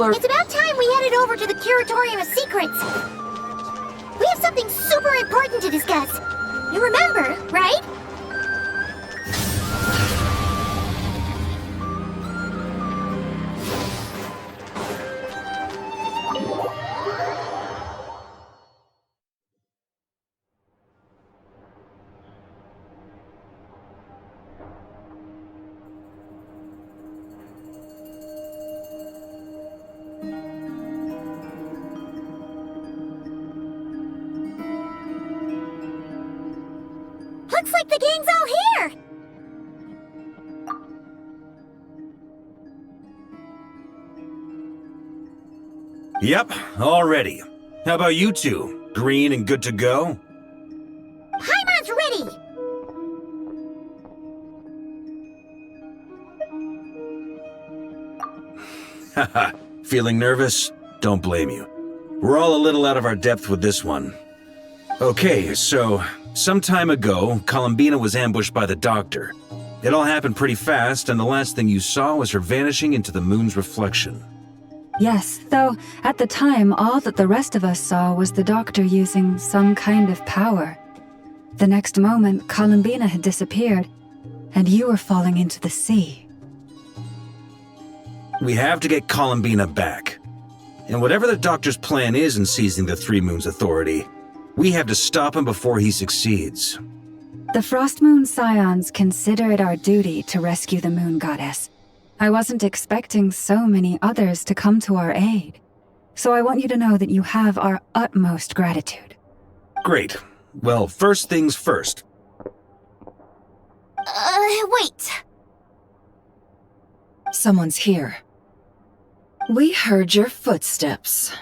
It's about time we headed over to the Curatorium of Secrets. We have something super important to discuss. You remember, right? Looks like the gang's all here! Yep, all ready. How about you two? Green and good to go? Paimon's ready! Haha, feeling nervous? Don't blame you. We're all a little out of our depth with this one. Okay, so, some time ago, Columbina was ambushed by the Doctor. It all happened pretty fast, and the last thing you saw was her vanishing into the moon's reflection. Yes, though at the time, all that the rest of us saw was the Doctor using some kind of power. The next moment, Columbina had disappeared, and you were falling into the sea. We have to get Columbina back. And whatever the Doctor's plan is in seizing the Three Moons Authority, we have to stop him before he succeeds. The Frost Moon Scions consider it our duty to rescue the Moon Goddess. I wasn't expecting so many others to come to our aid. So I want you to know that you have our utmost gratitude. Great. Well, first things first. Wait. Someone's here. We heard your footsteps.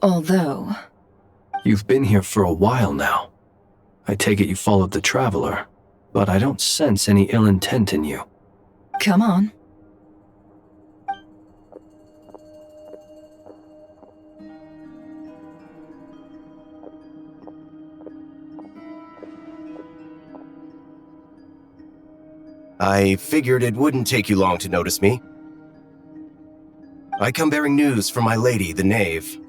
Although... You've been here for a while now. I take it you followed the Traveler, but I don't sense any ill intent in you. Come on. I figured it wouldn't take you long to notice me. I come bearing news from my lady, the Knave.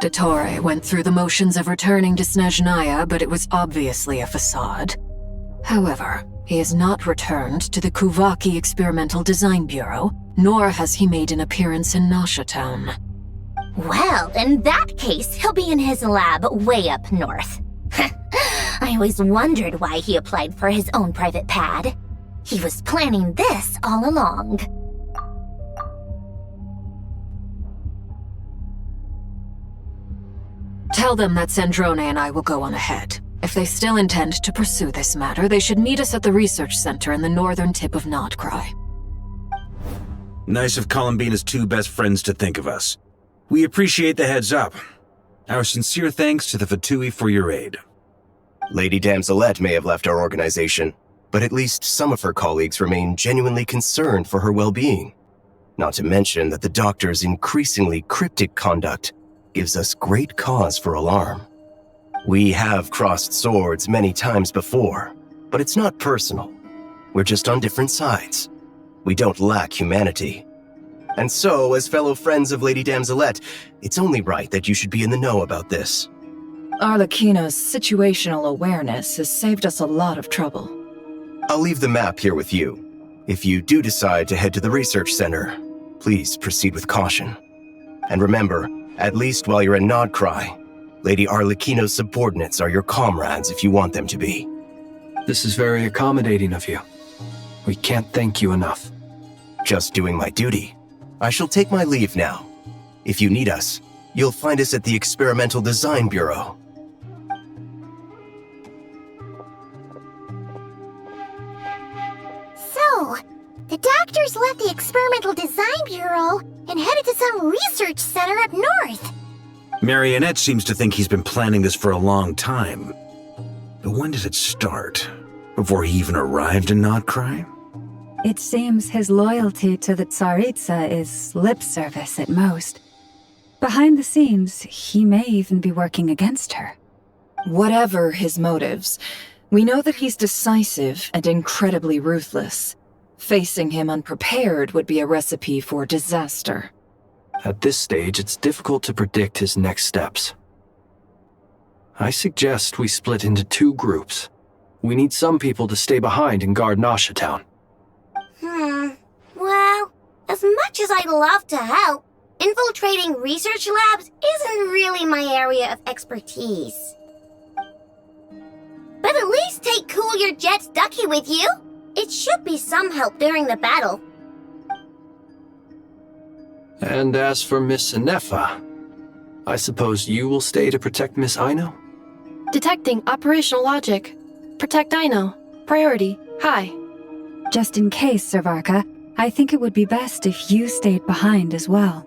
Dottore went through the motions of returning to Snezhnaya, but it was obviously a facade. However, he has not returned to the Kuvaki Experimental Design Bureau, nor has he made an appearance in Nasha Town. Well, in that case, he'll be in his lab way up north. I always wondered why he applied for his own private pad. He was planning this all along. Tell them that Sandrone and I will go on ahead. If they still intend to pursue this matter, they should meet us at the research center in the northern tip of Nod Kari. Nice of Columbina's two best friends to think of us. We appreciate the heads up. Our sincere thanks to the Fatui for your aid. Lady Damselette may have left our organization, but at least some of her colleagues remain genuinely concerned for her well-being. Not to mention that the Doctor's increasingly cryptic conduct gives us great cause for alarm. We have crossed swords many times before, but it's not personal. We're just on different sides. We don't lack humanity. And so, as fellow friends of Lady Damselette, it's only right that you should be in the know about this. Arlecchino's situational awareness has saved us a lot of trouble. I'll leave the map here with you. If you do decide to head to the research center, please proceed with caution. And remember, at least while you're in Nod Kari, Lady Arlecchino's subordinates are your comrades if you want them to be. This is very accommodating of you. We can't thank you enough. Just doing my duty. I shall take my leave now. If you need us, you'll find us at the Experimental Design Bureau. So, the Doctors left the Experimental Design Bureau and headed to some research center up north. Marionette seems to think he's been planning this for a long time. But when did it start? Before he even arrived in Nod Kari? It seems his loyalty to the Tsaritsa is lip service at most. Behind the scenes, he may even be working against her. Whatever his motives, we know that he's decisive and incredibly ruthless. Facing him unprepared would be a recipe for disaster. At this stage, it's difficult to predict his next steps. I suggest we split into 2 groups. We need some people to stay behind and guard Nasha Town. Well, as much as I'd love to help, infiltrating research labs isn't really my area of expertise. But at least take Cool Your Jet's Ducky with you. It should be some help during the battle. And as for Miss Inefa, I suppose you will stay to protect Miss Aino? Detecting operational logic. Protect Aino. Priority. High. Just in case, Servarka, I think it would be best if you stayed behind as well.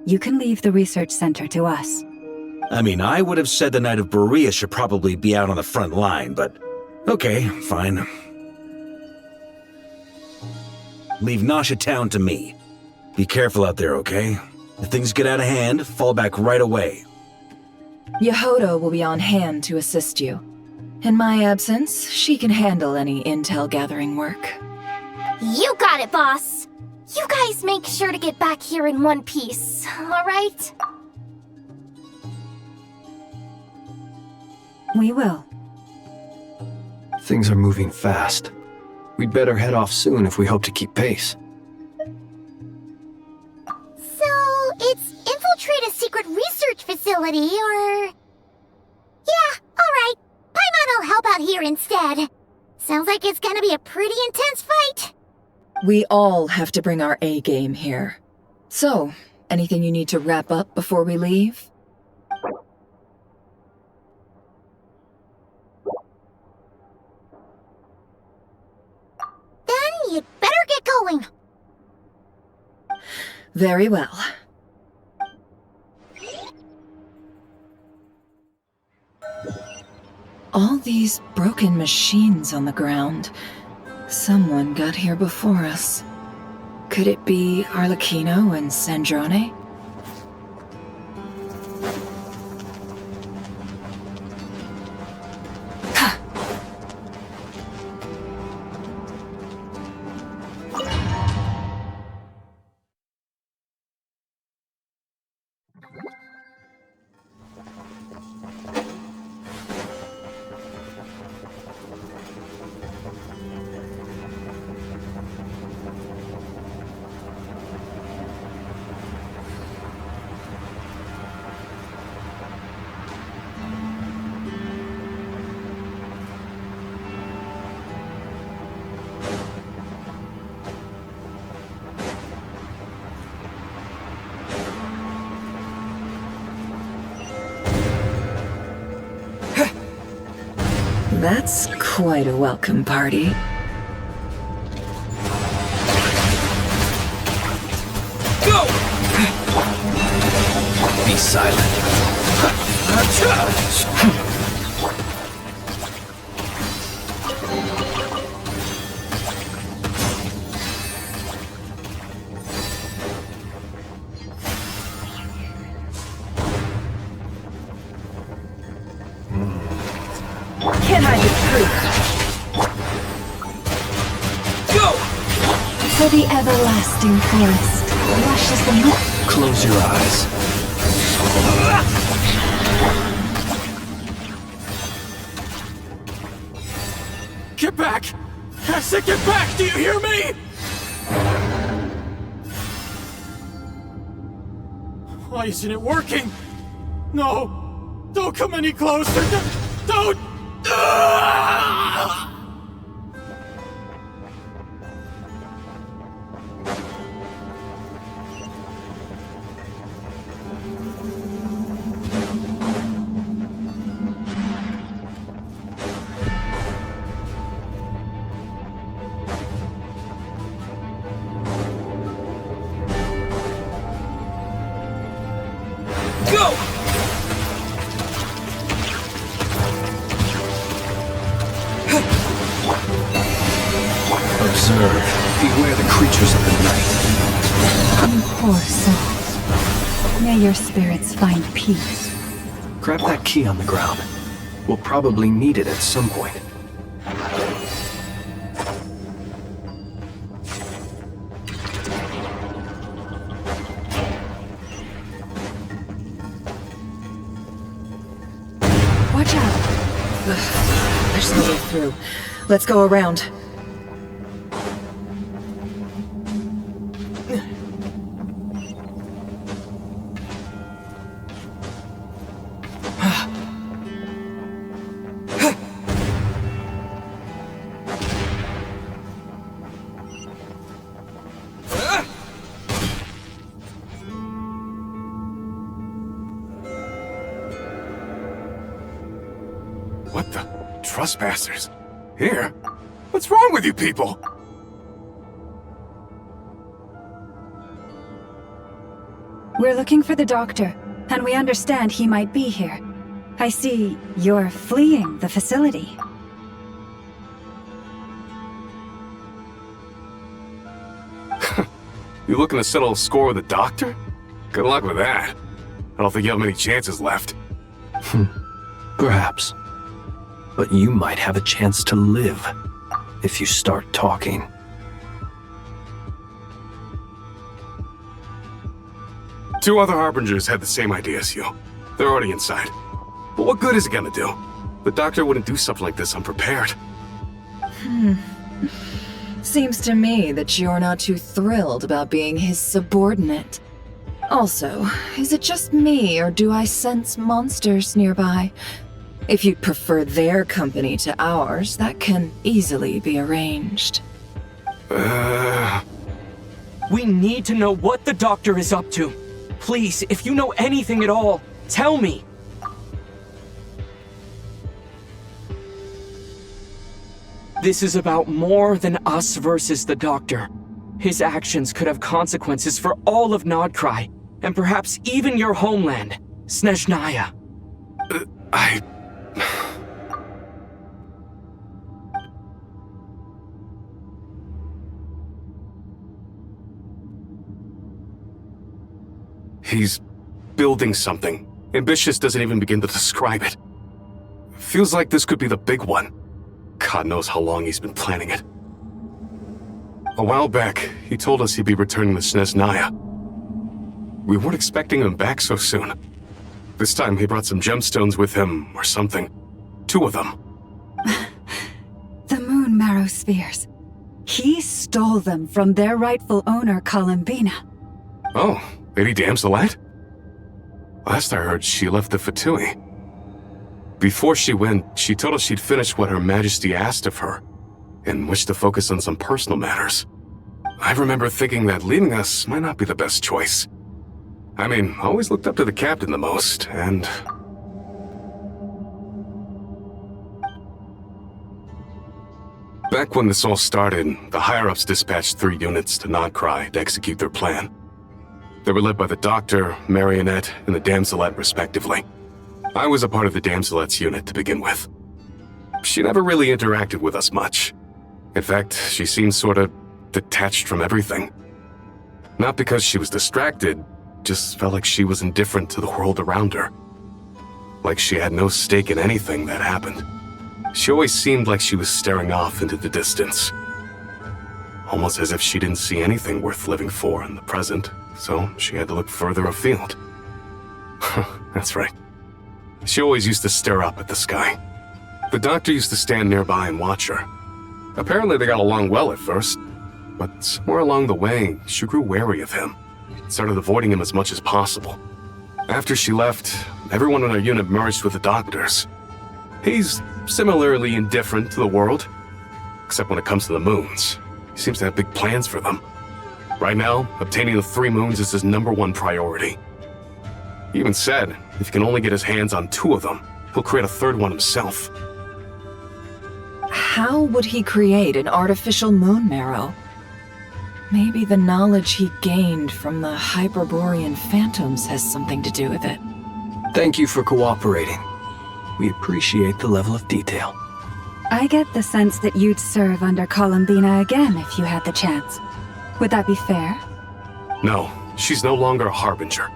You can leave the research center to us. I mean, I would have said the Knight of Berea should probably be out on the front line, but okay, fine. Leave Nasha Town to me. Be careful out there, okay? If things get out of hand, fall back right away. Yehodo will be on hand to assist you. In my absence, she can handle any intel gathering work. You got it, boss. You guys make sure to get back here in one piece, alright? We will. Things are moving fast. We'd better head off soon if we hope to keep pace. So, it's infiltrate a secret research facility, or... Yeah, alright. Paimon will help out here instead. Sounds like it's gonna be a pretty intense fight. We all have to bring our A game here. So, anything you need to wrap up before we leave? Then you'd better get going. Very well. All these broken machines on the ground. Someone got here before us. Could it be Arlecchino and Sandrone? That's quite a welcome party. Go! Be silent. Can't hide the truth. Go! For the everlasting forest, lushes the moon. Close your eyes. Get back! I said get back! Do you hear me? Why isn't it working? No! Don't come any closer! Don't! Ah! Go! Poor souls. May your spirits find peace. Grab that key on the ground. We'll probably need it at some point. Watch out! Ugh, there's no way through. Let's go around. What the? Trespassers? Here? What's wrong with you people? We're looking for the doctor, and we understand he might be here. I see you're fleeing the facility. You looking to settle a score with the doctor? Good luck with that. I don't think you have many chances left. Perhaps. But you might have a chance to live if you start talking. Two other Harbingers had the same idea as you. They're already inside. But what good is it gonna do? The doctor wouldn't do something like this unprepared. Seems to me that you're not too thrilled about being his subordinate. Also, is it just me, or do I sense monsters nearby? If you'd prefer their company to ours, that can easily be arranged. We need to know what the doctor is up to. Please, if you know anything at all, tell me. This is about more than us versus the doctor. His actions could have consequences for all of Nod Kari, and perhaps even your homeland, Snezhnaya. He's building something. Ambitious doesn't even begin to describe it. Feels like this could be the big one. God knows how long he's been planning it. A while back, he told us he'd be returning to Snezhnaya. We weren't expecting him back so soon. This time he brought some gemstones with him, or something. 2 of them. The Moon Marrow spheres. He stole them from their rightful owner, Columbina. Oh, Lady Damselet? Last I heard, she left the Fatui. Before she went, she told us she'd finished what Her Majesty asked of her, and wished to focus on some personal matters. I remember thinking that leaving us might not be the best choice. I mean, I always looked up to the captain the most, and... Back when this all started, the higher-ups dispatched 3 units to Nod Kari to execute their plan. They were led by the Doctor, Marionette, and the Damselet, respectively. I was a part of the Damselet's unit to begin with. She never really interacted with us much. In fact, she seemed sort of detached from everything. Not because she was distracted, just felt like she was indifferent to the world around her. Like she had no stake in anything that happened. She always seemed like she was staring off into the distance. Almost as if she didn't see anything worth living for in the present, so she had to look further afield. That's right. She always used to stare up at the sky. The doctor used to stand nearby and watch her. Apparently they got along well at first, but somewhere along the way, she grew wary of him. Started avoiding him as much as possible. After she left, everyone in our unit merged with the doctors. He's similarly indifferent to the world, except when it comes to the moons. He seems to have big plans for them. Right now, obtaining the 3 moons is his #1 priority. He even said, if he can only get his hands on 2 of them, he'll create a 3rd one himself. How would he create an artificial moon marrow? Maybe the knowledge he gained from the Hyperborean phantoms has something to do with it. Thank you for cooperating. We appreciate the level of detail. I get the sense that you'd serve under Columbina again if you had the chance. Would that be fair? No, She's no longer a Harbinger.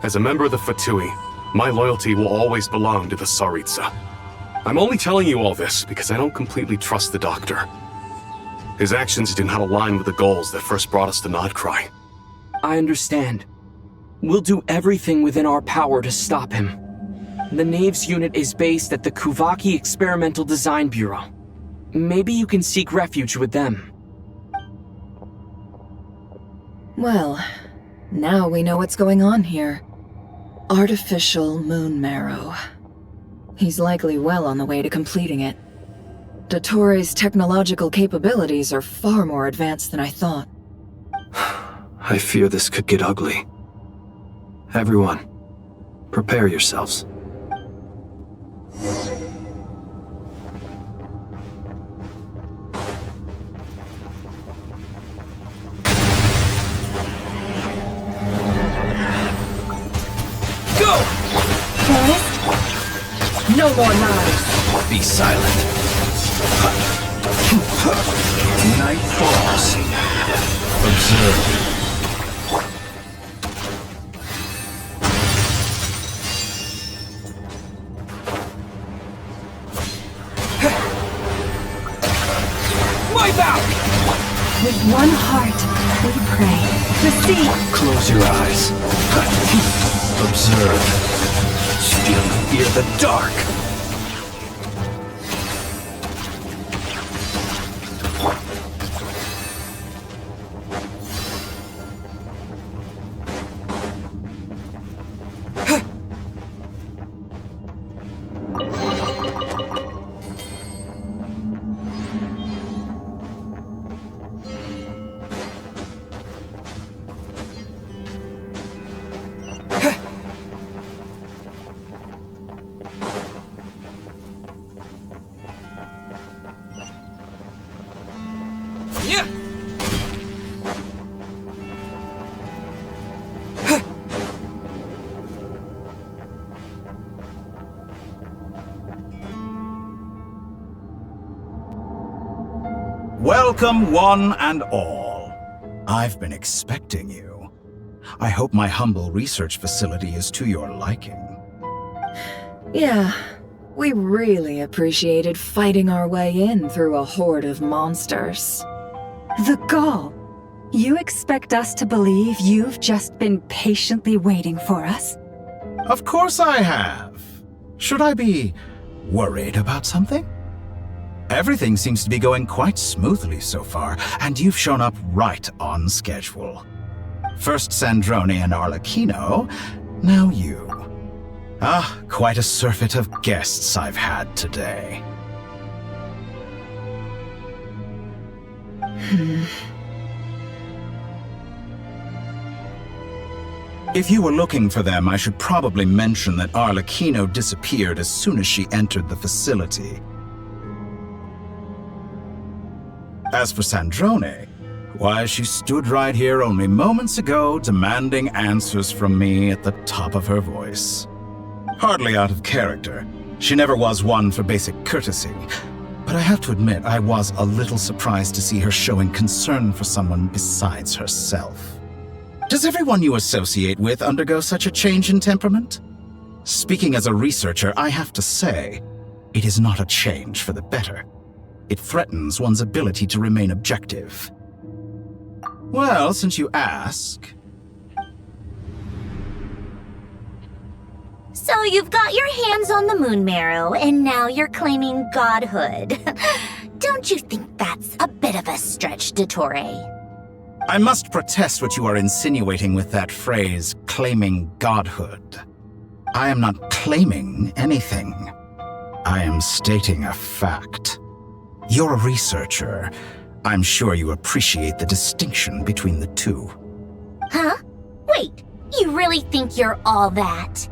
As a member of the Fatui, my loyalty will always belong to the Tsaritsa. I'm only telling you all this because I don't completely trust the Doctor. His actions do not align with the goals that first brought us to Nod Kari. I understand. We'll do everything within our power to stop him. The Knaves unit is based at the Kuvaki Experimental Design Bureau. Maybe you can seek refuge with them. Well, now we know what's going on here. Artificial Moon Marrow. He's likely well on the way to completing it. Dottore's technological capabilities are far more advanced than I thought. I fear this could get ugly. Everyone, prepare yourselves. Go! No more lies! Be silent. Night falls. Observe. Wipe out! With one heart, we pray. Receive! Close your eyes. Observe. Still fear the dark. Welcome, one and all. I've been expecting you. I hope my humble research facility is to your liking. Yeah, we really appreciated fighting our way in through a horde of monsters. The gall! You expect us to believe you've just been patiently waiting for us? Of course I have. Should I be worried about something? Everything seems to be going quite smoothly so far, and you've shown up right on schedule. First Sandrone and Arlecchino, now you. Ah, quite a surfeit of guests I've had today. If you were looking for them, I should probably mention that Arlecchino disappeared as soon as she entered the facility. As for Sandrone, why, she stood right here only moments ago demanding answers from me at the top of her voice. Hardly out of character. She never was one for basic courtesy. But I have to admit, I was a little surprised to see her showing concern for someone besides herself. Does everyone you associate with undergo such a change in temperament? Speaking as a researcher, I have to say, it is not a change for the better. It threatens one's ability to remain objective. Well, since you ask... So you've got your hands on the Moon Marrow, and now you're claiming godhood. Don't you think that's a bit of a stretch, Dottore? I must protest what you are insinuating with that phrase, claiming godhood. I am not claiming anything. I am stating a fact. You're a researcher. I'm sure you appreciate the distinction between the two. Huh? Wait, you really think you're all that?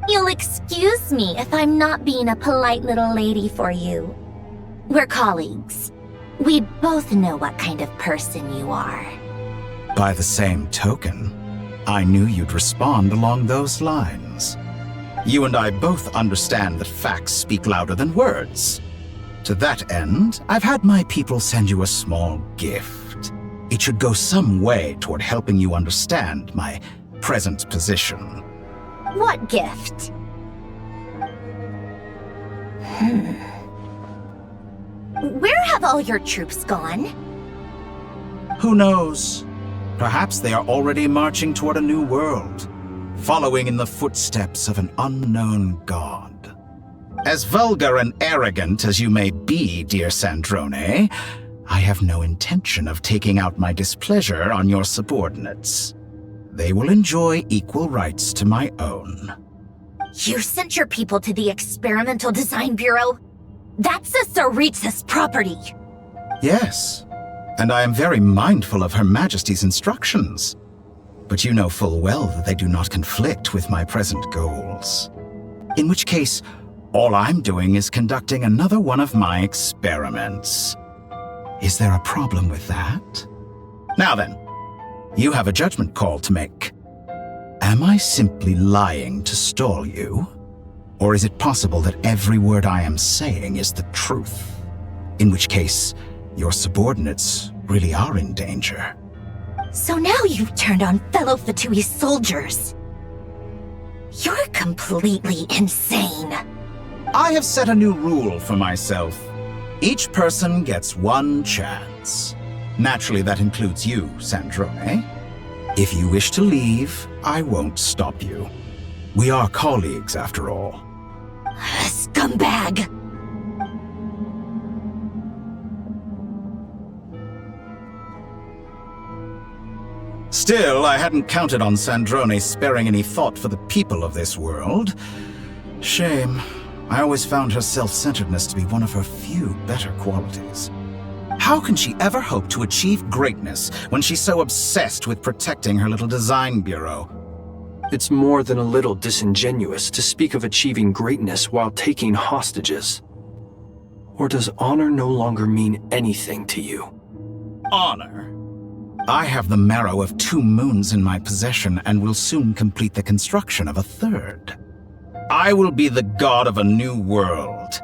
You'll excuse me if I'm not being a polite little lady for you. We're colleagues. We both know what kind of person you are. By the same token, I knew you'd respond along those lines. You and I both understand that facts speak louder than words. To that end, I've had my people send you a small gift. It should go some way toward helping you understand my present position. What gift? Where have all your troops gone? Who knows? Perhaps they are already marching toward a new world, following in the footsteps of an unknown god. As vulgar and arrogant as you may be, dear Sandrone, I have no intention of taking out my displeasure on your subordinates. They will enjoy equal rights to my own. You sent your people to the Experimental Design Bureau? That's a Saritsa's property! Yes, and I am very mindful of Her Majesty's instructions. But you know full well that they do not conflict with my present goals. In which case, all I'm doing is conducting another one of my experiments. Is there a problem with that? Now then, you have a judgment call to make. Am I simply lying to stall you? Or is it possible that every word I am saying is the truth? In which case, your subordinates really are in danger. So now you've turned on fellow Fatui soldiers. You're completely insane. I have set a new rule for myself. Each person gets one chance. Naturally, that includes you, Sandrone. If you wish to leave, I won't stop you. We are colleagues, after all. Scumbag! Still, I hadn't counted on Sandrone sparing any thought for the people of this world. Shame. I always found her self-centeredness to be one of her few better qualities. How can she ever hope to achieve greatness when she's so obsessed with protecting her little design bureau? It's more than a little disingenuous to speak of achieving greatness while taking hostages. Or does honor no longer mean anything to you? Honor? I have the marrow of 2 moons in my possession and will soon complete the construction of a 3rd. I will be the god of a new world.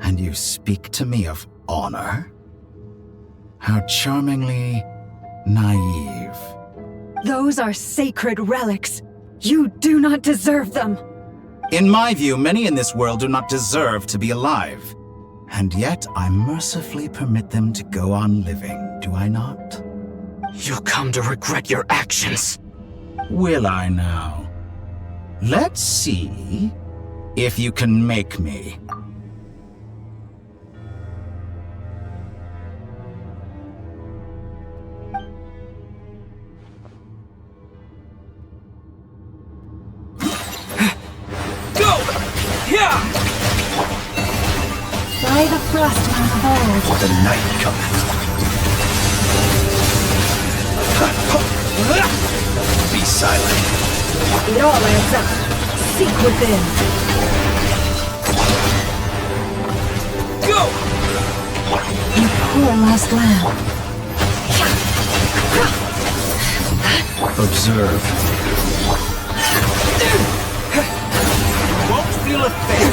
And you speak to me of honor? How charmingly naive. Those are sacred relics. You do not deserve them. In my view, many in this world do not deserve to be alive. And yet I mercifully permit them to go on living, do I not? You'll come to regret your actions. Will I now? Let's see if you can make me. Go! Yeah! By the frostman of old. The night cometh. Be silent. It all adds up. Seek within. Go! You poor lost lamb. Observe. Won't feel a thing.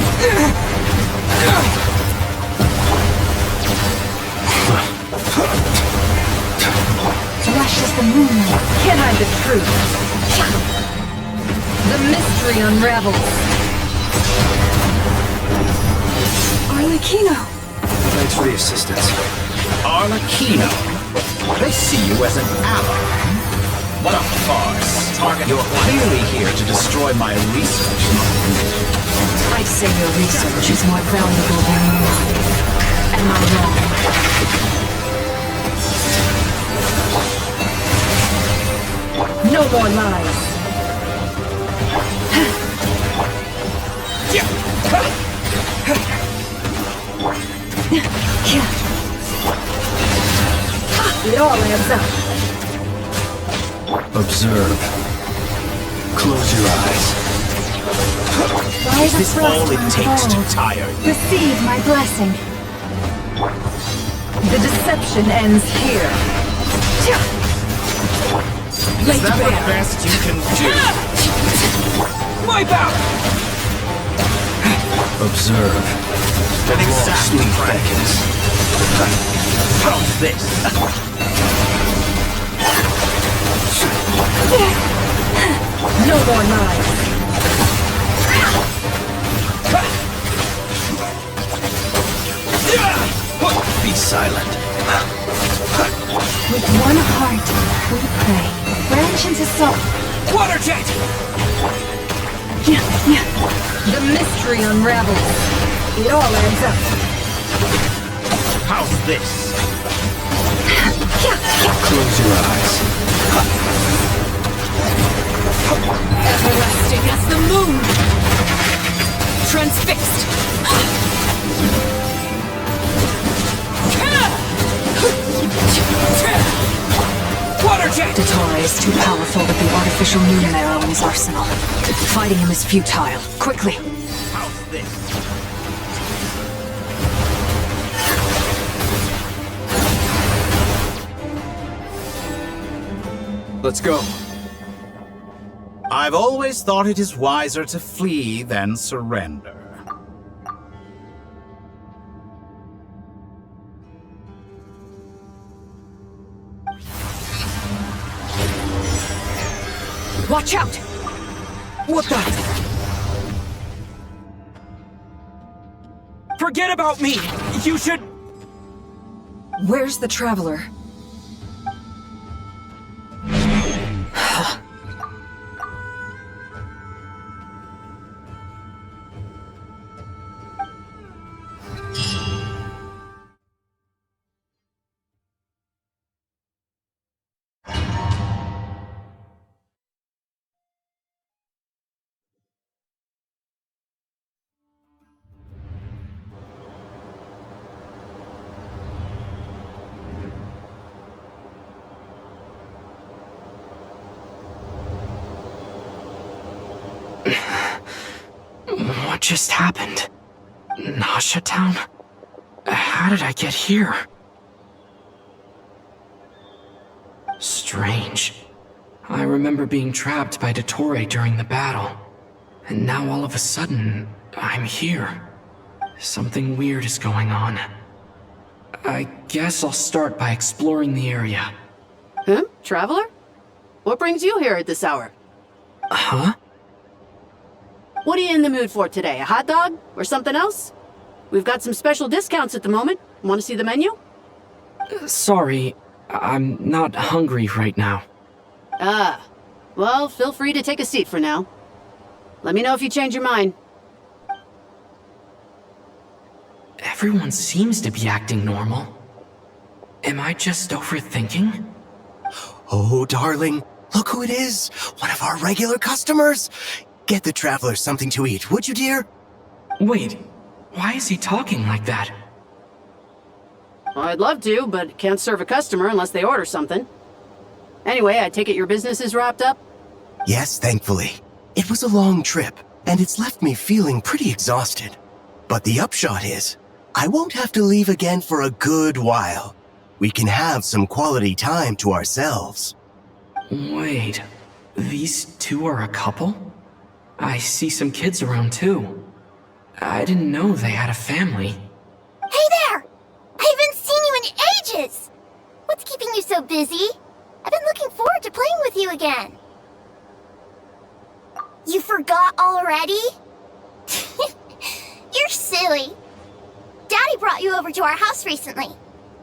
Flesh is the moonlight. Can't hide the truth. The mystery unravels. Arlecchino! Thanks for the assistance. Arlecchino? They see you as an ally. What a farce. You're clearly here to destroy my research. I'd say your research is more valuable than you. Am I wrong? No more lies. It all adds up. Observe. Close your eyes. By Is the this all it frostman takes of to old. tire you? Receive my blessing. The deception ends here. Is that the best you can do? Wipe out! Observe. Sending sack Sleep beckons. How's this? No more lies. Be silent. With one heart, we pray. Branch into soul. Water jet! The mystery unravels. It all adds up. How's this? Close your eyes. Everlasting as the moon. Transfixed. Water jet! Dottore is too powerful with the artificial Moon Marrow in his arsenal. Fighting him is futile. Quickly! How's this? Let's go. I've always thought it is wiser to flee than surrender. Watch out! What the? Forget about me! You should... Where's the traveler? What just happened? Nasha Town? How did I get here? Strange. I remember being trapped by Dottore during the battle. And now all of a sudden, I'm here. Something weird is going on. I guess I'll start by exploring the area. Huh? Traveler? What brings you here at this hour? Huh? What are you in the mood for today? A hot dog? Or something else? We've got some special discounts at the moment. Want to see the menu? Sorry, I'm not hungry right now. Ah. Well, feel free to take a seat for now. Let me know if you change your mind. Everyone seems to be acting normal. Am I just overthinking? Oh, darling, look who it is. One of our regular customers. Get the traveler something to eat, would you, dear? Wait, why is he talking like that? Well, I'd love to, but can't serve a customer unless they order something. Anyway, I take it your business is wrapped up? Yes, thankfully. It was a long trip, and it's left me feeling pretty exhausted. But the upshot is, I won't have to leave again for a good while. We can have some quality time to ourselves. Wait, these two are a couple? I see some kids around too. I didn't know they had a family. Hey there! I haven't seen you in ages! What's keeping you so busy? I've been looking forward to playing with you again. You forgot already? You're silly. Daddy brought you over to our house recently.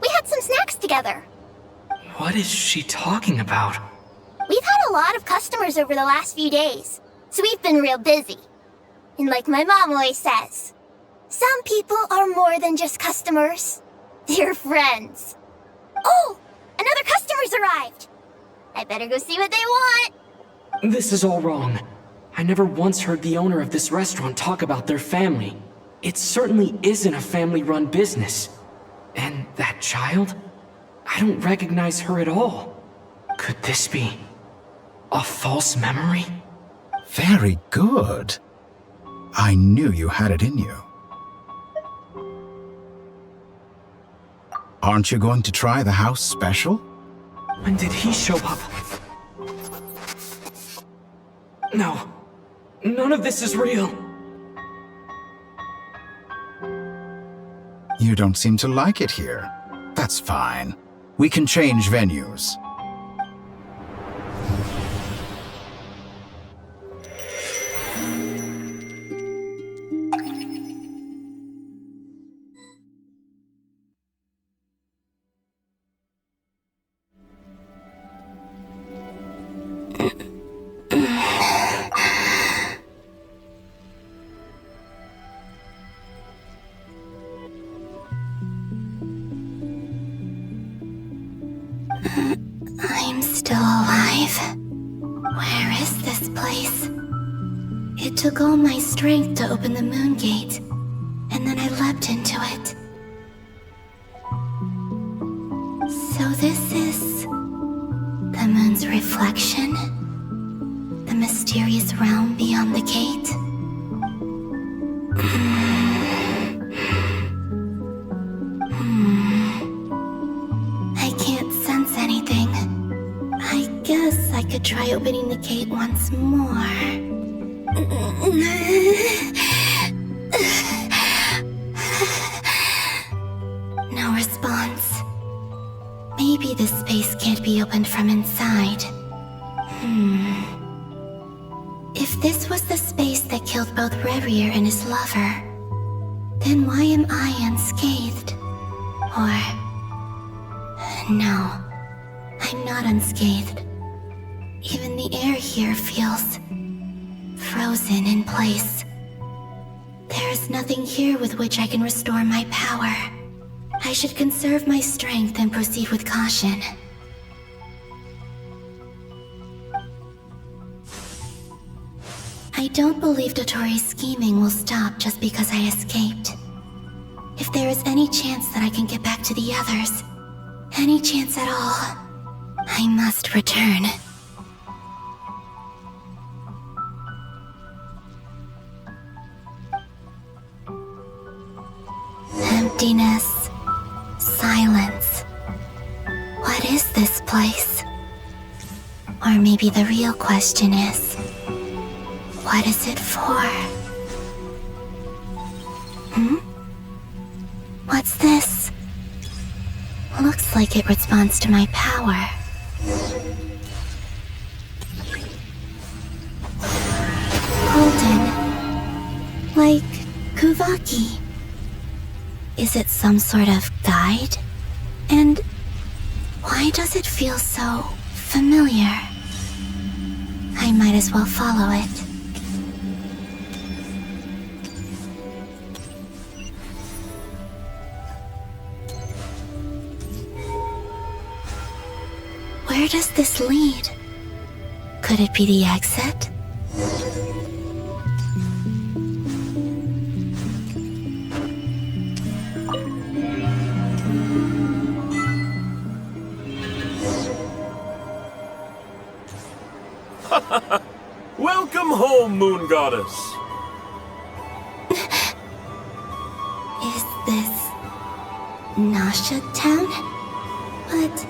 We had some snacks together. What is she talking about? We've had a lot of customers over the last few days, so we've been real busy. And like my mom always says, some people are more than just customers. They're friends. Oh, another customer's arrived. I better go see what they want. This is all wrong. I never once heard the owner of this restaurant talk about their family. It certainly isn't a family-run business. And that child? I don't recognize her at all. Could this be a false memory? Very good. I knew you had it in you. Aren't you going to try the house special? When did he show up? No. None of this is real. You don't seem to like it here. That's fine. We can change venues. I'm still alive. Where is this place? It took all my strength to open the moon gate, and then I leapt into it. So this is the moon's reflection? The mysterious realm beyond the gate? I can't sense anything. I guess I could try opening the gate once more. No response. Maybe this space can't be opened from inside. If this was the space that killed both Revier and his lover, then why am I unscathed? Or... no, I'm not unscathed. Even the air here feels... frozen in place. There is nothing here with which I can restore my power. I should conserve my strength and proceed with caution. I don't believe Dottore's scheming will stop just because I escaped. If there is any chance that I can get back to the others, any chance at all, I must return. Emptiness, silence. What is this place? Or maybe the real question is, what is it for? What's this? Looks like it responds to my power. Golden. Like Kuvaki. Is it some sort of guide? And why does it feel so familiar? I might as well follow it. Where does this lead? Could it be the exit? Welcome home, Moon Goddess. Is this Nasha Town? But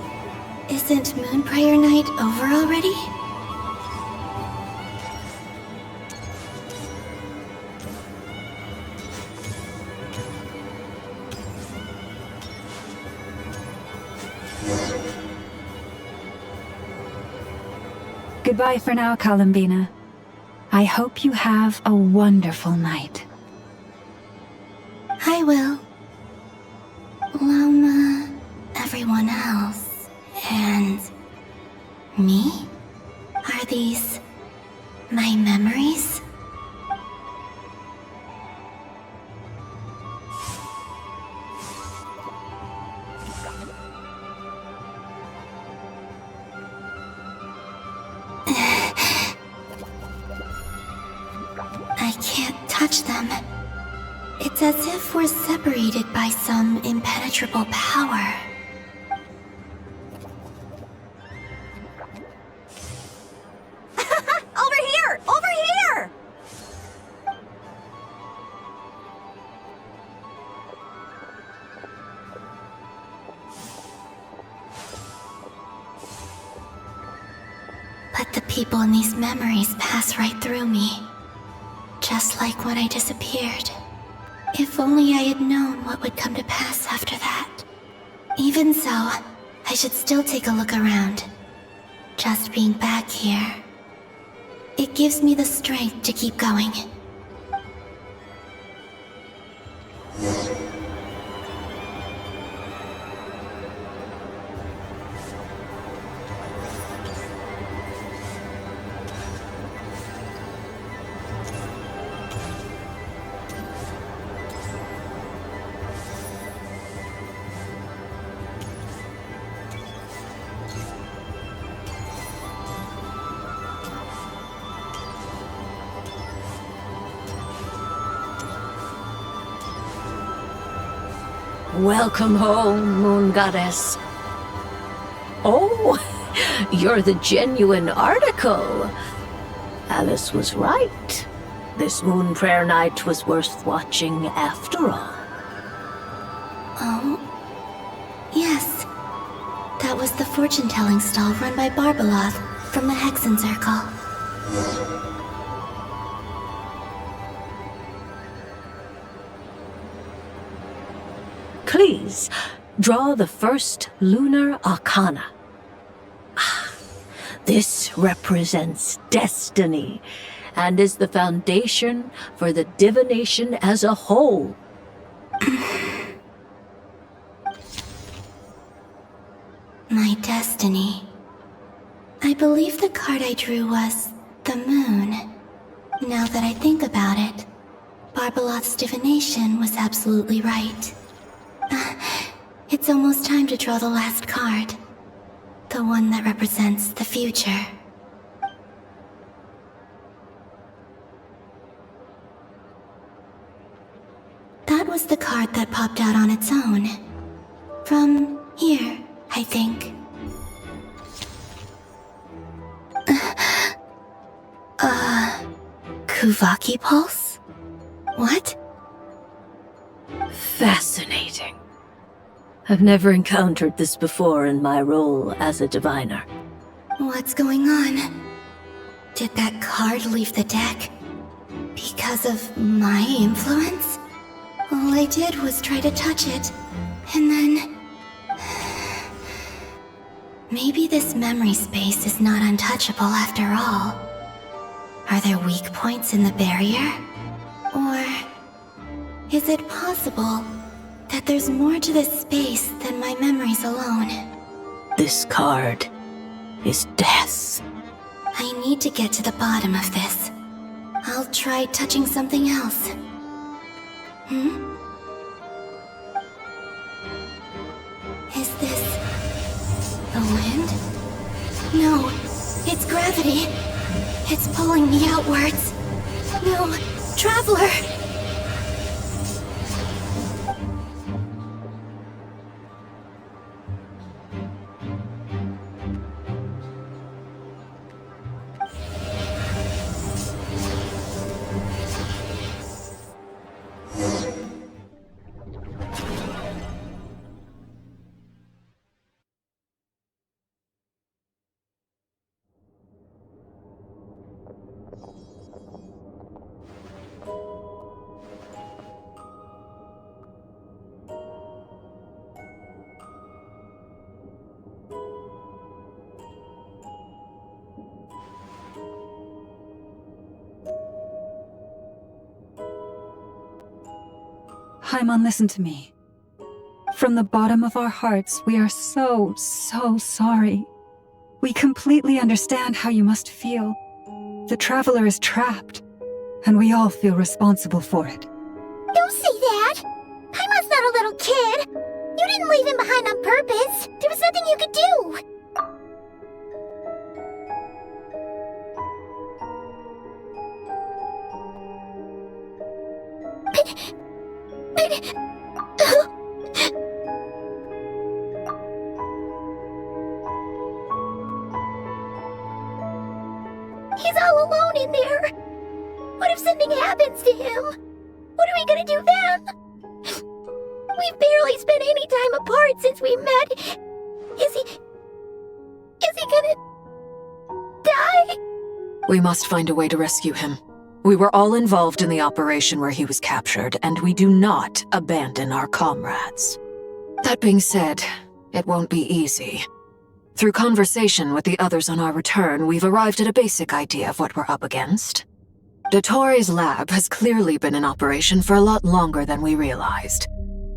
isn't Moon Prayer Night over already? Goodbye for now, Columbina. I hope you have a wonderful night. I will. Lama, everyone else, and me? Are these my memories? I can't touch them. It's as if we're separated by some impenetrable power. Over here! Over here! But the people in these memories pass right through me. Just like when I disappeared. If only I had known what would come to pass after that. Even so, I should still take a look around. Just being back here, it gives me the strength to keep going. Welcome home, Moon Goddess. Oh, you're the genuine article. Alice was right. This Moon Prayer Night was worth watching after all. Oh, yes. That was the fortune-telling stall run by Barbeloth from the Hexen Circle. Please, draw the first lunar arcana. This represents destiny and is the foundation for the divination as a whole. My destiny. I believe the card I drew was the moon. Now that I think about it, Barbeloth's divination was absolutely right. It's almost time to draw the last card. The one that represents the future. That was the card that popped out on its own. From here, I think. Kuvaki Pulse? What? Fascinating. I've never encountered this before in my role as a diviner. What's going on? Did that card leave the deck? Because of my influence? All I did was try to touch it, and then... Maybe this memory space is not untouchable after all. Are there weak points in the barrier? Or... is it possible that there's more to this space than my memories alone? This card is death. I need to get to the bottom of this. I'll try touching something else. Is this... the wind? No, it's gravity. It's pulling me outwards. No, Traveler! Paimon, listen to me. From the bottom of our hearts, we are so sorry. We completely understand how you must feel. The Traveler is trapped, and we all feel responsible for it. Don't say that! Paimon's not a little kid! You didn't leave him behind on purpose! There was nothing you could do! He's all alone in there! What if something happens to him? What are we gonna do then? We've barely spent any time apart since we met. Is he gonna... die? We must find a way to rescue him. We were all involved in the operation where he was captured, and we do not abandon our comrades. That being said, it won't be easy. Through conversation with the others on our return, we've arrived at a basic idea of what we're up against. Dottore's lab has clearly been in operation for a lot longer than we realized.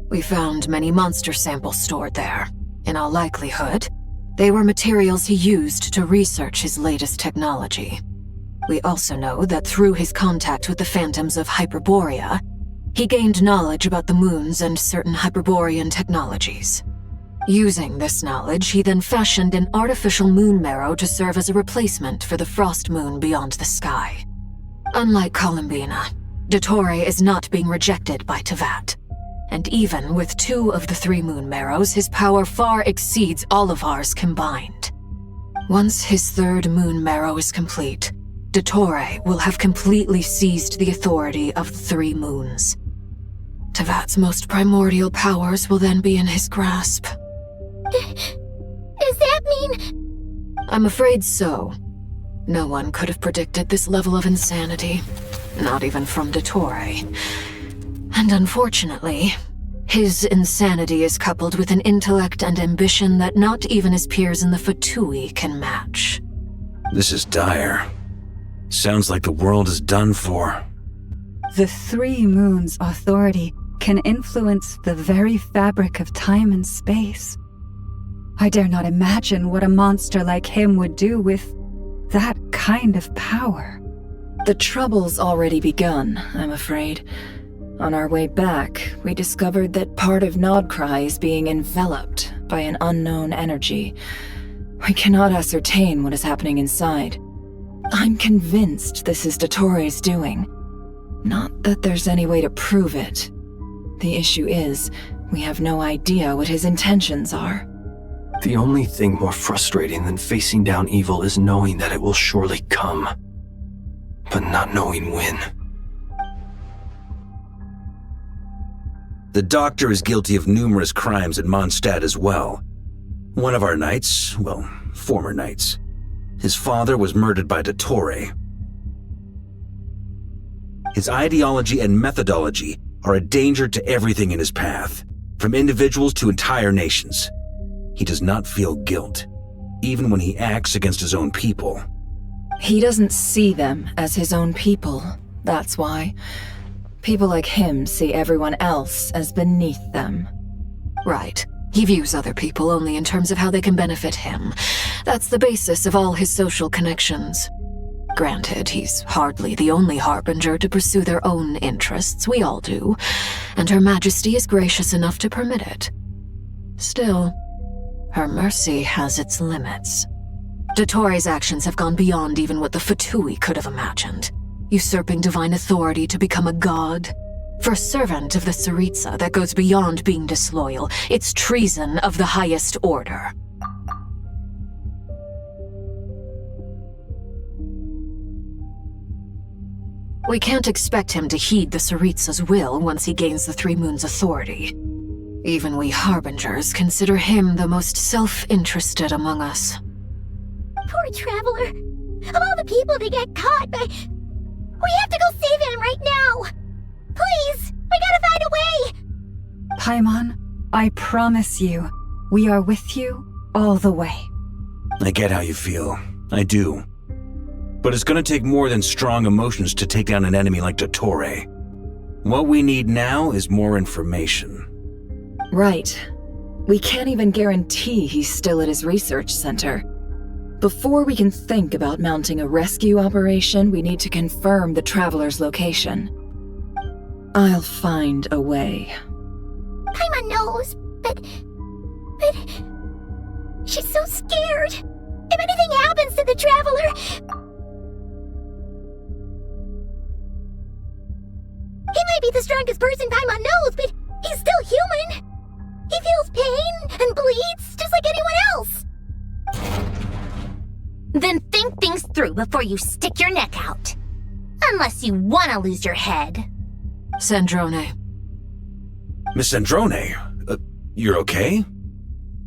We found many monster samples stored there. In all likelihood, they were materials he used to research his latest technology. We also know that through his contact with the phantoms of Hyperborea, he gained knowledge about the moons and certain Hyperborean technologies. Using this knowledge, he then fashioned an artificial moon marrow to serve as a replacement for the frost moon beyond the sky. Unlike Columbina, Dottore is not being rejected by Teyvat. And even with 2 of the 3 moon marrows, his power far exceeds all of ours combined. Once his 3rd moon marrow is complete, Dottore will have completely seized the authority of 3 moons. Teyvat's most primordial powers will then be in his grasp. Does that mean... I'm afraid so. No one could have predicted this level of insanity. Not even from Dottore. And unfortunately, his insanity is coupled with an intellect and ambition that not even his peers in the Fatui can match. This is dire. Sounds like the world is done for. The 3 moons' authority can influence the very fabric of time and space. I dare not imagine what a monster like him would do with that kind of power. The trouble's already begun, I'm afraid. On our way back, we discovered that part of Nod Kari is being enveloped by an unknown energy. We cannot ascertain what is happening inside. I'm convinced this is Dottore's doing. Not that there's any way to prove it. The issue is, we have no idea what his intentions are. The only thing more frustrating than facing down evil is knowing that it will surely come, but not knowing when. The Doctor is guilty of numerous crimes at Mondstadt as well. One of our knights, well, former knights, his father was murdered by Dottore. His ideology and methodology are a danger to everything in his path, from individuals to entire nations. He does not feel guilt, even when he acts against his own people. He doesn't see them as his own people, that's why. People like him see everyone else as beneath them. Right. He views other people only in terms of how they can benefit him. That's the basis of all his social connections. Granted, he's hardly the only Harbinger to pursue their own interests. We all do. And Her Majesty is gracious enough to permit it. Still, her mercy has its limits. Dottore's actions have gone beyond even what the Fatui could have imagined. Usurping divine authority to become a god. For a servant of the Tsaritsa, that goes beyond being disloyal. It's treason of the highest order. We can't expect him to heed the Tsaritsa's will once he gains the 3 Moons' authority. Even we Harbingers consider him the most self-interested among us. Poor Traveler. Of all the people to get caught by... We have to go save him right now! Please! We gotta find a way! Paimon, I promise you, we are with you all the way. I get how you feel. I do. But it's gonna take more than strong emotions to take down an enemy like Dottore. What we need now is more information. Right. We can't even guarantee he's still at his research center. Before we can think about mounting a rescue operation, we need to confirm the Traveler's location. I'll find a way. Paimon knows, but... She's so scared. If anything happens to the Traveler... He might be the strongest person Paimon knows, but he's still human. He feels pain and bleeds just like anyone else. Then think things through before you stick your neck out. Unless you want to lose your head. Sandrone. Miss Sandrone, you're okay?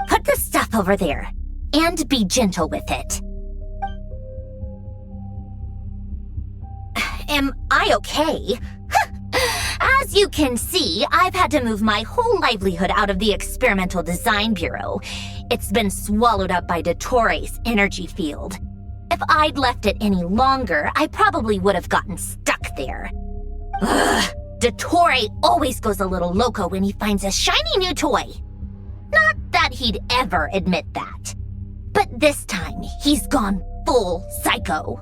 Put the stuff over there, and be gentle with it. am I okay? As you can see, I've had to move my whole livelihood out of the Experimental Design Bureau. It's been swallowed up by Dottore's energy field. If I'd left it any longer, I probably would have gotten stuck there. Ugh, Dottore always goes a little loco when he finds a shiny new toy. Not that he'd ever admit that. But this time, he's gone full psycho.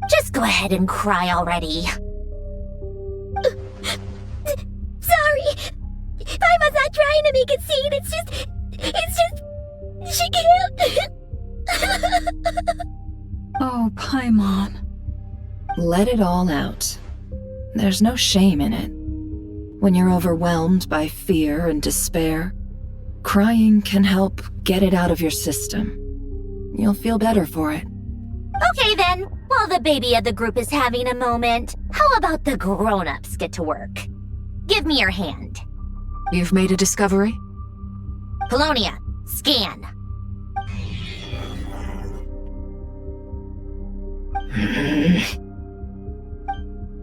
Just go ahead and cry already. Sorry. Paimon's not trying to make a scene. It's just... She can't... Oh, Paimon. Let it all out. There's no shame in it. When you're overwhelmed by fear and despair, crying can help get it out of your system. You'll feel better for it. Okay then, while the baby of the group is having a moment, how about the grown-ups get to work? Give me your hand. You've made a discovery? Polonia, scan.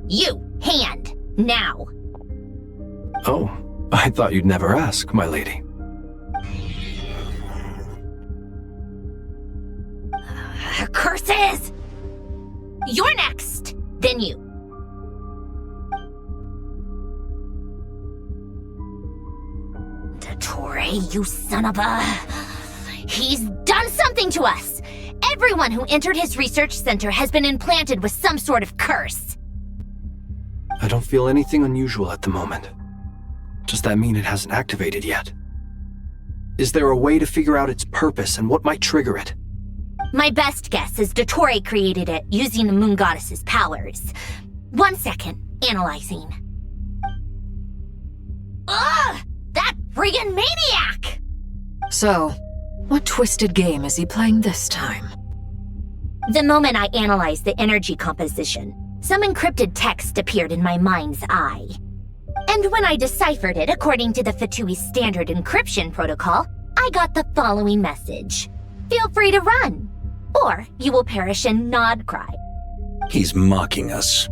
You, hand, now. Oh, I thought you'd never ask, my lady. Curses! You're next, then you. Dottore, you son of a... He's done something to us! Everyone who entered his research center has been implanted with some sort of curse. I don't feel anything unusual at the moment. Does that mean it hasn't activated yet? Is there a way to figure out its purpose and what might trigger it? My best guess is Dottore created it using the Moon Goddess's powers. 1 second, analyzing. Ugh! That friggin' maniac! So, what twisted game is he playing this time? The moment I analyzed the energy composition, some encrypted text appeared in my mind's eye. And when I deciphered it according to the Fatui standard encryption protocol, I got the following message. Feel free to run, or you will perish in Nod Kari. He's mocking us.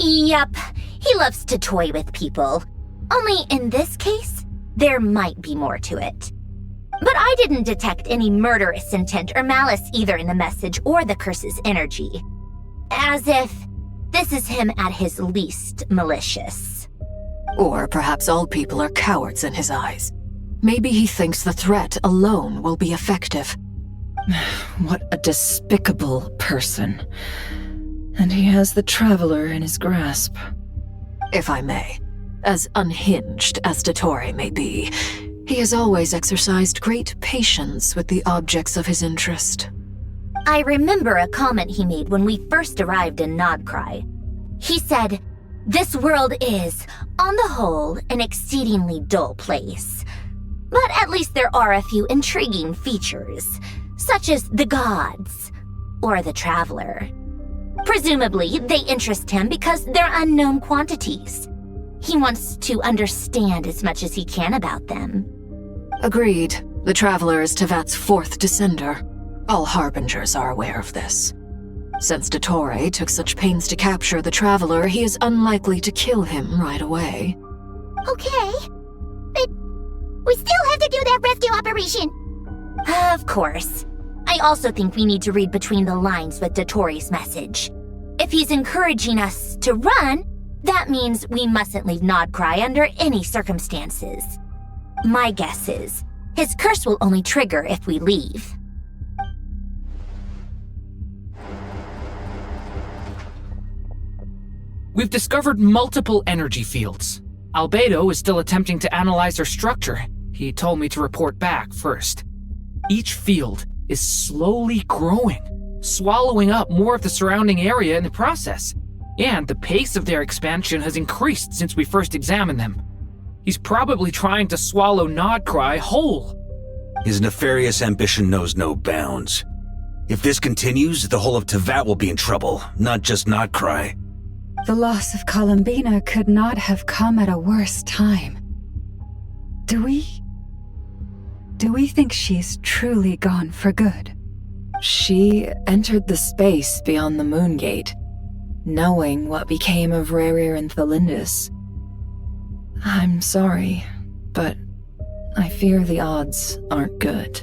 Yep, he loves to toy with people. Only in this case, there might be more to it. But I didn't detect any murderous intent or malice either in the message or the curse's energy. As if this is him at his least malicious. Or perhaps all people are cowards in his eyes. Maybe he thinks the threat alone will be effective. What a despicable person. And he has the Traveler in his grasp. If I may, as unhinged as Dottore may be, he has always exercised great patience with the objects of his interest. I remember a comment he made when we first arrived in Nod Kari. He said, "This world is, on the whole, an exceedingly dull place. But at least there are a few intriguing features, such as the gods, or the Traveler. Presumably, they interest him because they're unknown quantities. He wants to understand as much as he can about them." Agreed. The Traveler is Tevat's fourth descender. All Harbingers are aware of this. Since Dottore took such pains to capture the Traveler, he is unlikely to kill him right away. Okay. But we still have to do that rescue operation. Of course. I also think we need to read between the lines with Dottore's message. If he's encouraging us to run, that means we mustn't leave Nod Kari under any circumstances. My guess is, his curse will only trigger if we leave. We've discovered multiple energy fields. Albedo is still attempting to analyze their structure. He told me to report back first. Each field is slowly growing, swallowing up more of the surrounding area in the process. And the pace of their expansion has increased since we first examined them. He's probably trying to swallow Nod Kari whole. His nefarious ambition knows no bounds. If this continues, the whole of Tevat will be in trouble, not just Nod Kari. The loss of Columbina could not have come at a worse time. Do we Do we think she's truly gone for good? She entered the space beyond the Moon Gate, knowing what became of Rerir and Thalindus. I'm sorry, but I fear the odds aren't good.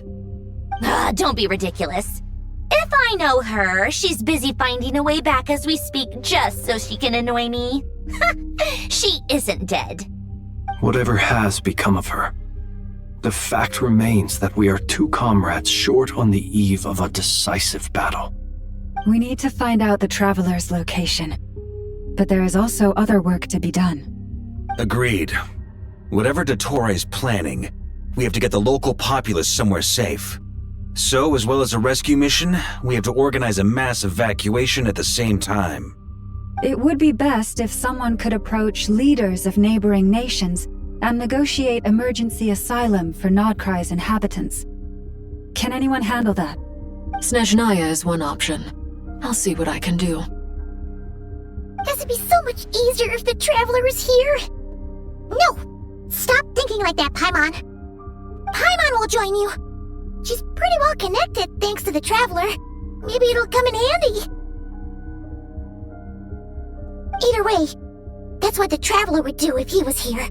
Don't be ridiculous. If I know her, she's busy finding a way back as we speak just so she can annoy me. She isn't dead. Whatever has become of her, the fact remains that we are two comrades short on the eve of a decisive battle. We need to find out the Traveler's location. But there is also other work to be done. Agreed. Whatever Dottore is planning, we have to get the local populace somewhere safe. So, as well as a rescue mission, we have to organize a mass evacuation at the same time. It would be best if someone could approach leaders of neighboring nations and negotiate emergency asylum for Nod Kari's inhabitants. Can anyone handle that? Snezhnaya is one option. I'll see what I can do. Guess it'd be so much easier if the Traveler was here. No! Stop thinking like that, Paimon. Paimon will join you. She's pretty well connected thanks to the Traveler. Maybe it'll come in handy. Either way, that's what the Traveler would do if he was here.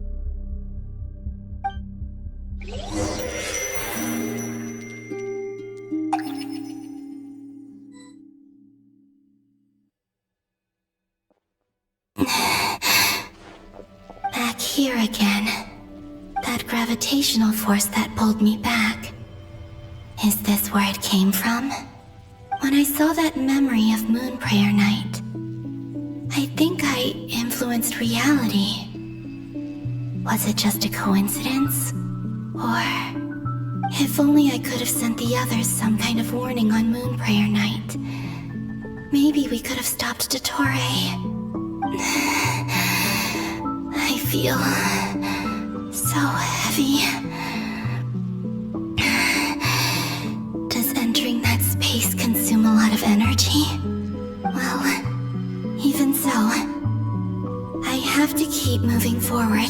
Back here again. That gravitational force that pulled me back. Is this where it came from? When I saw that memory of Moon Prayer Night, I think I influenced reality. Was it just a coincidence? Or if only I could have sent the others some kind of warning on Moon Prayer Night. Maybe we could have stopped Dottore. I feel so heavy. Does entering that space consume a lot of energy? Well, even so, I have to keep moving forward.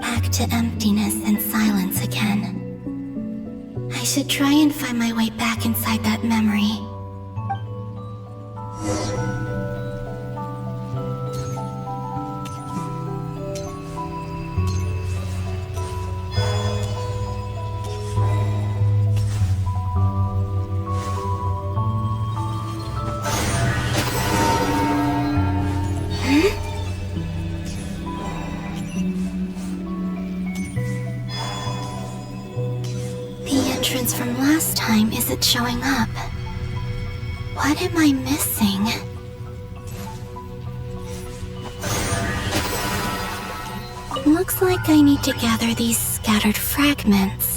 Back to emptiness and silence again. I should try and find my way back inside that memory. From last time isn't showing up. What am I missing? Looks like I need to gather these scattered fragments.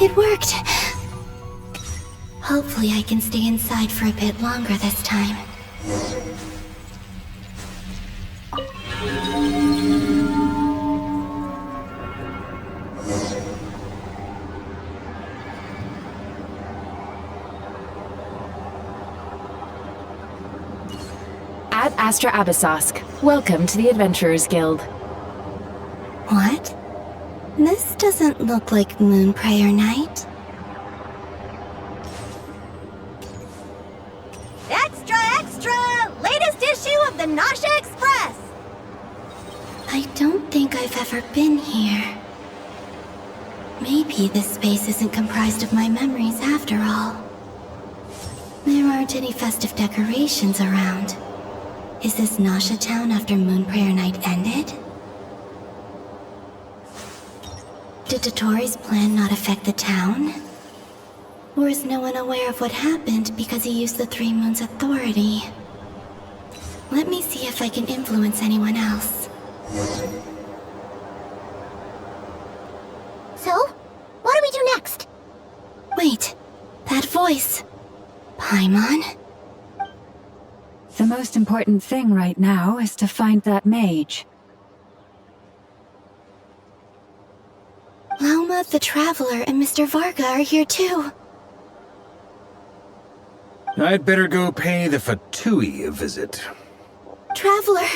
It worked! Hopefully I can stay inside for a bit longer this time. Ad Astra Abyssosk. Welcome to the Adventurers Guild. What? This doesn't look like Moon Prayer Night. Extra, extra! Latest issue of the Nausea Express! I don't think I've ever been here. Maybe this space isn't comprised of my memories after all. There aren't any festive decorations around. Is this Nausea Town after Moon Prayer Night ended? Did Dottore's plan not affect the town? Or is no one aware of what happened because he used the Three Moons' authority? Let me see if I can influence anyone else. right. That voice. Paimon? The most important thing right now is to find that mage. Lauma the Traveler and Mr. Varga are here too. I'd better go pay the Fatui a visit. Traveler!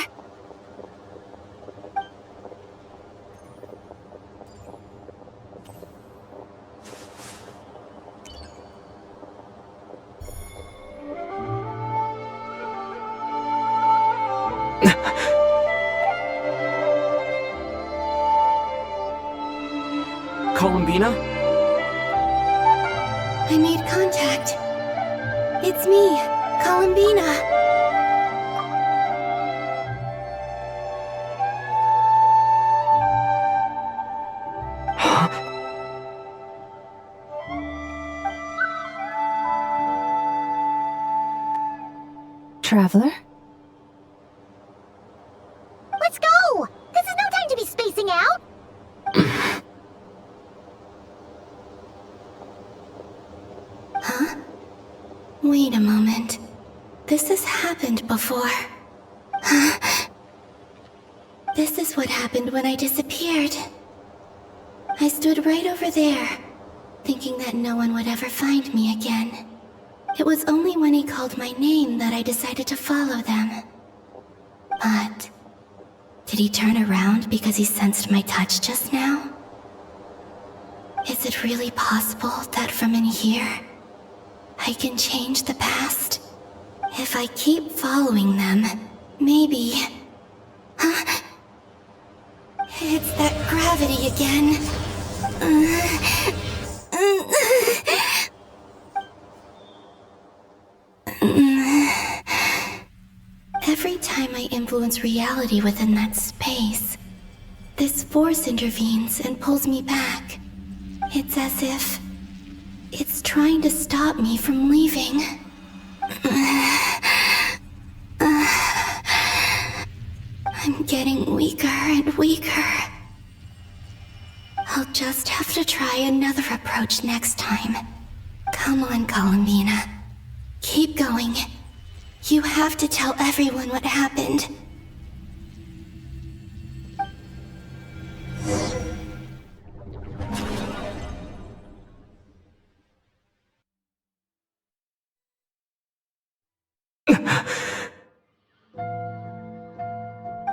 Columbina? I made contact. It's me, Columbina. Traveler? Let's go! This is no time to be spacing out! Huh? Wait a moment. This has happened before. Huh? This is what happened when I disappeared. I stood right over there, thinking that no one would ever find me again. It was only when he called my name that I decided to follow them. But did he turn around because he sensed my touch just now? Is it really possible that from in here, I can change the past? If I keep following them, maybe... Huh? It's that gravity again. Every time I influence reality within that space, this force intervenes and pulls me back. It's as if it's trying to stop me from leaving. I'm getting weaker and weaker. I'll just have to try another approach next time. Come on, Columbina. Keep going. You have to tell everyone what happened.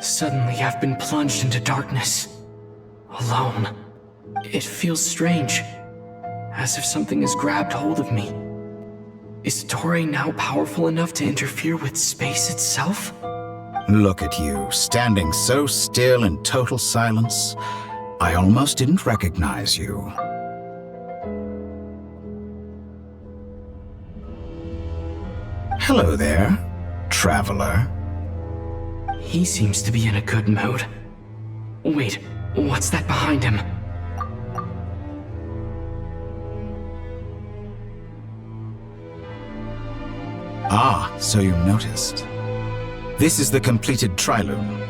Suddenly, I've been plunged into darkness. Alone. It feels strange. As if something has grabbed hold of me. Is Dottore now powerful enough to interfere with space itself? Look at you, standing so still in total silence. I almost didn't recognize you. Hello there, traveler. He seems to be in a good mood. Wait, what's that behind him? Ah, so you noticed. This is the completed Trilune.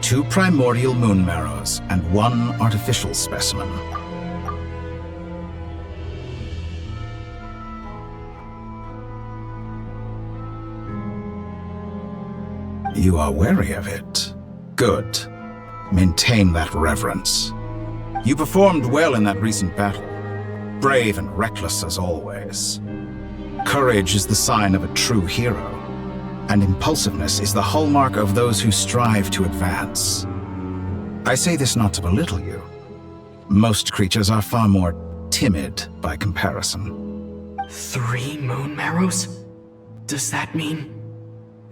2 primordial moon marrows and 1 artificial specimen. You are wary of it. Good. Maintain that reverence. You performed well in that recent battle. Brave and reckless as always. Courage is the sign of a true hero, and impulsiveness is the hallmark of those who strive to advance. I say this not to belittle you. Most creatures are far more timid by comparison. 3 moon marrows? Does that mean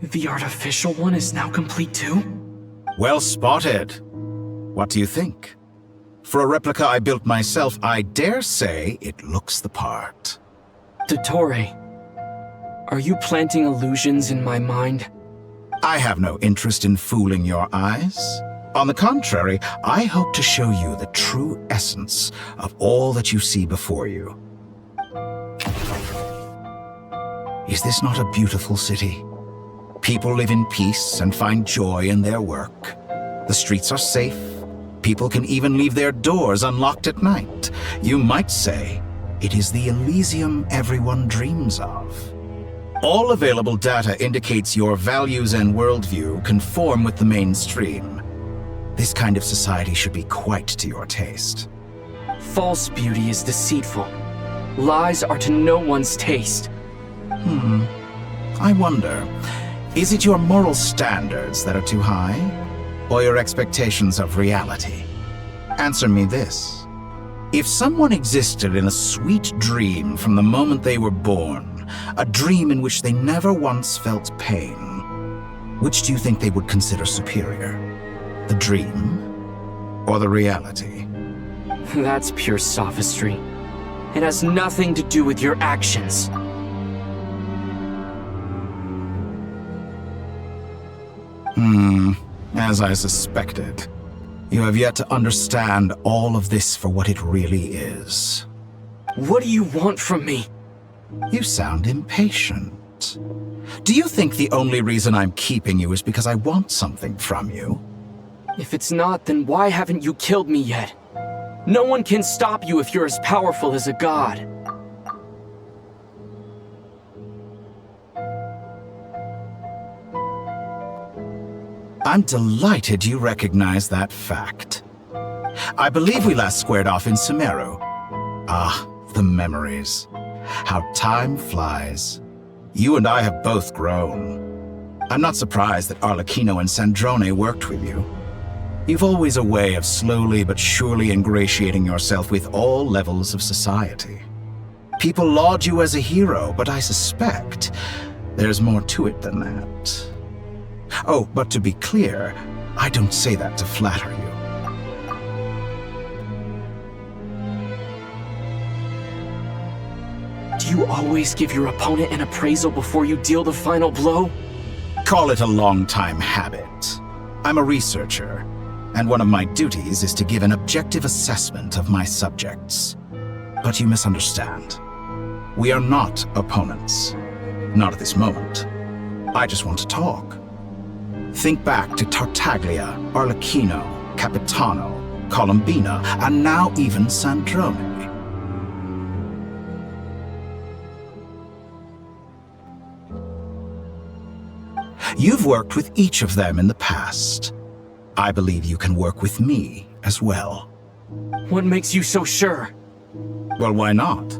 the artificial one is now complete too? Well spotted. What do you think? For a replica I built myself, I dare say it looks the part. Dottore, are you planting illusions in my mind? I have no interest in fooling your eyes. On the contrary, I hope to show you the true essence of all that you see before you. Is this not a beautiful city? People live in peace and find joy in their work. The streets are safe. People can even leave their doors unlocked at night. You might say, It is the Elysium everyone dreams of. All available data indicates your values and worldview conform with the mainstream. This kind of society should be quite to your taste. False beauty is deceitful. Lies are to no one's taste. I wonder, is it your moral standards that are too high? Or your expectations of reality? Answer me this. If someone existed in a sweet dream from the moment they were born, a dream in which they never once felt pain, which do you think they would consider superior? The dream or the reality? That's pure sophistry. It has nothing to do with your actions. As I suspected. You have yet to understand all of this for what it really is. What do you want from me? You sound impatient. Do you think the only reason I'm keeping you is because I want something from you? If it's not, then why haven't you killed me yet? No one can stop you if you're as powerful as a god. I'm delighted you recognize that fact. I believe we last squared off in Sumeru. Ah, the memories. How time flies. You and I have both grown. I'm not surprised that Arlecchino and Sandrone worked with you. You've always a way of slowly but surely ingratiating yourself with all levels of society. People laud you as a hero, but I suspect there's more to it than that. Oh, but to be clear, I don't say that to flatter you. Do you always give your opponent an appraisal before you deal the final blow? Call it a long-time habit. I'm a researcher, and one of my duties is to give an objective assessment of my subjects. But you misunderstand. We are not opponents. Not at this moment. I just want to talk. Think back to Tartaglia, Arlecchino, Capitano, Colombina, and now even Sandrone. You've worked with each of them in the past. I believe you can work with me as well. What makes you so sure? Well, why not?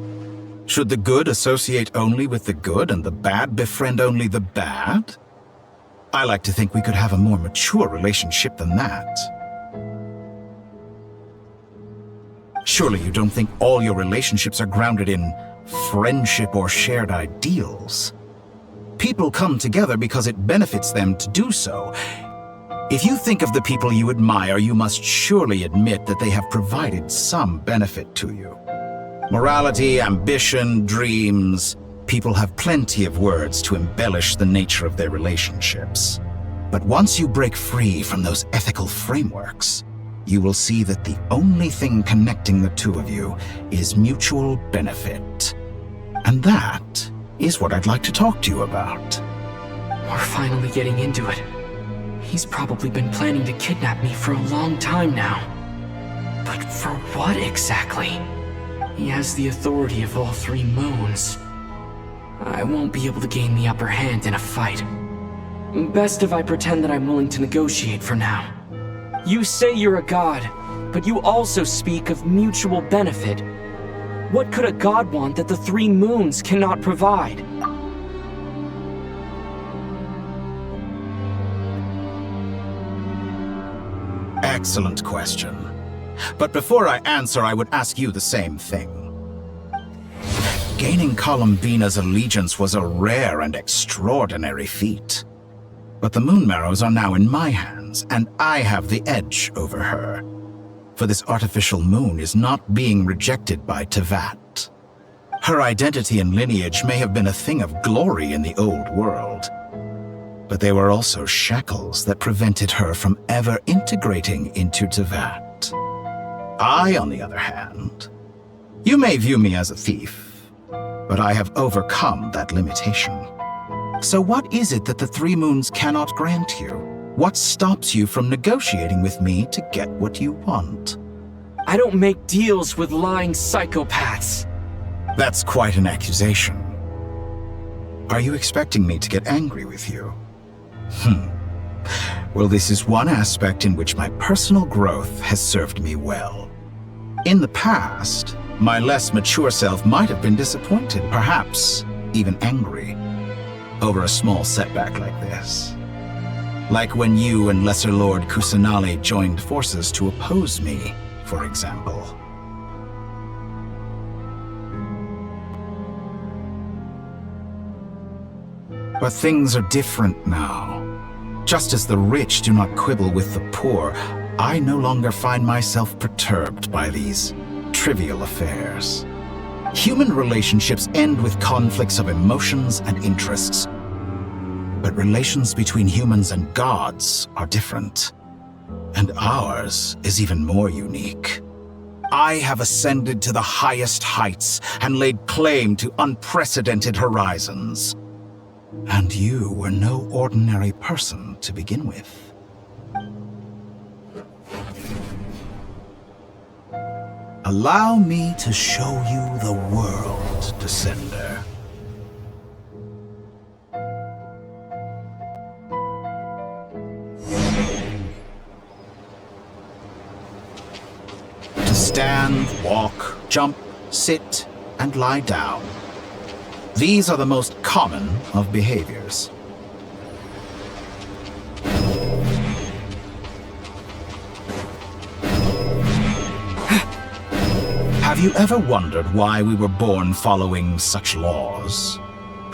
Should the good associate only with the good and the bad befriend only the bad? I like to think we could have a more mature relationship than that. Surely you don't think all your relationships are grounded in friendship or shared ideals? People come together because it benefits them to do so. If you think of the people you admire, you must surely admit that they have provided some benefit to you. Morality, ambition, dreams. People have plenty of words to embellish the nature of their relationships. But once you break free from those ethical frameworks, you will see that the only thing connecting the two of you is mutual benefit. And that is what I'd like to talk to you about. We're finally getting into it. He's probably been planning to kidnap me for a long time now. But for what exactly? He has the authority of all three moons. I won't be able to gain the upper hand in a fight. Best if I pretend that I'm willing to negotiate for now. You say you're a god, but you also speak of mutual benefit. What could a god want that the three moons cannot provide? Excellent question. But before I answer, I would ask you the same thing. Gaining Colombina's allegiance was a rare and extraordinary feat. But the Moon Marrows are now in my hands, and I have the edge over her. For this artificial moon is not being rejected by Teyvat. Her identity and lineage may have been a thing of glory in the old world, but they were also shackles that prevented her from ever integrating into Teyvat. I, on the other hand, you may view me as a thief, but I have overcome that limitation. So what is it that the Three Moons cannot grant you? What stops you from negotiating with me to get what you want? I don't make deals with lying psychopaths. That's quite an accusation. Are you expecting me to get angry with you? Well, this is one aspect in which my personal growth has served me well. In the past, my less mature self might have been disappointed, perhaps even angry, over a small setback like this. Like when you and Lesser Lord Kusanali joined forces to oppose me, for example. But things are different now. Just as the rich do not quibble with the poor, I no longer find myself perturbed by these trivial affairs. Human relationships end with conflicts of emotions and interests. But relations between humans and gods are different. And ours is even more unique. I have ascended to the highest heights and laid claim to unprecedented horizons. And you were no ordinary person to begin with. Allow me to show you the world, Descender. To stand, walk, jump, sit, and lie down. These are the most common of behaviors. Have you ever wondered why we were born following such laws?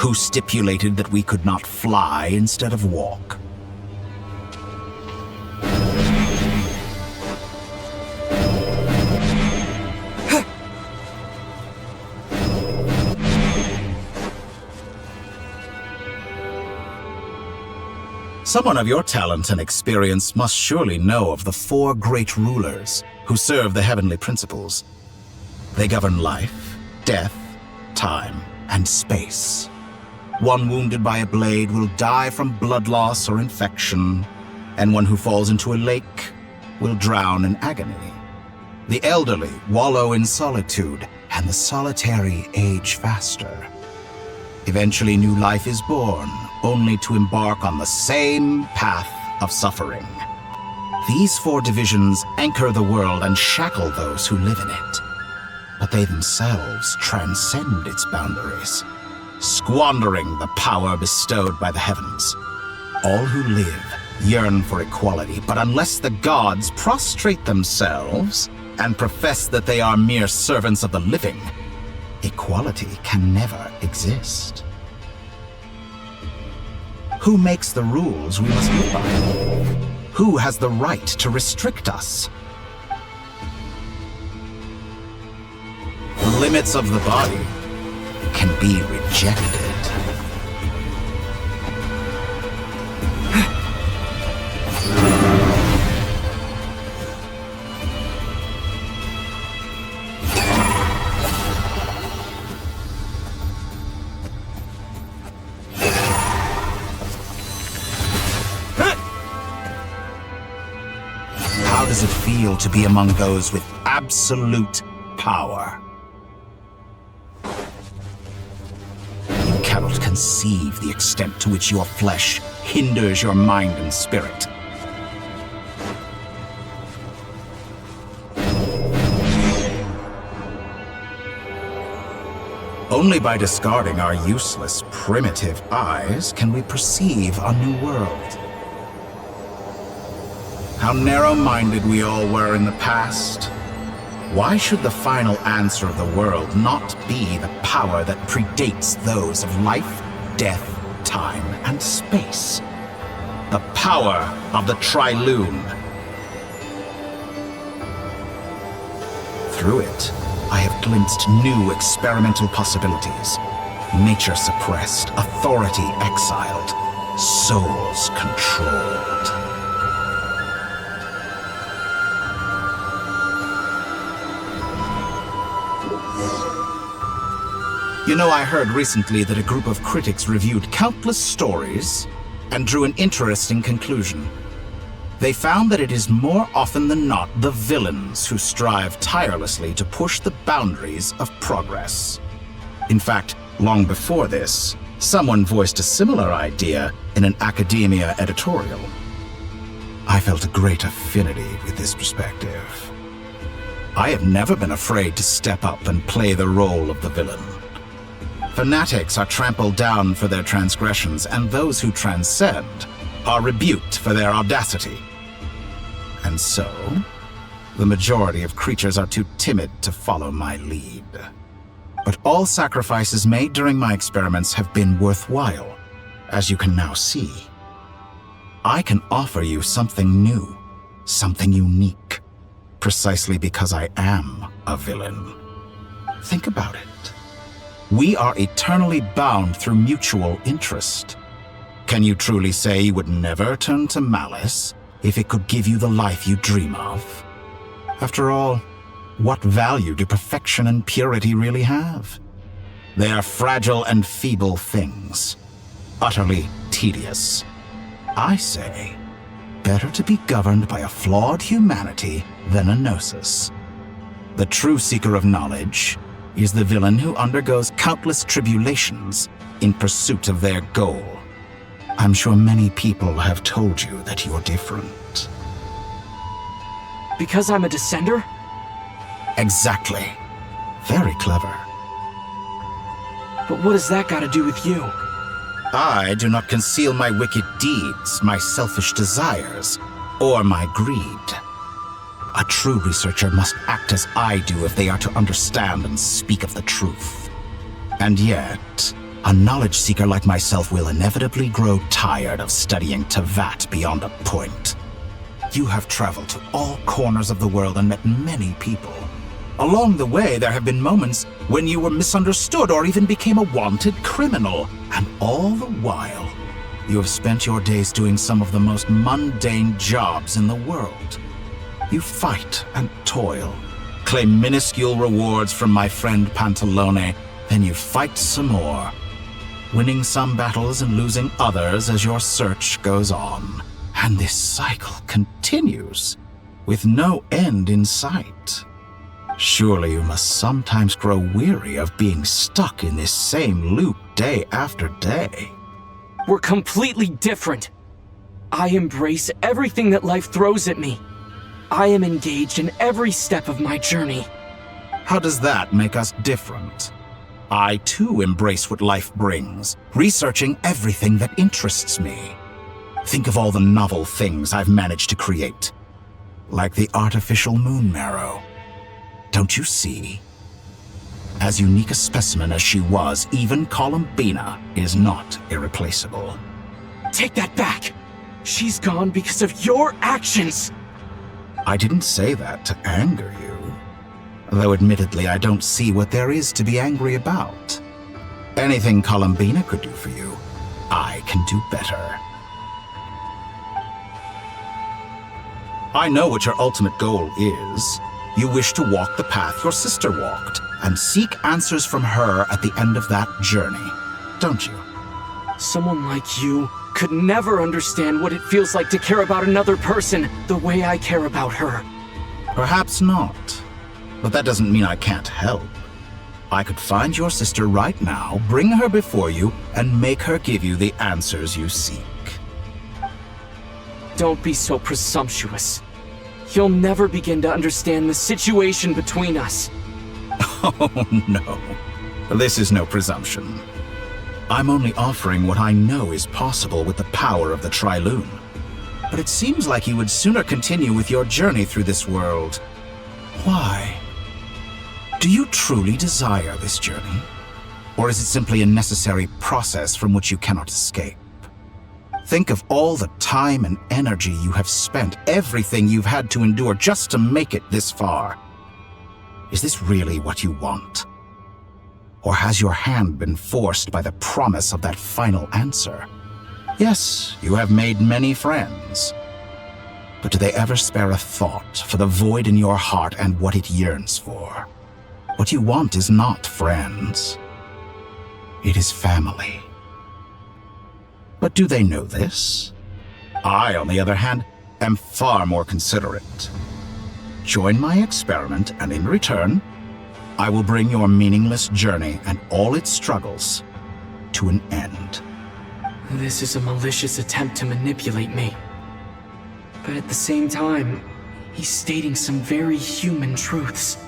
Who stipulated that we could not fly instead of walk? Someone of your talent and experience must surely know of the 4 great rulers who serve the heavenly principles. They govern life, death, time, and space. One wounded by a blade will die from blood loss or infection, and one who falls into a lake will drown in agony. The elderly wallow in solitude, and the solitary age faster. Eventually, new life is born, only to embark on the same path of suffering. These 4 divisions anchor the world and shackle those who live in it. But they themselves transcend its boundaries, squandering the power bestowed by the heavens. All who live yearn for equality, but unless the gods prostrate themselves and profess that they are mere servants of the living, equality can never exist. Who makes the rules we must live by? Who has the right to restrict us? The limits of the body can be rejected. How does it feel to be among those with absolute power? You cannot conceive the extent to which your flesh hinders your mind and spirit. Only by discarding our useless, primitive eyes can we perceive a new world. How narrow-minded we all were in the past. Why should the final answer of the world not be the power that predates those of life, death, time, and space? The power of the Triloon. Through it, I have glimpsed new experimental possibilities. Nature suppressed, authority exiled, souls controlled. You know, I heard recently that a group of critics reviewed countless stories and drew an interesting conclusion. They found that it is more often than not the villains who strive tirelessly to push the boundaries of progress. In fact, long before this, someone voiced a similar idea in an academia editorial. I felt a great affinity with this perspective. I have never been afraid to step up and play the role of the villain. Fanatics are trampled down for their transgressions, and those who transcend are rebuked for their audacity. And so, the majority of creatures are too timid to follow my lead. But all sacrifices made during my experiments have been worthwhile, as you can now see. I can offer you something new, something unique, precisely because I am a villain. Think about it. We are eternally bound through mutual interest. Can you truly say you would never turn to malice if it could give you the life you dream of? After all, what value do perfection and purity really have? They are fragile and feeble things, utterly tedious. I say, better to be governed by a flawed humanity than a gnosis. The true seeker of knowledge is the villain who undergoes countless tribulations in pursuit of their goal. I'm sure many people have told you that you're different. Because I'm a descender? Exactly. Very clever. But what has that got to do with you? I do not conceal my wicked deeds, my selfish desires, or my greed. A true researcher must act as I do if they are to understand and speak of the truth. And yet, a knowledge seeker like myself will inevitably grow tired of studying Tevat beyond a point. You have traveled to all corners of the world and met many people. Along the way, there have been moments when you were misunderstood or even became a wanted criminal. And all the while, you have spent your days doing some of the most mundane jobs in the world. You fight and toil, claim minuscule rewards from my friend Pantalone, then you fight some more, winning some battles and losing others as your search goes on. And this cycle continues, with no end in sight. Surely you must sometimes grow weary of being stuck in this same loop day after day. We're completely different. I embrace everything that life throws at me. I am engaged in every step of my journey. How does that make us different? I too embrace what life brings, researching everything that interests me. Think of all the novel things I've managed to create, like the artificial Moon Marrow. Don't you see? As unique a specimen as she was, even Columbina is not irreplaceable. Take that back! She's gone because of your actions! I didn't say that to anger you. Though admittedly, I don't see what there is to be angry about. Anything Columbina could do for you, I can do better. I know what your ultimate goal is. You wish to walk the path your sister walked, and seek answers from her at the end of that journey, don't you? Someone like you could never understand what it feels like to care about another person the way I care about her. Perhaps not. But that doesn't mean I can't help. I could find your sister right now, bring her before you, and make her give you the answers you seek. Don't be so presumptuous. You'll never begin to understand the situation between us. Oh, no. This is no presumption. I'm only offering what I know is possible with the power of the Trilune. But it seems like you would sooner continue with your journey through this world. Why? Do you truly desire this journey? Or is it simply a necessary process from which you cannot escape? Think of all the time and energy you have spent, everything you've had to endure just to make it this far. Is this really what you want? Or has your hand been forced by the promise of that final answer? Yes, you have made many friends. But do they ever spare a thought for the void in your heart and what it yearns for? What you want is not friends. It is family. But do they know this? I, on the other hand, am far more considerate. Join my experiment, and in return, I will bring your meaningless journey and all its struggles to an end. This is a malicious attempt to manipulate me. But at the same time, he's stating some very human truths.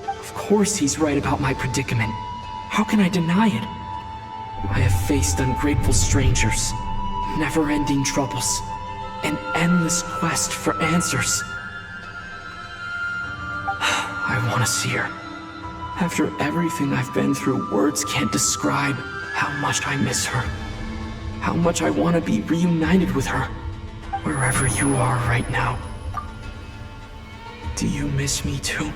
Of course he's right about my predicament. How can I deny it? I have faced ungrateful strangers, never-ending troubles, an endless quest for answers. I want to see her. After everything I've been through, words can't describe how much I miss her. How much I want to be reunited with her, wherever you are right now. Do you miss me too?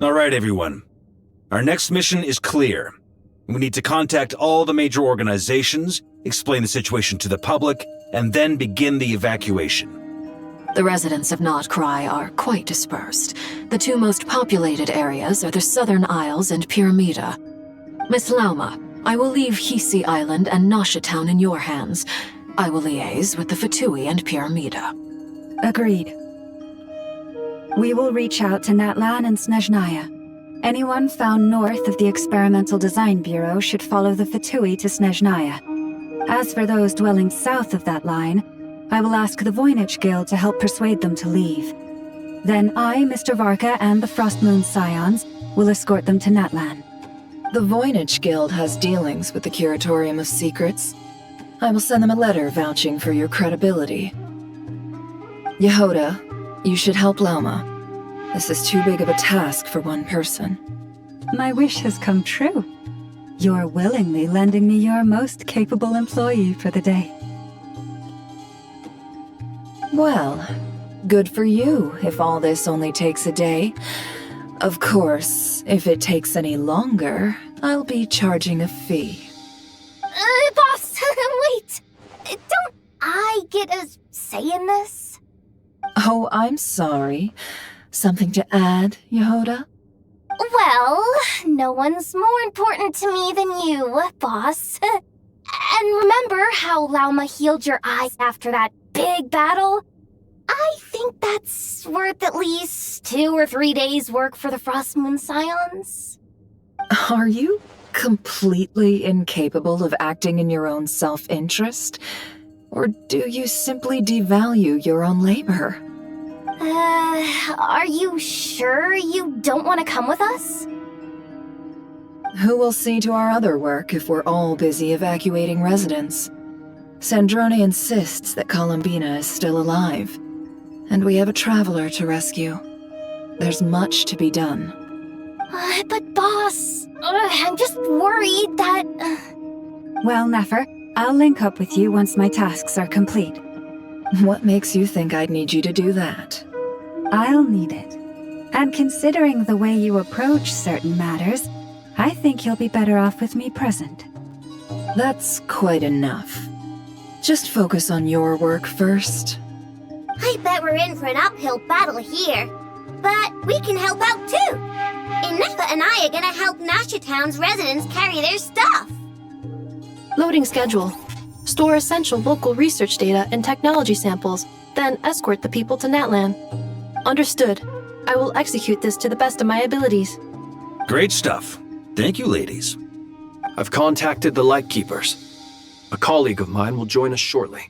All right, everyone. Our next mission is clear. We need to contact all the major organizations, explain the situation to the public, and then begin the evacuation. The residents of Nod Kari are quite dispersed. The two most populated areas are the Southern Isles and Pyramida. Miss Lauma, I will leave Hisi Island and Nasha Town in your hands. I will liaise with the Fatui and Pyramida. Agreed. We will reach out to Natlan and Snezhnaya. Anyone found north of the Experimental Design Bureau should follow the Fatui to Snezhnaya. As for those dwelling south of that line, I will ask the Voynich Guild to help persuade them to leave. Then I, Mr. Varka, and the Frostmoon Scions will escort them to Natlan. The Voynich Guild has dealings with the Curatorium of Secrets. I will send them a letter vouching for your credibility. Yehoda, you should help Lauma. This is too big of a task for one person. My wish has come true. You're willingly lending me your most capable employee for the day. Well, good for you if all this only takes a day. Of course, if it takes any longer, I'll be charging a fee. Boss, wait! Don't I get a say in this? Oh, I'm sorry. Something to add, Yehoda? Well, no one's more important to me than you, boss. And remember how Lauma healed your eyes after that big battle? I think that's worth at least 2 or 3 days' work for the Frostmoon Scions. Are you completely incapable of acting in your own self-interest? Or do you simply devalue your own labor? Are you sure you don't want to come with us? Who will see to our other work if we're all busy evacuating residents? Sandrone insists that Columbina is still alive, and we have a traveler to rescue. There's much to be done. But boss, I'm just worried that... Well, Nefer, I'll link up with you once my tasks are complete. What makes you think I'd need you to do that? I'll need it. And considering the way you approach certain matters, I think you'll be better off with me present. That's quite enough. Just focus on your work first. I bet we're in for an uphill battle here. But we can help out too. Inefa and I are gonna help Nasha Town's residents carry their stuff. Loading schedule. Store essential local research data and technology samples, then escort the people to Natlan. Understood. I will execute this to the best of my abilities. Great stuff. Thank you, ladies. I've contacted the Lightkeepers. A colleague of mine will join us shortly.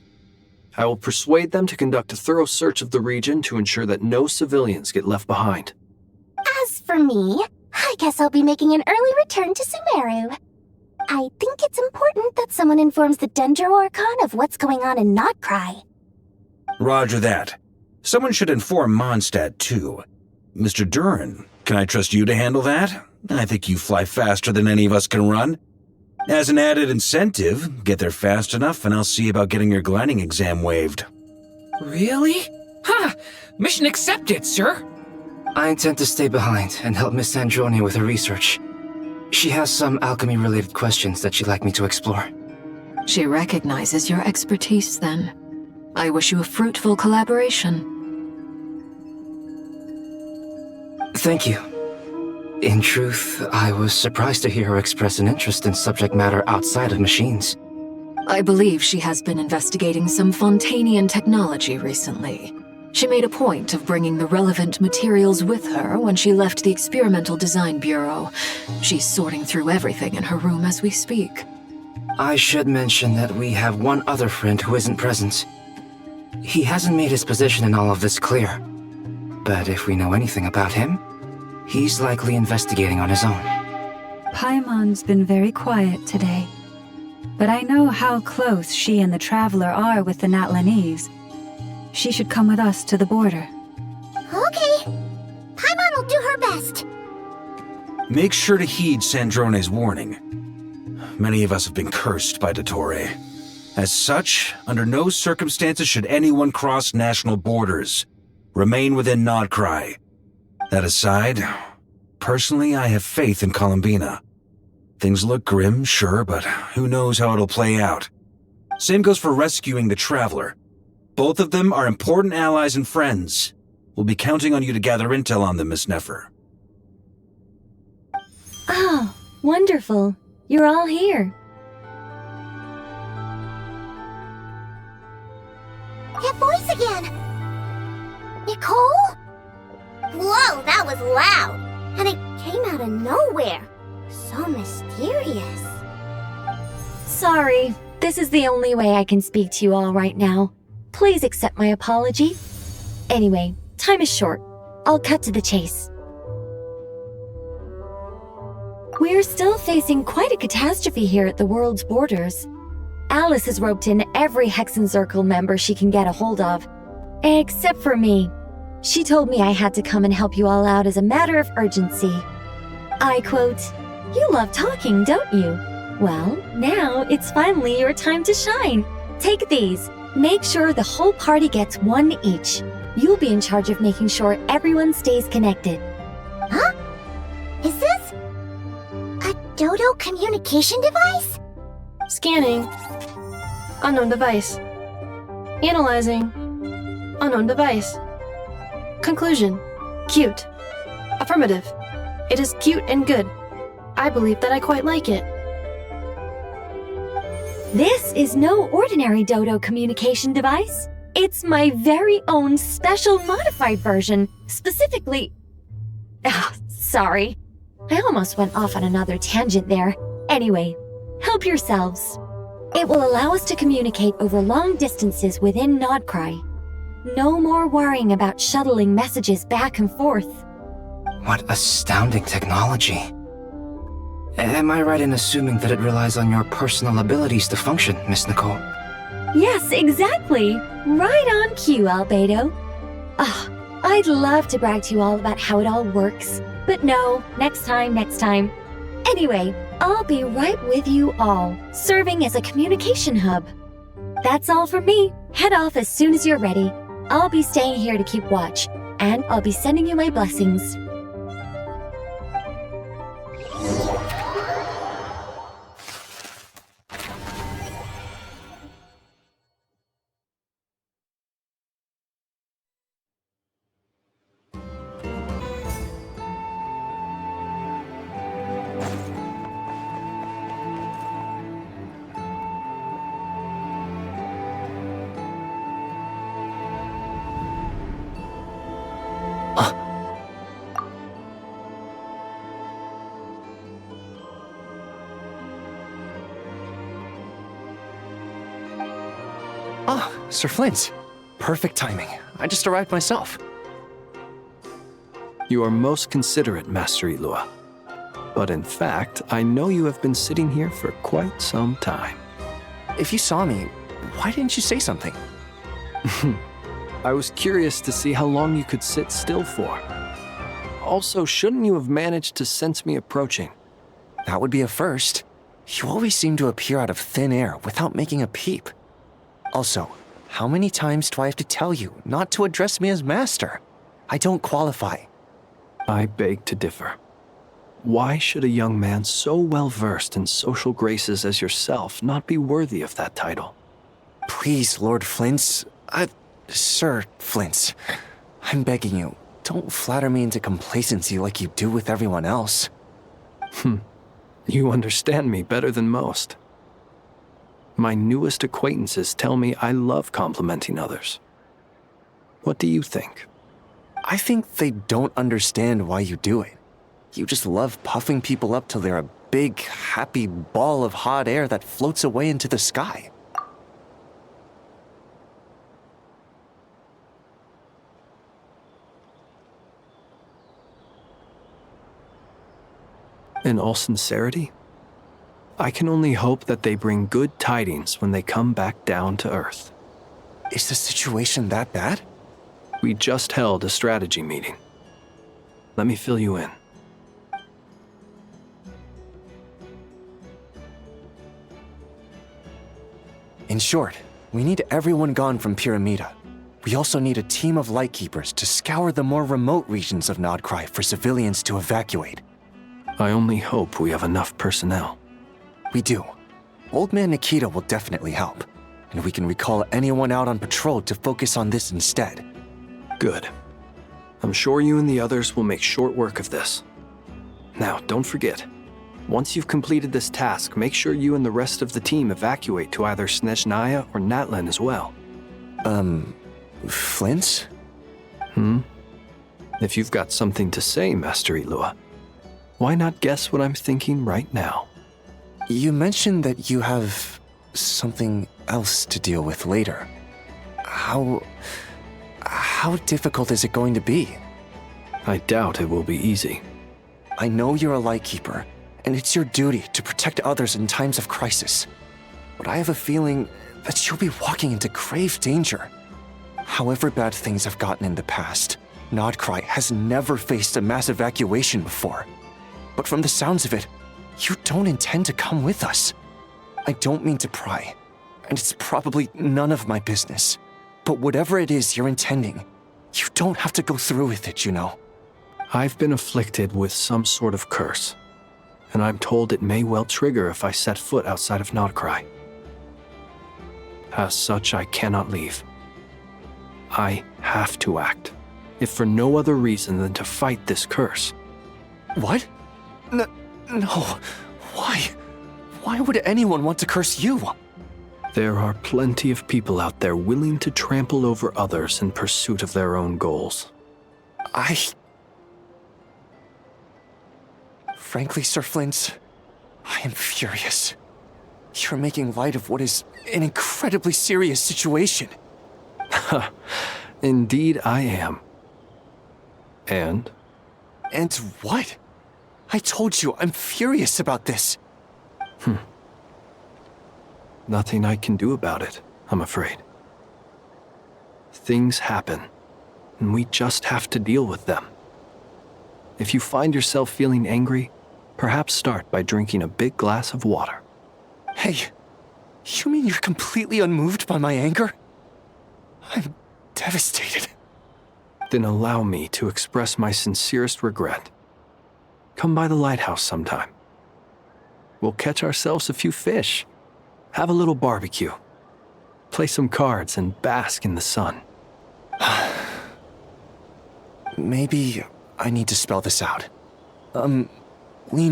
I will persuade them to conduct a thorough search of the region to ensure that no civilians get left behind. As for me, I guess I'll be making an early return to Sumeru. I think it's important that someone informs the Dendro Archon of what's going on in Nod Kari. Roger that. Someone should inform Mondstadt, too. Mr. Duran, can I trust you to handle that? I think you fly faster than any of us can run. As an added incentive, get there fast enough and I'll see about getting your gliding exam waived. Really? Ha! Mission accepted, sir! I intend to stay behind and help Miss Sandrone with her research. She has some alchemy-related questions that she'd like me to explore. She recognizes your expertise, then. I wish you a fruitful collaboration. Thank you. In truth, I was surprised to hear her express an interest in subject matter outside of machines. I believe she has been investigating some Fontanian technology recently. She made a point of bringing the relevant materials with her when she left the Experimental Design Bureau. She's sorting through everything in her room as we speak. I should mention that we have one other friend who isn't present. He hasn't made his position in all of this clear. But if we know anything about him, he's likely investigating on his own. Paimon's been very quiet today. But I know how close she and the Traveler are with the Natlanese. She should come with us to the border. Okay. Paimon will do her best. Make sure to heed Sandrone's warning. Many of us have been cursed by Dottore. As such, under no circumstances should anyone cross national borders. Remain within Nod Kari. That aside, personally I have faith in Columbina. Things look grim, sure, but who knows how it'll play out. Same goes for rescuing the Traveler. Both of them are important allies and friends. We'll be counting on you to gather intel on them, Miss Nefer. Oh, wonderful. You're all here. That voice again! Nicole? Whoa, that was loud! And it came out of nowhere. So mysterious. Sorry, this is the only way I can speak to you all right now. Please accept my apology. Anyway, time is short. I'll cut to the chase. We're still facing quite a catastrophe here at the world's borders. Alice has roped in every Hexencircle member she can get a hold of. Except for me. She told me I had to come and help you all out as a matter of urgency. I quote, "You love talking, don't you? Well, now it's finally your time to shine. Take these. Make sure the whole party gets one each. You'll be in charge of making sure everyone stays connected." Huh? Is this a Dodo communication device? Scanning. Unknown device. Analyzing. Unknown device. Conclusion. Cute. Affirmative. It is cute and good. I believe that I quite like it. This is no ordinary Dodo communication device. It's my very own special modified version, specifically... sorry. I almost went off on another tangent there. Anyway, help yourselves. It will allow us to communicate over long distances within Nod Kari. No more worrying about shuttling messages back and forth. What astounding technology. Am I right in assuming that it relies on your personal abilities to function, Miss Nicole? Yes, exactly. Right on cue, Albedo. I'd love to brag to you all about how it all works. But no, next time. Anyway, I'll be right with you all, serving as a communication hub. That's all from me. Head off as soon as you're ready. I'll be staying here to keep watch, and I'll be sending you my blessings. Sir Flint. Perfect timing. I just arrived myself. You are most considerate, Master Ilua. But in fact, I know you have been sitting here for quite some time. If you saw me, why didn't you say something? I was curious to see how long you could sit still for. Also, shouldn't you have managed to sense me approaching? That would be a first. You always seem to appear out of thin air without making a peep. Also, how many times do I have to tell you not to address me as master? I don't qualify. I beg to differ. Why should a young man so well versed in social graces as yourself not be worthy of that title? Please, Lord Flint's... Sir Flint's. I'm begging you, don't flatter me into complacency like you do with everyone else. You understand me better than most. My newest acquaintances tell me I love complimenting others. What do you think? I think they don't understand why you do it. You just love puffing people up till they're a big, happy ball of hot air that floats away into the sky. In all sincerity, I can only hope that they bring good tidings when they come back down to Earth. Is the situation that bad? We just held a strategy meeting. Let me fill you in. In short, we need everyone gone from Pyramida. We also need a team of Lightkeepers to scour the more remote regions of Nod Kari for civilians to evacuate. I only hope we have enough personnel. We do. Old Man Nikita will definitely help, and we can recall anyone out on patrol to focus on this instead. Good. I'm sure you and the others will make short work of this. Now, don't forget, once you've completed this task, make sure you and the rest of the team evacuate to either Snezhnaya or Natlan as well. Flint? If you've got something to say, Master Ilua, why not guess what I'm thinking right now? You mentioned that you have something else to deal with later. How difficult is it going to be? I doubt it will be easy. I know you're a Lightkeeper, and it's your duty to protect others in times of crisis. But I have a feeling that you'll be walking into grave danger. However bad things have gotten in the past, Nod Kari has never faced a mass evacuation before. But from the sounds of it, you don't intend to come with us. I don't mean to pry, and it's probably none of my business. But whatever it is you're intending, you don't have to go through with it, you know. I've been afflicted with some sort of curse, and I'm told it may well trigger if I set foot outside of Nod Kari. As such, I cannot leave. I have to act, if for no other reason than to fight this curse. What? No. Why? Why would anyone want to curse you? There are plenty of people out there willing to trample over others in pursuit of their own goals. Frankly, Sir Flint, I am furious. You're making light of what is an incredibly serious situation. Indeed I am. And? And what? I told you, I'm furious about this. Nothing I can do about it, I'm afraid. Things happen, and we just have to deal with them. If you find yourself feeling angry, perhaps start by drinking a big glass of water. Hey, you mean you're completely unmoved by my anger? I'm devastated. Then allow me to express my sincerest regret. Come by the lighthouse sometime. We'll catch ourselves a few fish, have a little barbecue, play some cards, and bask in the sun. Maybe I need to spell this out. Lean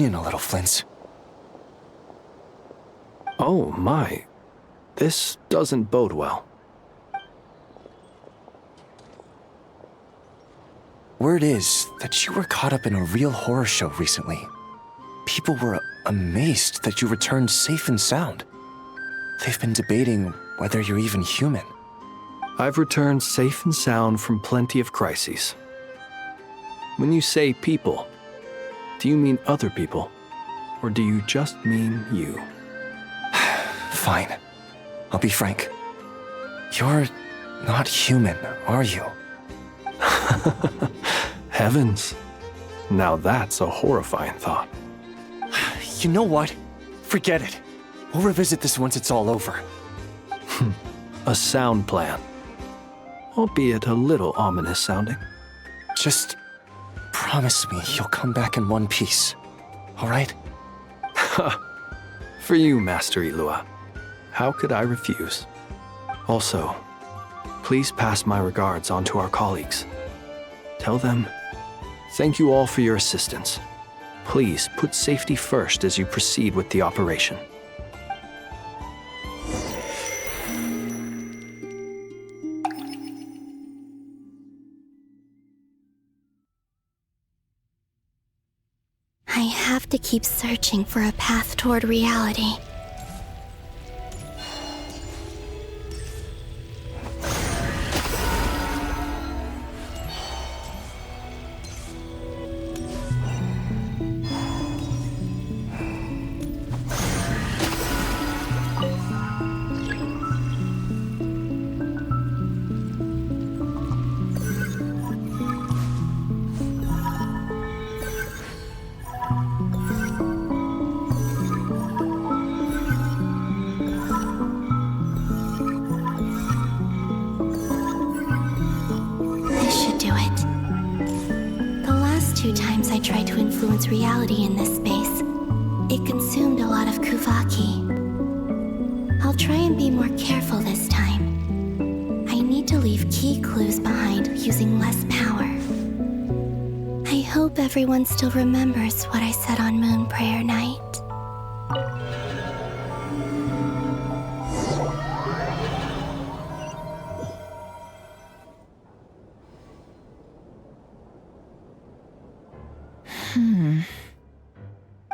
in a little, Flint. Oh my, this doesn't bode well. Word is that you were caught up in a real horror show recently. People were amazed that you returned safe and sound. They've been debating whether you're even human. I've returned safe and sound from plenty of crises. When you say people, do you mean other people, or do you just mean you? Fine. I'll be frank. You're not human, are you? Heavens. Now that's a horrifying thought. You know what? Forget it. We'll revisit this once it's all over. A sound plan. Albeit a little ominous sounding. Just promise me you'll come back in one piece, all right? For you, Master Ilua. How could I refuse? Also, please pass my regards on to our colleagues. Tell them, thank you all for your assistance. Please put safety first as you proceed with the operation. have to keep searching for a path toward reality. I tried to influence reality in this space. It consumed a lot of Kuvaki. I'll try and be more careful this time. I need to leave key clues behind using less power. I hope everyone still remembers what I said on Moon Prayer Night.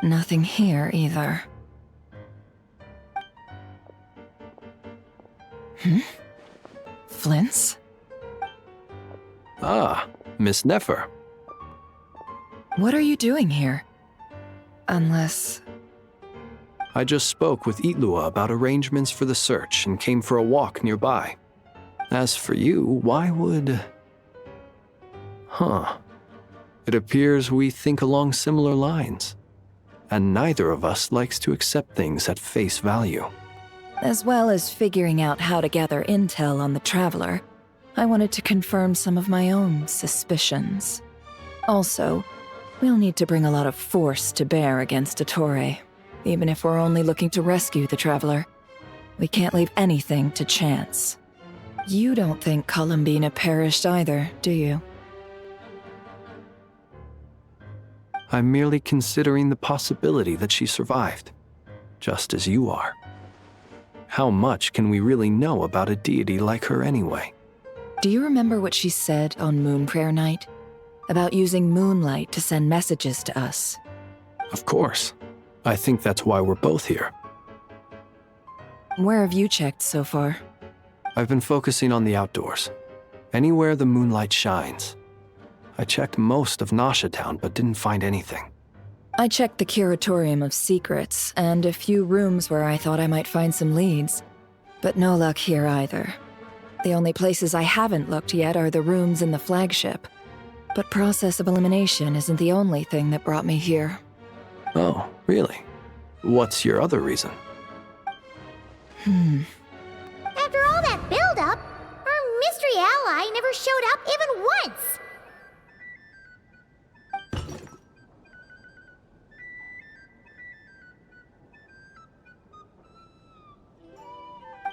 Nothing here either. Flints? Ah, Miss Nefer. What are you doing here? Unless... I just spoke with Itlua about arrangements for the search and came for a walk nearby. As for you, why would... It appears we think along similar lines. And neither of us likes to accept things at face value. As well as figuring out how to gather intel on the Traveler, I wanted to confirm some of my own suspicions. Also, we'll need to bring a lot of force to bear against Dottore, even if we're only looking to rescue the Traveler. We can't leave anything to chance. You don't think Columbina perished either, do you? I'm merely considering the possibility that she survived, just as you are. How much can we really know about a deity like her anyway? Do you remember what she said on Moon Prayer Night? About using moonlight to send messages to us? Of course. I think that's why we're both here. Where have you checked so far? I've been focusing on the outdoors. Anywhere the moonlight shines. I checked most of Nasha Town, but didn't find anything. I checked the Curatorium of Secrets, and a few rooms where I thought I might find some leads. But no luck here either. The only places I haven't looked yet are the rooms in the flagship. But process of elimination isn't the only thing that brought me here. Oh, really? What's your other reason? After all that build-up, our mystery ally never showed up even once!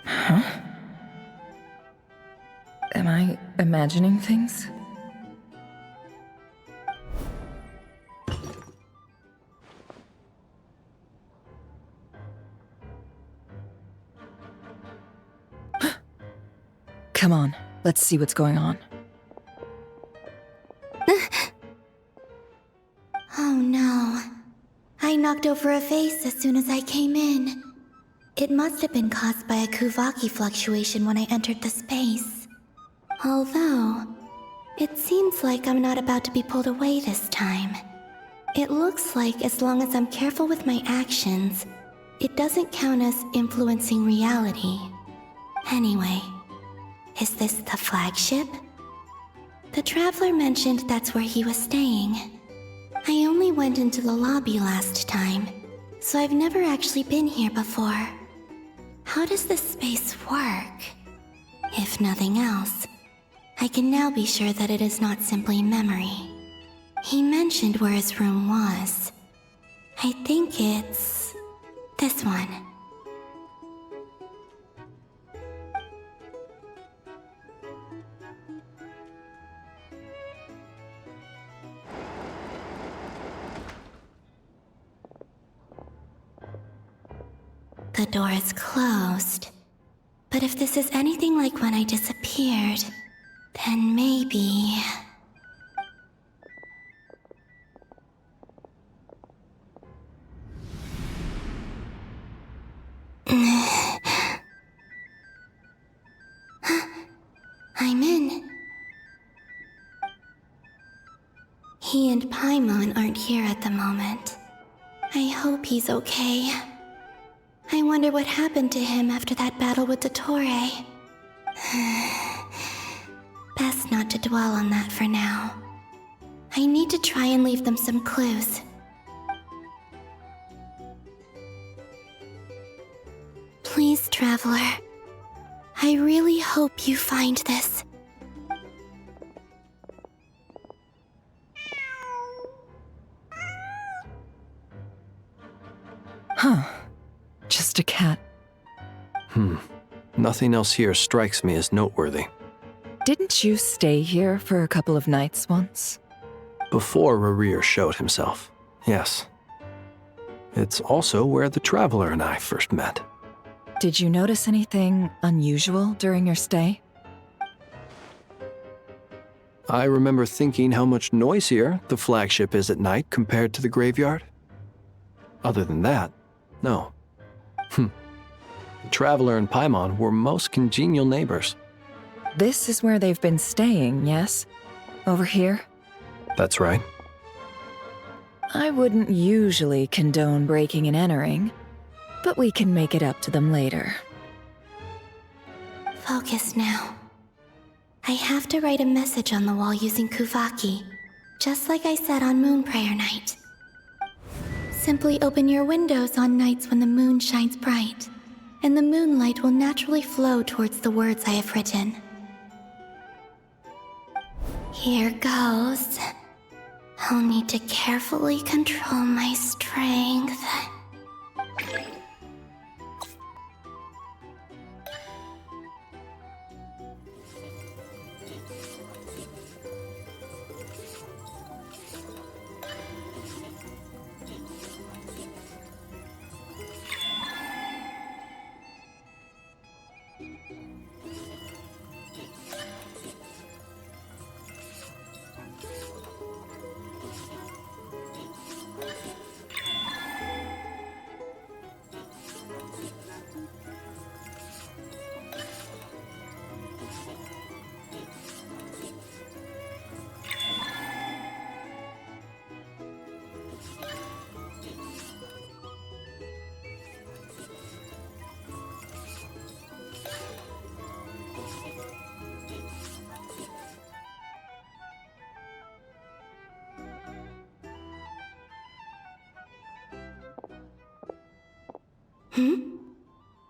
Huh? Am I imagining things? Come on, let's see what's going on. Oh no. I knocked over a vase as soon as I came in. It must have been caused by a Kuvaki fluctuation when I entered the space. Although, it seems like I'm not about to be pulled away this time. It looks like as long as I'm careful with my actions, it doesn't count as influencing reality. Anyway, is this the flagship? The Traveler mentioned that's where he was staying. I only went into the lobby last time, so I've never actually been here before. How does this space work? If nothing else, I can now be sure that it is not simply memory. He mentioned where his room was. I think it's... this one. The door is closed. But if this is anything like when I disappeared, then maybe... I'm in. He and Paimon aren't here at the moment. I hope he's okay. I wonder what happened to him after that battle with Dottore. Best not to dwell on that for now. I need to try and leave them some clues. Please, Traveler. I really hope you find this. Huh. Just a cat. Nothing else here strikes me as noteworthy. Didn't you stay here for a couple of nights once? Before Rerir showed himself, yes. It's also where the Traveler and I first met. Did you notice anything unusual during your stay? I remember thinking how much noisier the flagship is at night compared to the graveyard. Other than that, no. The Traveler and Paimon were most congenial neighbors. This is where they've been staying, yes? Over here? That's right. I wouldn't usually condone breaking and entering, but we can make it up to them later. Focus now. I have to write a message on the wall using Kuvaki, just like I said on Moon Prayer Night. Simply open your windows on nights when the moon shines bright, and the moonlight will naturally flow towards the words I have written. Here goes. I'll need to carefully control my strength.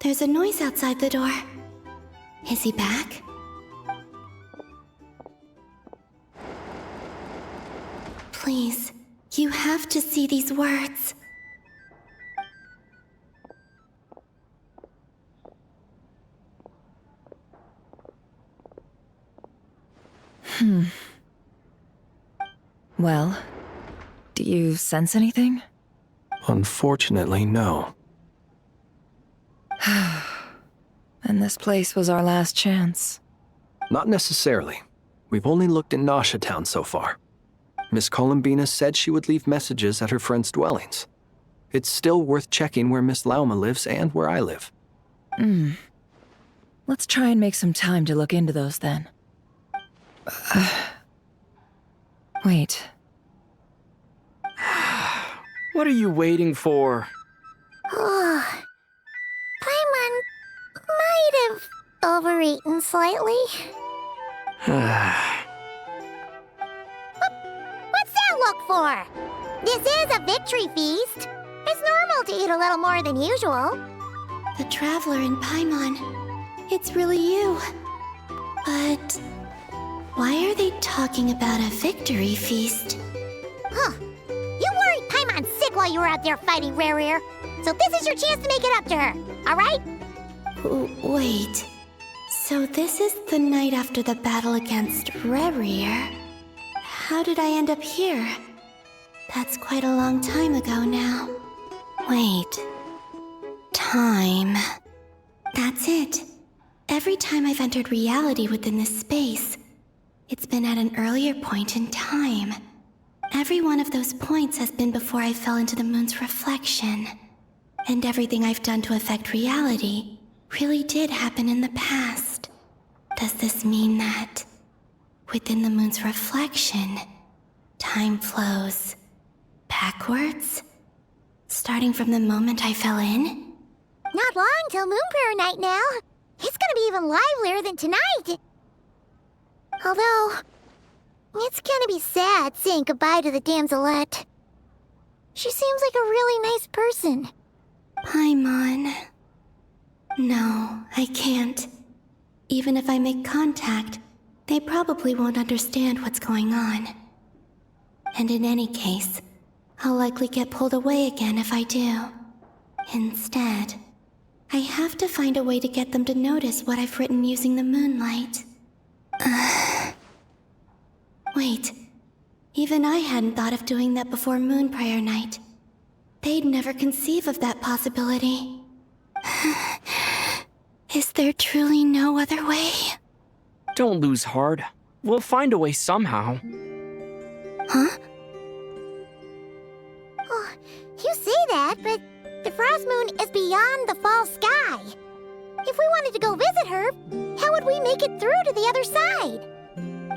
There's a noise outside the door. Is he back? Please, you have to see these words. Well, do you sense anything? Unfortunately, no. And this place was our last chance. Not necessarily. We've only looked in Nasha Town so far. Miss Columbina said she would leave messages at her friends' dwellings. It's still worth checking where Miss Lauma lives and where I live. Let's try and make some time to look into those then. Wait. What are you waiting for? Paimon might have overeaten slightly. What's that look for? This is a victory feast. It's normal to eat a little more than usual. The Traveler and Paimon. It's really you. But why are they talking about a victory feast? Huh. You worried Paimon sick while you were out there fighting Rerir. So this is your chance to make it up to her, alright? Wait. So this is the night after the battle against Rerir. How did I end up here? That's quite a long time ago now. Wait. Time. That's it. Every time I've entered reality within this space, it's been at an earlier point in time. Every one of those points has been before I fell into the moon's reflection. And everything I've done to affect reality really did happen in the past. Does this mean that, within the moon's reflection, time flows backwards? Starting from the moment I fell in? Not long till Moon Prayer night now. It's gonna be even livelier than tonight. Although, it's gonna be sad saying goodbye to the damselette. She seems like a really nice person. Paimon. No, I can't. Even if I make contact, they probably won't understand what's going on. And in any case, I'll likely get pulled away again if I do. Instead, I have to find a way to get them to notice what I've written using the moonlight. Wait, even I hadn't thought of doing that before Moon Prayer night. They'd never conceive of that possibility. Is there truly no other way? Don't lose heart. We'll find a way somehow. Huh? Oh, you say that, but the Frost Moon is beyond the fall sky. If we wanted to go visit her, how would we make it through to the other side?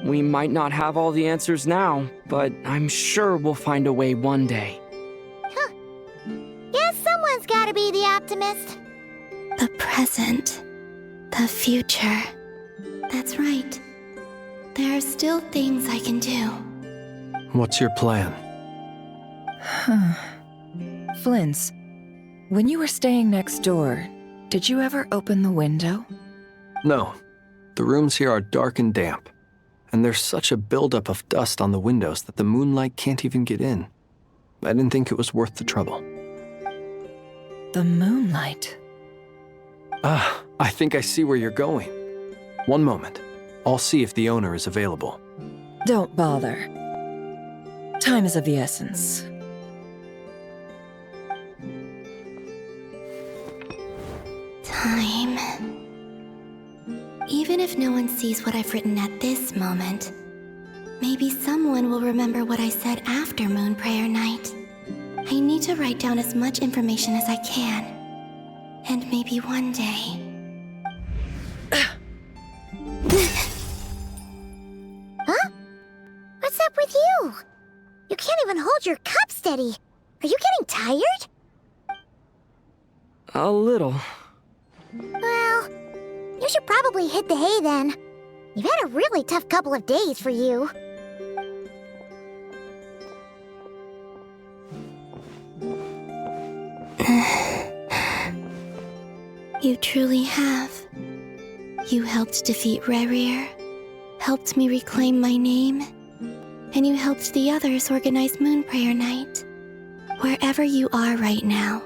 We might not have all the answers now, but I'm sure we'll find a way one day. Huh. Guess someone's gotta be the optimist. The present. The future. That's right. There are still things I can do. What's your plan? Flint's, when you were staying next door, did you ever open the window? No. The rooms here are dark and damp, and there's such a buildup of dust on the windows that the moonlight can't even get in. I didn't think it was worth the trouble. The moonlight? I think I see where you're going. One moment. I'll see if the owner is available. Don't bother. Time is of the essence. Time. Even if no one sees what I've written at this moment, maybe someone will remember what I said after Moon Prayer night. I need to write down as much information as I can. And maybe one day... Huh? What's up with you? You can't even hold your cup steady. Are you getting tired? A little. Well, you should probably hit the hay then. You've had a really tough couple of days for you. You truly have. You helped defeat Rerir, helped me reclaim my name, and you helped the others organize Moon Prayer night. Wherever you are right now,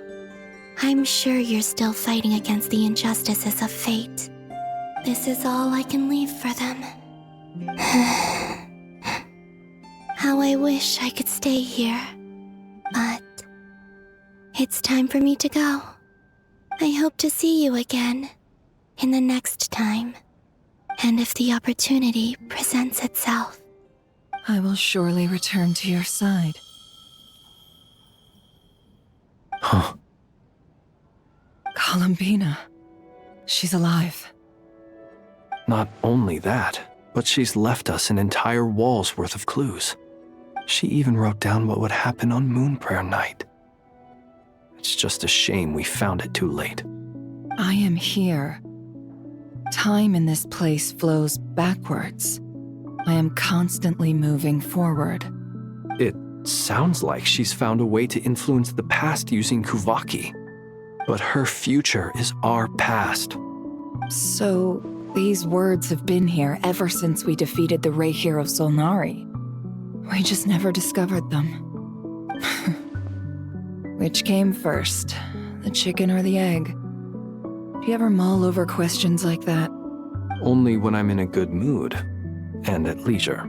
I'm sure you're still fighting against the injustices of fate. This is all I can leave for them. How I wish I could stay here. But it's time for me to go. I hope to see you again in the next time. And if the opportunity presents itself. I will surely return to your side. Huh. Columbina. She's alive. Not only that, but she's left us an entire wall's worth of clues. She even wrote down what would happen on Moon Prayer night. It's just a shame we found it too late. I am here. Time in this place flows backwards. I am constantly moving forward. It sounds like she's found a way to influence the past using Kuvaki. But her future is our past. So, these words have been here ever since we defeated the Ray Hero Solnari. We just never discovered them. Which came first, the chicken or the egg? Do you ever mull over questions like that? Only when I'm in a good mood and at leisure.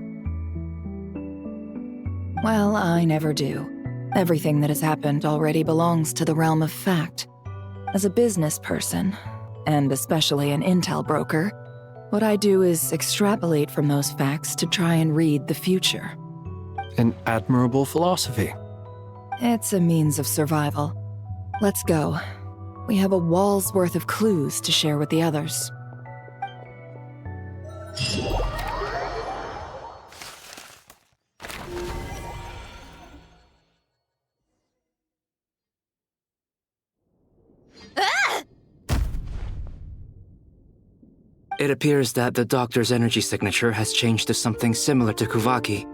Well, I never do. Everything that has happened already belongs to the realm of fact. As a business person, and especially an intel broker, what I do is extrapolate from those facts to try and read the future. An admirable philosophy. It's a means of survival. Let's go. We have a wall's worth of clues to share with the others. It appears that the Doctor's energy signature has changed to something similar to Kuvaki,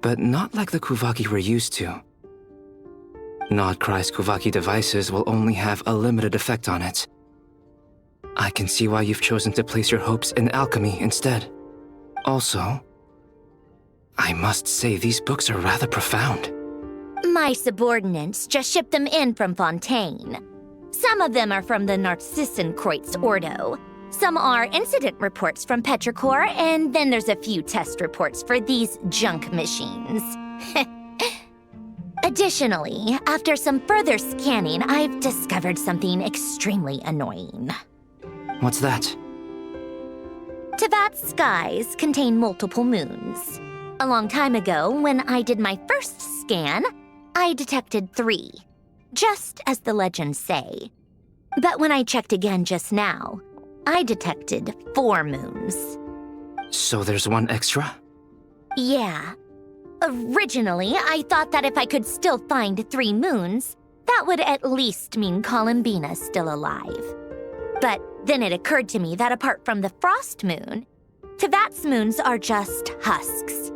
but not like the Kuvaki we're used to. Nod Kari's Kuvaki devices will only have a limited effect on it. I can see why you've chosen to place your hopes in alchemy instead. Also, I must say these books are rather profound. My subordinates just shipped them in from Fontaine. Some of them are from the Narcissenkreuz Ordo. Some are incident reports from Petrichor, and then there's a few test reports for these junk machines. Additionally, after some further scanning, I've discovered something extremely annoying. What's that? Tevat's skies contain multiple moons. A long time ago, when I did my first scan, I detected 3, just as the legends say. But when I checked again just now, I detected 4 moons. So there's one extra? Yeah. Originally, I thought that if I could still find 3 moons, that would at least mean Columbina's still alive. But then it occurred to me that apart from the frost moon, Tevat's moons are just husks.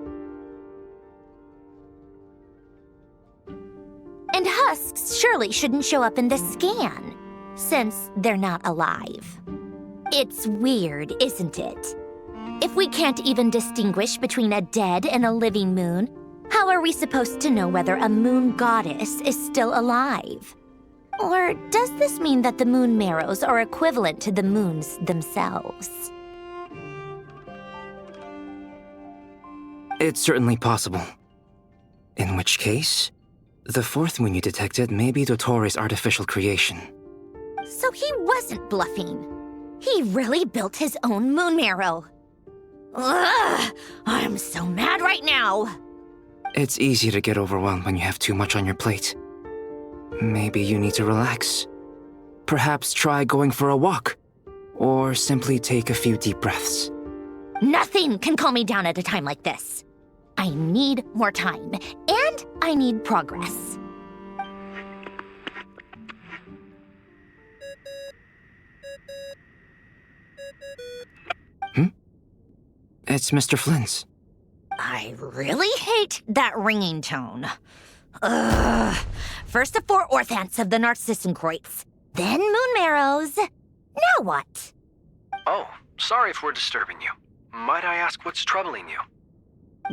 And husks surely shouldn't show up in the scan, since they're not alive. It's weird, isn't it? If we can't even distinguish between a dead and a living moon, how are we supposed to know whether a moon goddess is still alive? Or does this mean that the Moon Marrows are equivalent to the moons themselves? It's certainly possible. In which case, the 4th moon you detected may be Dottore's artificial creation. So he wasn't bluffing. He really built his own Moon Marrow. Ugh! I'm so mad right now! It's easy to get overwhelmed when you have too much on your plate. Maybe you need to relax. Perhaps try going for a walk, or simply take a few deep breaths. Nothing can calm me down at a time like this. I need more time, and I need progress. It's Mr. Flynn's. I really hate that ringing tone. Ugh. First the 4 orthants of the Narcissenkreuz, then Moon Marrows. Now what? Oh, sorry if we're disturbing you. Might I ask what's troubling you?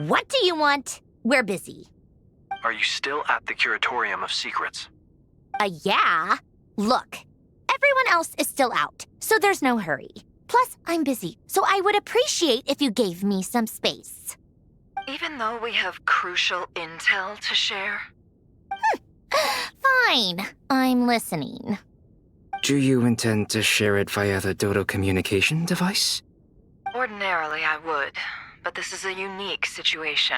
What do you want? We're busy. Are you still at the Curatorium of Secrets? Yeah. Look, everyone else is still out, so there's no hurry. Plus, I'm busy, so I would appreciate if you gave me some space. Even though we have crucial intel to share? Fine, I'm listening. Do you intend to share it via the Dodo communication device? Ordinarily, I would, but this is a unique situation.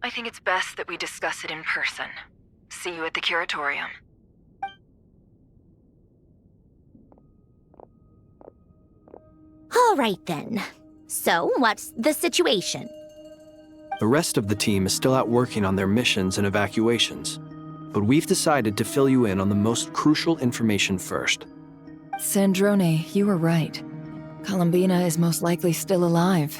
I think it's best that we discuss it in person. See you at the Curatorium. All right then. So, what's the situation? The rest of the team is still out working on their missions and evacuations, but we've decided to fill you in on the most crucial information first. Sandrone, you were right. Columbina is most likely still alive.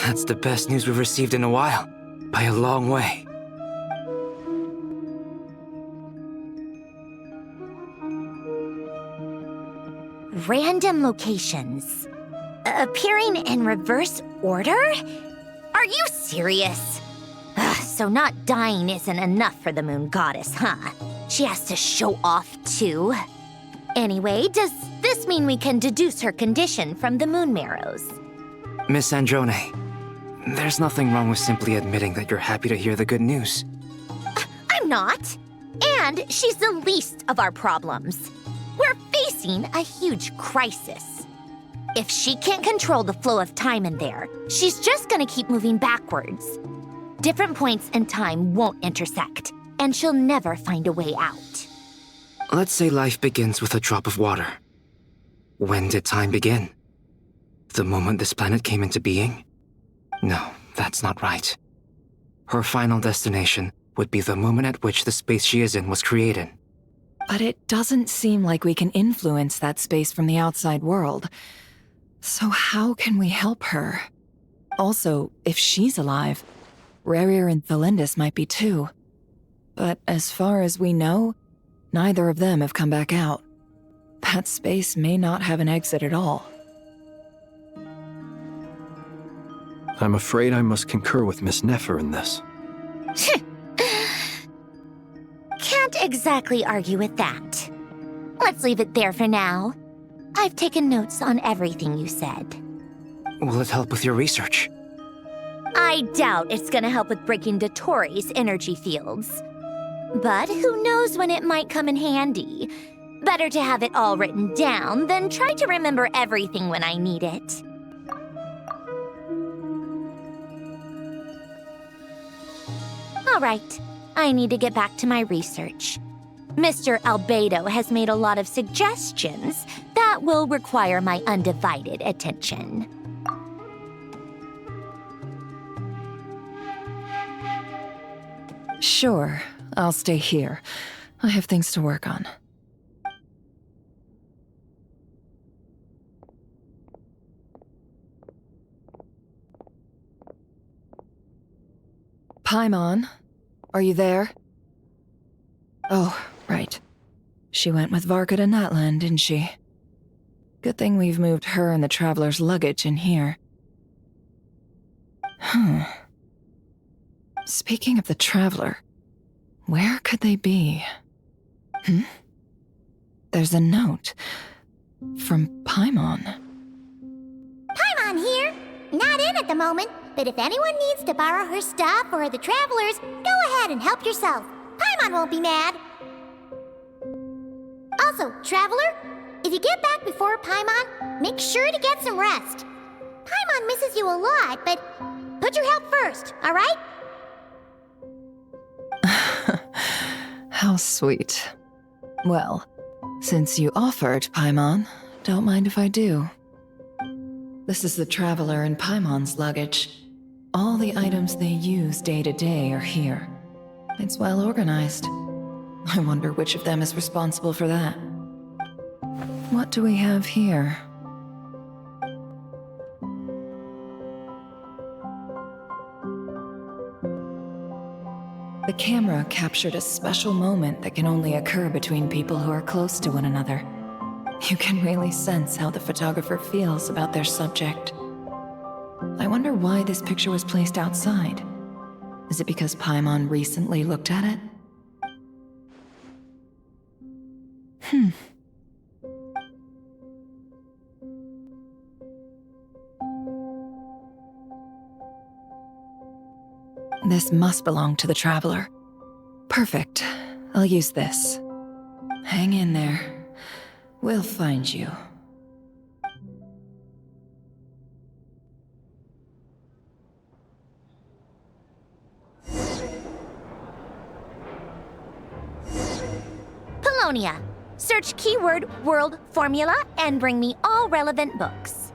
That's the best news we've received in a while, by a long way. Random locations. Appearing in reverse order? Are you serious? So not dying isn't enough for the Moon Goddess, huh? She has to show off too. Anyway, does this mean we can deduce her condition from the Moon Marrows? Miss Sandrone, there's nothing wrong with simply admitting that you're happy to hear the good news. I'm not. And she's the least of our problems. We're facing a huge crisis. If she can't control the flow of time in there, she's just gonna keep moving backwards. Different points in time won't intersect, and she'll never find a way out. Let's say life begins with a drop of water. When did time begin? The moment this planet came into being? No, that's not right. Her final destination would be the moment at which the space she is in was created. But it doesn't seem like we can influence that space from the outside world. So how can we help her? Also, if she's alive, Rerir and Thalindis might be too. But as far as we know, neither of them have come back out. That space may not have an exit at all. I'm afraid I must concur with Miss Nefer in this. Can't exactly argue with that. Let's leave it there for now. I've taken notes on everything you said. Will it help with your research? I doubt it's gonna help with breaking Dottore's energy fields. But who knows when it might come in handy. Better to have it all written down than try to remember everything when I need it. All right, I need to get back to my research. Mr. Albedo has made a lot of suggestions that will require my undivided attention. Sure, I'll stay here. I have things to work on. Paimon, are you there? Oh, right. She went with Varka to Natlan, didn't she? Good thing we've moved her and the Traveler's luggage in here. Speaking of the Traveler, where could they be? There's a note from Paimon. Paimon here. Not in at the moment, but if anyone needs to borrow her stuff or the Travelers, go ahead and help yourself. Paimon won't be mad. Also, Traveler, if you get back before Paimon, make sure to get some rest. Paimon misses you a lot, but put your health first, all right? How sweet. Well, since you offered, Paimon, don't mind if I do. This is the Traveler and Paimon's luggage. All the items they use day to day are here. It's well organized. I wonder which of them is responsible for that. What do we have here? The camera captured a special moment that can only occur between people who are close to one another. You can really sense how the photographer feels about their subject. I wonder why this picture was placed outside. Is it because Paimon recently looked at it? This must belong to the Traveler. Perfect. I'll use this. Hang in there. We'll find you. Polonia. Search keyword world formula and bring me all relevant books.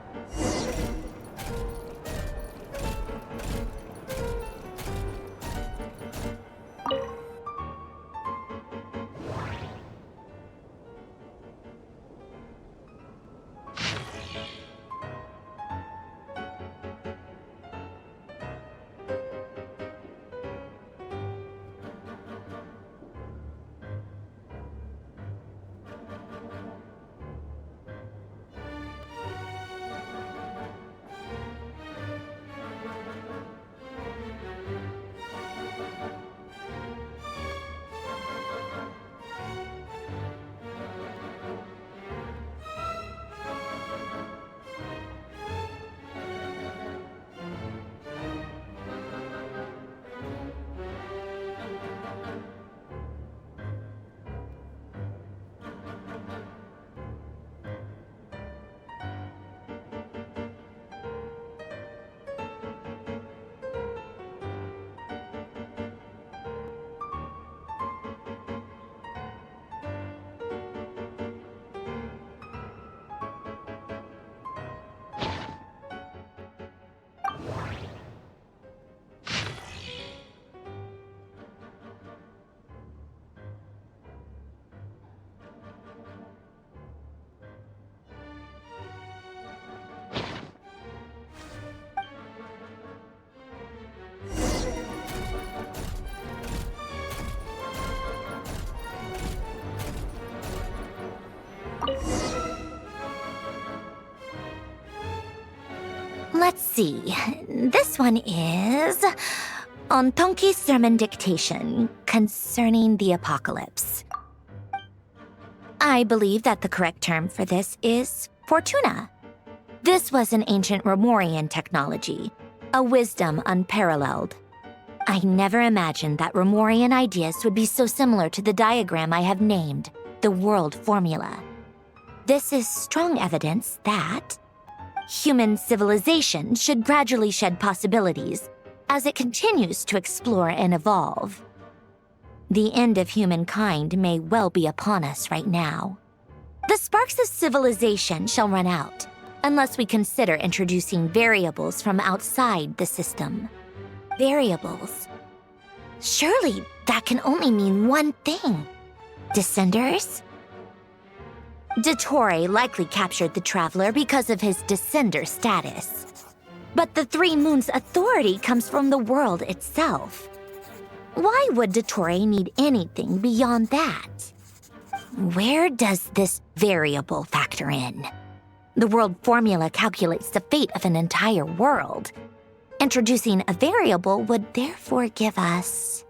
see. This one is on Tonki's sermon dictation concerning the apocalypse. I believe that the correct term for this is Fortuna. This was an ancient Romorian technology, a wisdom unparalleled. I never imagined that Romorian ideas would be so similar to the diagram I have named, the World Formula. This is strong evidence that human civilization should gradually shed possibilities as it continues to explore and evolve. The end of humankind may well be upon us right now. The sparks of civilization shall run out unless we consider introducing variables from outside the system. Variables. Surely that can only mean one thing. Descenders? Dottore likely captured the Traveler because of his descender status. But the Three Moons' authority comes from the world itself. Why would Dottore need anything beyond that? Where does this variable factor in? The world formula calculates the fate of an entire world. Introducing a variable would therefore give us...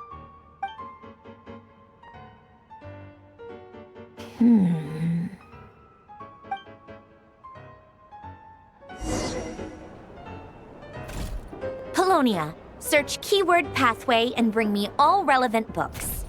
Polonia, search keyword pathway and bring me all relevant books.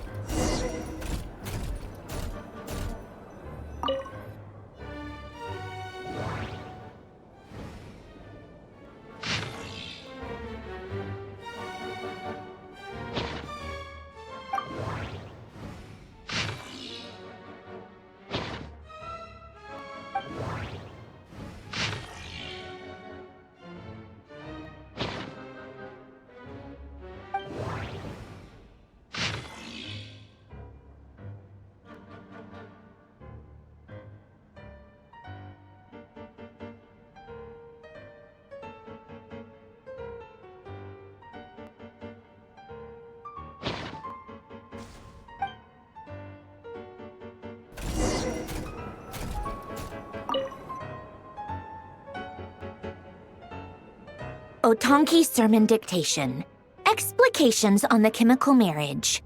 Otonki Sermon Dictation. Explications on the Chemical Marriage.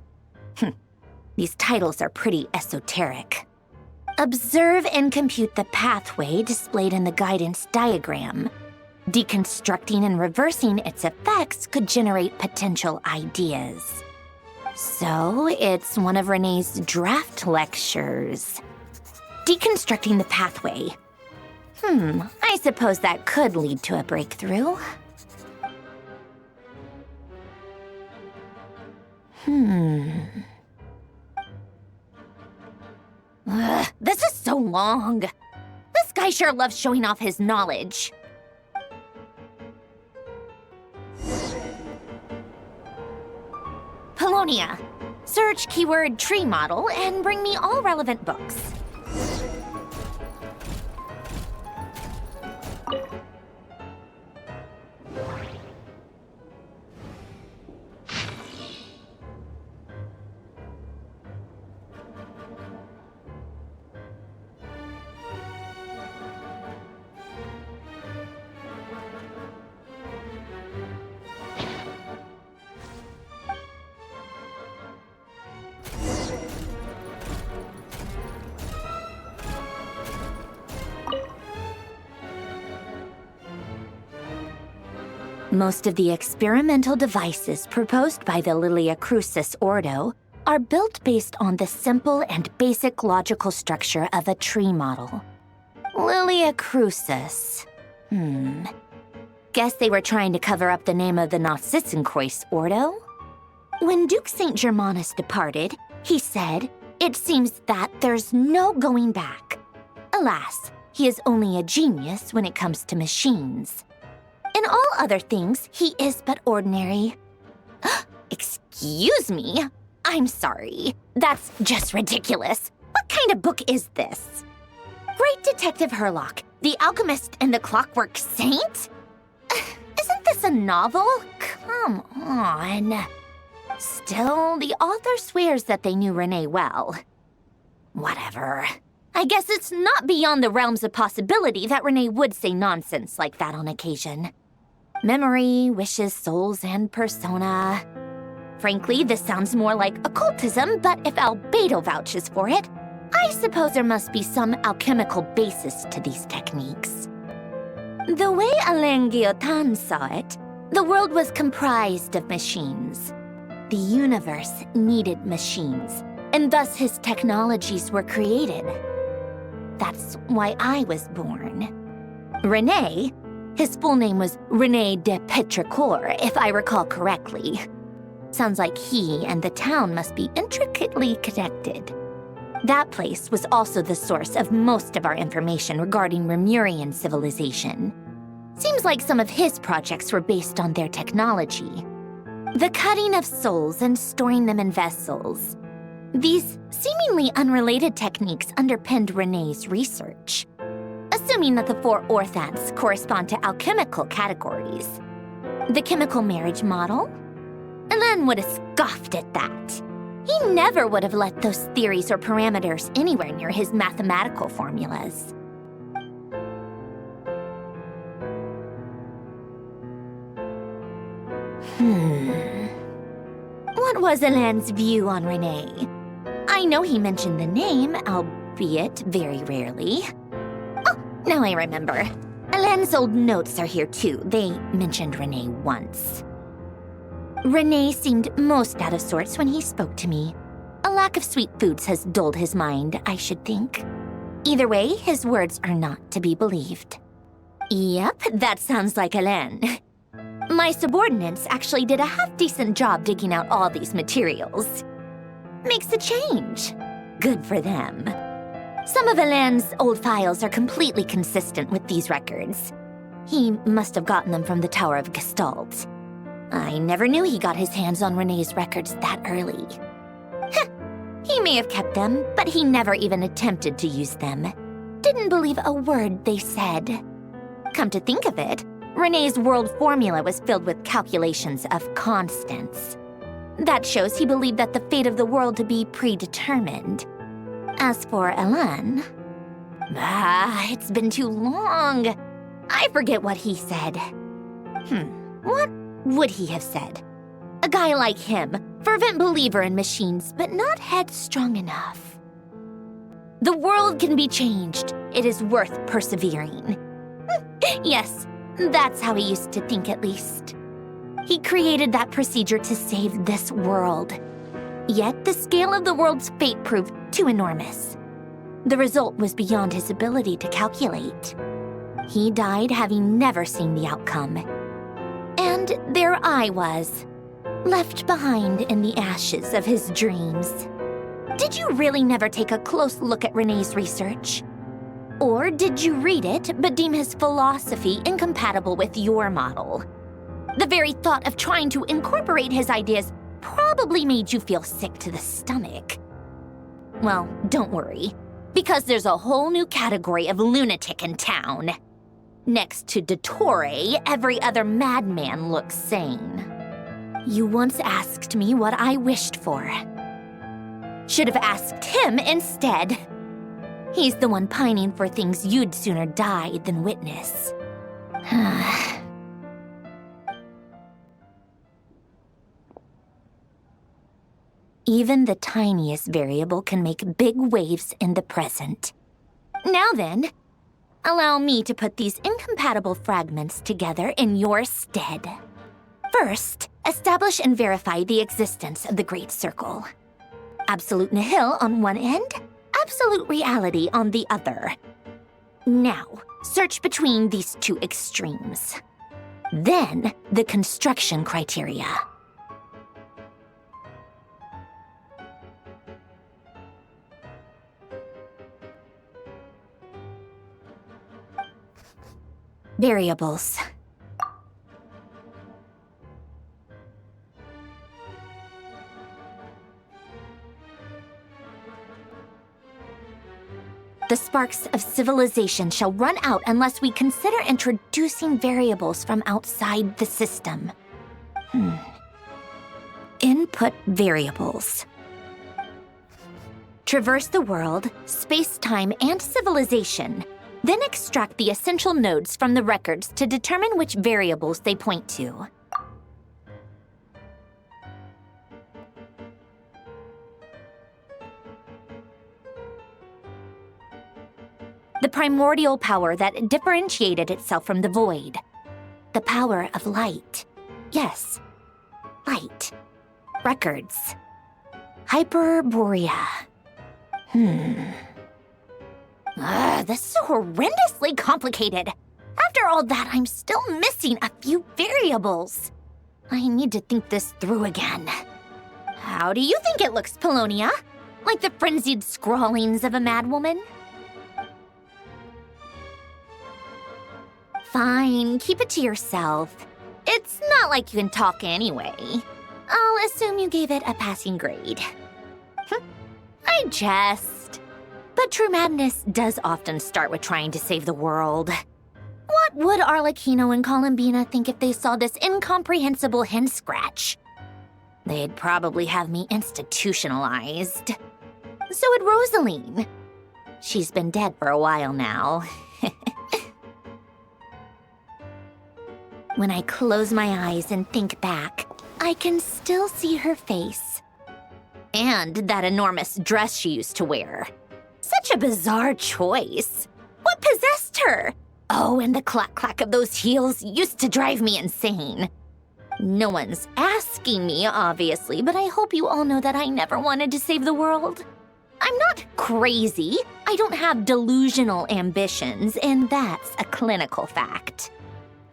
These titles are pretty esoteric. Observe and compute the pathway displayed in the guidance diagram. Deconstructing and reversing its effects could generate potential ideas. So, it's one of Renee's draft lectures. Deconstructing the pathway. I suppose that could lead to a breakthrough. This is so long. This guy sure loves showing off his knowledge. Polonia. Search keyword tree model and bring me all relevant books. Most of the experimental devices proposed by the Lilia Crucis Ordo are built based on the simple and basic logical structure of a tree model. Lilia Crucis. Guess they were trying to cover up the name of the Nausitzenkreuz Ordo? When Duke St. Germanus departed, he said, "It seems that there's no going back." Alas, he is only a genius when it comes to machines. In all other things, he is but ordinary. Excuse me? I'm sorry. That's just ridiculous. What kind of book is this? Great Detective Herlock, The Alchemist and the Clockwork Saint? Isn't this a novel? Come on. Still, the author swears that they knew Renee well. Whatever. I guess it's not beyond the realms of possibility that Renee would say nonsense like that on occasion. Memory, wishes, souls, and persona. Frankly, this sounds more like occultism, but if Albedo vouches for it, I suppose there must be some alchemical basis to these techniques. The way Alain Guillotin saw it, the world was comprised of machines. The universe needed machines, and thus his technologies were created. That's why I was born. René, his full name was René de Petrichor, if I recall correctly. Sounds like he and the town must be intricately connected. That place was also the source of most of our information regarding Remurian civilization. Seems like some of his projects were based on their technology. The cutting of souls and storing them in vessels. These seemingly unrelated techniques underpinned René's research. Assuming that the 4 orthants correspond to alchemical categories. The chemical marriage model? Alain would have scoffed at that. He never would have let those theories or parameters anywhere near his mathematical formulas. What was Alain's view on René? I know he mentioned the name, albeit very rarely. Oh, now I remember. Alain's old notes are here too. They mentioned René once. René seemed most out of sorts when he spoke to me. A lack of sweet foods has dulled his mind, I should think. Either way, his words are not to be believed. Yep, that sounds like Alain. My subordinates actually did a half-decent job digging out all these materials. Makes a change. Good for them. Some of Alain's old files are completely consistent with these records. He must have gotten them from the Tower of Gestalt. I never knew he got his hands on René's records that early. He may have kept them, but he never even attempted to use them. Didn't believe a word they said. Come to think of it, René's world formula was filled with calculations of constants. That shows he believed that the fate of the world to be predetermined. As for Alain... it's been too long. I forget what he said. What would he have said? A guy like him, fervent believer in machines, but not headstrong enough. The world can be changed. It is worth persevering. Yes, that's how he used to think at least. He created that procedure to save this world. Yet the scale of the world's fate proved too enormous. The result was beyond his ability to calculate. He died having never seen the outcome. And there I was, left behind in the ashes of his dreams. Did you really never take a close look at René's research? Or did you read it but deem his philosophy incompatible with your model? The very thought of trying to incorporate his ideas probably made you feel sick to the stomach. Well, don't worry, because there's a whole new category of lunatic in town. Next to Dottore, every other madman looks sane. You once asked me what I wished for. Should have asked him instead. He's the one pining for things you'd sooner die than witness. Even the tiniest variable can make big waves in the present. Now then, allow me to put these incompatible fragments together in your stead. First, establish and verify the existence of the Great Circle. Absolute nihil on one end, absolute reality on the other. Now, search between these two extremes. Then, the construction criteria. Variables. The sparks of civilization shall run out unless we consider introducing variables from outside the system. Input variables. Traverse the world, space-time, and civilization. Then extract the essential nodes from the records to determine which variables they point to. The primordial power that differentiated itself from the void. The power of light. Yes, light. Records. Hyperborea. This is horrendously complicated. After all that, I'm still missing a few variables. I need to think this through again. How do you think it looks, Polonia? Like the frenzied scrawlings of a madwoman? Fine, keep it to yourself. It's not like you can talk anyway. I'll assume you gave it a passing grade. I jest. But true madness does often start with trying to save the world. What would Arlecchino and Columbina think if they saw this incomprehensible hen scratch? They'd probably have me institutionalized. So would Rosaline. She's been dead for a while now. When I close my eyes and think back, I can still see her face. And that enormous dress she used to wear. Such a bizarre choice. What possessed her? Oh, and the clack-clack of those heels used to drive me insane. No one's asking me, obviously, but I hope you all know that I never wanted to save the world. I'm not crazy. I don't have delusional ambitions, and that's a clinical fact.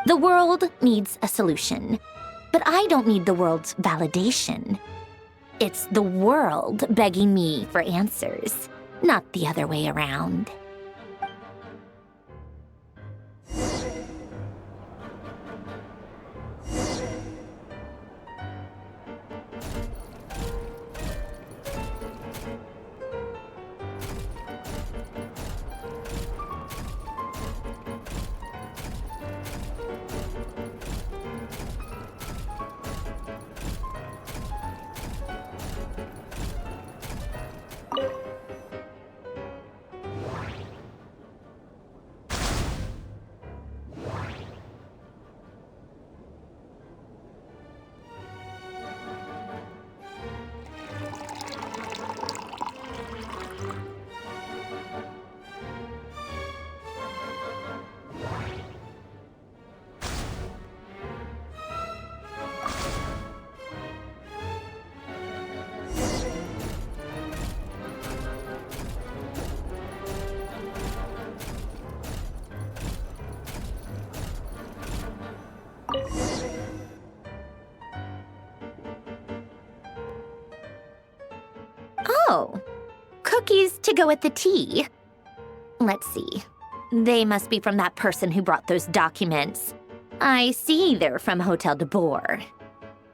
The world needs a solution, but I don't need the world's validation. It's the world begging me for answers, not the other way around. Oh, cookies to go with the tea. Let's see. They must be from that person who brought those documents. I see they're from Hotel de Boer.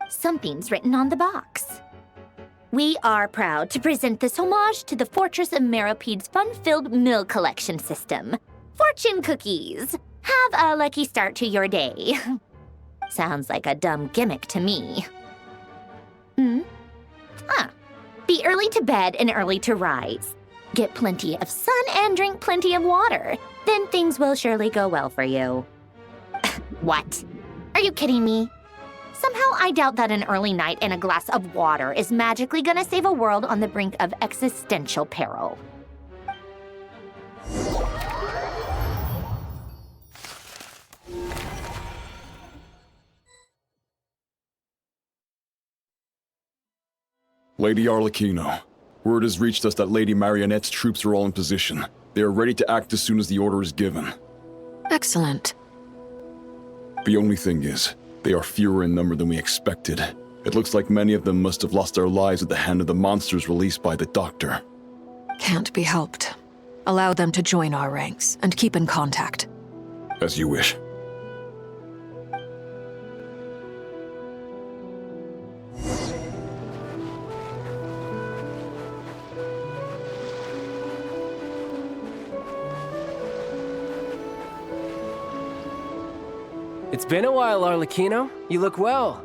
Something's written on the box. We are proud to present this homage to the Fortress of Meropede's fun-filled mill collection system. Fortune cookies. Have a lucky start to your day. Sounds like a dumb gimmick to me. Be early to bed and early to rise. Get plenty of sun and drink plenty of water. Then things will surely go well for you. What? Are you kidding me? Somehow I doubt that an early night and a glass of water is magically gonna save a world on the brink of existential peril. Lady Arlecchino, word has reached us that Lady Marionette's troops are all in position. They are ready to act as soon as the order is given. Excellent. The only thing is, they are fewer in number than we expected. It looks like many of them must have lost their lives at the hand of the monsters released by the Doctor. Can't be helped. Allow them to join our ranks and keep in contact. As you wish. It's been a while, Arlecchino. You look well.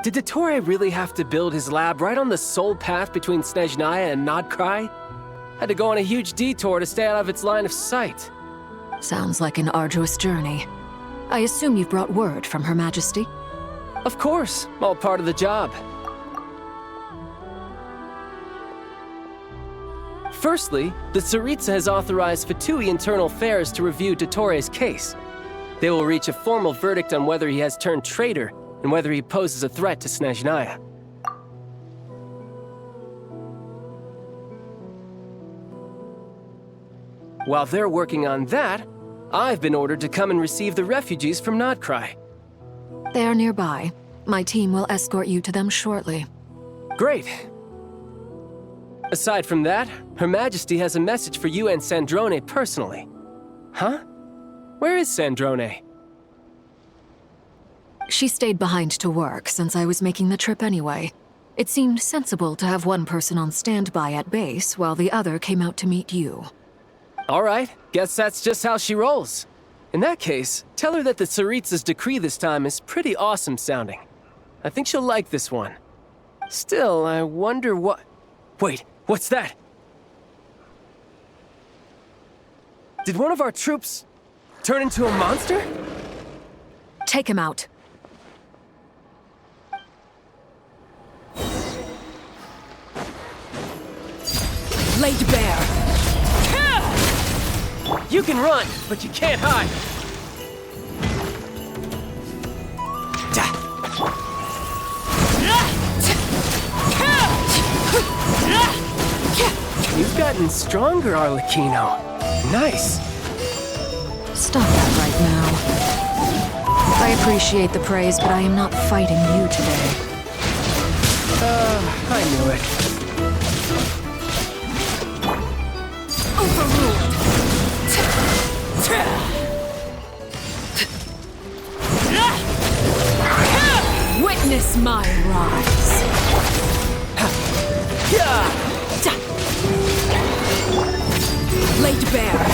Did Dottore really have to build his lab right on the sole path between Snezhnaya and Nod Kari? Had to go on a huge detour to stay out of its line of sight. Sounds like an arduous journey. I assume you've brought word from Her Majesty? Of course, all part of the job. Firstly, the Tsaritsa has authorized Fatui Internal Affairs to review Dottore's case. They will reach a formal verdict on whether he has turned traitor and whether he poses a threat to Snezhnaya. While they're working on that, I've been ordered to come and receive the refugees from Nod Kari. They are nearby. My team will escort you to them shortly. Great. Aside from that, Her Majesty has a message for you and Sandrone personally. Huh? Where is Sandrone? She stayed behind to work since I was making the trip anyway. It seemed sensible to have one person on standby at base while the other came out to meet you. All right, guess that's just how she rolls. In that case, tell her that the Tsaritsa's decree this time is pretty awesome sounding. I think she'll like this one. Still, I wonder what... Wait, what's that? Did one of our troops turn into a monster? Take him out. Laid bare. You can run, but you can't hide. You've gotten stronger, Arlecchino. Nice. Stop that right now. I appreciate the praise, but I am not fighting you today. I knew it. Overruled. Witness my rise. Laid bare.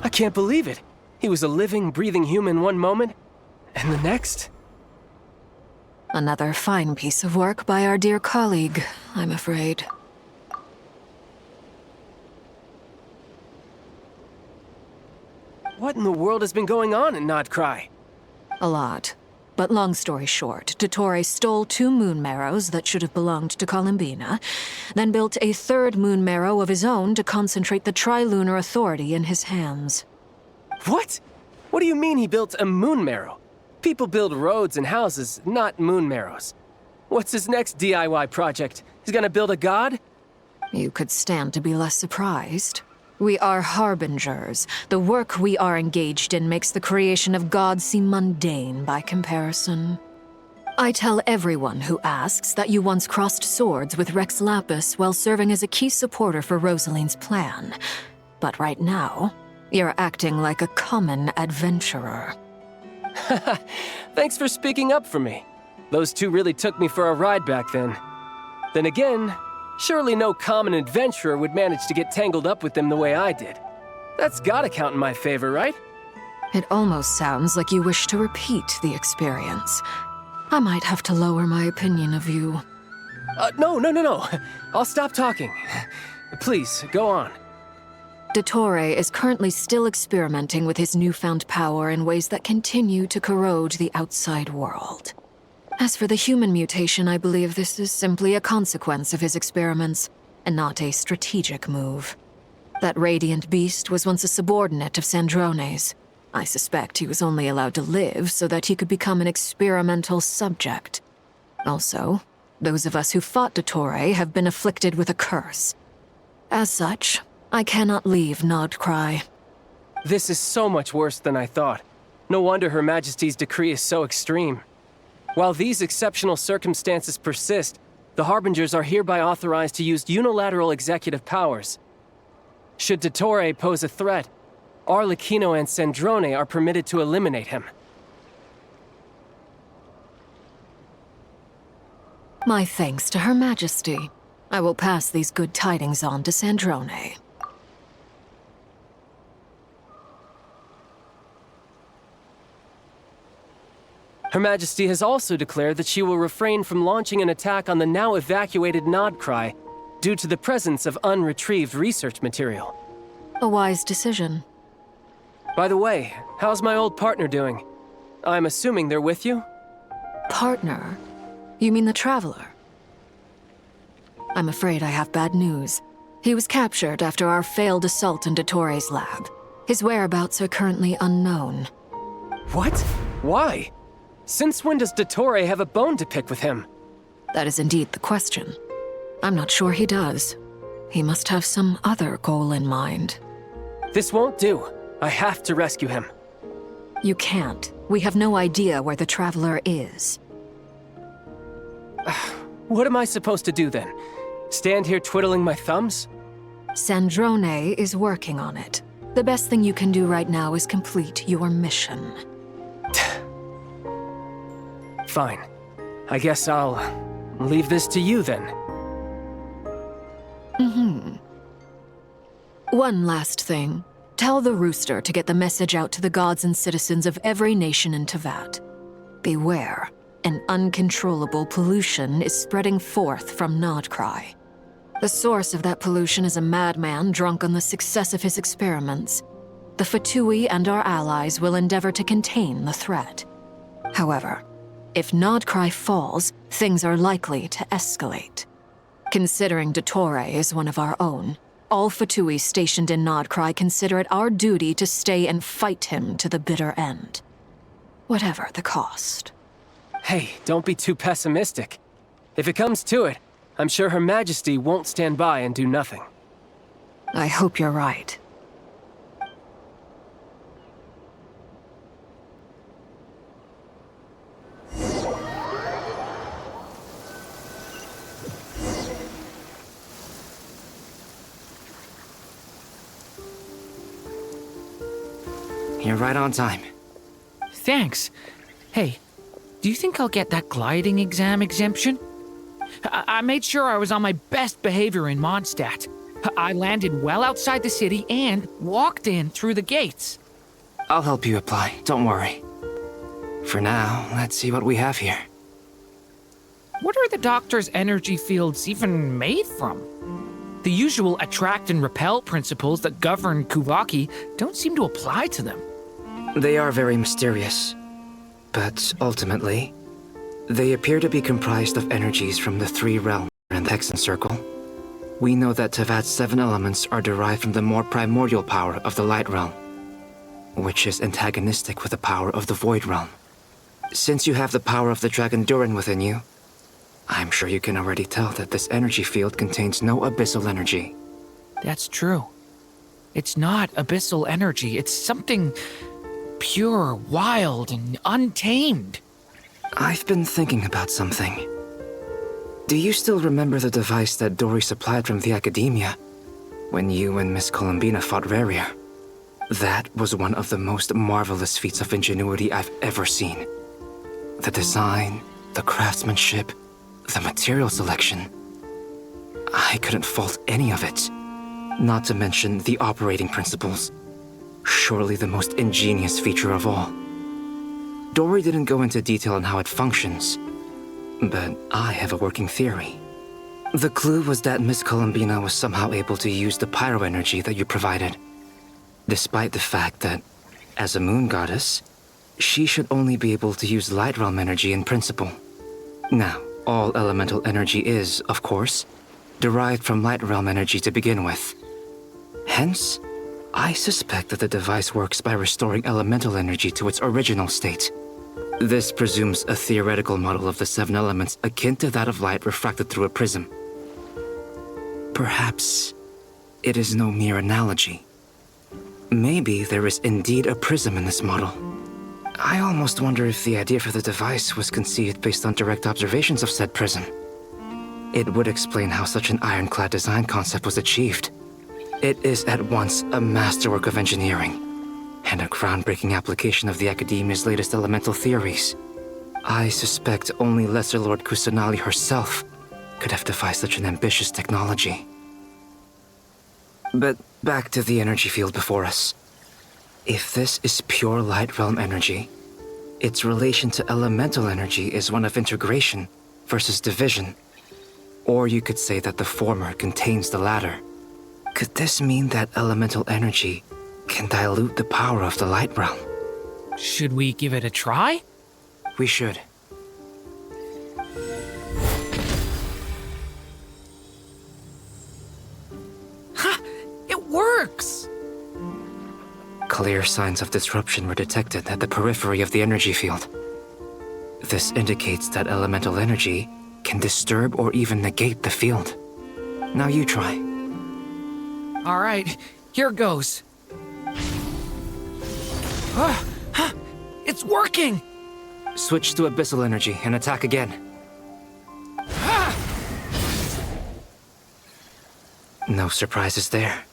I can't believe it. He was a living, breathing human one moment, and the next... Another fine piece of work by our dear colleague, I'm afraid. What in the world has been going on in Nod Kari? A lot. But long story short, Dottore stole 2 Moon Marrows that should have belonged to Columbina, then built a 3rd Moon Marrow of his own to concentrate the Trilunar Authority in his hands. What? What do you mean he built a Moon Marrow? People build roads and houses, not Moon Marrows. What's his next DIY project? He's gonna build a god? You could stand to be less surprised. We are Harbingers. The work we are engaged in makes the creation of gods seem mundane by comparison. I tell everyone who asks that you once crossed swords with Rex Lapis while serving as a key supporter for Rosaline's plan. But right now, you're acting like a common adventurer. Thanks for speaking up for me. Those 2 really took me for a ride back then. Then again, surely no common adventurer would manage to get tangled up with them the way I did. That's gotta count in my favor, right? It almost sounds like you wish to repeat the experience. I might have to lower my opinion of you. No. I'll stop talking. Please, go on. Dottore is currently still experimenting with his newfound power in ways that continue to corrode the outside world. As for the human mutation, I believe this is simply a consequence of his experiments, and not a strategic move. That radiant beast was once a subordinate of Sandrone's. I suspect he was only allowed to live so that he could become an experimental subject. Also, those of us who fought Dottore have been afflicted with a curse. As such, I cannot leave Nod Kari. This is so much worse than I thought. No wonder Her Majesty's decree is so extreme. While these exceptional circumstances persist, the Harbingers are hereby authorized to use unilateral executive powers. Should Dottore pose a threat, Arlecchino and Sandrone are permitted to eliminate him. My thanks to Her Majesty. I will pass these good tidings on to Sandrone. Her Majesty has also declared that she will refrain from launching an attack on the now evacuated Nod Kari due to the presence of unretrieved research material. A wise decision. By the way, how's my old partner doing? I'm assuming they're with you? Partner? You mean the Traveler? I'm afraid I have bad news. He was captured after our failed assault in Dottore's lab. His whereabouts are currently unknown. What? Why? Since when does Dottore have a bone to pick with him? That is indeed the question. I'm not sure he does. He must have some other goal in mind. This won't do. I have to rescue him. You can't. We have no idea where the Traveler is. What am I supposed to do then? Stand here twiddling my thumbs? Sandrone is working on it. The best thing you can do right now is complete your mission. Fine. I guess I'll leave this to you then. One last thing. Tell the Rooster to get the message out to the gods and citizens of every nation in Teyvat. Beware. An uncontrollable pollution is spreading forth from Nod Kari. The source of that pollution is a madman drunk on the success of his experiments. The Fatui and our allies will endeavor to contain the threat. However, if Nod Kari falls, things are likely to escalate. Considering Dottore is one of our own, all Fatui stationed in Nod Kari consider it our duty to stay and fight him to the bitter end. Whatever the cost. Hey, don't be too pessimistic. If it comes to it, I'm sure Her Majesty won't stand by and do nothing. I hope you're right. You're right on time. Thanks. Hey, do you think I'll get that gliding exam exemption? I made sure I was on my best behavior in Mondstadt. I landed well outside the city and walked in through the gates. I'll help you apply, don't worry. For now, let's see what we have here. What are the Doctor's energy fields even made from? The usual attract and repel principles that govern Kuvaki don't seem to apply to them. They are very mysterious, but ultimately, they appear to be comprised of energies from the three realms and the Hexen Circle. We know that Teyvat's 7 elements are derived from the more primordial power of the Light Realm, which is antagonistic with the power of the Void Realm. Since you have the power of the Dragon Durin within you, I'm sure you can already tell that this energy field contains no abyssal energy. That's true. It's not abyssal energy, it's something pure, wild, and untamed. I've been thinking about something. Do you still remember the device that Dory supplied from the Academia when you and Miss Columbina fought Rarier? That was one of the most marvelous feats of ingenuity I've ever seen. The design, the craftsmanship, the material selection. I couldn't fault any of it. Not to mention the operating principles. Surely the most ingenious feature of all. Dory didn't go into detail on how it functions, but I have a working theory. The clue was that Miss Columbina was somehow able to use the pyro energy that you provided, despite the fact that, as a moon goddess, she should only be able to use light realm energy in principle. Now, all elemental energy is, of course, derived from light realm energy to begin with. Hence, I suspect that the device works by restoring elemental energy to its original state. This presumes a theoretical model of the 7 elements akin to that of light refracted through a prism. Perhaps it is no mere analogy. Maybe there is indeed a prism in this model. I almost wonder if the idea for the device was conceived based on direct observations of said prism. It would explain how such an ironclad design concept was achieved. It is at once a masterwork of engineering and a groundbreaking application of the Academia's latest elemental theories. I suspect only Lesser Lord Kusanali herself could have devised such an ambitious technology. But back to the energy field before us. If this is pure light realm energy, its relation to elemental energy is one of integration versus division. Or you could say that the former contains the latter. Could this mean that elemental energy can dilute the power of the light realm? Should we give it a try? We should. Ha! It works! Clear signs of disruption were detected at the periphery of the energy field. This indicates that elemental energy can disturb or even negate the field. Now you try. All right, here goes. It's working! Switch to abyssal energy and attack again. No surprises there.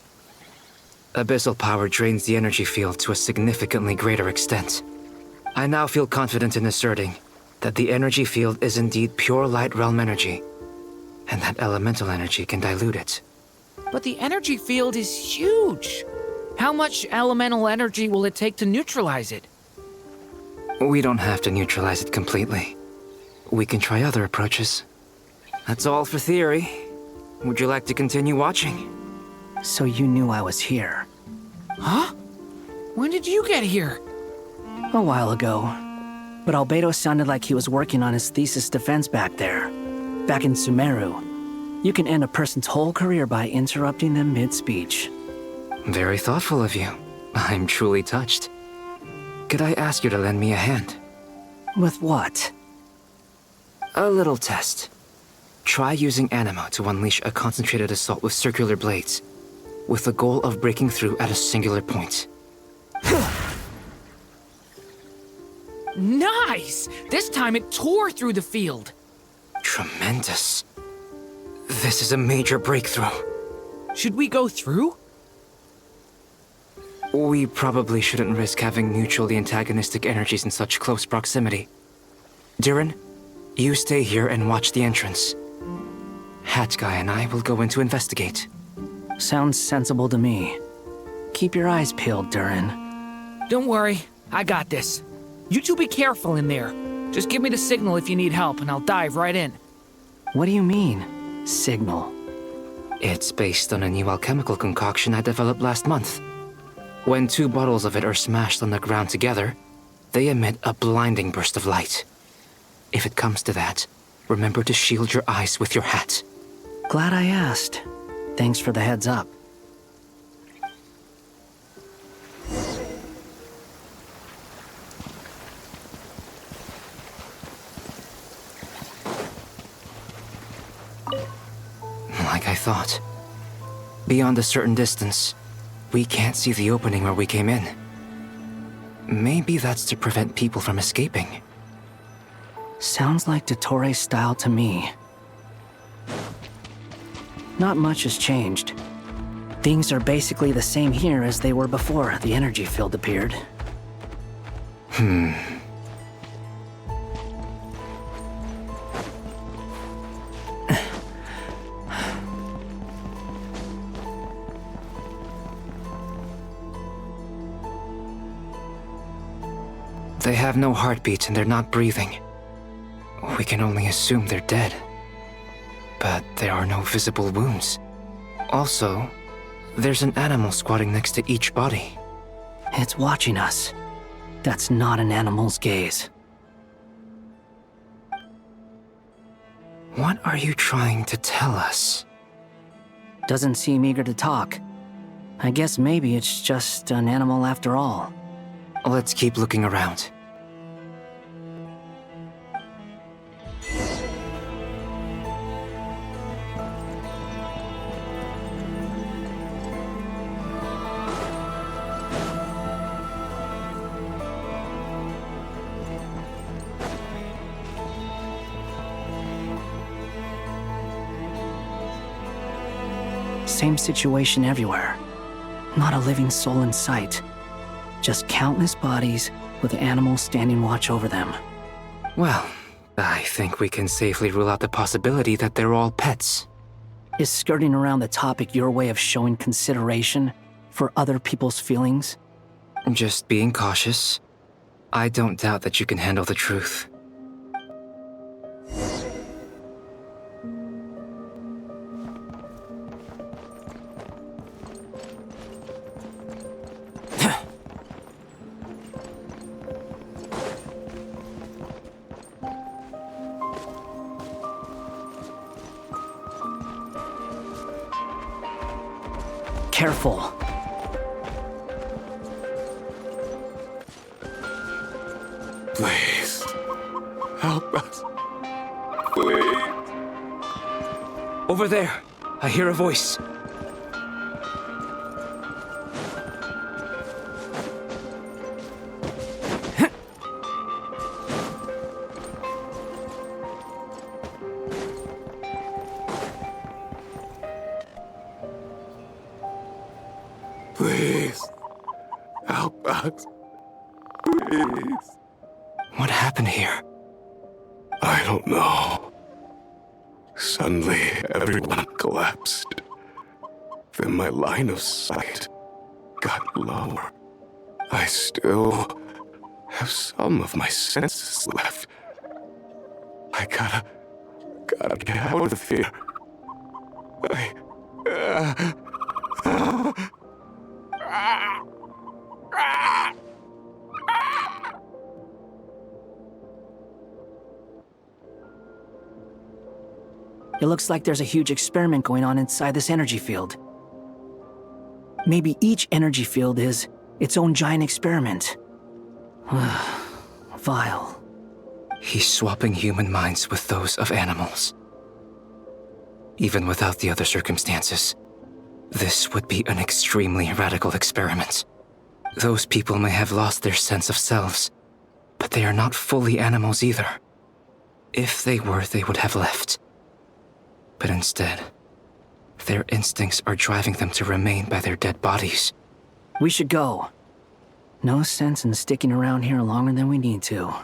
Abyssal power drains the energy field to a significantly greater extent. I now feel confident in asserting that the energy field is indeed pure light realm energy, and that elemental energy can dilute it. But the energy field is huge. How much elemental energy will it take to neutralize it? We don't have to neutralize it completely. We can try other approaches. That's all for theory. Would you like to continue watching? So you knew I was here. Huh? When did you get here? A while ago. But Albedo sounded like he was working on his thesis defense back there. Back in Sumeru. You can end a person's whole career by interrupting them mid-speech. Very thoughtful of you. I'm truly touched. Could I ask you to lend me a hand? With what? A little test. Try using Animo to unleash a concentrated assault with circular blades, with the goal of breaking through at a singular point. Nice! This time it tore through the field. Tremendous. This is a major breakthrough. Should we go through? We probably shouldn't risk having mutually antagonistic energies in such close proximity. Durin, you stay here and watch the entrance. Hat Guy and I will go in to investigate. Sounds sensible to me. Keep your eyes peeled, Durin. Don't worry, I got this. You two be careful in there. Just give me the signal if you need help and I'll dive right in. What do you mean, signal? It's based on a new alchemical concoction I developed last month. When 2 bottles of it are smashed on the ground together, they emit a blinding burst of light. If it comes to that, remember to shield your eyes with your hat. Glad I asked. Thanks for the heads up. Like I thought. Beyond a certain distance, we can't see the opening where we came in. Maybe that's to prevent people from escaping. Sounds like Dottore's style to me. Not much has changed. Things are basically the same here as they were before the energy field appeared. They have no heartbeat and they're not breathing. We can only assume they're dead. But there are no visible wounds. Also, there's an animal squatting next to each body. It's watching us. That's not an animal's gaze. What are you trying to tell us? Doesn't seem eager to talk. I guess maybe it's just an animal after all. Let's keep looking around. Same situation everywhere. Not a living soul in sight. Just countless bodies with animals standing watch over them. Well, I think we can safely rule out the possibility that they're all pets. Is skirting around the topic your way of showing consideration for other people's feelings? Just being cautious. I don't doubt that you can handle the truth. Careful. Please, help us. Please. Over there. I hear a voice. Please, help us. Please. What happened here? I don't know. Suddenly, everyone collapsed. Then my line of sight got lower. I still have some of my senses left. I gotta get out of here. It looks like there's a huge experiment going on inside this energy field. Maybe each energy field is its own giant experiment. Vile. He's swapping human minds with those of animals. Even without the other circumstances, this would be an extremely radical experiment. Those people may have lost their sense of selves, but they are not fully animals either. If they were, they would have left. But instead, their instincts are driving them to remain by their dead bodies. We should go. No sense in sticking around here longer than we need to.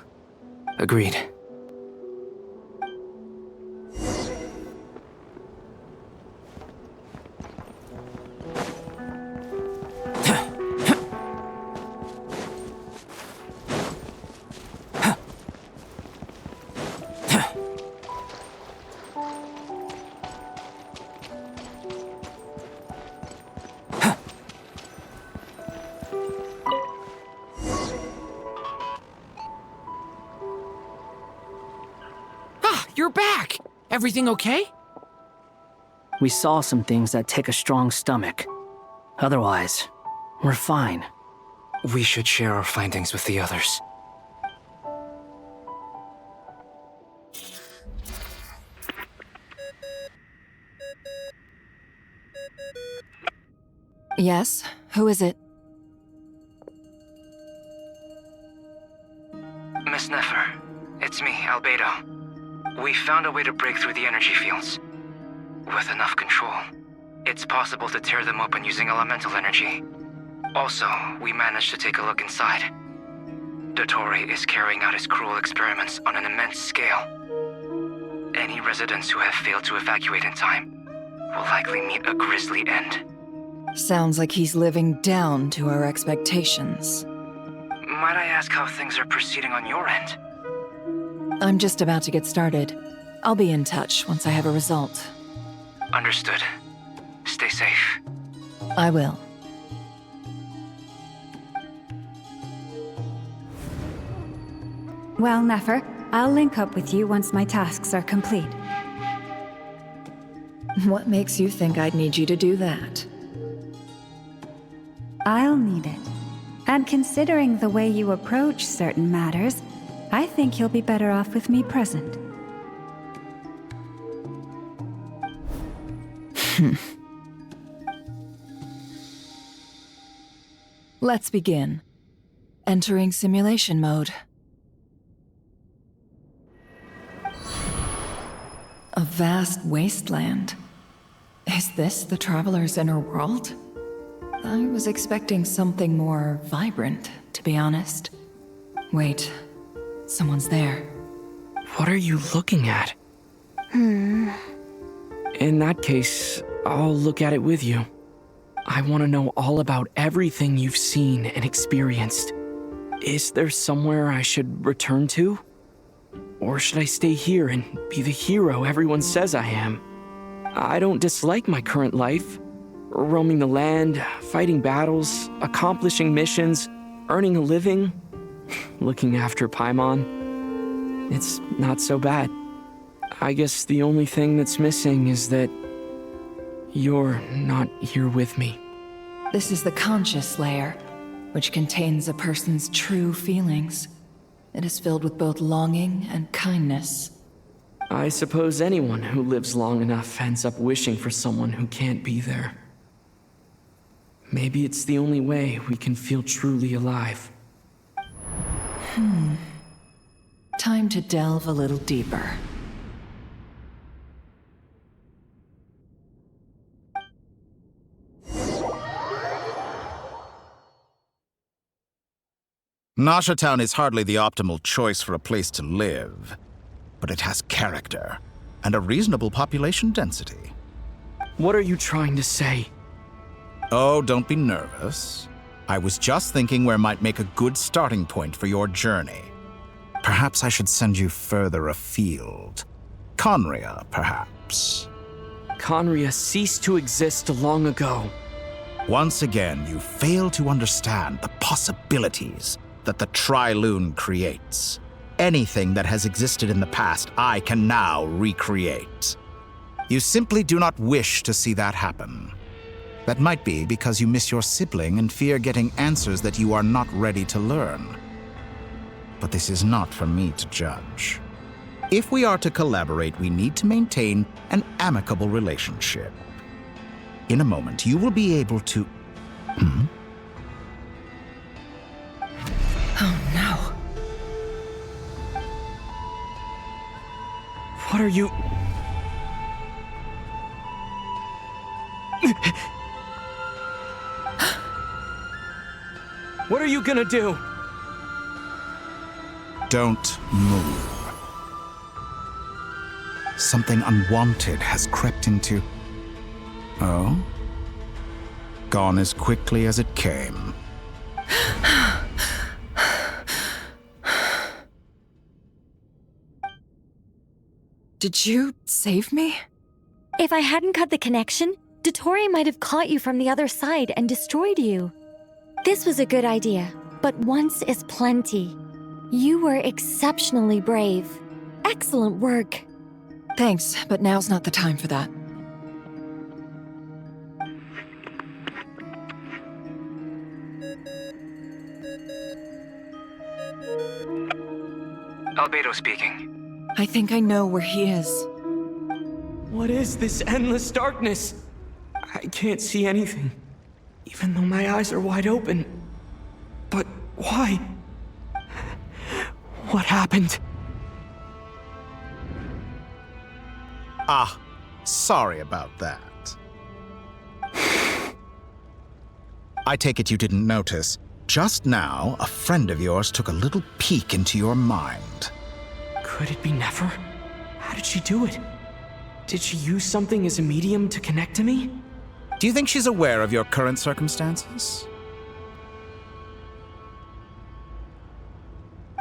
Agreed. You're back! Everything okay? We saw some things that take a strong stomach. Otherwise, we're fine. We should share our findings with the others. Yes? Who is it? Miss Nefer, it's me, Albedo. We found a way to break through the energy fields. With enough control, it's possible to tear them open using elemental energy. Also, we managed to take a look inside. Dottore is carrying out his cruel experiments on an immense scale. Any residents who have failed to evacuate in time will likely meet a grisly end. Sounds like he's living down to our expectations. Might I ask how things are proceeding on your end? I'm just about to get started. I'll be in touch once I have a result. Understood. Stay safe. I will. Well, Nefer, I'll link up with you once my tasks are complete. What makes you think I'd need you to do that? I'll need it. And considering the way you approach certain matters, I think you'll be better off with me present. Let's begin. Entering simulation mode. A vast wasteland. Is this the Traveler's inner world? I was expecting something more vibrant, to be honest. Wait, someone's there. What are you looking at? In that case, I'll look at it with you. I want to know all about everything you've seen and experienced. Is there somewhere I should return to? Or should I stay here and be the hero everyone says I am? I don't dislike my current life. Roaming the land, fighting battles, accomplishing missions, earning a living, looking after Paimon. It's not so bad. I guess the only thing that's missing is that you're not here with me. This is the conscious layer, which contains a person's true feelings. It is filled with both longing and kindness. I suppose anyone who lives long enough ends up wishing for someone who can't be there. Maybe it's the only way we can feel truly alive. Time to delve a little deeper. Nasha Town is hardly the optimal choice for a place to live, but it has character and a reasonable population density. What are you trying to say? Oh, don't be nervous. I was just thinking where might make a good starting point for your journey. Perhaps I should send you further afield. Conria, perhaps. Conria ceased to exist long ago. Once again, you fail to understand the possibilities that the Tri-Lune creates. Anything that has existed in the past, I can now recreate. You simply do not wish to see that happen. That might be because you miss your sibling and fear getting answers that you are not ready to learn. But this is not for me to judge. If we are to collaborate, we need to maintain an amicable relationship. In a moment, you will be able to... Oh no. What are you... What are you gonna do? Don't move. Something unwanted has crept into... Oh? Gone as quickly as it came. Did you save me? If I hadn't cut the connection, Dottore might have caught you from the other side and destroyed you. This was a good idea, but once is plenty. You were exceptionally brave. Excellent work. Thanks, but now's not the time for that. Albedo speaking. I think I know where he is. What is this endless darkness? I can't see anything, even though my eyes are wide open. But why? What happened? Ah, sorry about that. I take it you didn't notice. Just now, a friend of yours took a little peek into your mind. Could it be Nefer? How did she do it? Did she use something as a medium to connect to me? Do you think she's aware of your current circumstances?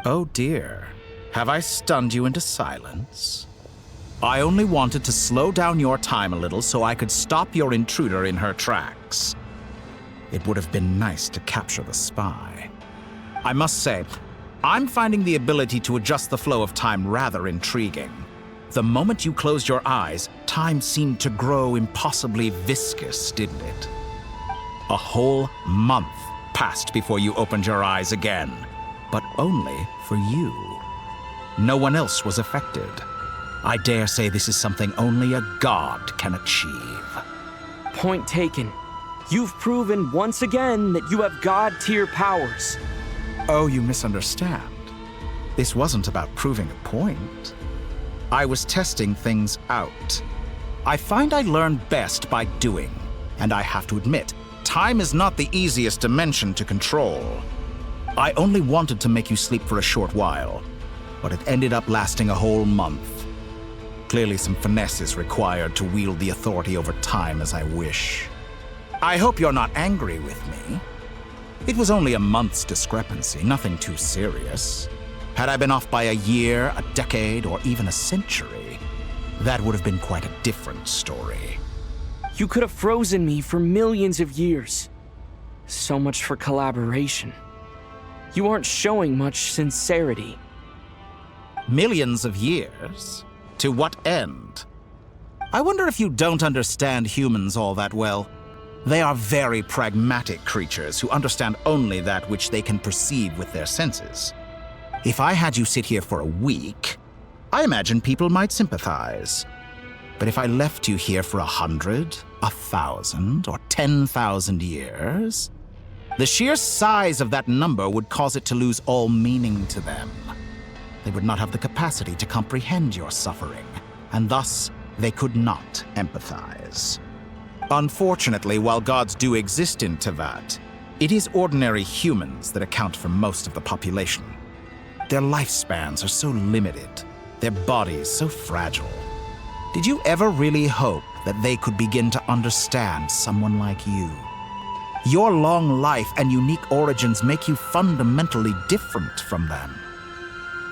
Oh dear. Have I stunned you into silence? I only wanted to slow down your time a little so I could stop your intruder in her tracks. It would have been nice to capture the spy. I must say, I'm finding the ability to adjust the flow of time rather intriguing. The moment you closed your eyes, time seemed to grow impossibly viscous, didn't it? A whole month passed before you opened your eyes again, but only for you. No one else was affected. I dare say this is something only a god can achieve. Point taken. You've proven once again that you have god-tier powers. Oh, you misunderstand. This wasn't about proving a point. I was testing things out. I find I learn best by doing, and I have to admit, time is not the easiest dimension to control. I only wanted to make you sleep for a short while, but it ended up lasting a whole month. Clearly some finesse is required to wield the authority over time as I wish. I hope you're not angry with me. It was only a month's discrepancy, nothing too serious. Had I been off by a year, a decade, or even a century, that would have been quite a different story. You could have frozen me for millions of years. So much for collaboration. You aren't showing much sincerity. Millions of years? To what end? I wonder if you don't understand humans all that well. They are very pragmatic creatures who understand only that which they can perceive with their senses. If I had you sit here for a week, I imagine people might sympathize. But if I left you here for 100, 1,000, or 10,000 years, the sheer size of that number would cause it to lose all meaning to them. They would not have the capacity to comprehend your suffering, and thus they could not empathize. Unfortunately, while gods do exist in Teyvat, it is ordinary humans that account for most of the population. Their lifespans are so limited, their bodies so fragile. Did you ever really hope that they could begin to understand someone like you? Your long life and unique origins make you fundamentally different from them.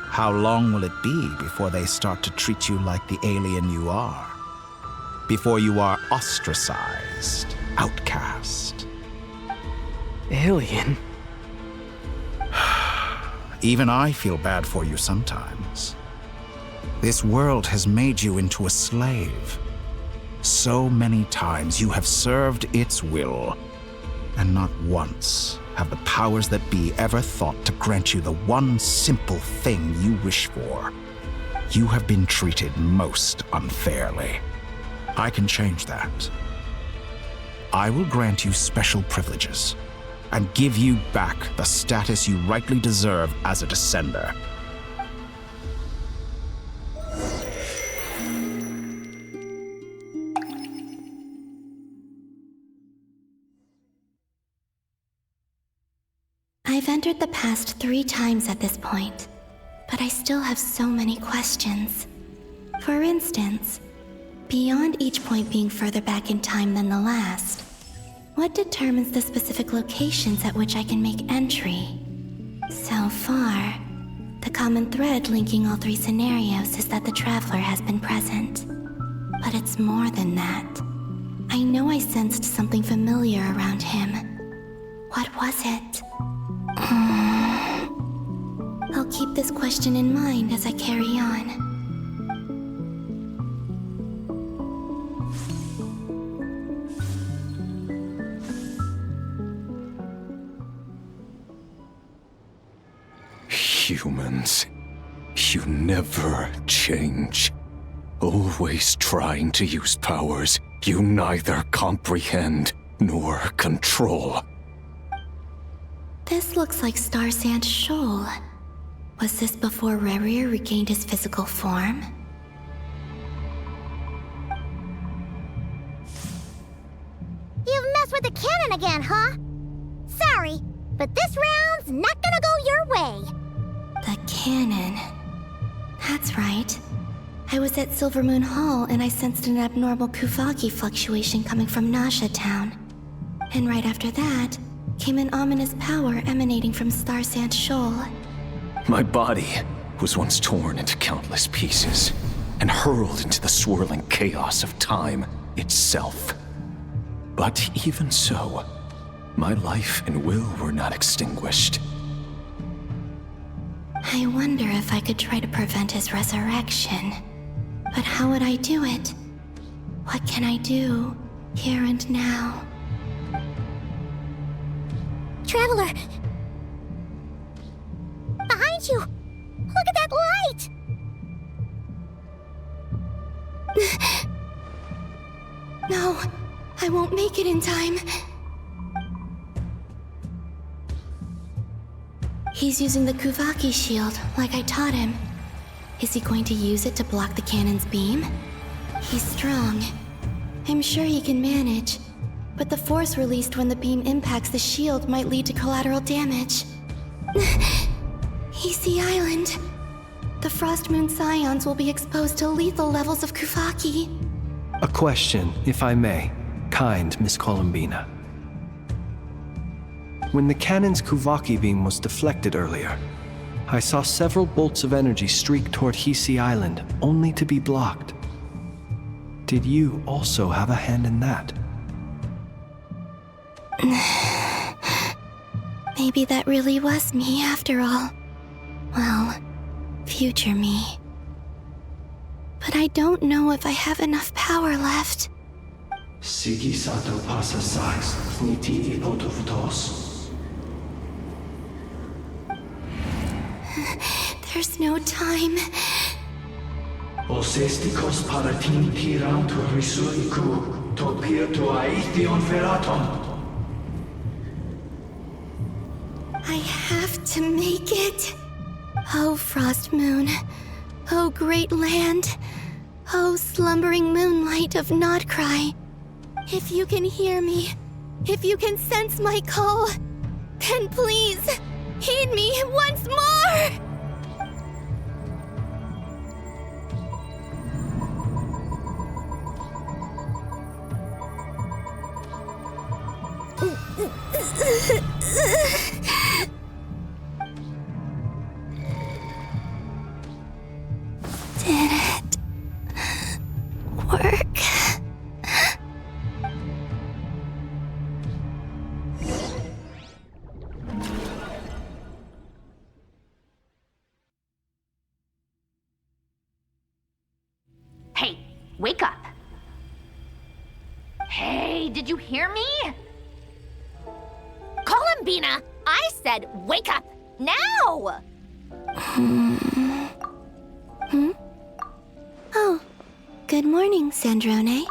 How long will it be before they start to treat you like the alien you are? Before you are ostracized, outcast? Alien? Even I feel bad for you sometimes. This world has made you into a slave. So many times you have served its will, and not once have the powers that be ever thought to grant you the one simple thing you wish for. You have been treated most unfairly. I can change that. I will grant you special privileges and give you back the status you rightly deserve as a descender. I've entered the past 3 times at this point, but I still have so many questions. For instance, beyond each point being further back in time than the last, what determines the specific locations at which I can make entry? So far, the common thread linking all 3 scenarios is that the Traveler has been present. But it's more than that. I know I sensed something familiar around him. What was it? I'll keep this question in mind as I carry on. Humans, you never change. Always trying to use powers you neither comprehend nor control. This looks like Star Sand Shoal. Was this before Rerir regained his physical form? You've messed with the cannon again, huh? Sorry, but this round's not gonna go your way. The cannon. That's right. I was at Silvermoon Hall and I sensed an abnormal Kuvaki fluctuation coming from Nasha Town. And right after that, came an ominous power emanating from Star Sand Shoal. My body was once torn into countless pieces and hurled into the swirling chaos of time itself. But even so, my life and will were not extinguished. I wonder if I could try to prevent his resurrection. But how would I do it? What can I do, here and now? Traveler! Behind you! Look at that light! No, I won't make it in time. He's using the Kuvaki shield, like I taught him. Is he going to use it to block the cannon's beam? He's strong. I'm sure he can manage. But the force released when the beam impacts the shield might lead to collateral damage. He's the island. The Frost Moon Scions will be exposed to lethal levels of Kuvaki. A question, if I may. Kind Miss Columbina. When the cannon's Kuvaki beam was deflected earlier, I saw several bolts of energy streak toward Hisi Island, only to be blocked. Did you also have a hand in that? Maybe that really was me after all. Well, future me. But I don't know if I have enough power left. Sigi sato pasa sais, niti ipotofutos. There's no time. Osestikos paratin tiran to risuiku, topir to aithion feraton. I have to make it. Oh, Frost Moon. Oh, great land. Oh, slumbering moonlight of Nod Kari. If you can hear me, if you can sense my call, then please, heed me once more! Did it work? Hey, wake up. Hey, did you hear me? Columbina, I said wake up now! Oh, good morning, Sandrone.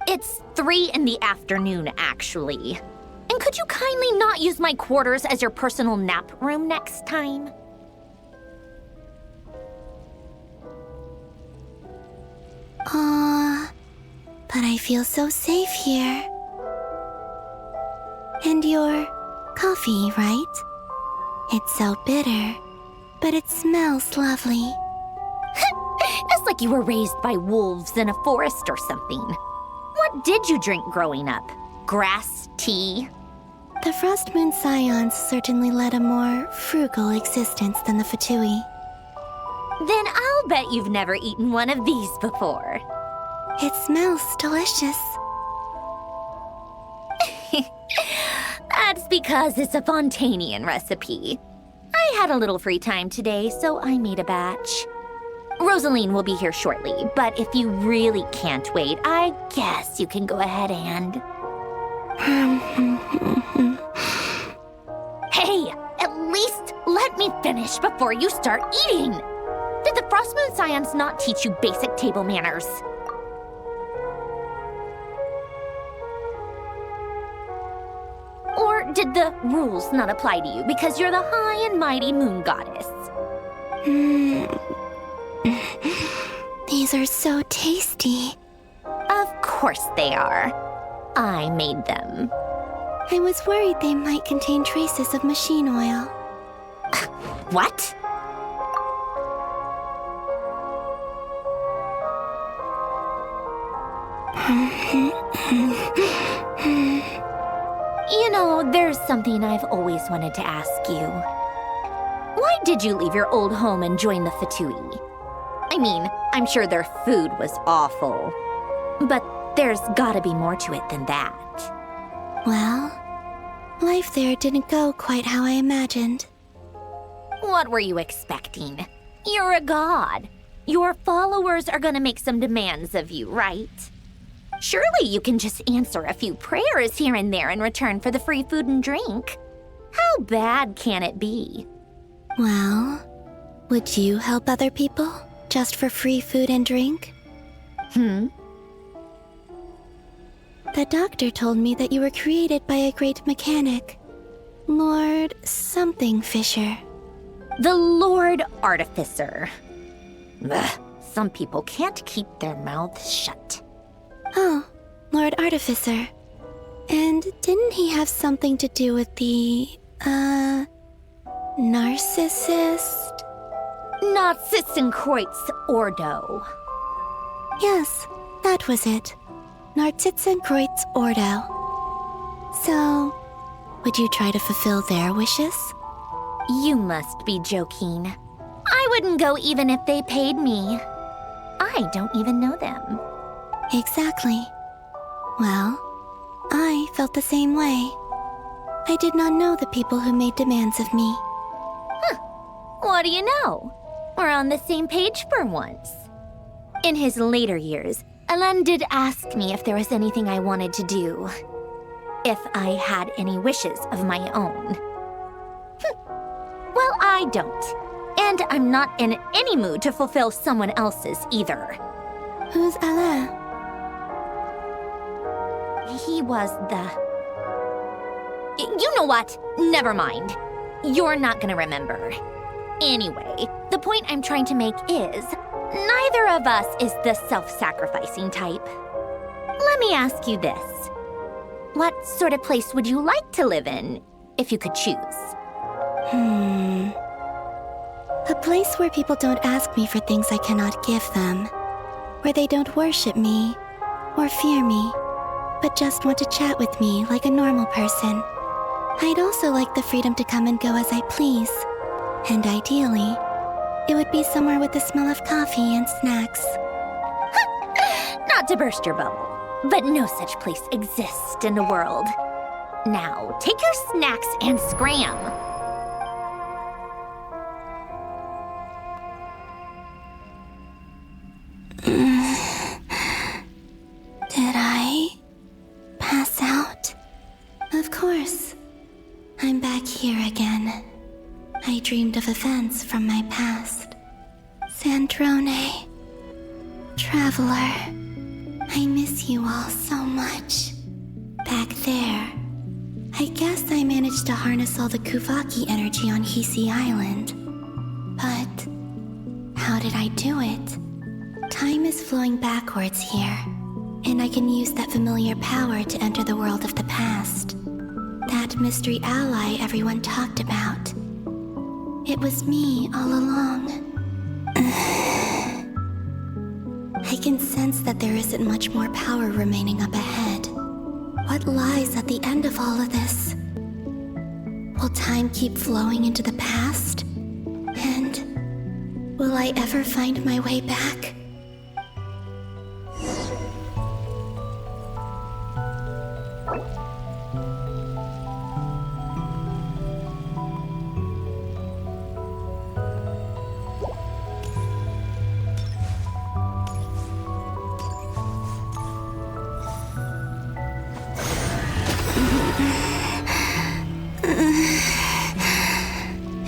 It's 3 in the afternoon, actually. And could you kindly not use my quarters as your personal nap room next time? But I feel so safe here. And your coffee, right? It's so bitter, but it smells lovely. It's like you were raised by wolves in a forest or something. What did you drink growing up? Grass tea? The Frost Moon Scions certainly led a more frugal existence than the Fatui. Then I'll bet you've never eaten one of these before. It smells delicious. That's because it's a Fontanian recipe. I had a little free time today, so I made a batch. Rosaline will be here shortly, but if you really can't wait, I guess you can go ahead and... Hey, at least let me finish before you start eating! Did the Frost Moon Scions not teach you basic table manners? Or did the rules not apply to you because you're the high and mighty moon goddess? These are so tasty. Of course they are. I made them. I was worried they might contain traces of machine oil. What? You know, there's something I've always wanted to ask you. Why did you leave your old home and join the Fatui? I mean, I'm sure their food was awful. But there's gotta be more to it than that. Well, life there didn't go quite how I imagined. What were you expecting? You're a god. Your followers are gonna make some demands of you, right? Surely you can just answer a few prayers here and there in return for the free food and drink. How bad can it be? Well, would you help other people just for free food and drink? The doctor told me that you were created by a great mechanic, Lord something Fisher. The Lord Artificer. Ugh, some people can't keep their mouths shut. Oh, Lord Artificer. And didn't he have something to do with the, narcissist? Nazissenkreuz Ordo. Yes, That was it. Nartitzenkreuz Ordo. So, would you try to fulfill their wishes? You must be joking. I wouldn't go even if they paid me. I don't even know them. Exactly. Well, I felt the same way. I did not know the people who made demands of me. What do you know? We're on the same page for once. In his later years, Alan did ask me if there was anything I wanted to do. If I had any wishes of my own. Well, I don't. And I'm not in any mood to fulfill someone else's either. Who's Alain? He was the... You know what? Never mind. You're not gonna remember. Anyway, the point I'm trying to make is, neither of us is the self-sacrificing type. Let me ask you this. What sort of place would you like to live in, if you could choose? A place where people don't ask me for things I cannot give them. Where they don't worship me, or fear me, but just want to chat with me like a normal person. I'd also like the freedom to come and go as I please. And ideally, it would be somewhere with the smell of coffee and snacks. Not to burst your bubble, but no such place exists in the world. Now, take your snacks and scram. Did I pass out? Of course. I'm back here again. I dreamed of events from my past. Sandrone. Traveler. I miss you all so much. Back there. I guess I managed to harness all the Kuvaki energy on Hisi Island. But how did I do it? Time is flowing backwards here, and I can use that familiar power to enter the world of the past. That mystery ally everyone talked about. It was me all along. I can sense that there isn't much more power remaining up ahead. What lies at the end of all of this? Will time keep flowing into the past? And will I ever find my way back?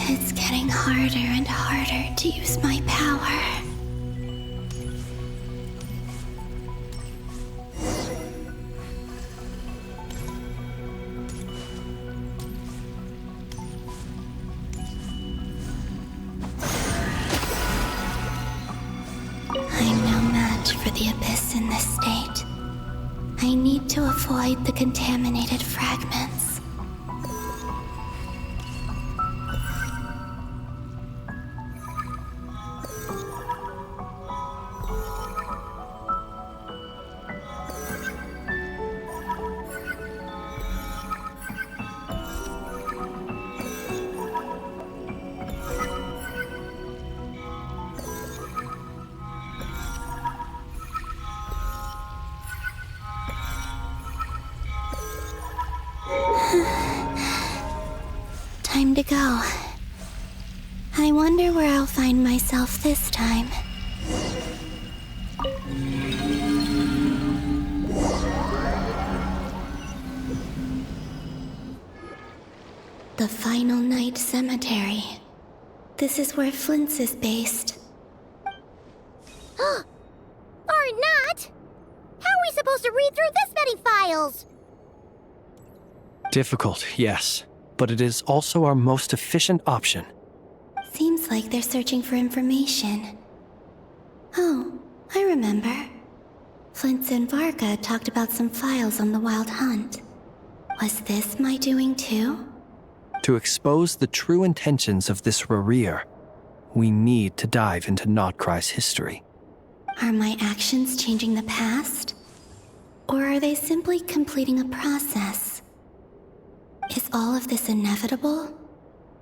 It's getting harder and harder to use my power. I'm no match for the Abyss in this state. I need to avoid the contaminated fragments. Time to go. I wonder where I'll find myself this time. The Final Night Cemetery. This is where Flint's is based. Or not! How are we supposed to read through this many files? Difficult, yes, but it is also our most efficient option. Seems like they're searching for information. Oh, I remember. Flint and Varga talked about some files on the Wild Hunt. Was this my doing too? To expose the true intentions of this Rereer, we need to dive into Nod Kari's history. Are my actions changing the past? Or are they simply completing a process? Is all of this inevitable?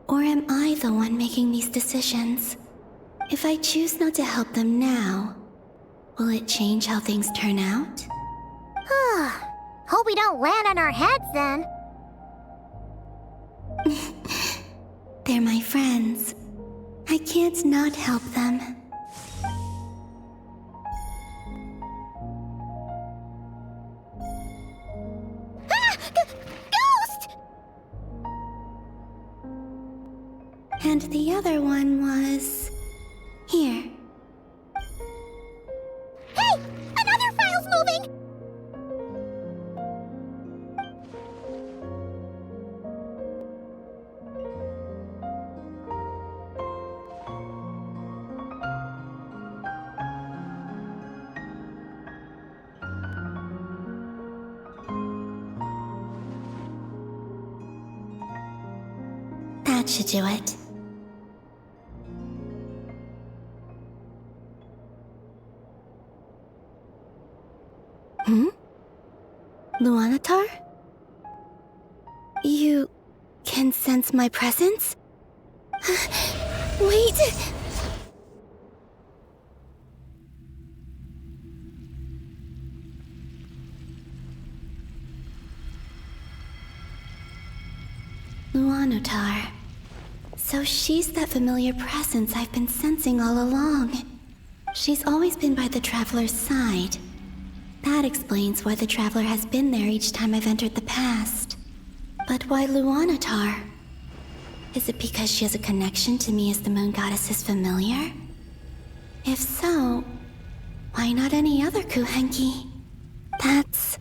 Or am I the one making these decisions? If I choose not to help them now, will it change how things turn out? Hope we don't land on our heads then. They're my friends. I can't not help them. Ghost! And the other one was... here. Hey! Another file's moving! That should do it. Luanatar? You can sense my presence? Wait! Luanatar. So she's that familiar presence I've been sensing all along. She's always been by the Traveler's side. That explains why the Traveler has been there each time I've entered the past. But why Luanatar? Is it because she has a connection to me as the Moon Goddess's familiar? If so, why not any other Kuhenki? That's...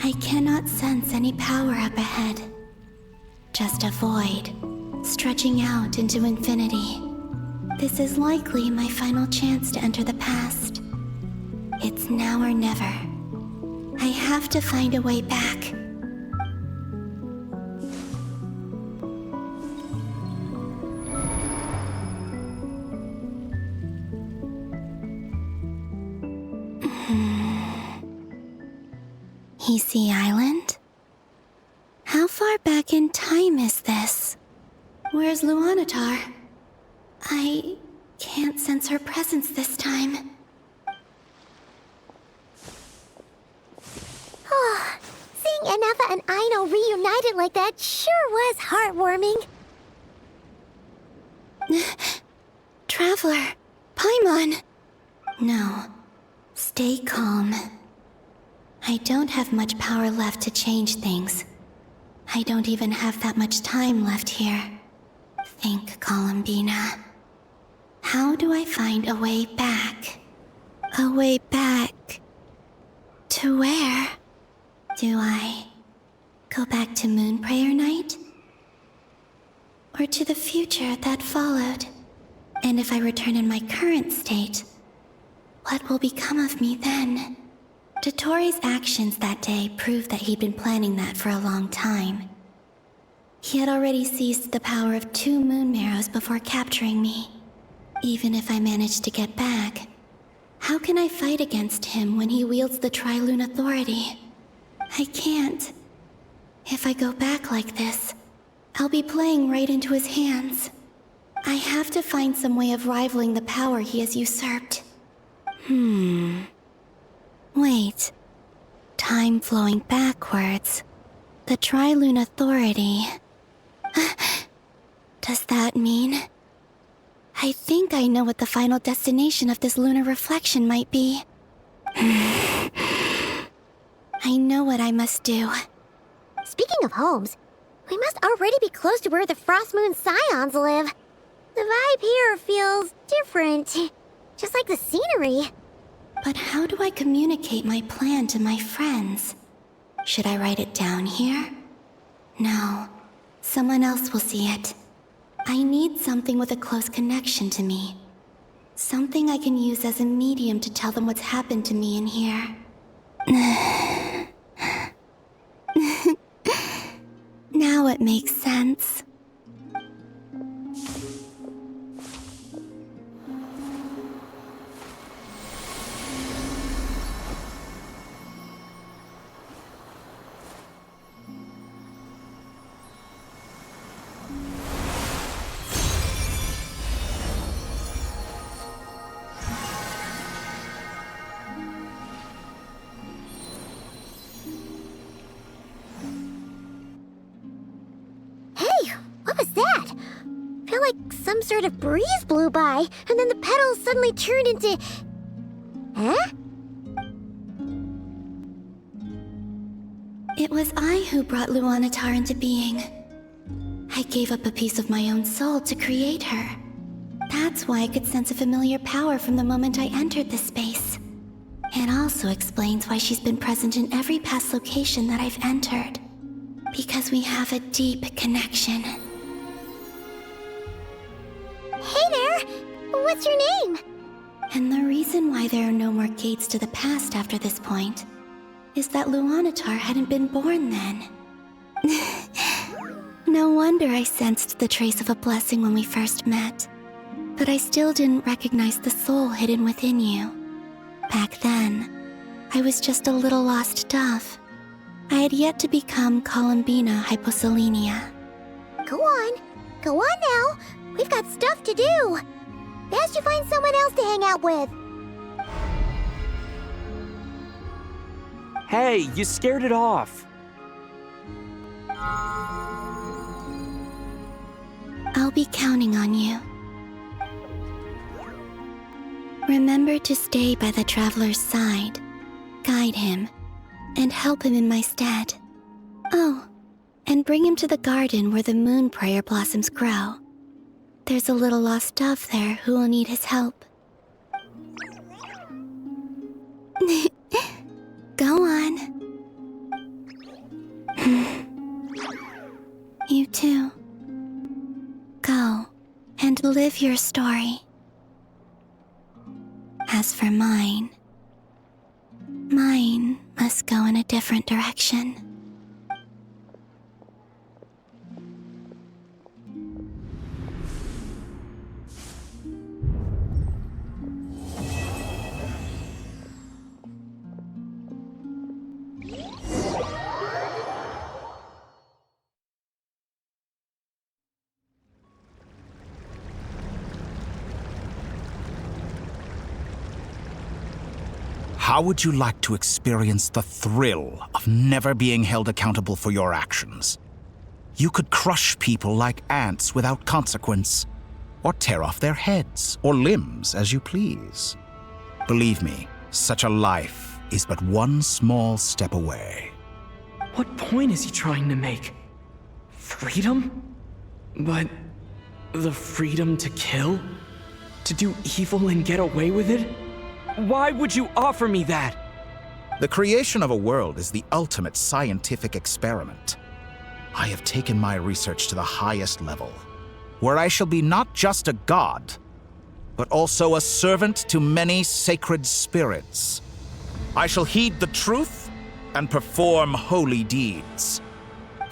I cannot sense any power up ahead. Just a void, stretching out into infinity. This is likely my final chance to enter the past. It's now or never. I have to find a way back. Hisi Island? How far back in time is this? Where's Luanatar? I can't sense her presence this time. Seeing Enefa and Aino reunited like that sure was heartwarming. Traveler, Paimon! No, stay calm. I don't have much power left to change things. I don't even have that much time left here. Think, Columbina. How do I find a way back? A way back... to where? Do I go back to Moon Prayer Night? Or to the future that followed? And if I return in my current state, what will become of me then? Dottore's actions that day proved that he'd been planning that for a long time. He had already seized the power of 2 Moon Marrows before capturing me. Even if I managed to get back, how can I fight against him when he wields the Tri-Lune Authority? I can't. If I go back like this, I'll be playing right into his hands. I have to find some way of rivaling the power he has usurped. Wait. Time flowing backwards. The Tri-Lune Authority. Does that mean... I think I know what the final destination of this lunar reflection might be. I know what I must do. Speaking of homes, we must already be close to where the Frost Moon Scions live. The vibe here feels different. Just like the scenery. But how do I communicate my plan to my friends? Should I write it down here? No. Someone else will see it. I need something with a close connection to me. Something I can use as a medium to tell them what's happened to me in here. Now it makes sense. Some sort of breeze blew by, and then the petals suddenly turned into... Huh? It was I who brought Luanatar into being. I gave up a piece of my own soul to create her. That's why I could sense a familiar power from the moment I entered this space. It also explains why she's been present in every past location that I've entered. Because we have a deep connection. Hey there! What's your name? And the reason why there are no more gates to the past after this point is that Luanatar hadn't been born then. No wonder I sensed the trace of a blessing when we first met. But I still didn't recognize the soul hidden within you. Back then, I was just a little lost dove. I had yet to become Columbina Hyposelenia. Go on now. We've got stuff to do. Best you find someone else to hang out with. Hey, you scared it off. I'll be counting on you. Remember to stay by the traveler's side, guide him, and help him in my stead. Oh, and bring him to the garden where the moon prayer blossoms grow. There's a little lost dove there who will need his help. Go on. You too. Go and live your story. As for mine must go in a different direction. How would you like to experience the thrill of never being held accountable for your actions? You could crush people like ants without consequence, or tear off their heads or limbs as you please. Believe me, such a life is but one small step away. What point is he trying to make? Freedom? But the freedom to kill? To do evil and get away with it? Why would you offer me that? The creation of a world is the ultimate scientific experiment. I have taken my research to the highest level, where I shall be not just a god, but also a servant to many sacred spirits. I shall heed the truth and perform holy deeds.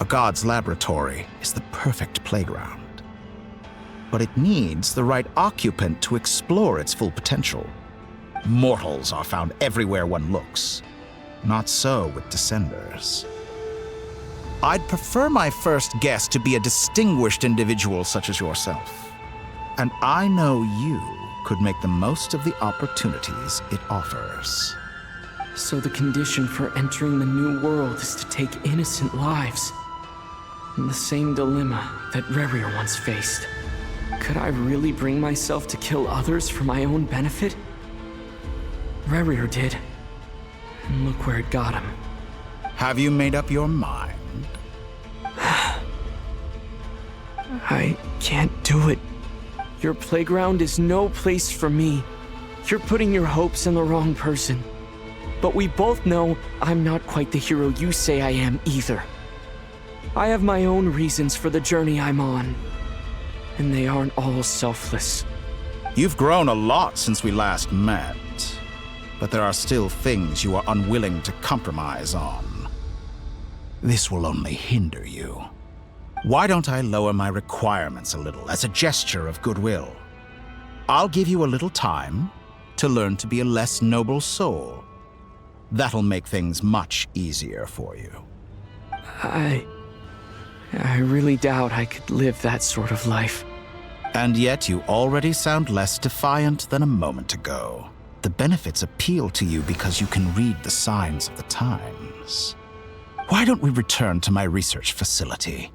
A god's laboratory is the perfect playground, but it needs the right occupant to explore its full potential. Mortals are found everywhere one looks. Not so with Descenders. I'd prefer my first guest to be a distinguished individual such as yourself. And I know you could make the most of the opportunities it offers. So the condition for entering the new world is to take innocent lives. The same dilemma that Rerir once faced. Could I really bring myself to kill others for my own benefit? Rerir did. And look where it got him. Have you made up your mind? I can't do it. Your playground is no place for me. You're putting your hopes in the wrong person. But we both know I'm not quite the hero you say I am either. I have my own reasons for the journey I'm on, and they aren't all selfless. You've grown a lot since we last met, but there are still things you are unwilling to compromise on. This will only hinder you. Why don't I lower my requirements a little as a gesture of goodwill? I'll give you a little time to learn to be a less noble soul. That'll make things much easier for you. I really doubt I could live that sort of life. And yet you already sound less defiant than a moment ago. The benefits appeal to you because you can read the signs of the times. Why don't we return to my research facility?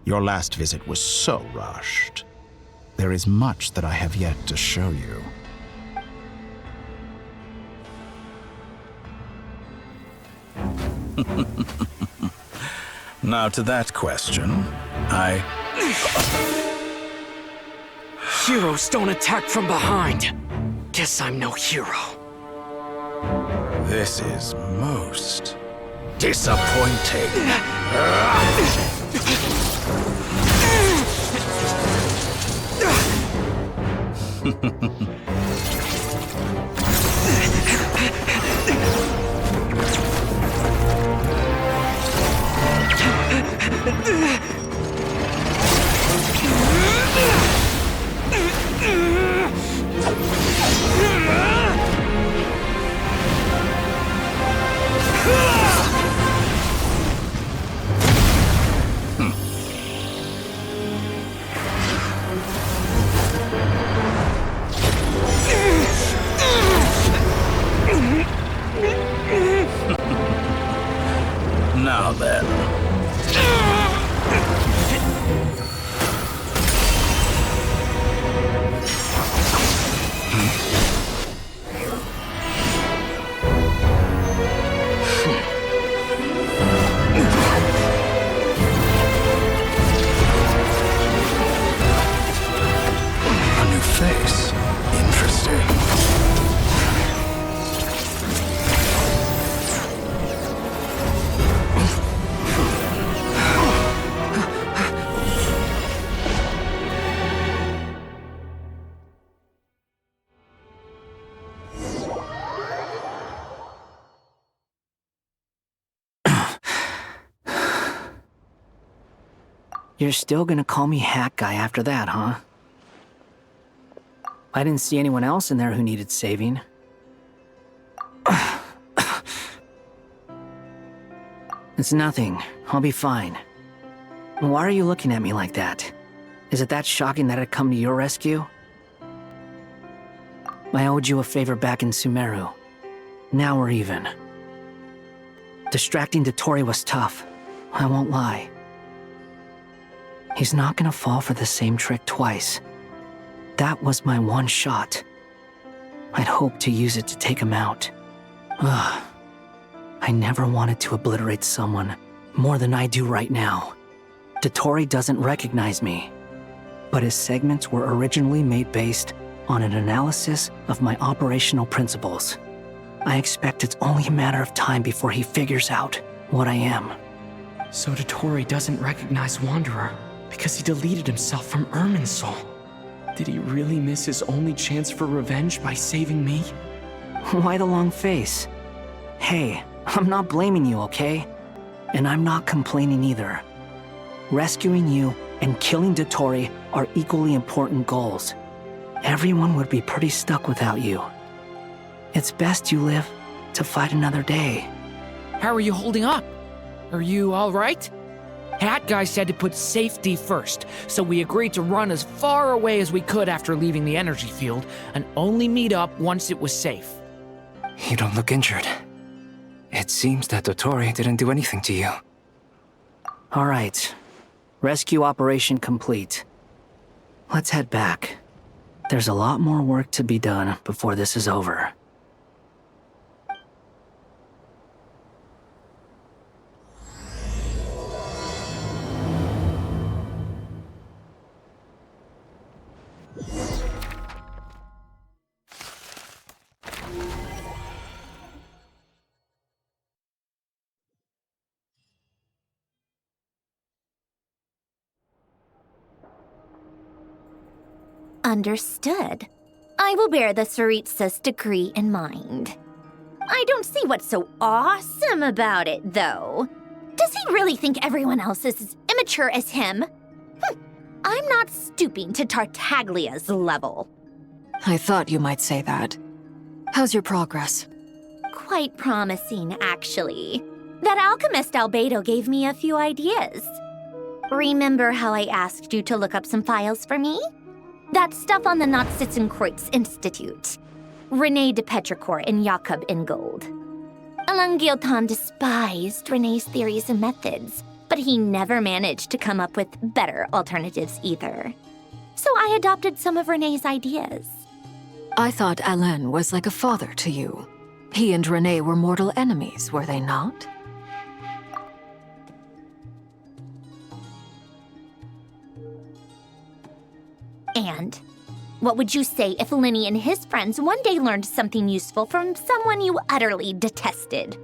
Your last visit was so rushed. There is much that I have yet to show you. Now to that question, Heroes don't attack from behind. Guess I'm no hero. This is most disappointing. Now then. A new face. Interesting. You're still gonna call me Hat Guy after that, huh? I didn't see anyone else in there who needed saving. It's nothing. I'll be fine. Why are you looking at me like that? Is it that shocking that I'd come to your rescue? I owed you a favor back in Sumeru. Now we're even. Distracting Dottore was tough. I won't lie. He's not gonna fall for the same trick twice. That was my one shot. I'd hoped to use it to take him out. Ugh. I never wanted to obliterate someone more than I do right now. Dottore doesn't recognize me, but his segments were originally made based on an analysis of my operational principles. I expect it's only a matter of time before he figures out what I am. So Dottore doesn't recognize Wanderer because he deleted himself from Irminsul. Did he really miss his only chance for revenge by saving me? Why the long face? Hey, I'm not blaming you, okay? And I'm not complaining either. Rescuing you and killing Dottore are equally important goals. Everyone would be pretty stuck without you. It's best you live to fight another day. How are you holding up? Are you all right? Hat Guy said to put safety first, so we agreed to run as far away as we could after leaving the energy field and only meet up once it was safe. You don't look injured. It seems that Dottore didn't do anything to you. All right. Rescue operation complete. Let's head back. There's a lot more work to be done before this is over. Understood. I will bear the Tsaritsa's decree in mind. I don't see what's so awesome about it, though. Does he really think everyone else is as immature as him? I'm not stooping to Tartaglia's level. I thought you might say that. How's your progress? Quite promising, actually. That alchemist Albedo gave me a few ideas. Remember how I asked you to look up some files for me? That stuff on the Nazi-Kreuz Institute. René de Petrichor and Jakob Ingold. Alain Guillotin despised René's theories and methods, but he never managed to come up with better alternatives either. So I adopted some of René's ideas. I thought Alain was like a father to you. He and René were mortal enemies, were they not? And what would you say if Linny and his friends one day learned something useful from someone you utterly detested?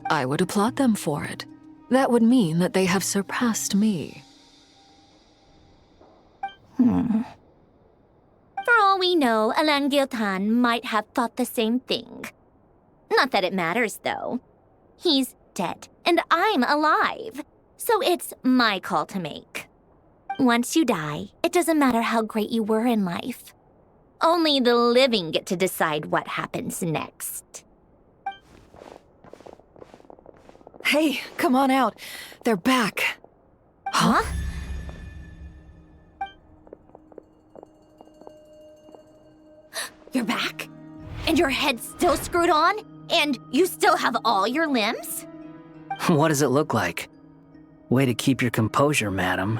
I would applaud them for it. That would mean that they have surpassed me. For all we know, Alain Guillotin might have thought the same thing. Not that it matters, though. He's dead, and I'm alive. So it's my call to make. Once you die, it doesn't matter how great you were in life. Only the living get to decide what happens next. Hey, come on out. They're back. Huh? You're back? And your head's still screwed on? And you still have all your limbs? What does it look like? Way to keep your composure, madam.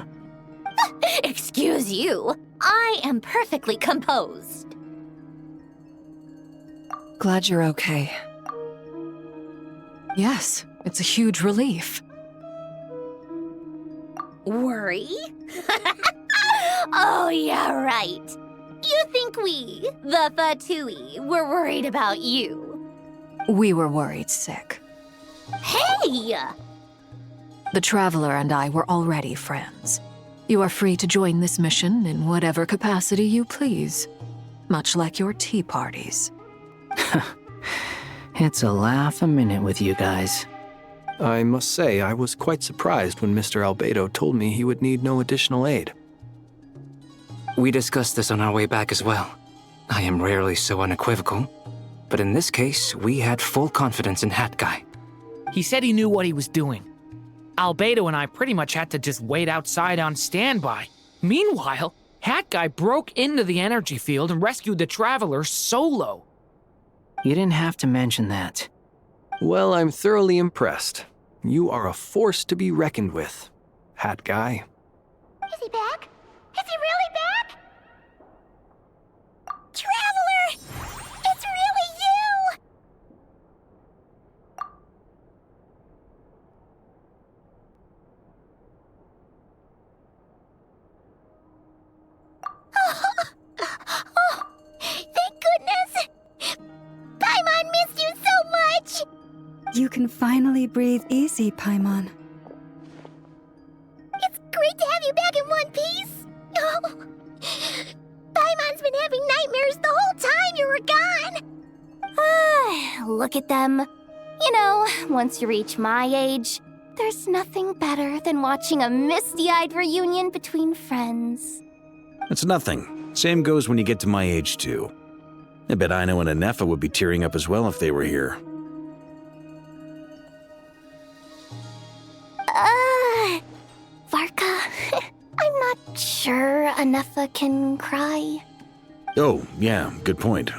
Excuse you. I am perfectly composed. Glad you're okay. Yes, it's a huge relief. Worry? Oh, yeah, right. You think we, the Fatui, were worried about you? We were worried sick. Hey! The Traveler and I were already friends. You are free to join this mission in whatever capacity you please. Much like your tea parties. It's a laugh a minute with you guys. I must say, I was quite surprised when Mr. Albedo told me he would need no additional aid. We discussed this on our way back as well. I am rarely so unequivocal, but in this case, we had full confidence in Hat Guy. He said he knew what he was doing. Albedo and I pretty much had to just wait outside on standby. Meanwhile, Hat Guy broke into the energy field and rescued the Traveler solo. You didn't have to mention that. Well, I'm thoroughly impressed. You are a force to be reckoned with, Hat Guy. Is he back? Is he really back? Traveler! It's really you! Oh, thank goodness! Paimon missed you so much! You can finally breathe easy, Paimon. It's great to have you back in one piece! Oh, Paimon's been having nightmares the whole time you were gone! Look at them. You know, once you reach my age, there's nothing better than watching a misty-eyed reunion between friends. It's nothing. Same goes when you get to my age, too. I bet Ino and Anefa would be tearing up as well if they were here. Varka, I'm not sure Anefa can cry. Oh, yeah, good point.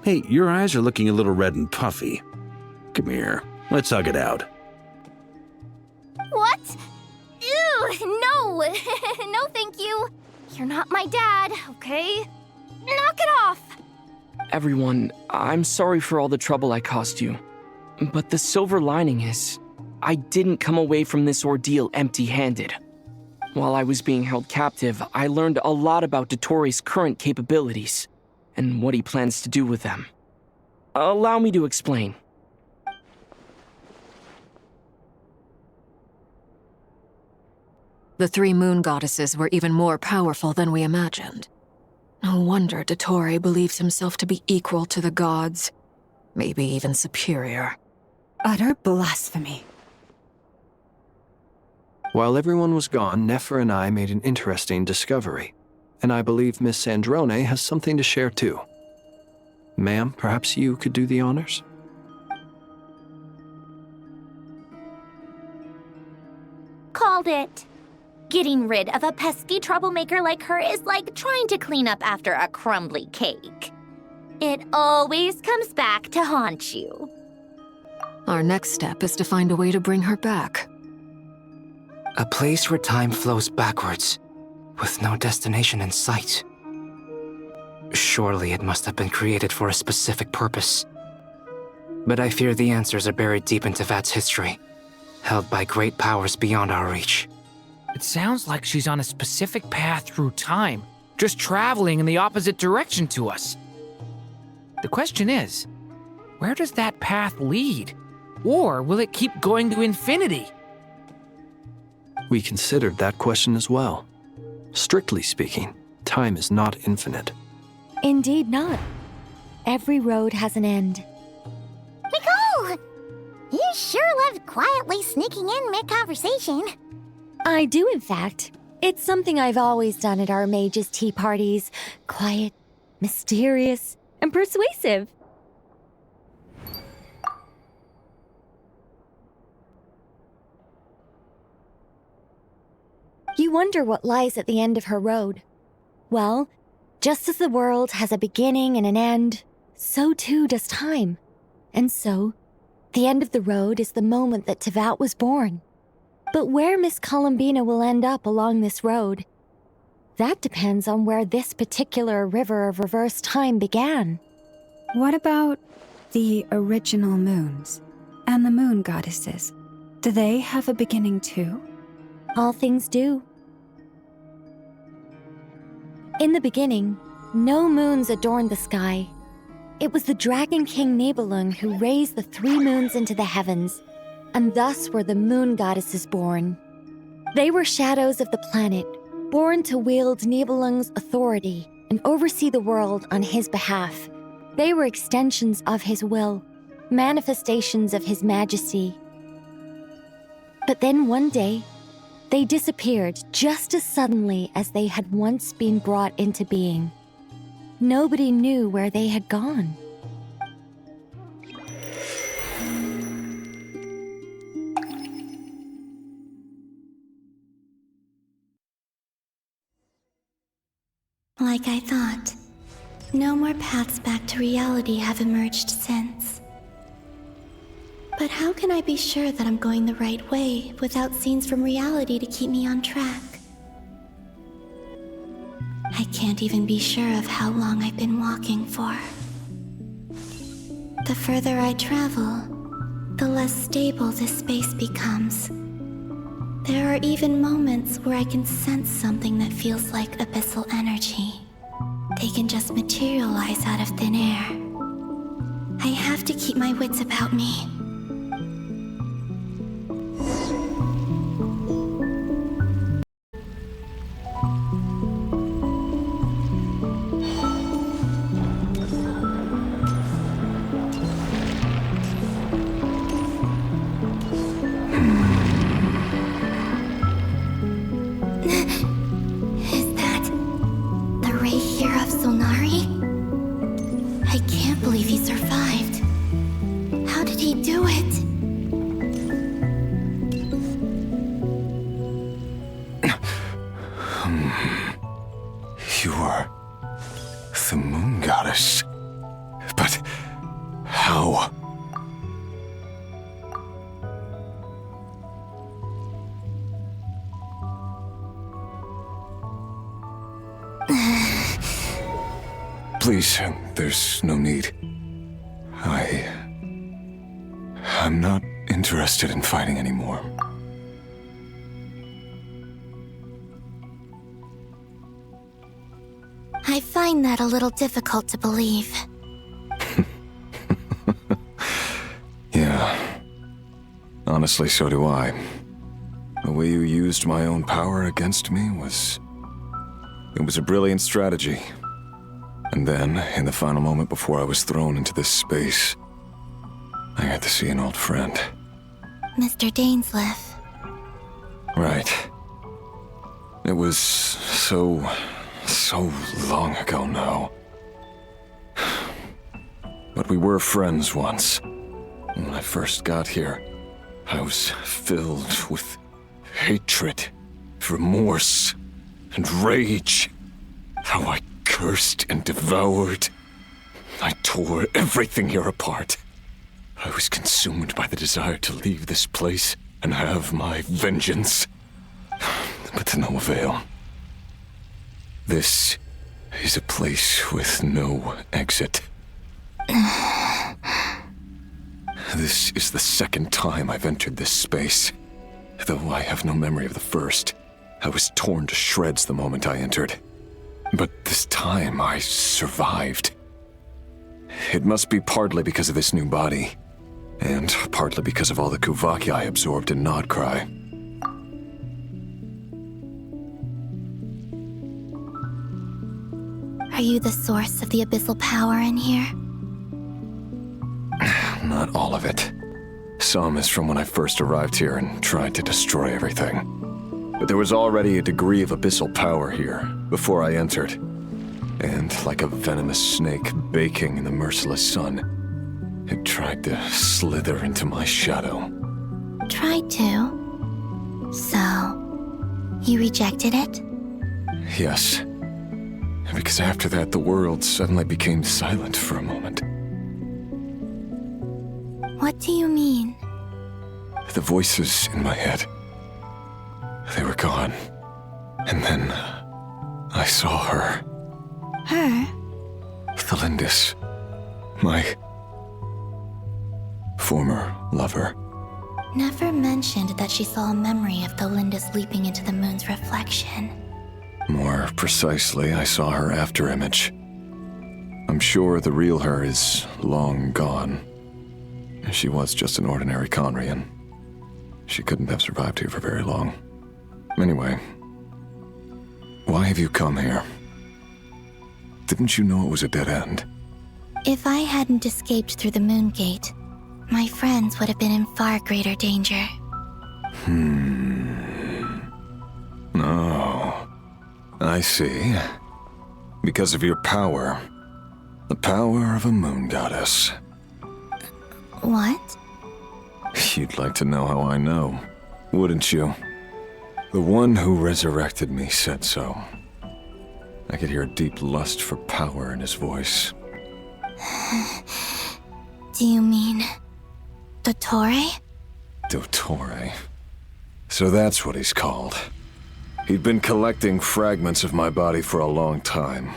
Hey, your eyes are looking a little red and puffy. Come here, let's hug it out. What? Ew, no! No, thank you. You're not my dad, okay? Knock it off! Everyone, I'm sorry for all the trouble I caused you. But the silver lining is, I didn't come away from this ordeal empty-handed. While I was being held captive, I learned a lot about Dottore's current capabilities, and what he plans to do with them. Allow me to explain. The 3 moon goddesses were even more powerful than we imagined. No wonder Dottore believes himself to be equal to the gods. Maybe even superior. Utter blasphemy. While everyone was gone, Nefer and I made an interesting discovery. And I believe Miss Sandrone has something to share too. Ma'am, perhaps you could do the honors? Called it. Getting rid of a pesky troublemaker like her is like trying to clean up after a crumbly cake. It always comes back to haunt you. Our next step is to find a way to bring her back. A place where time flows backwards, with no destination in sight. Surely it must have been created for a specific purpose. But I fear the answers are buried deep into VIII's history, held by great powers beyond our reach. It sounds like she's on a specific path through time, just traveling in the opposite direction to us. The question is, where does that path lead? Or will it keep going to infinity? We considered that question as well. Strictly speaking, time is not infinite. Indeed not. Every road has an end. Nicole! You sure love quietly sneaking in mid-conversation. I do, in fact. It's something I've always done at our mages' tea parties. Quiet, mysterious, and persuasive. You wonder what lies at the end of her road. Well, just as the world has a beginning and an end, so too does time. And so, the end of the road is the moment that Tevat was born. But where Miss Columbina will end up along this road, that depends on where this particular river of reverse time began. What about the original moons and the moon goddesses? Do they have a beginning too? All things do. In the beginning, no moons adorned the sky. It was the Dragon King Nibelung who raised the 3 moons into the heavens, and thus were the moon goddesses born. They were shadows of the planet, born to wield Nibelung's authority and oversee the world on his behalf. They were extensions of his will, manifestations of his majesty. But then one day, they disappeared just as suddenly as they had once been brought into being. Nobody knew where they had gone. Like I thought, no more paths back to reality have emerged since. But how can I be sure that I'm going the right way without scenes from reality to keep me on track? I can't even be sure of how long I've been walking for. The further I travel, the less stable this space becomes. There are even moments where I can sense something that feels like abyssal energy. They can just materialize out of thin air. I have to keep my wits about me. Please, there's no need. I'm not interested in fighting anymore. I find that a little difficult to believe. Yeah. Honestly, so do I. way you used my own power against me was... It was a brilliant strategy. And then, in the final moment before I was thrown into this space, I got to see an old friend. Mr. Dainsleif. Right. It was so long ago now. But we were friends once. When I first got here, I was filled with hatred, remorse, and rage. How I cursed and devoured. I tore everything here apart. I was consumed by the desire to leave this place and have my vengeance. But to no avail. This is a place with no exit. This is the second time I've entered this space. Though I have no memory of the first. I was torn to shreds the moment I entered. But this time I survived. It must be partly because of this new body. And partly because of all the Kuvaki I absorbed in Nod Kari. Are you the source of the abyssal power in here? Not all of it. Some is from when I first arrived here and tried to destroy everything. But there was already a degree of abyssal power here before I entered. And like a venomous snake baking in the merciless sun, it tried to slither into my shadow. Tried to? So, you rejected it? Yes. Because after that, the world suddenly became silent for a moment. What do you mean? The voices in my head, they were gone. And then I saw her. Her? Thalindis. My former lover. Never mentioned that she saw a memory of Thalindis leaping into the moon's reflection. More precisely, I saw her afterimage. I'm sure the real her is long gone. She was just an ordinary Conrian. She couldn't have survived here for very long. Anyway, why have you come here? Didn't you know it was a dead end? If I hadn't escaped through the moon gate, my friends would have been in far greater danger. Oh, I see. Because of your power. The power of a moon goddess. What? You'd like to know how I know, wouldn't you? The one who resurrected me said so. I could hear a deep lust for power in his voice. Do you mean... Dottore? Dottore. So that's what he's called. He'd been collecting fragments of my body for a long time.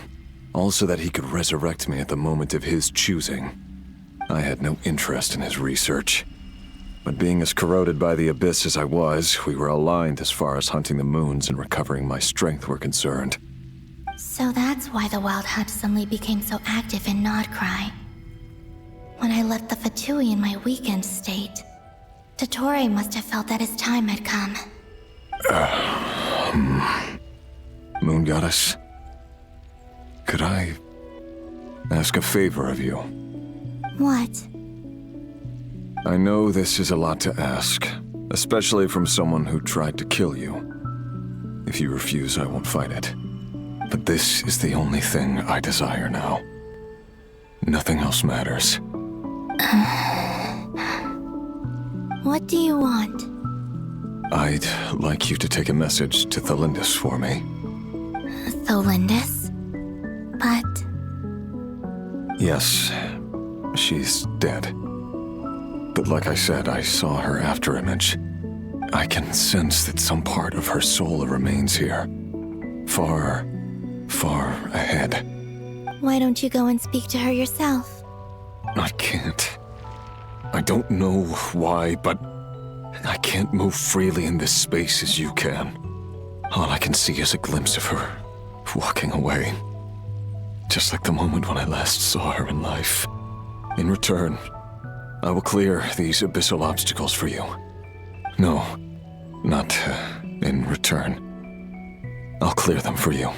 All so that he could resurrect me at the moment of his choosing. I had no interest in his research. But being as corroded by the abyss as I was, we were aligned as far as hunting the moons and recovering my strength were concerned. So that's why the Wild Hunt suddenly became so active in Nod Kari. When I left the Fatui in my weakened state, Dottore must have felt that his time had come. Moon Goddess, could I ask a favor of you? What? I know this is a lot to ask, especially from someone who tried to kill you. If you refuse, I won't fight it. But this is the only thing I desire now. Nothing else matters. What do you want? I'd like you to take a message to Thalindis for me. Thalindis? But... Yes, she's dead. But like I said, I saw her afterimage. I can sense that some part of her soul remains here. Far, far ahead. Why don't you go and speak to her yourself? I can't. I don't know why, but I can't move freely in this space as you can. All I can see is a glimpse of her, walking away. Just like the moment when I last saw her in life. In return, I will clear these abyssal obstacles for you. No, not in return. I'll clear them for you,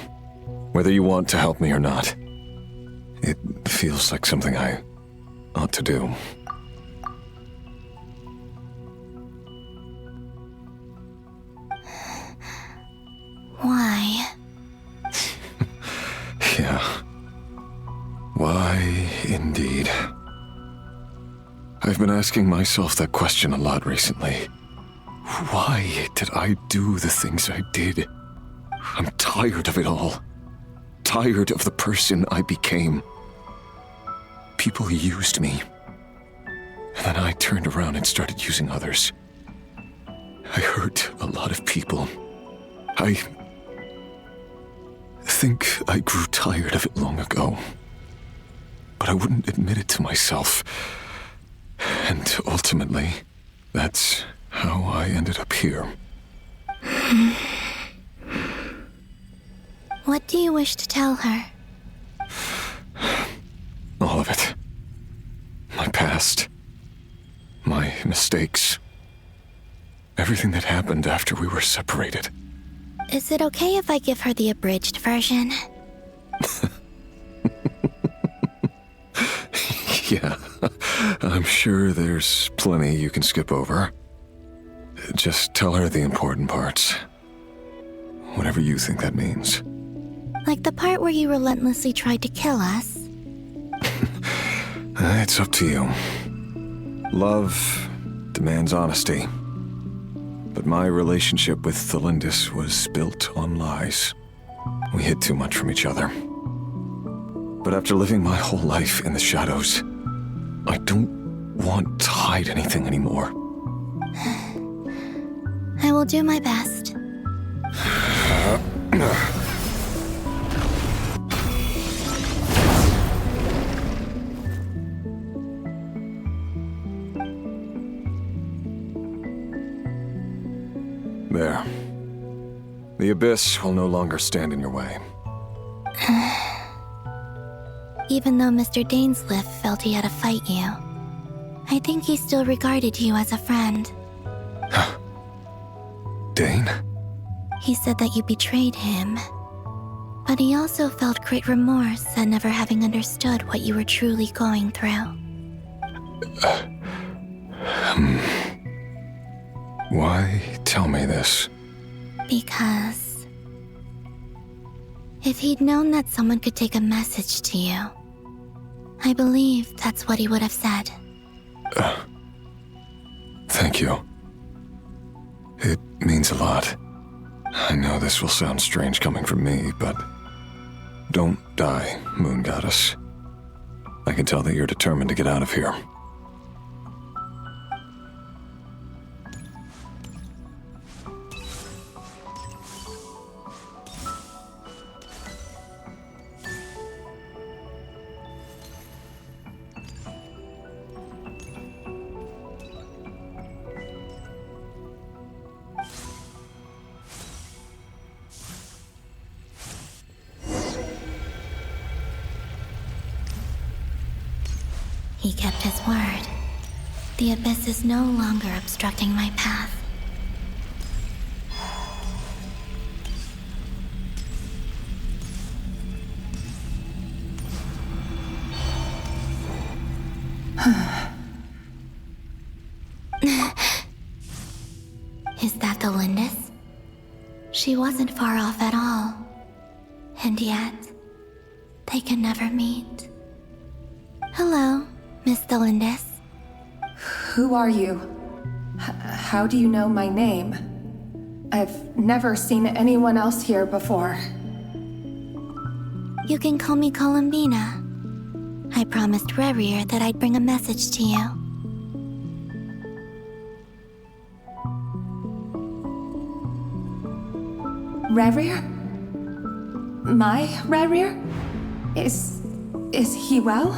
whether you want to help me or not. It feels like something I ought to do. Why? Yeah. Why, indeed. I've been asking myself that question a lot recently. Why did I do the things I did? I'm tired of it all. Tired of the person I became. People used me. And then I turned around and started using others. I hurt a lot of people. I think I grew tired of it long ago. But I wouldn't admit it to myself. And ultimately, that's how I ended up here. What do you wish to tell her? All of it. My past. My mistakes. Everything that happened after we were separated. Is it okay if I give her the abridged version? Yeah, I'm sure there's plenty you can skip over. Just tell her the important parts. Whatever you think that means. Like the part where you relentlessly tried to kill us? It's up to you. Love demands honesty. But my relationship with Thelindis was built on lies. We hid too much from each other. But after living my whole life in the shadows, I don't want to hide anything anymore. I will do my best. There. The Abyss will no longer stand in your way. Even though Mr. Dainsliff felt he had to fight you, I think he still regarded you as a friend. Dane? He said that you betrayed him, but he also felt great remorse at never having understood what you were truly going through. Why tell me this? Because if he'd known that someone could take a message to you, I believe that's what he would have said. Thank you. It means a lot. I know this will sound strange coming from me, but don't die, Moon Goddess. I can tell that you're determined to get out of here. He kept his word. The Abyss is no longer obstructing my path. Is that the Lindis? She wasn't far off at all. And yet, they can never meet. Hello, Miss Thelindis. Who are you? How do you know my name? I've never seen anyone else here before. You can call me Columbina. I promised Rerir that I'd bring a message to you. Rerir? My Rerir? Is he well?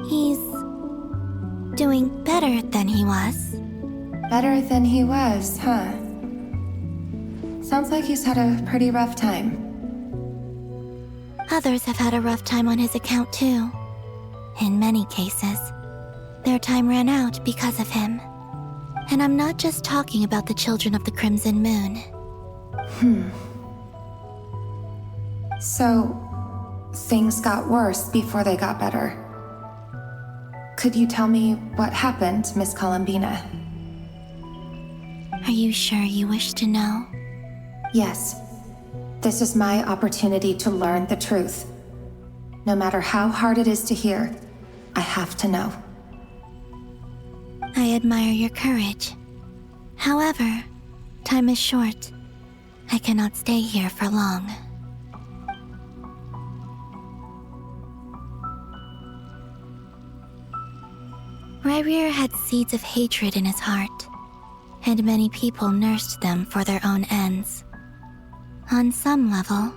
He's doing better than he was. Better than he was, huh? Sounds like he's had a pretty rough time. Others have had a rough time on his account too. In many cases, their time ran out because of him. And I'm not just talking about the children of the Crimson Moon. So, things got worse before they got better. Could you tell me what happened, Miss Columbina? Are you sure you wish to know? Yes. This is my opportunity to learn the truth. No matter how hard it is to hear, I have to know. I admire your courage. However, time is short. I cannot stay here for long. Ryrir had seeds of hatred in his heart, and many people nursed them for their own ends. On some level,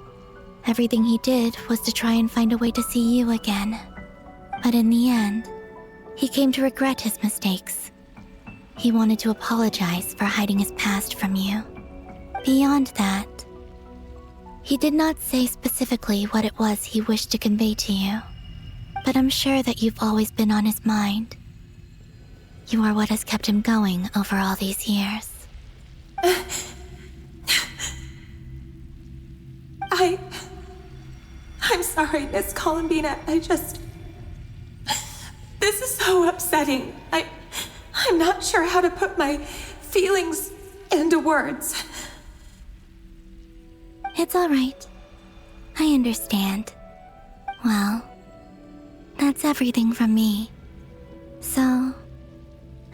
everything he did was to try and find a way to see you again. But in the end, he came to regret his mistakes. He wanted to apologize for hiding his past from you. Beyond that, he did not say specifically what it was he wished to convey to you, but I'm sure that you've always been on his mind. You are what has kept him going over all these years. I'm sorry, Miss Columbina. This is so upsetting. I'm not sure how to put my feelings into words. It's all right. I understand. Well, that's everything from me. So,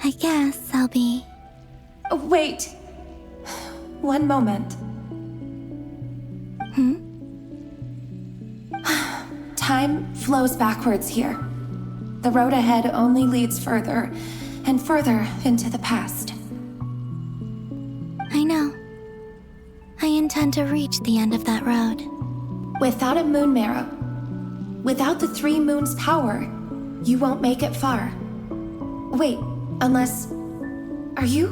I guess I'll be... Wait. One moment. Time flows backwards here. The road ahead only leads further and further into the past. I know. I intend to reach the end of that road. Without a Moon Marrow, without the 3 moons' power, you won't make it far. Wait, unless... Are you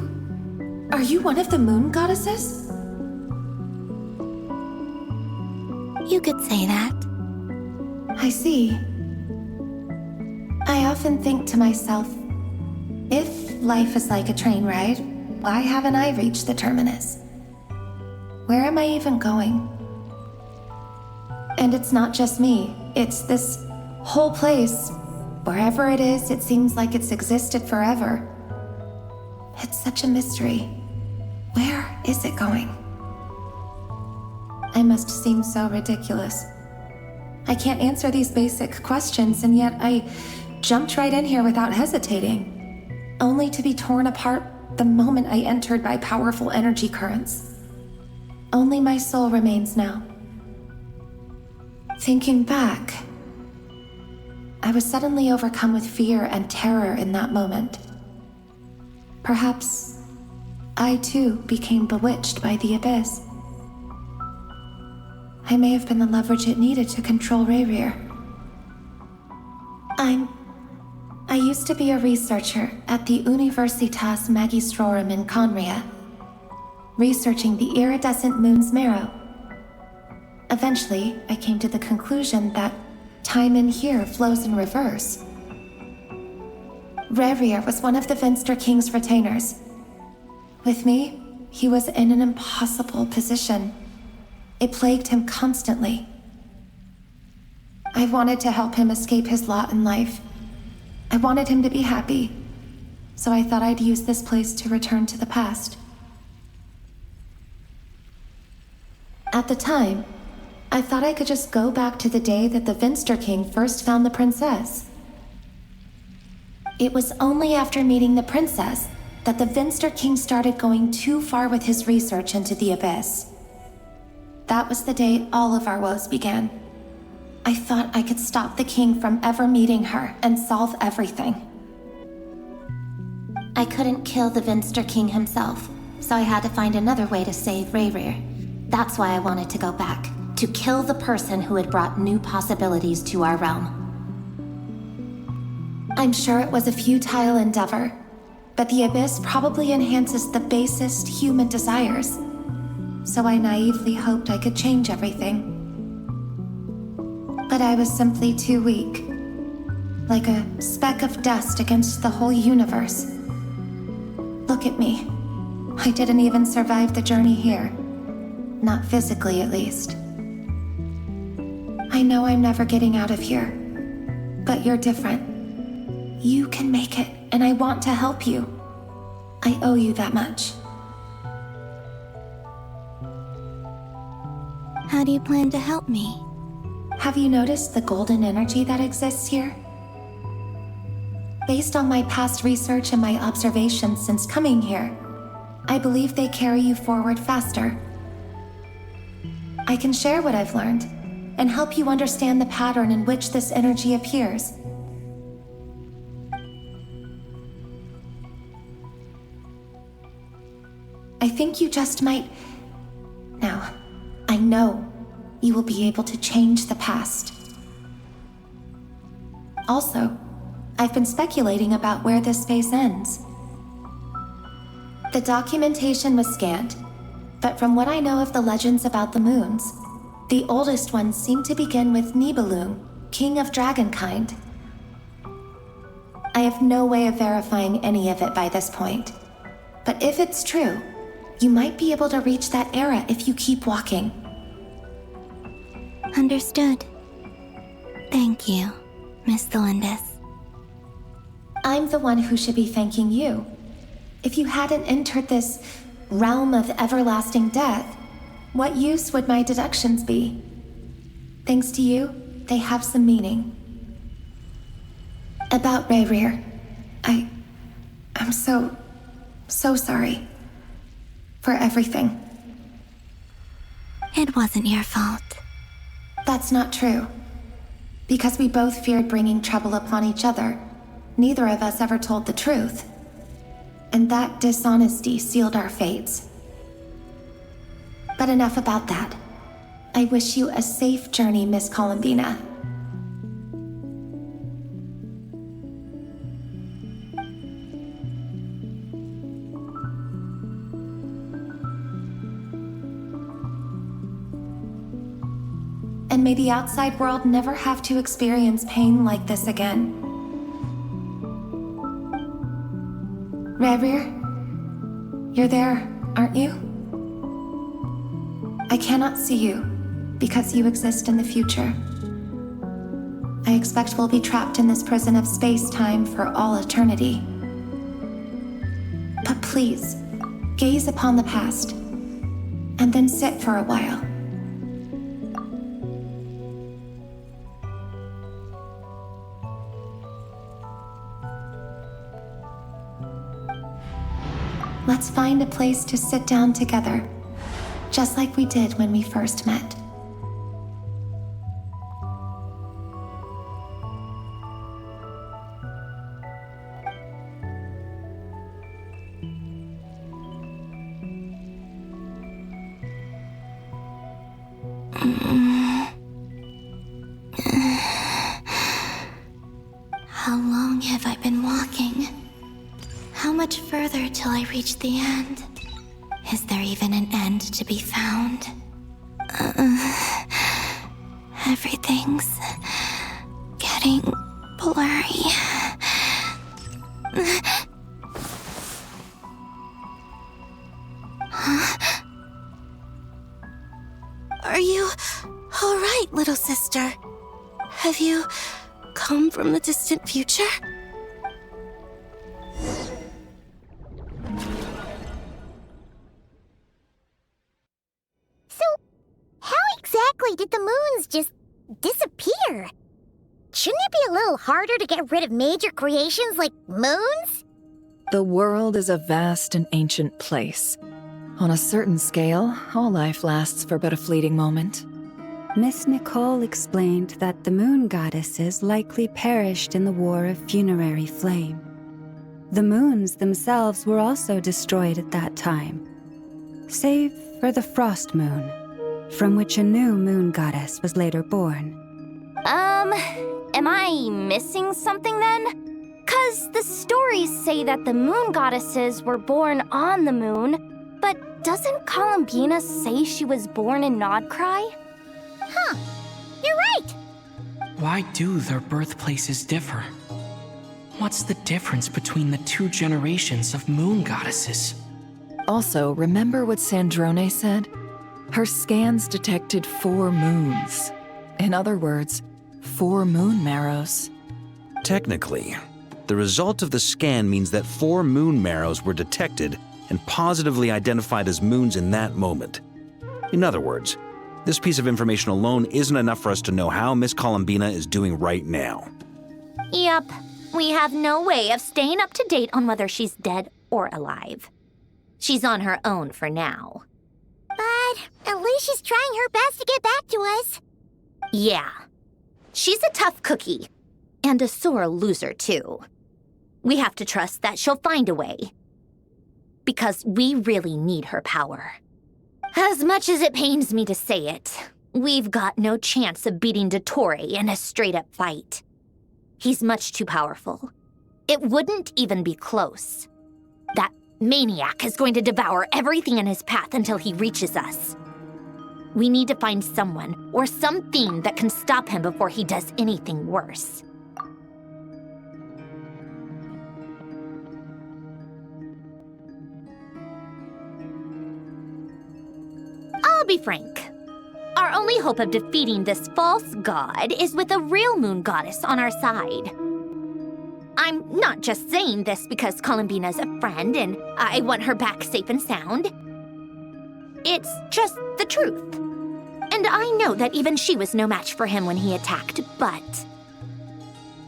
one of the moon goddesses? You could say that. I see. I often think to myself, if life is like a train ride, why haven't I reached the terminus? Where am I even going? And it's not just me, it's this whole place. Wherever it is, it seems like it's existed forever. It's such a mystery. Where is it going? I must seem so ridiculous. I can't answer these basic questions, and yet I jumped right in here without hesitating, only to be torn apart the moment I entered by powerful energy currents. Only my soul remains now. Thinking back, I was suddenly overcome with fear and terror in that moment. Perhaps I too became bewitched by the abyss. I may have been the leverage it needed to control Ryrir. I used to be a researcher at the Universitas Magistrorum in Conria, researching the iridescent moon's marrow. Eventually, I came to the conclusion that time in here flows in reverse. Ryrir was one of the Finster King's retainers. With me, he was in an impossible position. It plagued him constantly. I wanted to help him escape his lot in life. I wanted him to be happy, so I thought I'd use this place to return to the past. At the time, I thought I could just go back to the day that the Finster King first found the princess. It was only after meeting the princess that the Finster King started going too far with his research into the abyss. That was the day all of our woes began. I thought I could stop the king from ever meeting her and solve everything. I couldn't kill the Finster King himself, so I had to find another way to save Ryrir. That's why I wanted to go back, to kill the person who had brought new possibilities to our realm. I'm sure it was a futile endeavor, but the abyss probably enhances the basest human desires. So I naively hoped I could change everything. But I was simply too weak. like a speck of dust against the whole universe. Look at me. I didn't even survive the journey here. Not physically, at least. I know I'm never getting out of here, but you're different. You can make it, and I want to help you. I owe you that much. How do you plan to help me? Have you noticed the golden energy that exists here? Based on my past research and my observations since coming here, I believe they carry you forward faster. I can share what I've learned and help you understand the pattern in which this energy appears. I think you just might... Now, I know you will be able to change the past. Also, I've been speculating about where this space ends. The documentation was scant, but from what I know of the legends about the moons, the oldest ones seem to begin with Nibelung, king of dragonkind. I have no way of verifying any of it by this point, but if it's true, you might be able to reach that era if you keep walking. Understood. Thank you, Miss Thelindis. I'm the one who should be thanking you. If you hadn't entered this realm of everlasting death, what use would my deductions be? Thanks to you, they have some meaning. About Rayrir, I'm so sorry. For everything. It wasn't your fault. That's not true. Because we both feared bringing trouble upon each other, neither of us ever told the truth. And that dishonesty sealed our fates. But enough about that. I wish you a safe journey, Miss Columbina. And may the outside world never have to experience pain like this again. Rayrir, you're there, aren't you? I cannot see you, because you exist in the future. I expect we'll be trapped in this prison of space-time for all eternity. But please, gaze upon the past, and then sit for a while. Let's find a place to sit down together, just like we did when we first met. How long have I been walking? How much further till I reach the end? Is there even an end to be found? Everything's getting blurry. Huh? Are you all right, little sister? Have you come from the distant future? Did the moons just disappear? Shouldn't it be a little harder to get rid of major creations like moons? The world is a vast and ancient place. On a certain scale, all life lasts for but a fleeting moment. Miss Nicole explained that the moon goddesses likely perished in the War of Funerary Flame. The moons themselves were also destroyed at that time, save for the Frost Moon, from which a new moon goddess was later born. Am I missing something then? 'Cause the stories say that the moon goddesses were born on the moon, but doesn't Columbina say she was born in Nod Kari? Huh, you're right! Why do their birthplaces differ? What's the difference between the two generations of moon goddesses? Also, remember what Sandrone said? Her scans detected 4 moons. In other words, 4 moon marrows. Technically, the result of the scan means that 4 moon marrows were detected and positively identified as moons in that moment. In other words, this piece of information alone isn't enough for us to know how Miss Columbina is doing right now. Yep, we have no way of staying up to date on whether she's dead or alive. She's on her own for now. But at least she's trying her best to get back to us. Yeah. She's a tough cookie. And a sore loser, too. We have to trust that she'll find a way. Because we really need her power. As much as it pains me to say it, we've got no chance of beating Dottore in a straight-up fight. He's much too powerful. It wouldn't even be close. That maniac is going to devour everything in his path until he reaches us. We need to find someone or something that can stop him before he does anything worse. I'll be frank. Our only hope of defeating this false god is with a real moon goddess on our side. I'm not just saying this because Columbina's a friend and I want her back safe and sound. It's just the truth. And I know that even she was no match for him when he attacked, but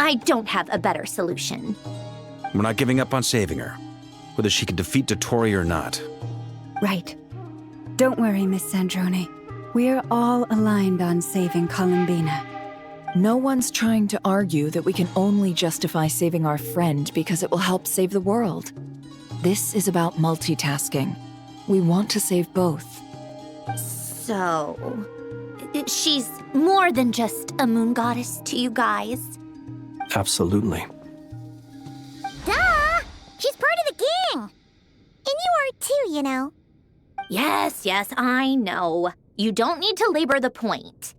I don't have a better solution. We're not giving up on saving her, whether she can defeat Dottore or not. Right. Don't worry, Miss Sandrone. We're all aligned on saving Columbina. No one's trying to argue that we can only justify saving our friend because it will help save the world. This is about multitasking. We want to save both. So, she's more than just a moon goddess to you guys? Absolutely. Duh! She's part of the gang! And you are too, you know. Yes, I know. You don't need to labor the point.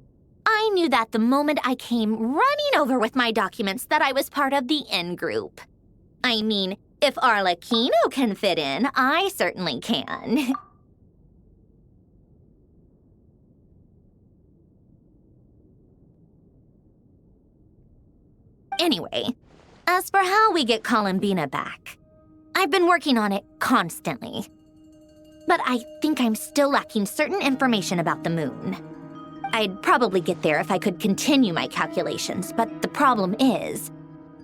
I knew that the moment I came running over with my documents that I was part of the in-group. I mean, if Arlecchino can fit in, I certainly can. Anyway, as for how we get Columbina back, I've been working on it constantly. But I think I'm still lacking certain information about the moon. I'd probably get there if I could continue my calculations, but the problem is,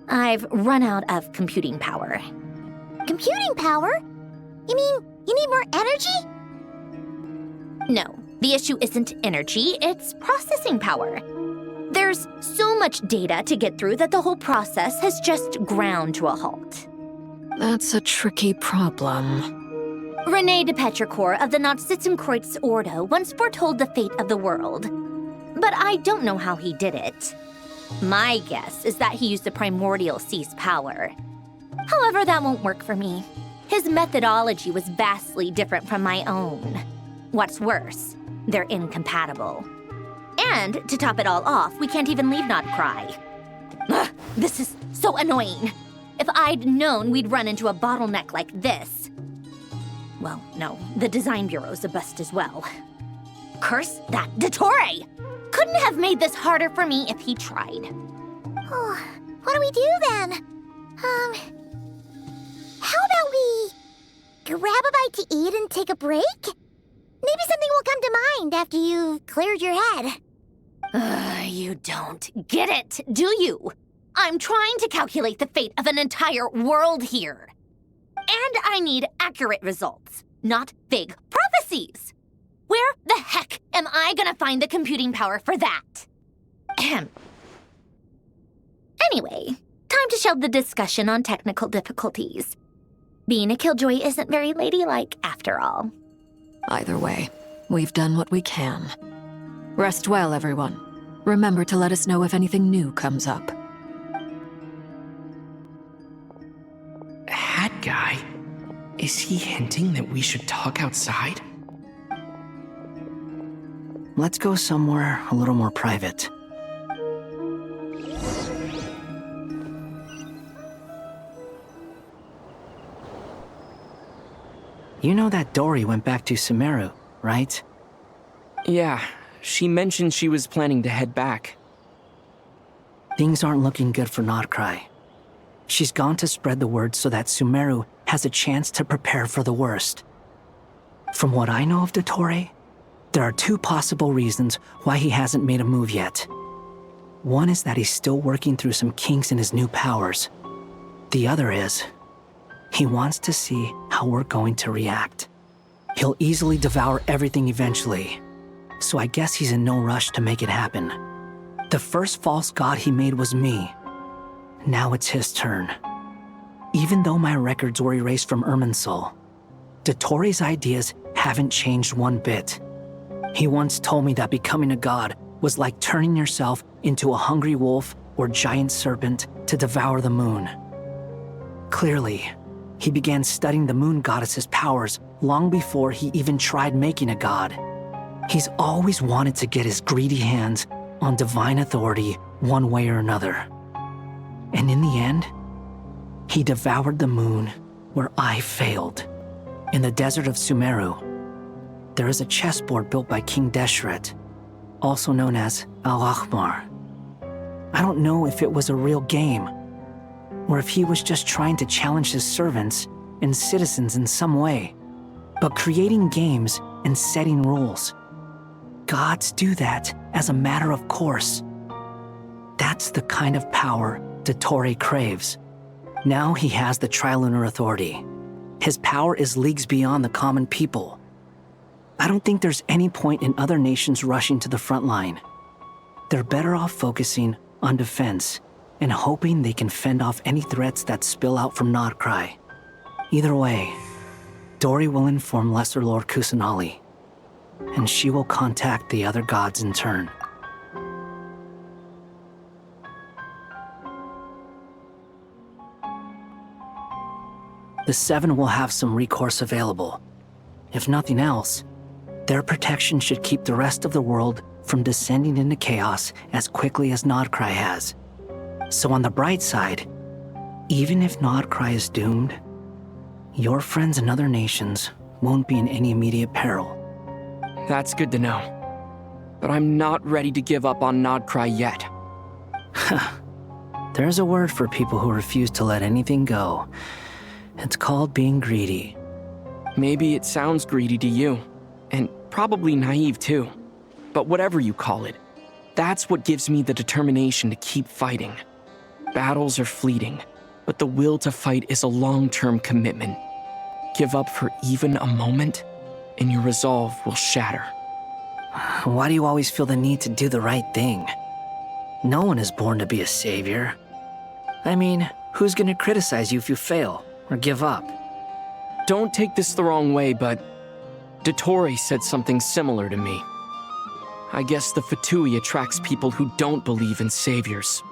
I've run out of computing power. Computing power? You mean you need more energy? No, the issue isn't energy, it's processing power. There's so much data to get through that the whole process has just ground to a halt. That's a tricky problem. René de Petrichor of the Nautitzenkreuz Ordo once foretold the fate of the world. But I don't know how he did it. My guess is that he used the primordial sea's power. However, that won't work for me. His methodology was vastly different from my own. What's worse, they're incompatible. And to top it all off, we can't even leave Nod Kari. Ugh, this is so annoying. If I'd known we'd run into a bottleneck like this. Well, no, the design bureau's a bust as well. Curse that Dottore! Couldn't have made this harder for me if he tried. Oh, what do we do then? How about we grab a bite to eat and take a break? Maybe something will come to mind after you've cleared your head. You don't get it, do you? I'm trying to calculate the fate of an entire world here. And I need accurate results, not vague prophecies. Where the heck am I gonna find the computing power for that? Ahem. Anyway, time to shelve the discussion on technical difficulties. Being a killjoy isn't very ladylike, after all. Either way, we've done what we can. Rest well, everyone. Remember to let us know if anything new comes up. Hat guy? Is he hinting that we should talk outside? Let's go somewhere a little more private. You know that Dory went back to Sumeru, right? Yeah, she mentioned she was planning to head back. Things aren't looking good for Nod Kari. She's gone to spread the word so that Sumeru has a chance to prepare for the worst. From what I know of Dottore, there are two possible reasons why he hasn't made a move yet. One is that he's still working through some kinks in his new powers. The other is, he wants to see how we're going to react. He'll easily devour everything eventually, so I guess he's in no rush to make it happen. The first false god he made was me. Now it's his turn. Even though my records were erased from Irminsul, Dottore's ideas haven't changed one bit. He once told me that becoming a god was like turning yourself into a hungry wolf or giant serpent to devour the moon. Clearly, he began studying the moon goddess's powers long before he even tried making a god. He's always wanted to get his greedy hands on divine authority one way or another. And in the end, he devoured the moon where I failed. In the desert of Sumeru, there is a chessboard built by King Deshret, also known as Al-Ahmar. I don't know if it was a real game, or if he was just trying to challenge his servants and citizens in some way. But creating games and setting rules, gods do that as a matter of course. That's the kind of power Dottore craves. Now he has the Trilunar Authority. His power is leagues beyond the common people. I don't think there's any point in other nations rushing to the front line. They're better off focusing on defense and hoping they can fend off any threats that spill out from Nod Kari. Either way, Dory will inform Lesser Lord Kusanali, and she will contact the other gods in turn. The Seven will have some recourse available. If nothing else, their protection should keep the rest of the world from descending into chaos as quickly as Nod Kari has. So on the bright side, even if Nod Kari is doomed, your friends in other nations won't be in any immediate peril. That's good to know. But I'm not ready to give up on Nod Kari yet. There's a word for people who refuse to let anything go. It's called being greedy. Maybe it sounds greedy to you, and probably naive too. But whatever you call it, that's what gives me the determination to keep fighting. Battles are fleeting, but the will to fight is a long-term commitment. Give up for even a moment, and your resolve will shatter. Why do you always feel the need to do the right thing? No one is born to be a savior. I mean, who's gonna criticize you if you fail or give up? Don't take this the wrong way, but Dottore said something similar to me. I guess the Fatui attracts people who don't believe in saviors.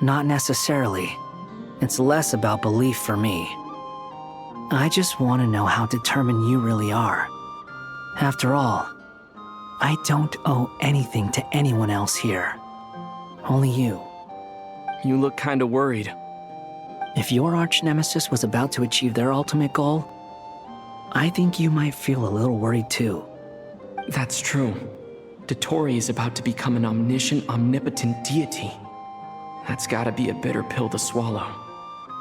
Not necessarily. It's less about belief for me. I just want to know how determined you really are. After all, I don't owe anything to anyone else here. Only you. You look kinda worried. If your arch-nemesis was about to achieve their ultimate goal, I think you might feel a little worried too. That's true. Dottore is about to become an omniscient, omnipotent deity. That's gotta be a bitter pill to swallow.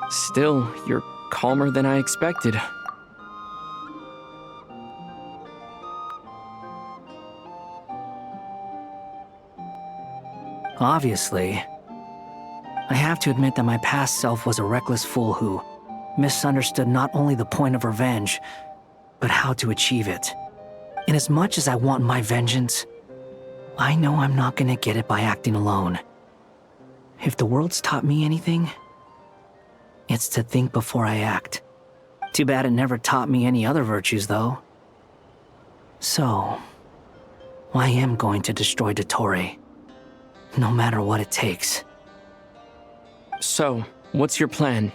Still, you're calmer than I expected. Obviously. I have to admit that my past self was a reckless fool who misunderstood not only the point of revenge, but how to achieve it. And as much as I want my vengeance, I know I'm not gonna get it by acting alone. If the world's taught me anything, it's to think before I act. Too bad it never taught me any other virtues, though. So, I am going to destroy Dottore, no matter what it takes. So, what's your plan?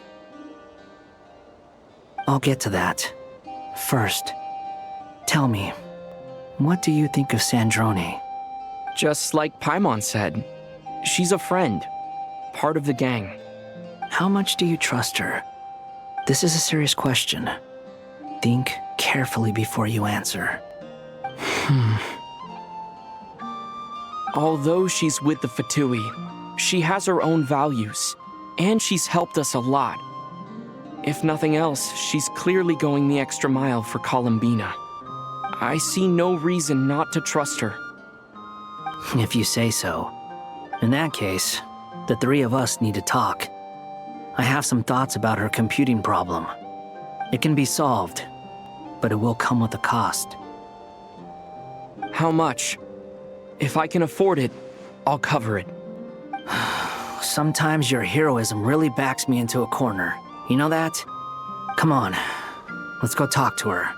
I'll get to that. First, tell me, what do you think of Sandrone? Just like Paimon said, she's a friend, part of the gang. How much do you trust her? This is a serious question. Think carefully before you answer. Although she's with the Fatui, she has her own values, and she's helped us a lot. If nothing else, she's clearly going the extra mile for Columbina. I see no reason not to trust her. If you say so. In that case, the three of us need to talk. I have some thoughts about her computing problem. It can be solved, but it will come with a cost. How much? If I can afford it, I'll cover it. Sometimes your heroism really backs me into a corner. You know that? Come on, let's go talk to her.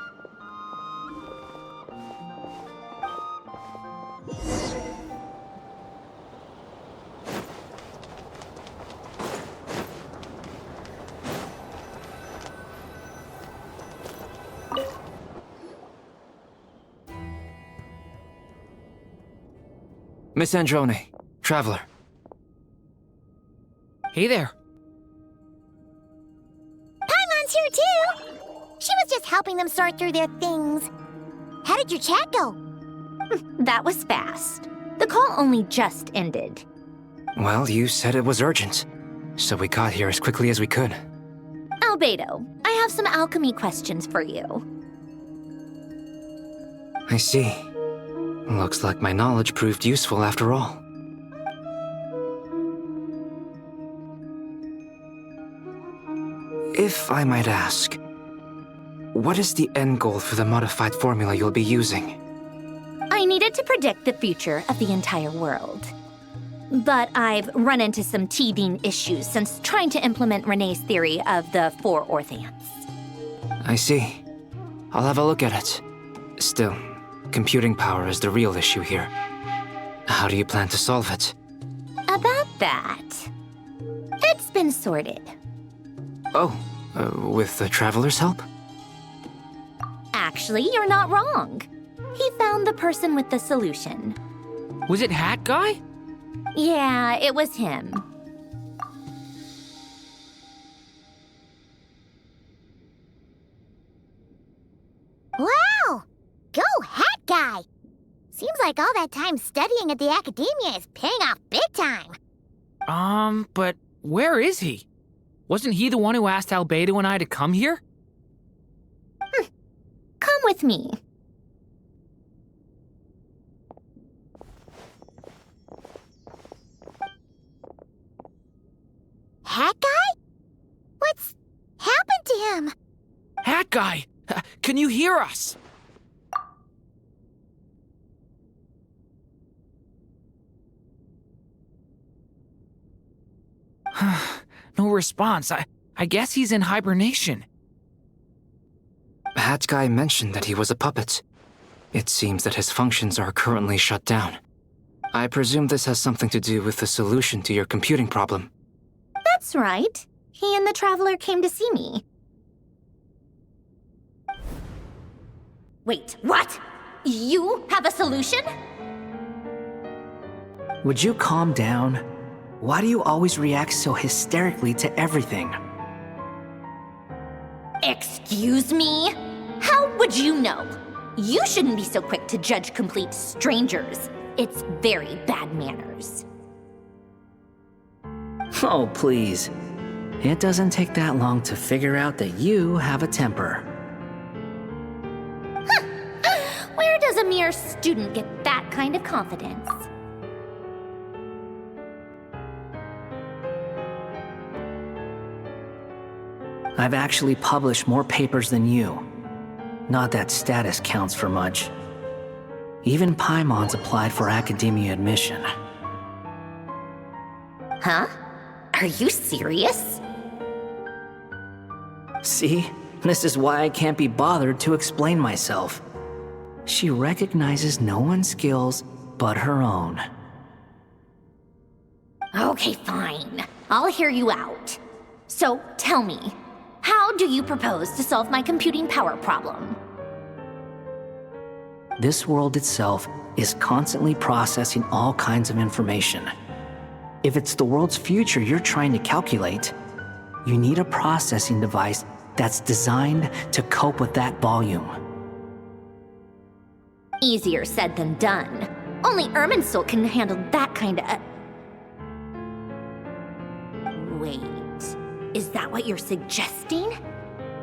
Miss Androne, Traveler. Hey there. Paimon's here too! She was just helping them sort through their things. How did your chat go? That was fast. The call only just ended. Well, you said it was urgent, so we got here as quickly as we could. Albedo, I have some alchemy questions for you. I see. Looks like my knowledge proved useful after all. If I might ask, what is the end goal for the modified formula you'll be using? I needed to predict the future of the entire world. But I've run into some teething issues since trying to implement Renee's theory of the 4 Orthants. I see. I'll have a look at it. Still, computing power is the real issue here. How do you plan to solve it? About that, it's been sorted. Oh, with the Traveler's help? Actually, you're not wrong. He found the person with the solution. Was it Hat Guy? Yeah, it was him. Wow! Go Hat Guy! Seems like all that time studying at the Academia is paying off big time. But where is he? Wasn't he the one who asked Albedo and I to come here? Come with me. Hat Guy? What's happened to him? Hat Guy! Can you hear us? No response. I guess he's in hibernation. Hat Guy mentioned that he was a puppet. It seems that his functions are currently shut down. I presume this has something to do with the solution to your computing problem. That's right. He and the Traveler came to see me. Wait, what? You have a solution? Would you calm down? Why do you always react so hysterically to everything? Excuse me? How would you know? You shouldn't be so quick to judge complete strangers. It's very bad manners. Oh, please. It doesn't take that long to figure out that you have a temper. Where does a mere student get that kind of confidence? I've actually published more papers than you. Not that status counts for much. Even Paimon's applied for academia admission. Huh? Are you serious? See? This is why I can't be bothered to explain myself. She recognizes no one's skills but her own. Okay, fine. I'll hear you out. So, tell me, how do you propose to solve my computing power problem? This world itself is constantly processing all kinds of information. If it's the world's future you're trying to calculate, you need a processing device that's designed to cope with that volume. Easier said than done. Only Irminsul can handle that kind of... Wait, is that what you're suggesting?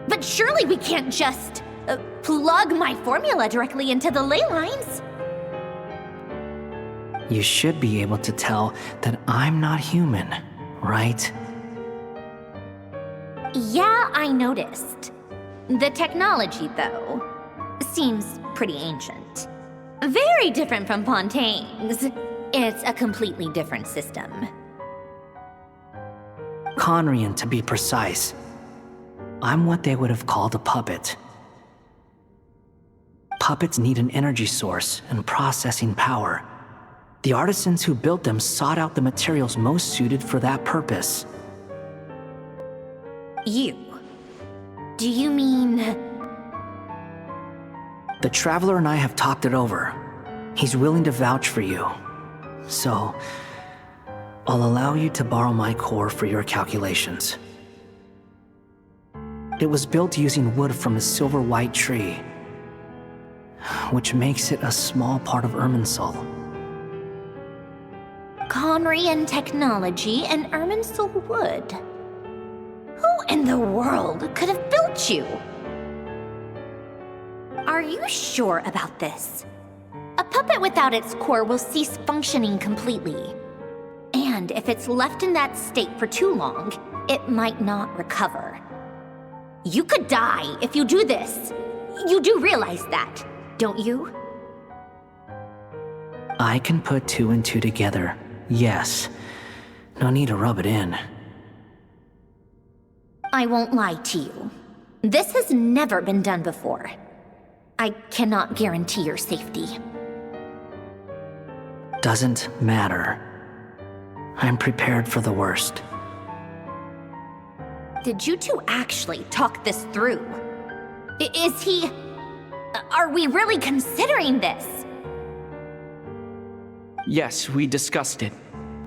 But surely we can't just plug my formula directly into the ley lines. You should be able to tell that I'm not human, right? Yeah, I noticed. The technology, though, seems pretty ancient. Very different from Fontaine's. It's a completely different system. Conrian, to be precise. I'm what they would have called a puppet. Puppets need an energy source and processing power. The artisans who built them sought out the materials most suited for that purpose. You? Do you mean... The Traveler and I have talked it over. He's willing to vouch for you. So, I'll allow you to borrow my core for your calculations. It was built using wood from a silver-white tree, which makes it a small part of Irminsul. Conrian technology and Irminsul wood. Who in the world could have built you? Are you sure about this? A puppet without its core will cease functioning completely. And if it's left in that state for too long, it might not recover. You could die if you do this. You do realize that, don't you? I can put two and two together, yes. No need to rub it in. I won't lie to you. This has never been done before. I cannot guarantee your safety. Doesn't matter. I'm prepared for the worst. Did you two actually talk this through? Is he... Are we really considering this? Yes, we discussed it.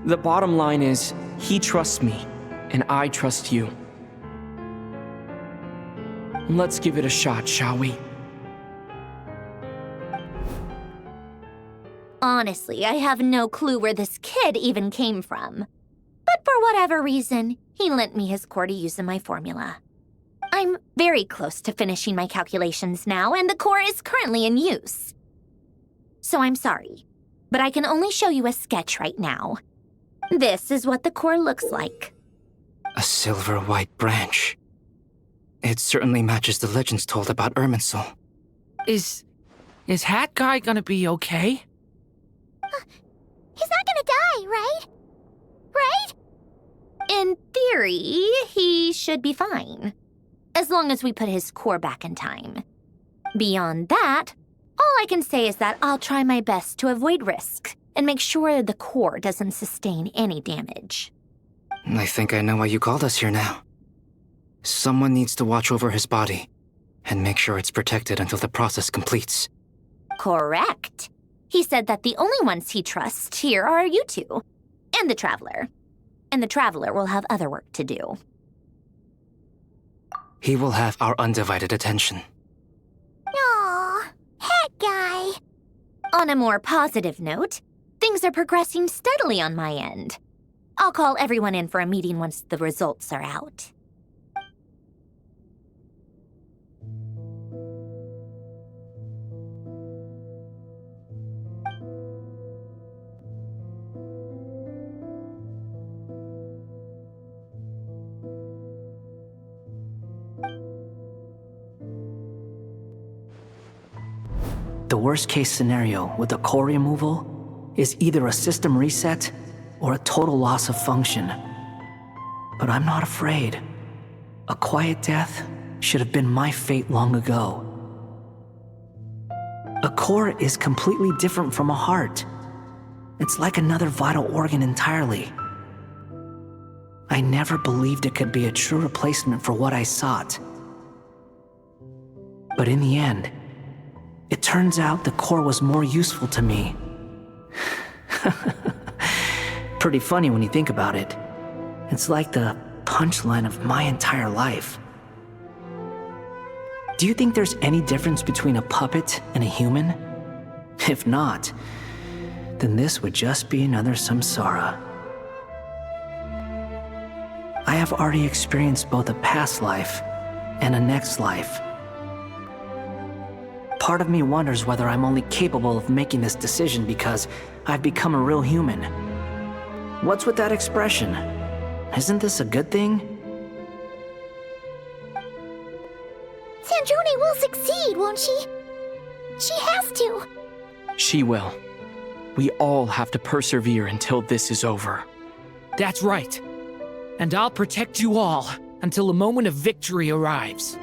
The bottom line is, he trusts me, and I trust you. Let's give it a shot, shall we? Honestly, I have no clue where this kid even came from. But for whatever reason, he lent me his core to use in my formula. I'm very close to finishing my calculations now, and the core is currently in use. So I'm sorry, but I can only show you a sketch right now. This is what the core looks like. A silver-white branch. It certainly matches the legends told about Irminsul. Is Hat Guy gonna be okay? He's not gonna die, right? Right? In theory, he should be fine. As long as we put his core back in time. Beyond that, all I can say is that I'll try my best to avoid risk and make sure the core doesn't sustain any damage. I think I know why you called us here now. Someone needs to watch over his body and make sure it's protected until the process completes. Correct. He said that the only ones he trusts here are you two, and the Traveler. And the Traveler will have other work to do. He will have our undivided attention. Aww, Hat Guy. On a more positive note, things are progressing steadily on my end. I'll call everyone in for a meeting once the results are out. The worst-case scenario with the core removal is either a system reset or a total loss of function. But I'm not afraid. A quiet death should have been my fate long ago. A core is completely different from a heart. It's like another vital organ entirely. I never believed it could be a true replacement for what I sought. But in the end, it turns out the core was more useful to me. Pretty funny when you think about it. It's like the punchline of my entire life. Do you think there's any difference between a puppet and a human? If not, then this would just be another samsara. I have already experienced both a past life and a next life. Part of me wonders whether I'm only capable of making this decision because I've become a real human. What's with that expression? Isn't this a good thing? Sandrone will succeed, won't she? She has to. She will. We all have to persevere until this is over. That's right. And I'll protect you all until a moment of victory arrives.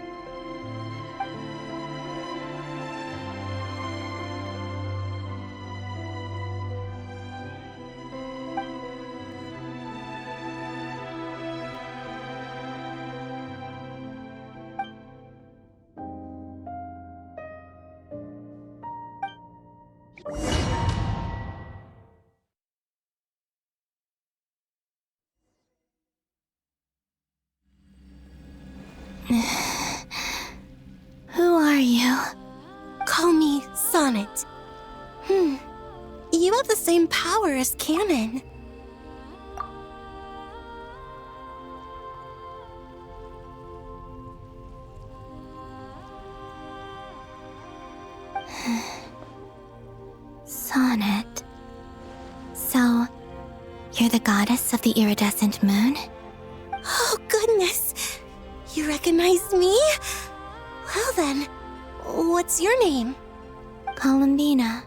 Who are you? Call me Sonnet. You have the same power as Canon. Sonnet. So, you're the goddess of the iridescent moon? Oh, goodness! You recognize me? Well then, what's your name? Columbina.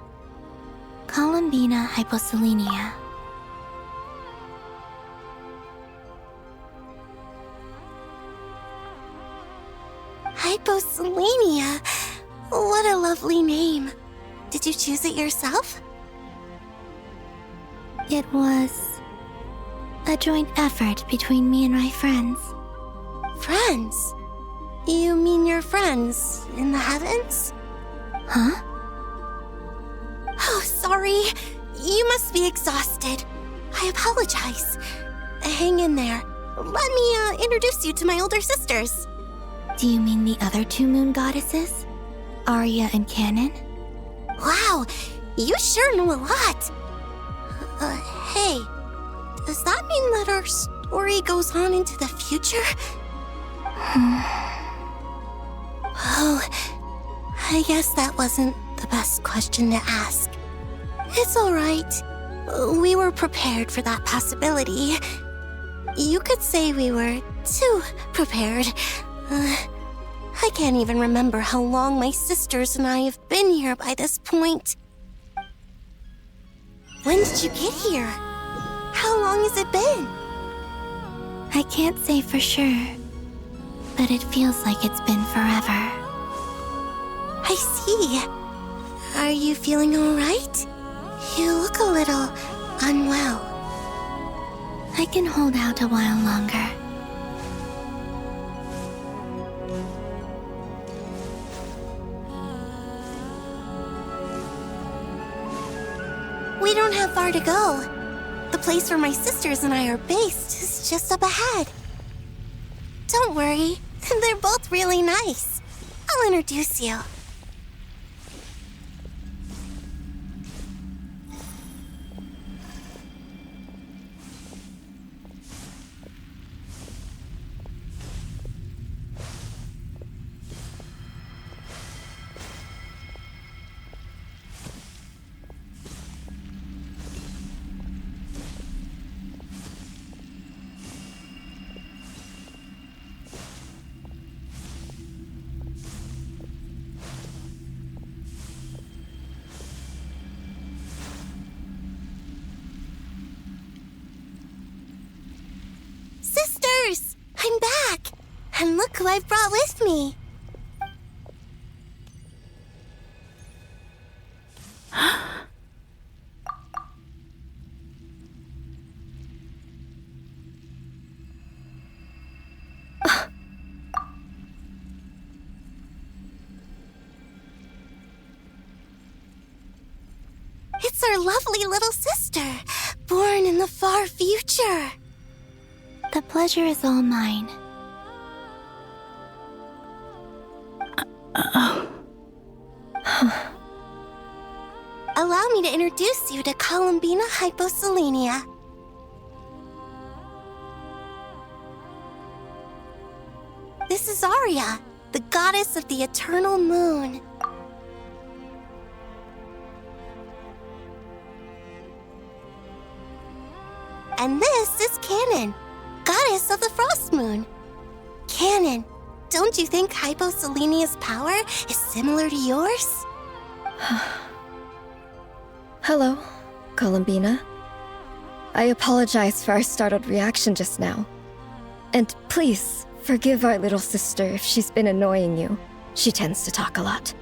Columbina Hyposelenia. Hyposelenia? What a lovely name. Did you choose it yourself? It was a joint effort between me and my friends. Friends? You mean your friends in the heavens? Huh? Oh, sorry. You must be exhausted. I apologize. Hang in there. Let me introduce you to my older sisters. Do you mean the other two moon goddesses? Arya and Canon? Wow, you sure know a lot. Hey, does that mean that our story goes on into the future? Oh, I guess that wasn't the best question to ask. It's alright. We were prepared for that possibility. You could say we were too prepared. I can't even remember how long my sisters and I have been here by this point. When did you get here? How long has it been? I can't say for sure, but it feels like it's been forever. I see. Are you feeling alright? You look a little unwell. I can hold out a while longer. We don't have far to go. The place where my sisters and I are based is just up ahead. Don't worry, they're both really nice. I'll introduce you. Sisters! I'm back! And look who I've brought with me! It's our lovely little sister, born in the far future. The pleasure is all mine. me to introduce you to Columbina Hyposelenia. This is Arya, the goddess of the eternal moon. And this is Canon, goddess of the frost moon. Canon, don't you think Hyposelenia's power is similar to yours? Hello, Columbina. I apologize for our startled reaction just now. And please, forgive our little sister if she's been annoying you. She tends to talk a lot.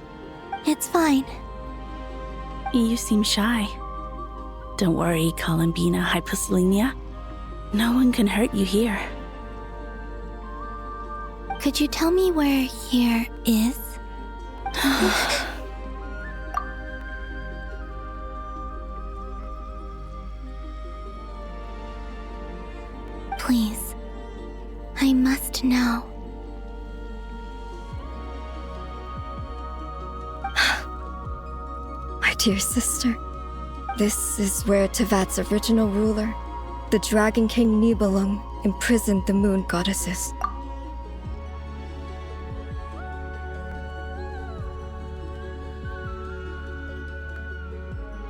It's fine. You seem shy. Don't worry, Columbina Hyposelenia. No one can hurt you here. Could you tell me where here is? Please. I must know. My dear sister, this is where Tevat's original ruler, the Dragon King Nibelung, imprisoned the moon goddesses.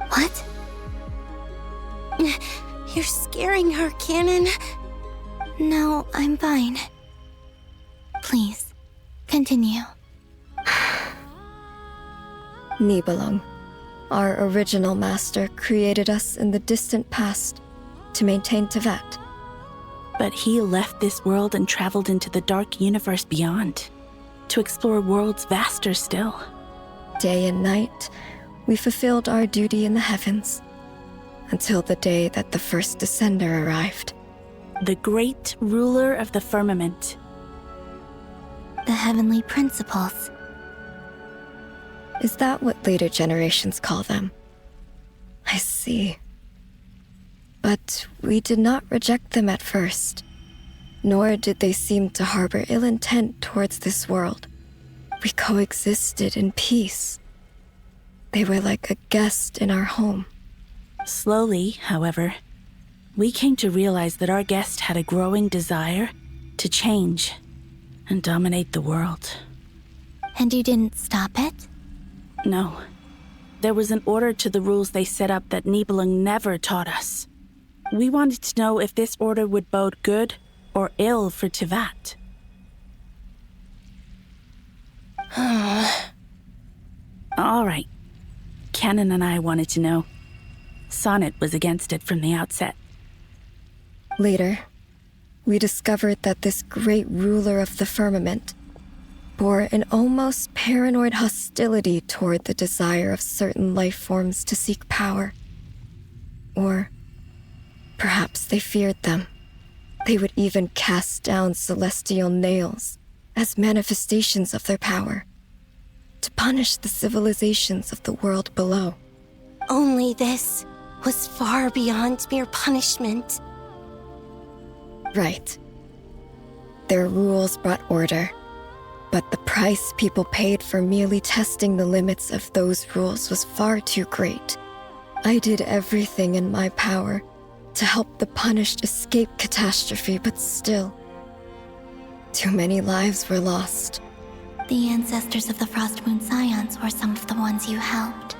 What? You're scaring her, Canon. No, I'm fine. Please, continue. Nibelung, our original master, created us in the distant past to maintain Tevat. But he left this world and traveled into the dark universe beyond, to explore worlds vaster still. Day and night, we fulfilled our duty in the heavens, until the day that the first Descender arrived. The great ruler of the firmament. The heavenly principles. Is that what later generations call them? I see. But we did not reject them at first, nor did they seem to harbor ill intent towards this world. We coexisted in peace. They were like a guest in our home. Slowly, however, we came to realize that our guest had a growing desire to change and dominate the world. And you didn't stop it? No. There was an order to the rules they set up that Nibelung never taught us. We wanted to know if this order would bode good or ill for Tevat. All right. Canon and I wanted to know. Sonnet was against it from the outset. Later, we discovered that this great ruler of the firmament bore an almost paranoid hostility toward the desire of certain life forms to seek power. Or perhaps they feared them. They would even cast down celestial nails as manifestations of their power, to punish the civilizations of the world below. Only this was far beyond mere punishment. Right. Their rules brought order, but the price people paid for merely testing the limits of those rules was far too great. I did everything in my power to help the punished escape catastrophe, but still, too many lives were lost. The ancestors of the Frost Moon Scions were some of the ones you helped.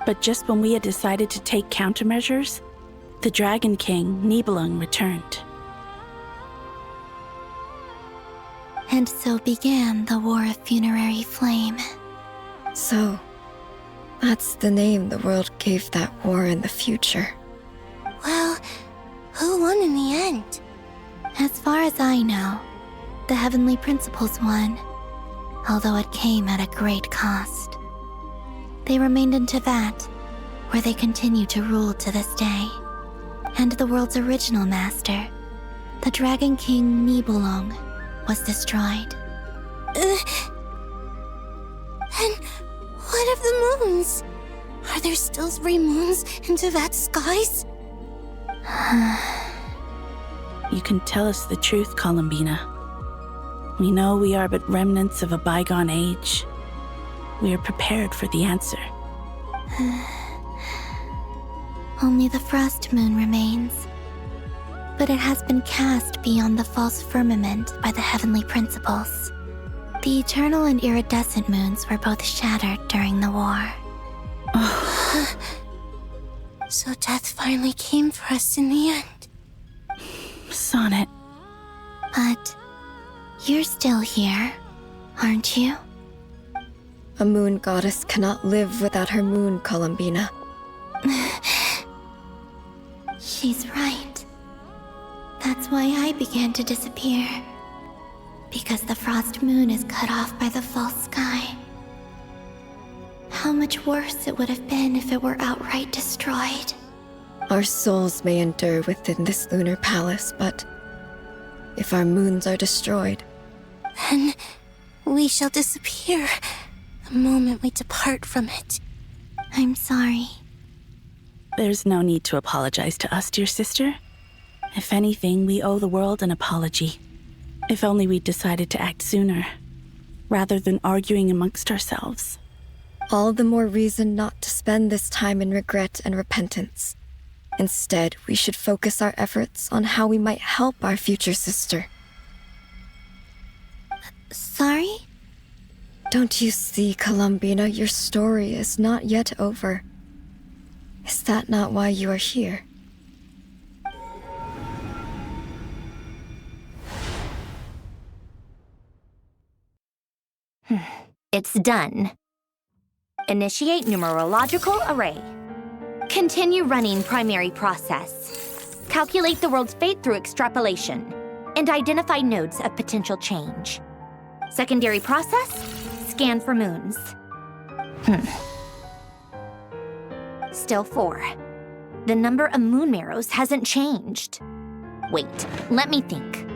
But just when we had decided to take countermeasures, the Dragon King, Nibelung, returned. And so began the War of Funerary Flame. So, that's the name the world gave that war in the future. Well, who won in the end? As far as I know, the Heavenly Principles won, although it came at a great cost. They remained in Tevat, where they continue to rule to this day. And the world's original master, the Dragon King Nibelung, was destroyed. And what of the moons? Are there still 3 moons in Tevat's skies? You can tell us the truth, Columbina. We know we are but remnants of a bygone age. We are prepared for the answer. Only the frost moon remains. But it has been cast beyond the false firmament by the heavenly principles. The eternal and iridescent moons were both shattered during the war. So death finally came for us in the end. Sonnet. But you're still here, aren't you? A moon goddess cannot live without her moon, Columbina. She's right. That's why I began to disappear. Because the frost moon is cut off by the false sky. How much worse it would have been if it were outright destroyed. Our souls may endure within this lunar palace, but if our moons are destroyed, then we shall disappear the moment we depart from it. I'm sorry. There's no need to apologize to us, dear sister. If anything, we owe the world an apology. If only we'd decided to act sooner, rather than arguing amongst ourselves. all the more reason not to spend this time in regret and repentance. Instead, we should focus our efforts on how we might help our future sister. Sorry? Don't you see, Columbina, your story is not yet over. Is that not why you are here? It's done. Initiate numerological array. Continue running primary process. Calculate the world's fate through extrapolation. And identify nodes of potential change. Secondary process, scan for moons. Still 4. The number of moon marrows hasn't changed. Wait, let me think.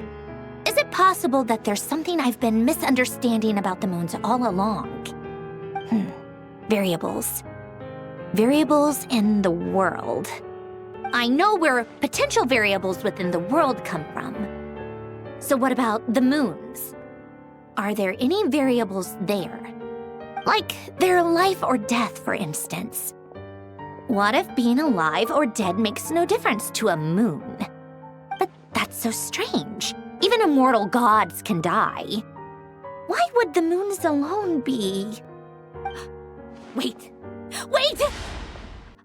Is it possible that there's something I've been misunderstanding about the moons all along? Variables. Variables in the world. I know where potential variables within the world come from. So what about the moons? Are there any variables there? Like their life or death, for instance. What if being alive or dead makes no difference to a moon? But that's so strange. Even immortal gods can die. Why would the moons alone be? Wait!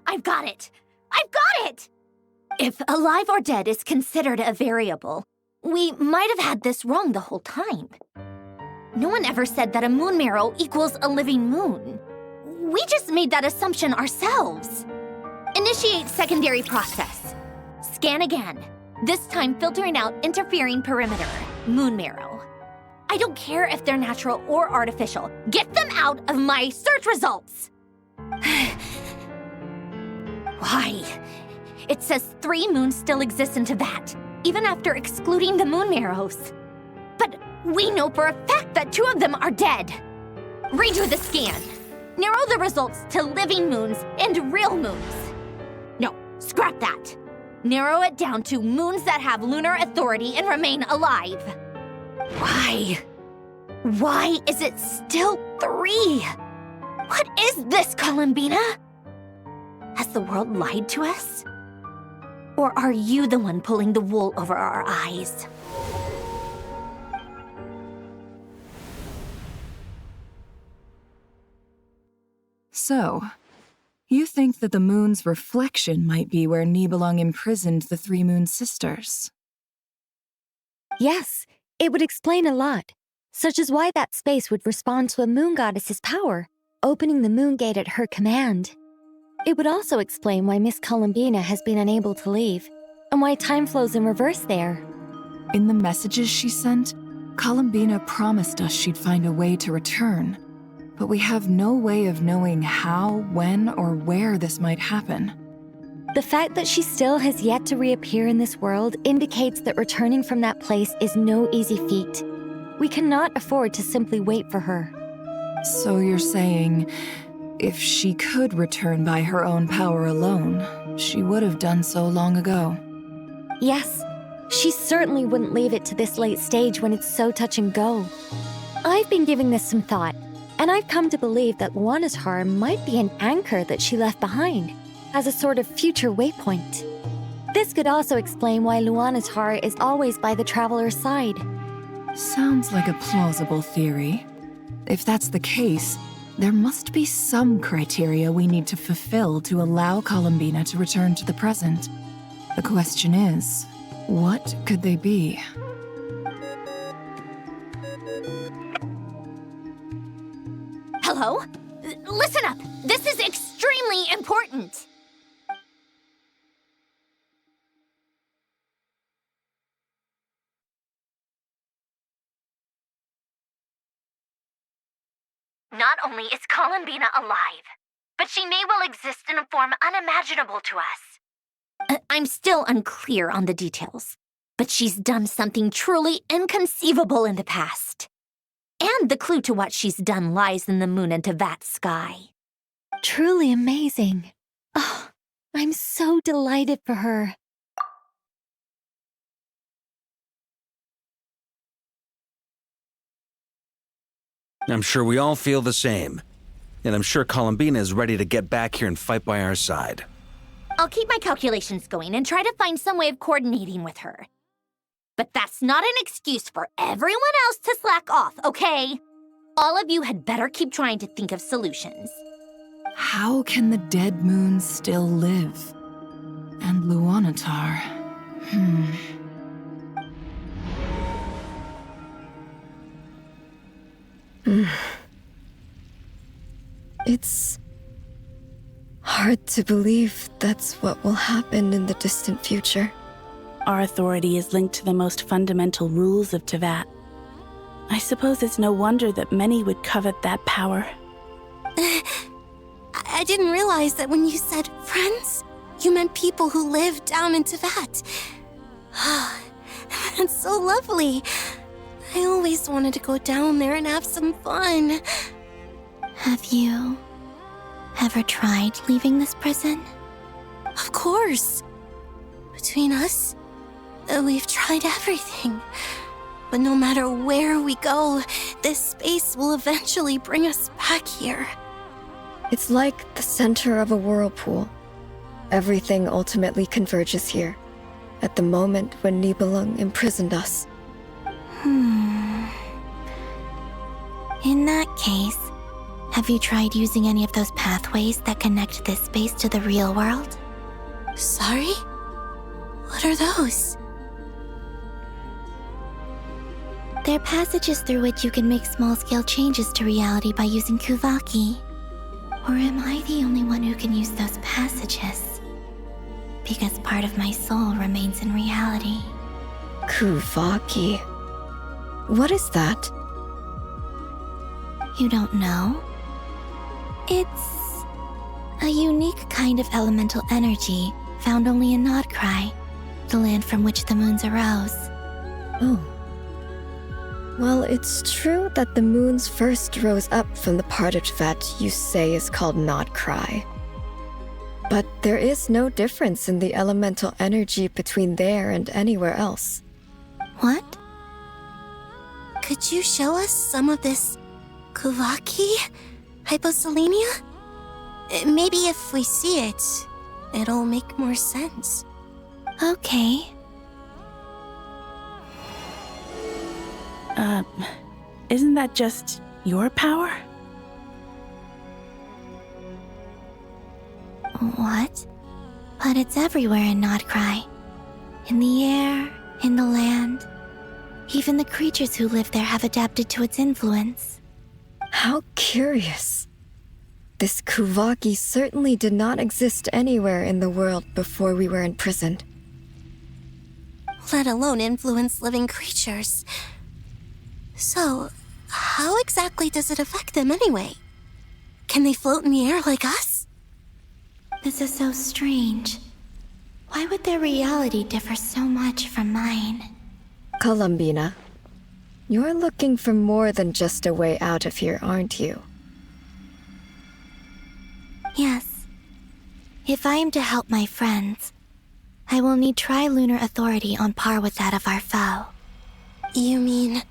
I've got it! If alive or dead is considered a variable, we might have had this wrong the whole time. No one ever said that a moon marrow equals a living moon. We just made that assumption ourselves. Initiate secondary process. Scan again. This time filtering out interfering perimeter, moon marrow. I don't care if they're natural or artificial. Get them out of my search results! Why? It says 3 moons still exist in Tibet, even after excluding the moon marrows. But we know for a fact that 2 of them are dead. Redo the scan. Narrow the results to living moons and real moons. No, scrap that. Narrow it down to moons that have lunar authority and remain alive. Why? Why is it still 3? What is this, Columbina? Has the world lied to us? Or are you the one pulling the wool over our eyes? So, you think that the moon's reflection might be where Nibelung imprisoned the 3 moon sisters? Yes, it would explain a lot, such as why that space would respond to a moon goddess's power, opening the moon gate at her command. It would also explain why Miss Columbina has been unable to leave, and why time flows in reverse there. In the messages she sent, Columbina promised us she'd find a way to return, but we have no way of knowing how, when, or where this might happen. The fact that she still has yet to reappear in this world indicates that returning from that place is no easy feat. We cannot afford to simply wait for her. So you're saying, if she could return by her own power alone, she would have done so long ago? Yes, she certainly wouldn't leave it to this late stage when it's so touch and go. I've been giving this some thought, and I've come to believe that Luanatar might be an anchor that she left behind. as a sort of future waypoint. This could also explain why Luanatar is always by the traveler's side. Sounds like a plausible theory. If that's the case, there must be some criteria we need to fulfill to allow Columbina to return to the present. The question is, what could they be? Hello? Listen up! This is extremely important! Not only is Columbina alive, but she may well exist in a form unimaginable to us. I'm still unclear on the details, but she's done something truly inconceivable in the past. And the clue to what she's done lies in the moon and Tevat sky. Truly amazing. Oh, I'm so delighted for her. I'm sure we all feel the same. And I'm sure Columbina is ready to get back here and fight by our side. I'll keep my calculations going and try to find some way of coordinating with her. But that's not an excuse for everyone else to slack off, okay? All of you had better keep trying to think of solutions. How can the dead moon still live? And Luanatar? It's hard to believe that's what will happen in the distant future. Our authority is linked to the most fundamental rules of Tevat. I suppose it's no wonder that many would covet that power. I didn't realize that when you said friends, you meant people who live down in Tevat. That's so lovely. I always wanted to go down there and have some fun. Have you ever tried leaving this prison? Of course. Between us, we've tried everything. But no matter where we go, this space will eventually bring us back here. It's like the center of a whirlpool. Everything ultimately converges here, at the moment when Nibelung imprisoned us. In that case, have you tried using any of those pathways that connect this space to the real world? Sorry? What are those? They're passages through which you can make small-scale changes to reality by using Kuvaki. Or am I the only one who can use those passages? Because part of my soul remains in reality. Kuvaki. What is that? You don't know? It's a unique kind of elemental energy found only in Nod Kari, the land from which the moons arose. Oh. Well, it's true that the moons first rose up from the part of Tevat you say is called Nod Kari. But there is no difference in the elemental energy between there and anywhere else. What? Could you show us some of this Kuvaki? Hyposelenia? Maybe if we see it, it'll make more sense. Okay. Isn't that just your power? What? But it's everywhere in Nod Kari. In the air, in the land. Even the creatures who live there have adapted to its influence. How curious. This Kuvaki certainly did not exist anywhere in the world before we were imprisoned. Let alone influence living creatures. So, how exactly does it affect them anyway? Can they float in the air like us? This is so strange. Why would their reality differ so much from mine? Columbina, you're looking for more than just a way out of here, aren't you? Yes. If I am to help my friends, I will need tri-lunar authority on par with that of our foe. You mean...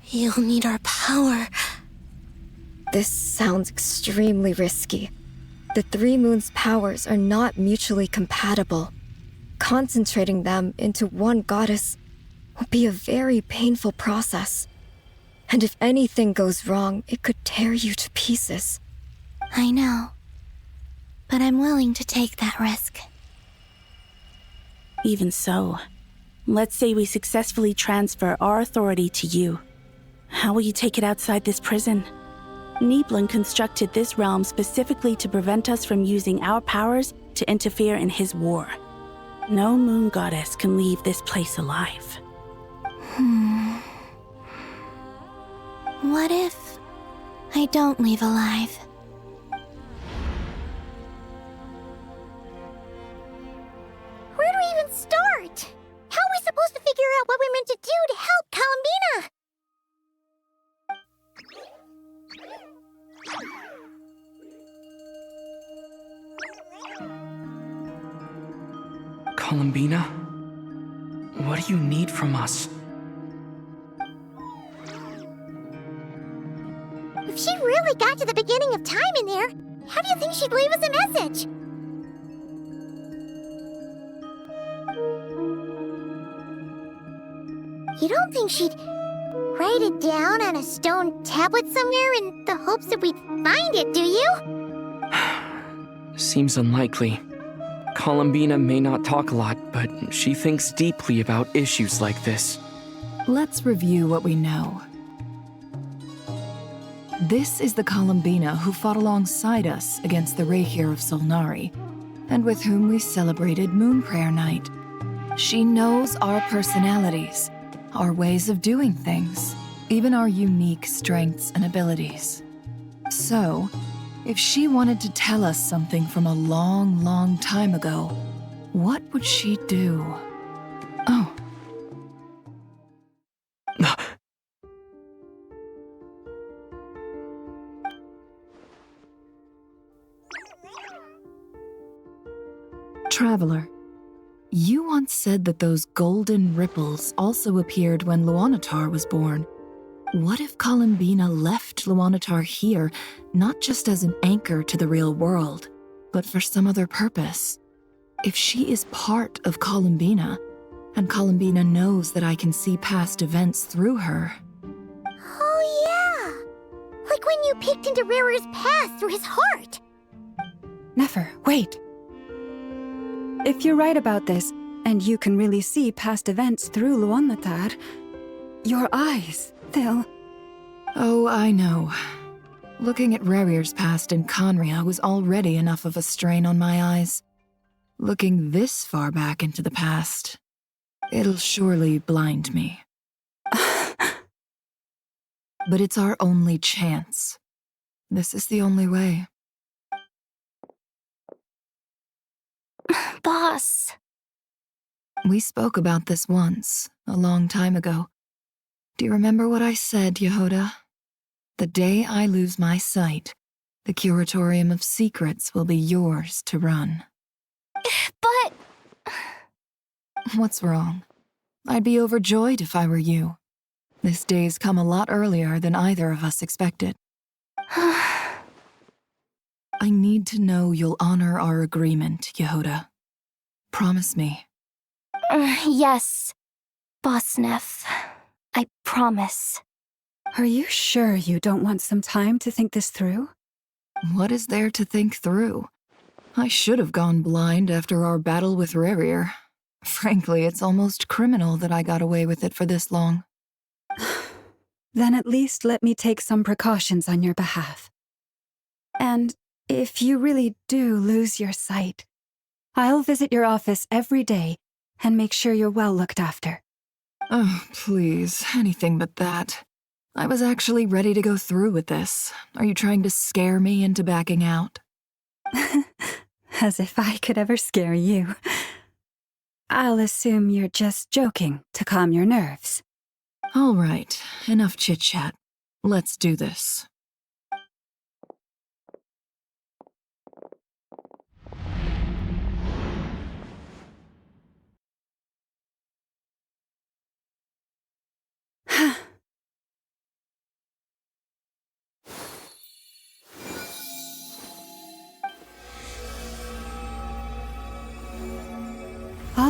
you'll need our power? This sounds extremely risky. The three moons' powers are not mutually compatible. Concentrating them into one goddess will be a very painful process. And if anything goes wrong, it could tear you to pieces. I know. But I'm willing to take that risk. Even so, let's say we successfully transfer our authority to you. How will you take it outside this prison? Niblin constructed this realm specifically to prevent us from using our powers to interfere in his war. No moon goddess can leave this place alive. What if I don't leave alive? Where do we even start? How are we supposed to figure out what we're meant to do to help Columbina? Columbina? What do you need from us? If she really got to the beginning of time in there, how do you think she'd leave us a message? You don't think she'd write it down on a stone tablet somewhere in the hopes that we'd find it, do you? Seems unlikely. Columbina may not talk a lot, but she thinks deeply about issues like this. Let's review what we know. This is the Columbina who fought alongside us against the Rahir of Solnari, and with whom we celebrated Moon Prayer Night. She knows our personalities, our ways of doing things, even our unique strengths and abilities. So, if she wanted to tell us something from a long, long time ago, what would she do? Oh. Traveler, you once said that those golden ripples also appeared when Luanatar was born. What if Columbina left Luanatar here, not just as an anchor to the real world, but for some other purpose? If she is part of Columbina, and Columbina knows that I can see past events through her... Oh yeah! Like when you peeked into Rarir's past through his heart! Nefer, wait! If you're right about this, and you can really see past events through Luanatar, your eyes, they'll... Oh, I know. Looking at Rarir's past in Conria was already enough of a strain on my eyes. Looking this far back into the past, it'll surely blind me. But it's our only chance. This is the only way. Boss. We spoke about this once, a long time ago. Do you remember what I said, Yehoda? The day I lose my sight, the Curatorium of Secrets will be yours to run. But... What's wrong? I'd be overjoyed if I were you. This day's come a lot earlier than either of us expected. I need to know you'll honor our agreement, Yehoda. Promise me. Yes, Boss Neff. I promise. Are you sure you don't want some time to think this through? What is there to think through? I should have gone blind after our battle with Rarir. Frankly, it's almost criminal that I got away with it for this long. Then at least let me take some precautions on your behalf. And if you really do lose your sight, I'll visit your office every day and make sure you're well looked after. Oh, please, anything but that. I was actually ready to go through with this. Are you trying to scare me into backing out? As if I could ever scare you. I'll assume you're just joking to calm your nerves. All right, enough chit-chat. Let's do this.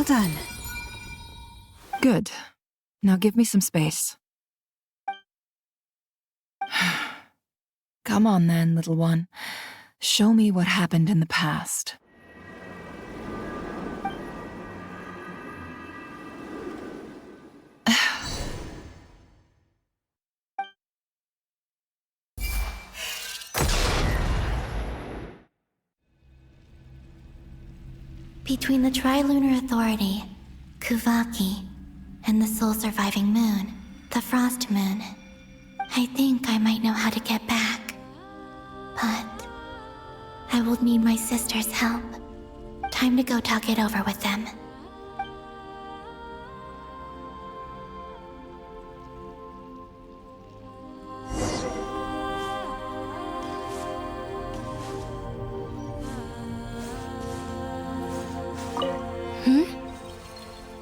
Well done. Good. Now give me some space. Come on then, little one. Show me what happened in the past. Between the Trilunar Authority, Kuvaki, and the soul-surviving moon, the Frost Moon, I think I might know how to get back. But I will need my sister's help. Time to go talk it over with them.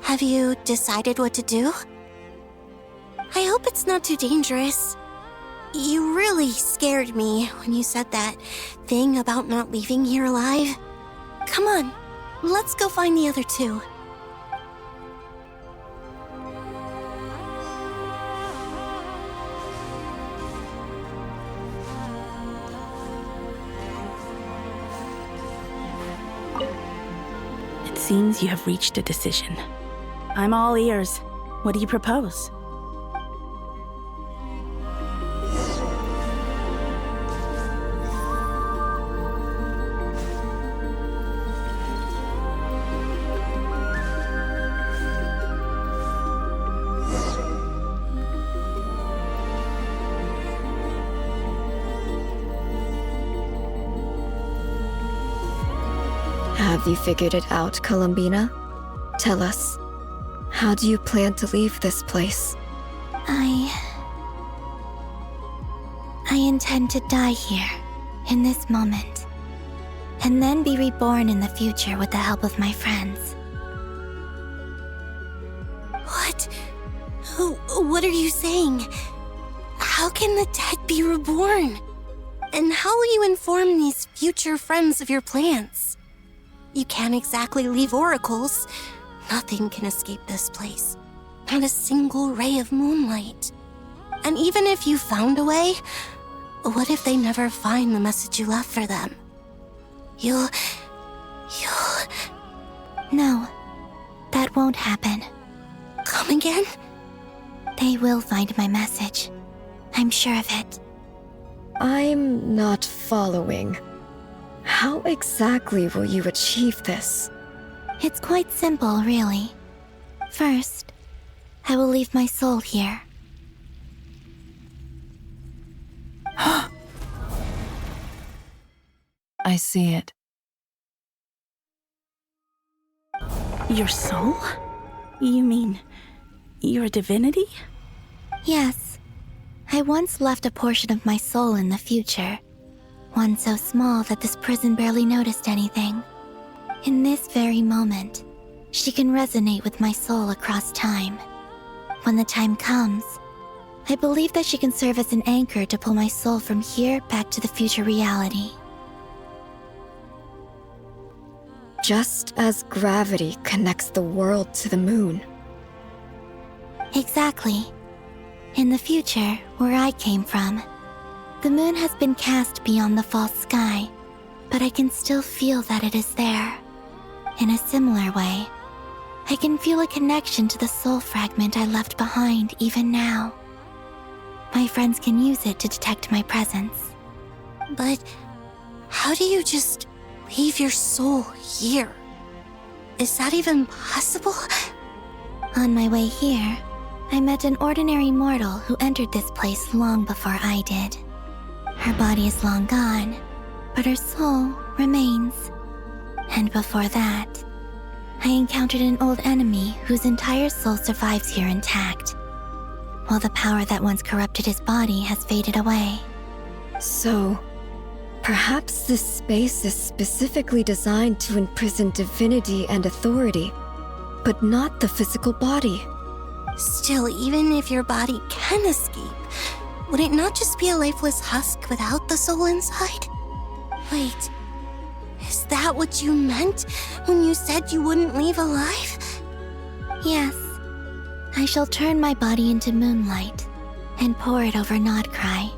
Have you decided what to do? I hope it's not too dangerous. You really scared me when you said that thing about not leaving here alive. Come on, let's go find the other two. It seems you have reached a decision. I'm all ears. What do you propose? Have you figured it out, Columbina? Tell us. How do you plan to leave this place? I intend to die here, in this moment, and then be reborn in the future with the help of my friends. What? What are you saying? How can the dead be reborn? And how will you inform these future friends of your plans? You can't exactly leave oracles. Nothing can escape this place. Not a single ray of moonlight. And even if you found a way, what if they never find the message you left for them? You'll... No, that won't happen. Come again? They will find my message. I'm sure of it. I'm not following. How exactly will you achieve this? It's quite simple, really. First, I will leave my soul here. I see it. Your soul? You mean your divinity? Yes. I once left a portion of my soul in the future. One so small that this prison barely noticed anything. In this very moment, she can resonate with my soul across time. When the time comes, I believe that she can serve as an anchor to pull my soul from here back to the future reality. Just as gravity connects the world to the moon. Exactly. In the future, where I came from, the moon has been cast beyond the false sky, but I can still feel that it is there. In a similar way, I can feel a connection to the soul fragment I left behind even now. My friends can use it to detect my presence. But how do you just leave your soul here? Is that even possible? On my way here, I met an ordinary mortal who entered this place long before I did. Her body is long gone, but her soul remains. And before that, I encountered an old enemy whose entire soul survives here intact, while the power that once corrupted his body has faded away. So, perhaps this space is specifically designed to imprison divinity and authority, but not the physical body. Still, even if your body can escape, would it not just be a lifeless husk without the soul inside? Wait, is that what you meant when you said you wouldn't leave alive? Yes. I shall turn my body into moonlight and pour it over Nod Kari.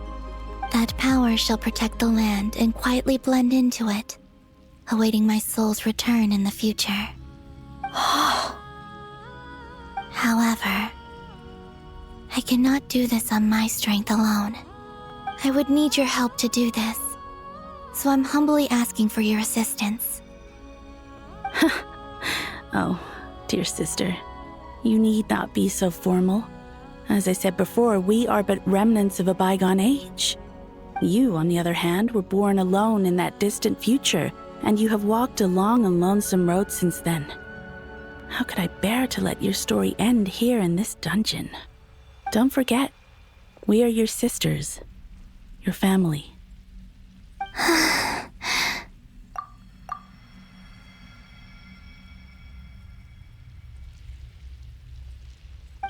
That power shall protect the land and quietly blend into it, awaiting my soul's return in the future. However, I cannot do this on my strength alone. I would need your help to do this, so I'm humbly asking for your assistance. Oh, dear sister, you need not be so formal. As I said before, we are but remnants of a bygone age. You, on the other hand, were born alone in that distant future, and you have walked a long and lonesome road since then. How could I bear to let your story end here in this dungeon? Don't forget, we are your sisters, your family.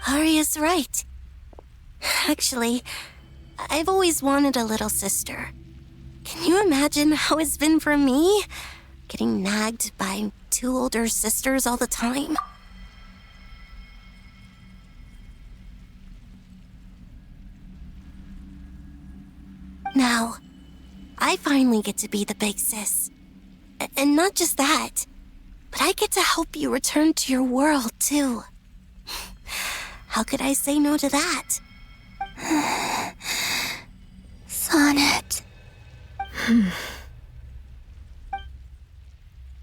Arya's right. Actually, I've always wanted a little sister. Can you imagine how it's been for me? Getting nagged by 2 older sisters all the time? Now, I finally get to be the big sis. And not just that, but I get to help you return to your world, too. How could I say no to that? Sonnet.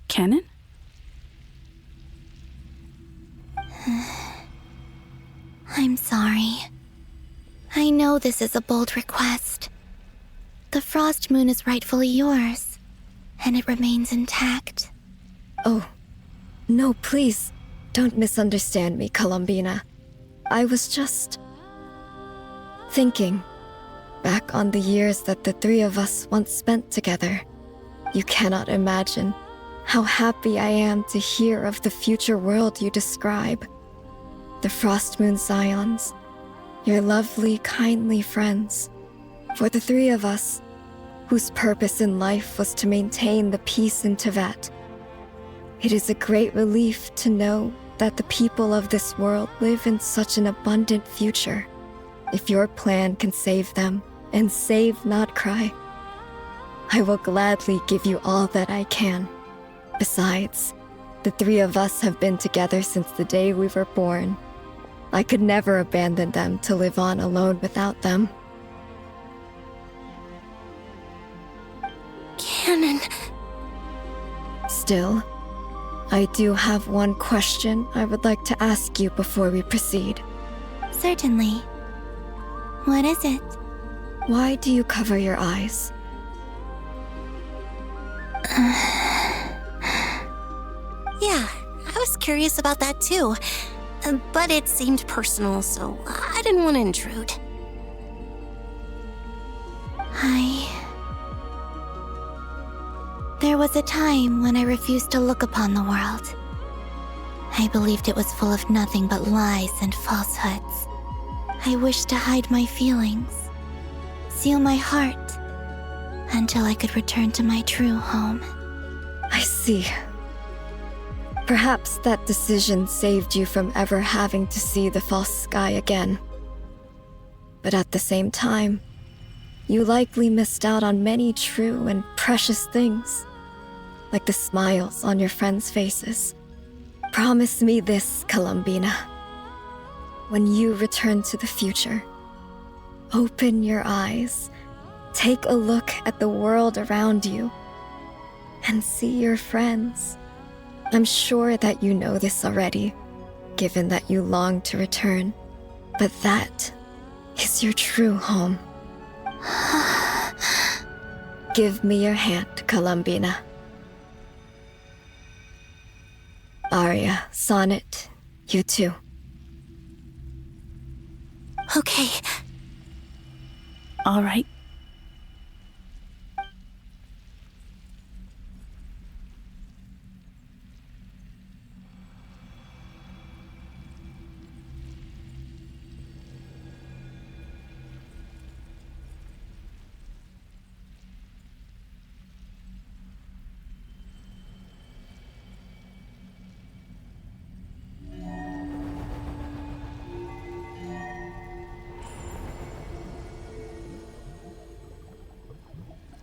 Canon? I'm sorry. I know this is a bold request. The Frost Moon is rightfully yours, and it remains intact. Oh, no, please, don't misunderstand me, Columbina. I was just thinking back on the years that the 3 of us once spent together. You cannot imagine how happy I am to hear of the future world you describe. The Frost Moon Scions, your lovely, kindly friends. For the 3 of us, whose purpose in life was to maintain the peace in Teyvat. It is a great relief to know that the people of this world live in such an abundant future. If your plan can save them and save Nod Kari, I will gladly give you all that I can. Besides, the 3 of us have been together since the day we were born. I could never abandon them to live on alone without them. Canon. Still, I do have one question I would like to ask you before we proceed. Certainly. What is it? Why do you cover your eyes? Yeah, I was curious about that too. But it seemed personal, so I didn't want to intrude. There was a time when I refused to look upon the world. I believed it was full of nothing but lies and falsehoods. I wished to hide my feelings, seal my heart, until I could return to my true home. I see. Perhaps that decision saved you from ever having to see the false sky again. But at the same time, you likely missed out on many true and precious things, like the smiles on your friends' faces. Promise me this, Columbina. When you return to the future, open your eyes, take a look at the world around you, and see your friends. I'm sure that you know this already, given that you long to return, but that is your true home. Give me your hand, Columbina. Arya, Sonnet, you too. Okay. All right.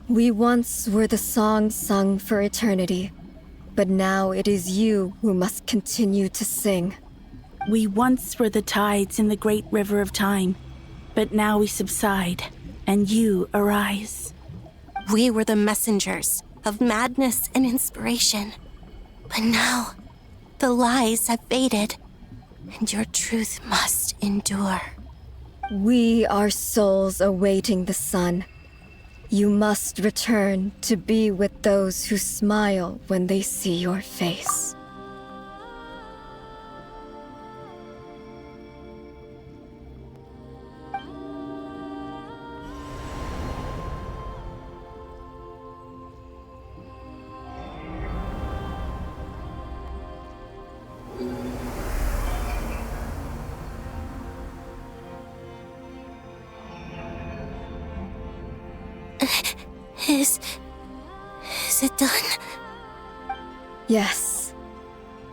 We once were the song sung for eternity, but now it is you who must continue to sing. We once were the tides in the great river of time, but now we subside, and you arise. We were the messengers of madness and inspiration, but now the lies have faded, and your truth must endure. We are souls awaiting the sun. You must return to be with those who smile when they see your face. Is it done? Yes.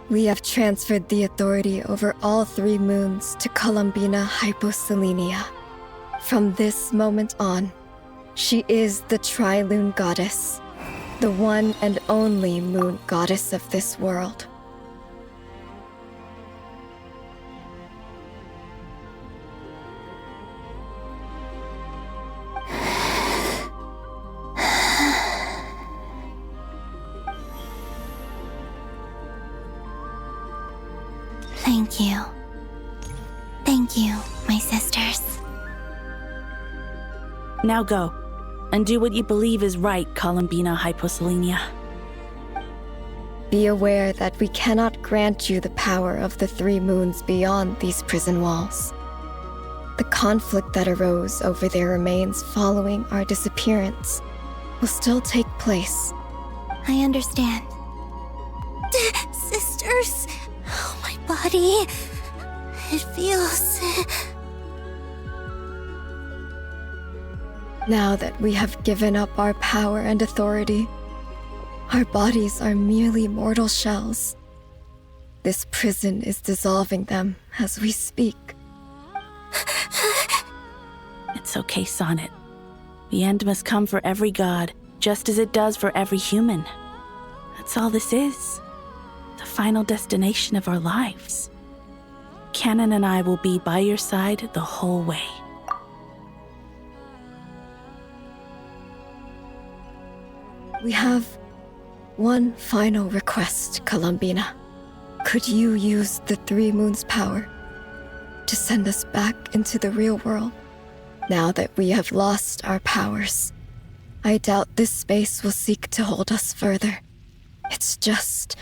We have transferred the authority over all 3 moons to Columbina Hyposelenia. From this moment on, she is the Tri-Lune Goddess, the one and only moon goddess of this world. Thank you. Thank you, my sisters. Now go, and do what you believe is right, Columbina Hyposelenia. Be aware that we cannot grant you the power of the 3 moons beyond these prison walls. The conflict that arose over their remains following our disappearance will still take place. I understand. Sisters, oh, my body, it feels... Now that we have given up our power and authority, our bodies are merely mortal shells. This prison is dissolving them as we speak. It's okay, Sonnet. The end must come for every god, just as it does for every human. That's all this is. The final destination of our lives. Canon and I will be by your side the whole way. We have one final request, Columbina. Could you use the 3 moons' power to send us back into the real world? Now that we have lost our powers, I doubt this space will seek to hold us further. It's just...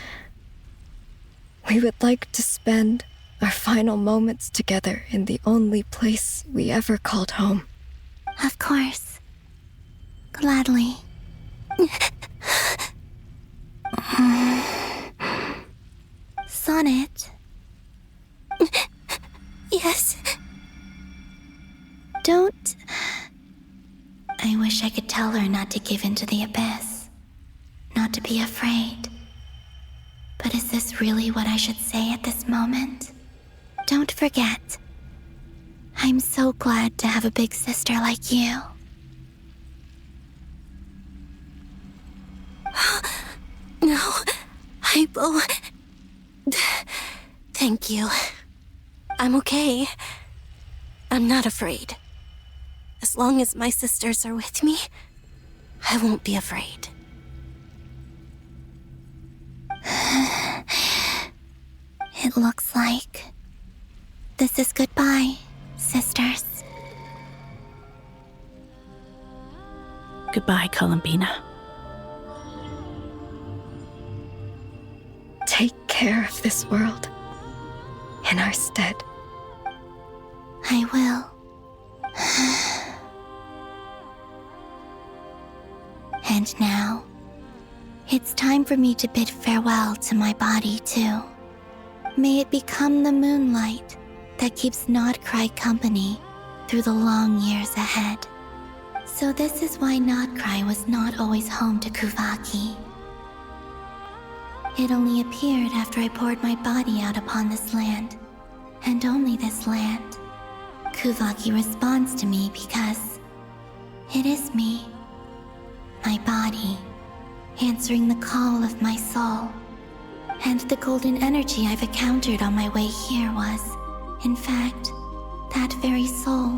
we would like to spend our final moments together in the only place we ever called home. Of course. Gladly. Sonnet. Yes. Don't... I wish I could tell her not to give in to the abyss. Not to be afraid. But is this really what I should say at this moment? Don't forget. I'm so glad to have a big sister like you. No, Hypo. Thank you. I'm okay. I'm not afraid. As long as my sisters are with me, I won't be afraid. It looks like this is goodbye, sisters. Goodbye, Columbina. Take care of this world in our stead. I will. And now, it's time for me to bid farewell to my body, too. May it become the moonlight that keeps Nod Kari company through the long years ahead. So this is why Nod Kari was not always home to Kuvaki. It only appeared after I poured my body out upon this land, and only this land. Kuvaki responds to me because it is me. my body, answering the call of my soul. And the golden energy I've encountered on my way here was, in fact, that very soul,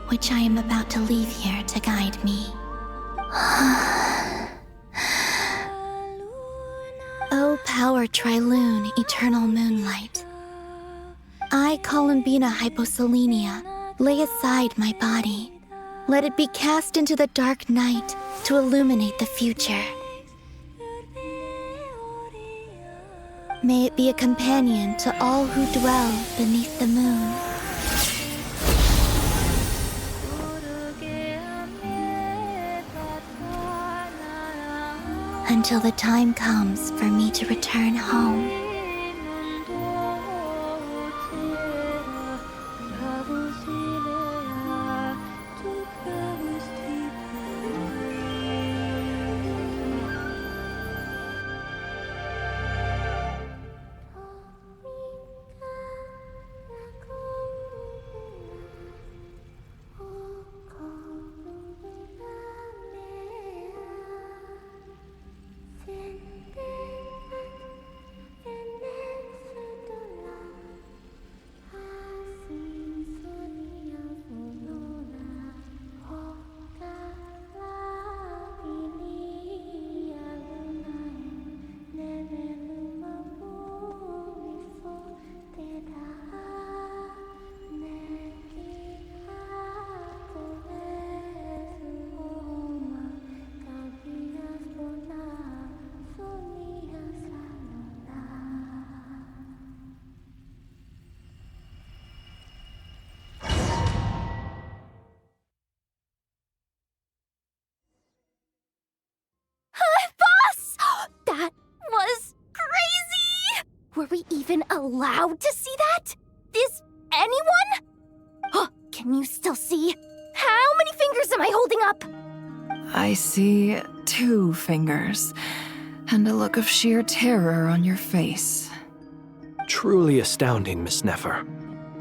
which I am about to leave here to guide me. O power Trilune, eternal moonlight. I, Columbina Hyposelenia, lay aside my body. Let it be cast into the dark night to illuminate the future. May it be a companion to all who dwell beneath the moon. Until the time comes for me to return home. Were we even allowed to see that? Is anyone? Oh, can you still see? How many fingers am I holding up? I see 2 fingers, and a look of sheer terror on your face. Truly astounding, Miss Nefer.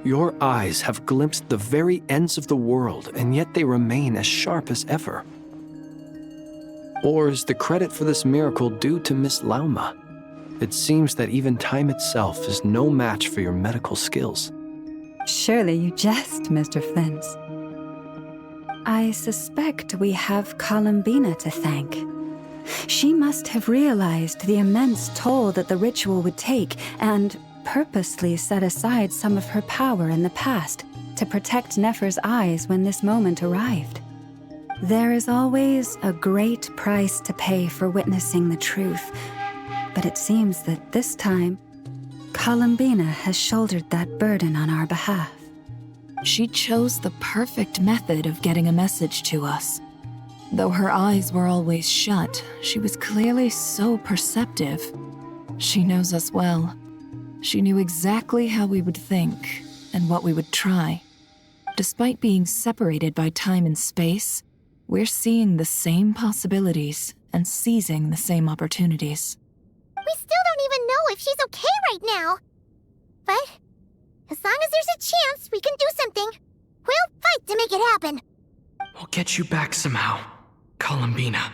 Your eyes have glimpsed the very ends of the world, and yet they remain as sharp as ever. Or is the credit for this miracle due to Miss Lauma? It seems that even time itself is no match for your medical skills. Surely you jest, Mr. Flint. I suspect we have Columbina to thank. She must have realized the immense toll that the ritual would take and purposely set aside some of her power in the past to protect Nefer's eyes when this moment arrived. There is always a great price to pay for witnessing the truth, but it seems that this time, Columbina has shouldered that burden on our behalf. She chose the perfect method of getting a message to us. Though her eyes were always shut, she was clearly so perceptive. She knows us well. She knew exactly how we would think and what we would try. Despite being separated by time and space, we're seeing the same possibilities and seizing the same opportunities. We still don't even know if she's okay right now. But as long as there's a chance we can do something, we'll fight to make it happen. We'll get you back somehow, Columbina.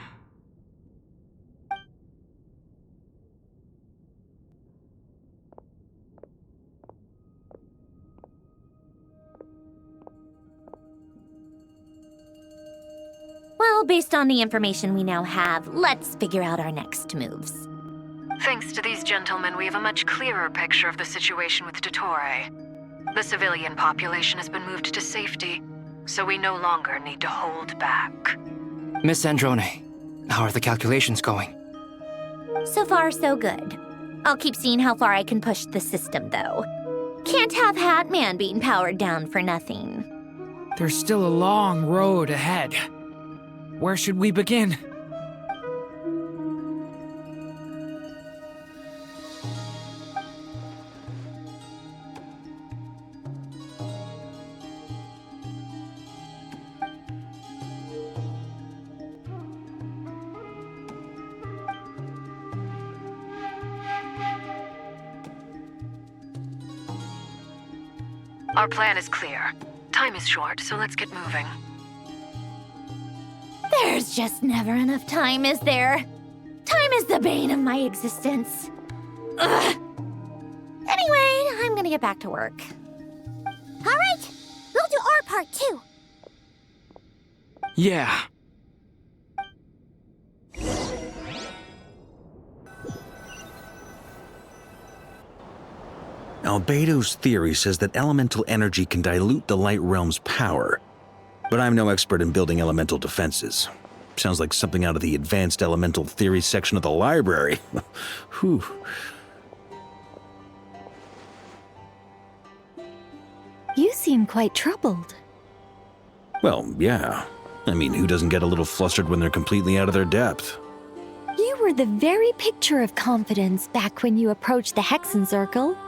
Well, based on the information we now have, let's figure out our next moves. Thanks to these gentlemen, we have a much clearer picture of the situation with Dottore. The civilian population has been moved to safety, so we no longer need to hold back. Miss Androne, how are the calculations going? So far, so good. I'll keep seeing how far I can push the system, though. Can't have Hatman being powered down for nothing. There's still a long road ahead. Where should we begin? Our plan is clear. Time is short, so let's get moving. There's just never enough time, is there? Time is the bane of my existence. Ugh. Anyway, I'm gonna get back to work. All right, we'll do our part too. Yeah. Albedo's theory says that elemental energy can dilute the light realm's power, but I'm no expert in building elemental defenses. Sounds like something out of the advanced elemental theory section of the library. Whew. You seem quite troubled. Well, yeah. I mean, who doesn't get a little flustered when they're completely out of their depth? You were the very picture of confidence back when you approached the Hexen Circle.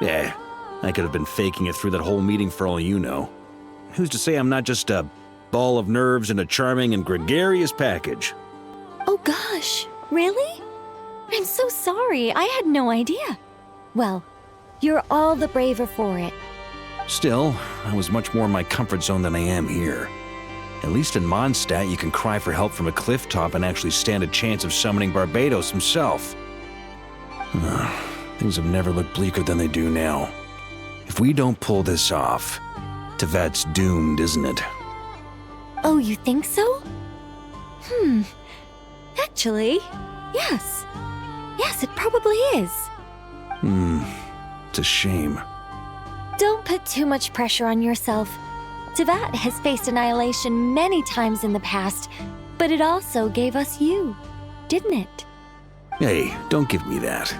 Yeah, I could have been faking it through that whole meeting for all you know. Who's to say I'm not just a ball of nerves in a charming and gregarious package? Oh gosh, really? I'm so sorry, I had no idea. Well, you're all the braver for it. Still, I was much more in my comfort zone than I am here. At least in Mondstadt, you can cry for help from a cliff top and actually stand a chance of summoning Barbados himself. Things have never looked bleaker than they do now. If we don't pull this off, Tevat's doomed, isn't it? Oh, you think so? Actually, yes. Yes, it probably is. It's a shame. Don't put too much pressure on yourself. Tevat has faced annihilation many times in the past, but it also gave us you, didn't it? Hey, don't give me that.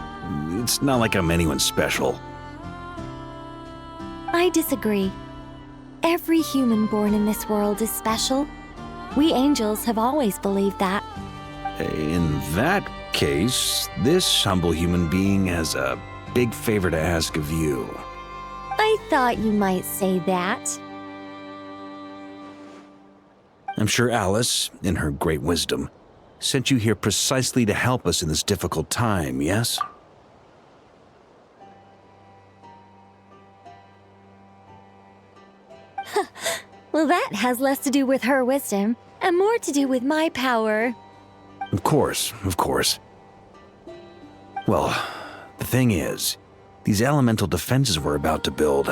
It's not like I'm anyone special. I disagree. Every human born in this world is special. We angels have always believed that. In that case, this humble human being has a big favor to ask of you. I thought you might say that. I'm sure Alice, in her great wisdom, sent you here precisely to help us in this difficult time, yes? Well, that has less to do with her wisdom, and more to do with my power. Of course, of course. Well, the thing is, these elemental defenses we're about to build,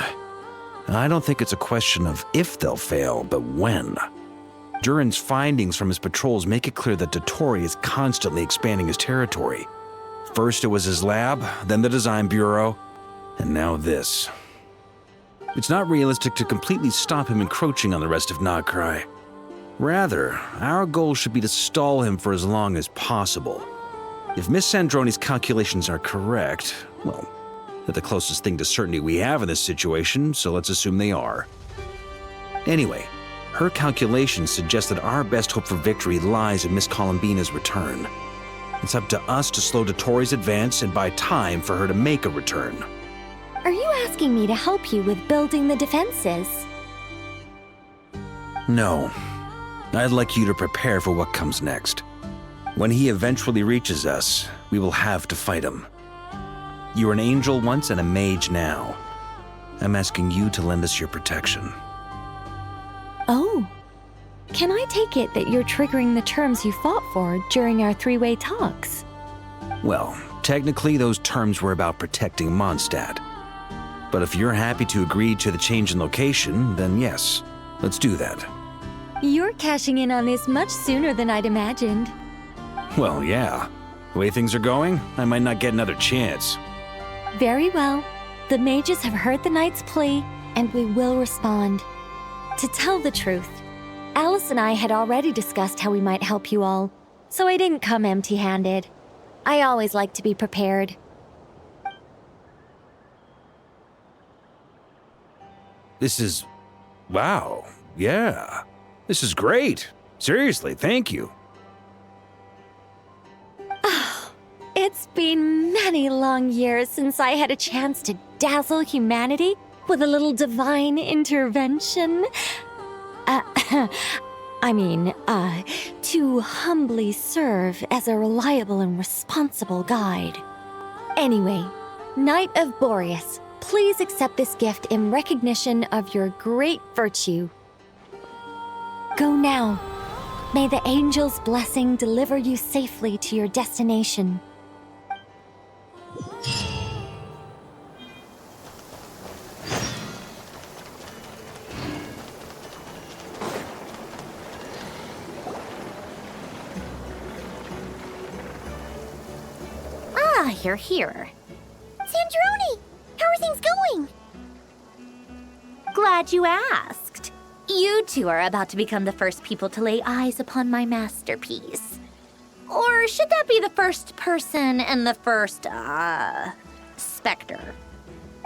I don't think it's a question of if they'll fail, but when. Durin's findings from his patrols make it clear that Dottore is constantly expanding his territory. First it was his lab, then the design bureau, and now this. It's not realistic to completely stop him encroaching on the rest of Nod Kari. Rather, our goal should be to stall him for as long as possible. If Miss Sandroni's calculations are correct, well, they're the closest thing to certainty we have in this situation, so let's assume they are. Anyway, her calculations suggest that our best hope for victory lies in Miss Columbina's return. It's up to us to slow Dottore's advance and buy time for her to make a return. Are you asking me to help you with building the defenses? No. I'd like you to prepare for what comes next. When he eventually reaches us, we will have to fight him. You were an angel once and a mage now. I'm asking you to lend us your protection. Oh. Can I take it that you're triggering the terms you fought for during our three-way talks? Well, technically those terms were about protecting Mondstadt. But if you're happy to agree to the change in location, then yes, let's do that. You're cashing in on this much sooner than I'd imagined. Well, yeah. The way things are going, I might not get another chance. Very well. The mages have heard the knight's plea, and we will respond. To tell the truth, Alice and I had already discussed how we might help you all, so I didn't come empty-handed. I always like to be prepared. This is... wow. Yeah. This is great. Seriously, thank you. It's been many long years since I had a chance to dazzle humanity with a little divine intervention. To humbly serve as a reliable and responsible guide. Anyway, Knight of Boreas, please accept this gift in recognition of your great virtue. Go now. May the angel's blessing deliver you safely to your destination. Ah, you're here. Sandrone! How are things going? Glad you asked. You two are about to become the first people to lay eyes upon my masterpiece. Or should that be the first person and the first, specter?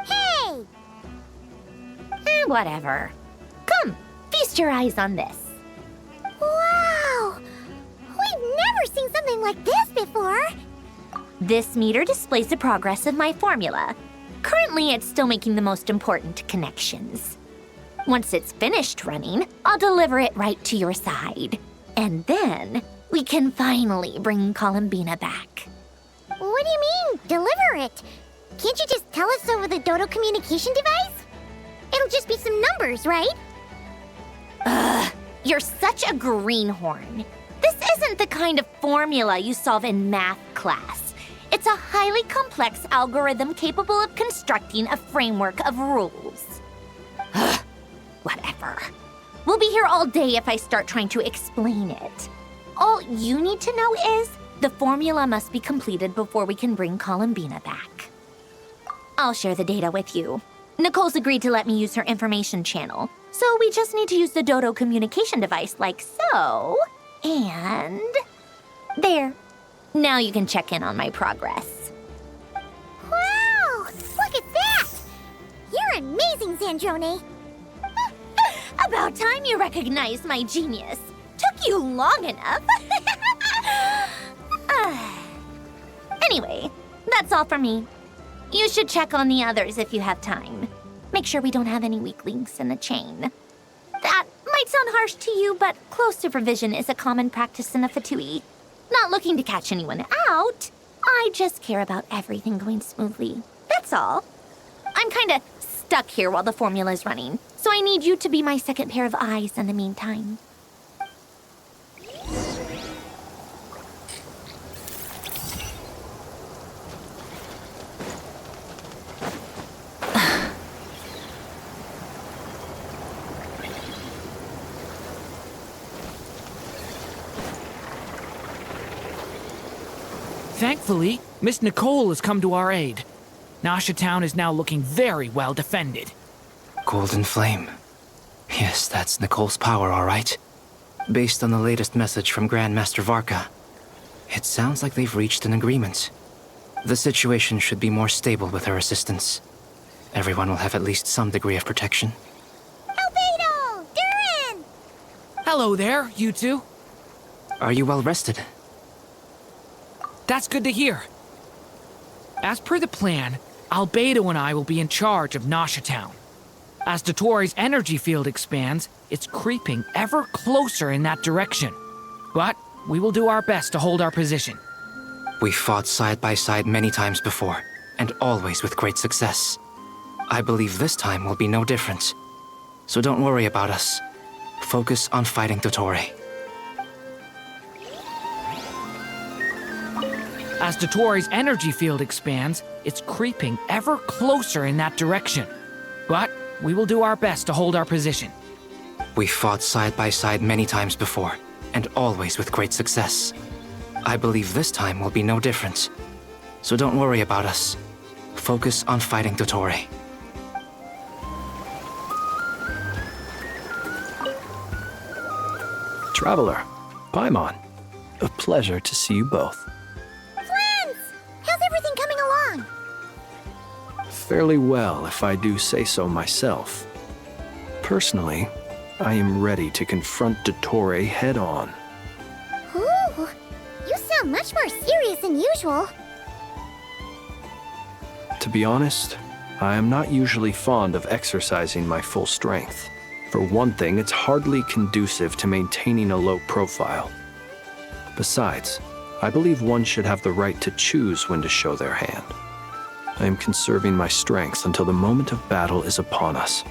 Hey! Whatever. Come, feast your eyes on this. Wow! We've never seen something like this before! This meter displays the progress of my formula. Currently, it's still making the most important connections. Once it's finished running, I'll deliver it right to your side. And then, we can finally bring Columbina back. What do you mean, deliver it? Can't you just tell us over the Dodo communication device? It'll just be some numbers, right? Ugh, you're such a greenhorn. This isn't the kind of formula you solve in math class. It's a highly complex algorithm capable of constructing a framework of rules. Ugh, whatever. We'll be here all day if I start trying to explain it. All you need to know is the formula must be completed before we can bring Columbina back. I'll share the data with you. Nicole's agreed to let me use her information channel, so we just need to use the Dodo communication device like so. And there. Now you can check in on my progress. Wow! Look at that! You're amazing, Sandrone! About time you recognized my genius. Took you long enough. Anyway, that's all from me. You should check on the others if you have time. Make sure we don't have any weak links in the chain. That might sound harsh to you, but close supervision is a common practice in the Fatui. Not looking to catch anyone out. I just care about everything going smoothly. That's all. I'm kinda stuck here while the formula's running, so I need you to be my second pair of eyes in the meantime. Thankfully, Miss Nicole has come to our aid. Nasha Town is now looking very well defended. Golden Flame. Yes, that's Nicole's power, all right. Based on the latest message from Grandmaster Varka, it sounds like they've reached an agreement. The situation should be more stable with her assistance. Everyone will have at least some degree of protection. Albedo! Durin! Hello there, you two. Are you well rested? That's good to hear. As per the plan, Albedo and I will be in charge of Nasha Town. As Dottore's energy field expands, it's creeping ever closer in that direction. But we will do our best to hold our position. We fought side by side many times before, and always with great success. I believe this time will be no different. So don't worry about us. Focus on fighting Dottore. As Dottore's energy field expands, it's creeping ever closer in that direction. But we will do our best to hold our position. We fought side by side many times before, and always with great success. I believe this time will be no different. So don't worry about us. Focus on fighting Dottore. Traveler, Paimon, a pleasure to see you both. How's everything coming along? Fairly well, if I do say so myself. Personally, I am ready to confront Dottore head-on. Ooh, you sound much more serious than usual. To be honest, I am not usually fond of exercising my full strength. For one thing, it's hardly conducive to maintaining a low profile. Besides, I believe one should have the right to choose when to show their hand. I am conserving my strength until the moment of battle is upon us.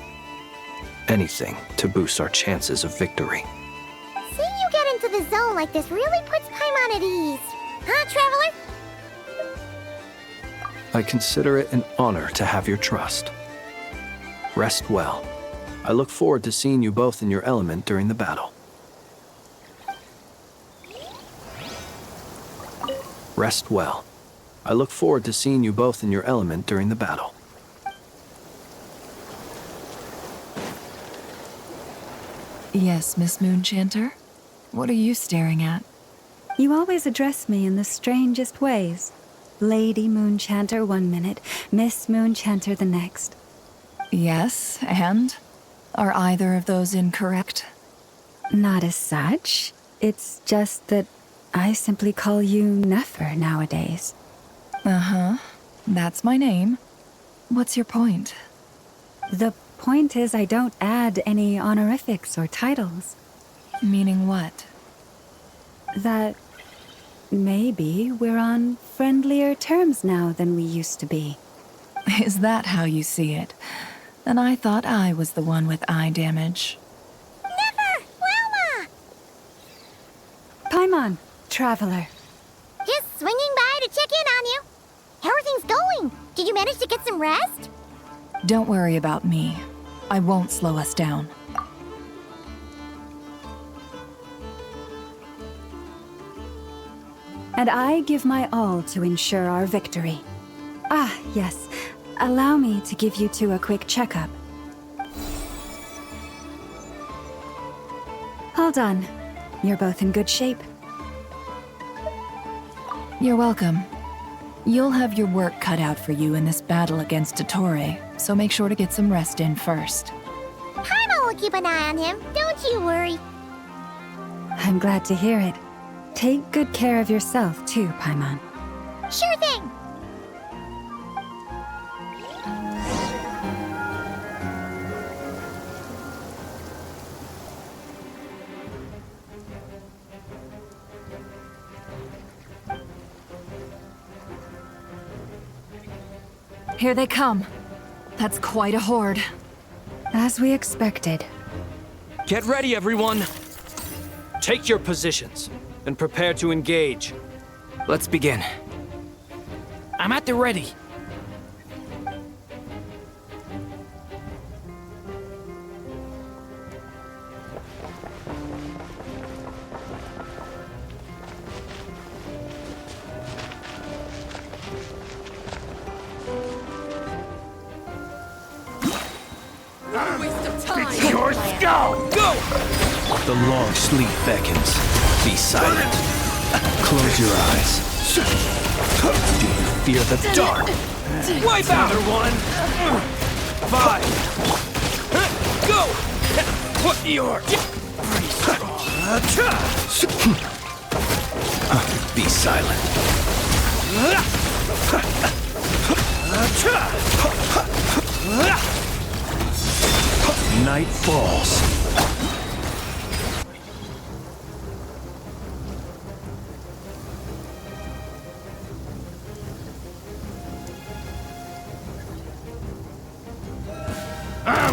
Anything to boost our chances of victory. Seeing you get into the zone like this really puts Paimon at ease. Huh, Traveler? I consider it an honor to have your trust. Rest well. I look forward to seeing you both in your element during the battle. Rest well. I look forward to seeing you both in your element during the battle. Yes, Miss Moonchanter? What are you staring at? You always address me in the strangest ways. Lady Moonchanter one minute, Miss Moonchanter the next. Yes, and? Are either of those incorrect? Not as such. It's just that I simply call you Nefer nowadays. Uh-huh. That's my name. What's your point? The point is I don't add any honorifics or titles. Meaning what? That maybe we're on friendlier terms now than we used to be. Is that how you see it? Then I thought I was the one with eye damage. Never! Wilma! Paimon, Traveler. Just swinging by to check in on you. How are things going? Did you manage to get some rest? Don't worry about me. I won't slow us down. And I give my all to ensure our victory. Ah, yes. Allow me to give you two a quick checkup. All done. You're both in good shape. You're welcome. You'll have your work cut out for you in this battle against Dottore, so make sure to get some rest in first. Paimon will keep an eye on him, don't you worry. I'm glad to hear it. Take good care of yourself too, Paimon. Sure thing! Here they come. That's quite a horde. As we expected. Get ready, everyone! Take your positions, and prepare to engage. Let's begin. I'm at the ready. Your skull! Go! The long sleep beckons. Be silent. Close your eyes. Do you fear the dark? Wipe out! Another one! 5! Go! What you're pretty strong. Be silent. Night falls.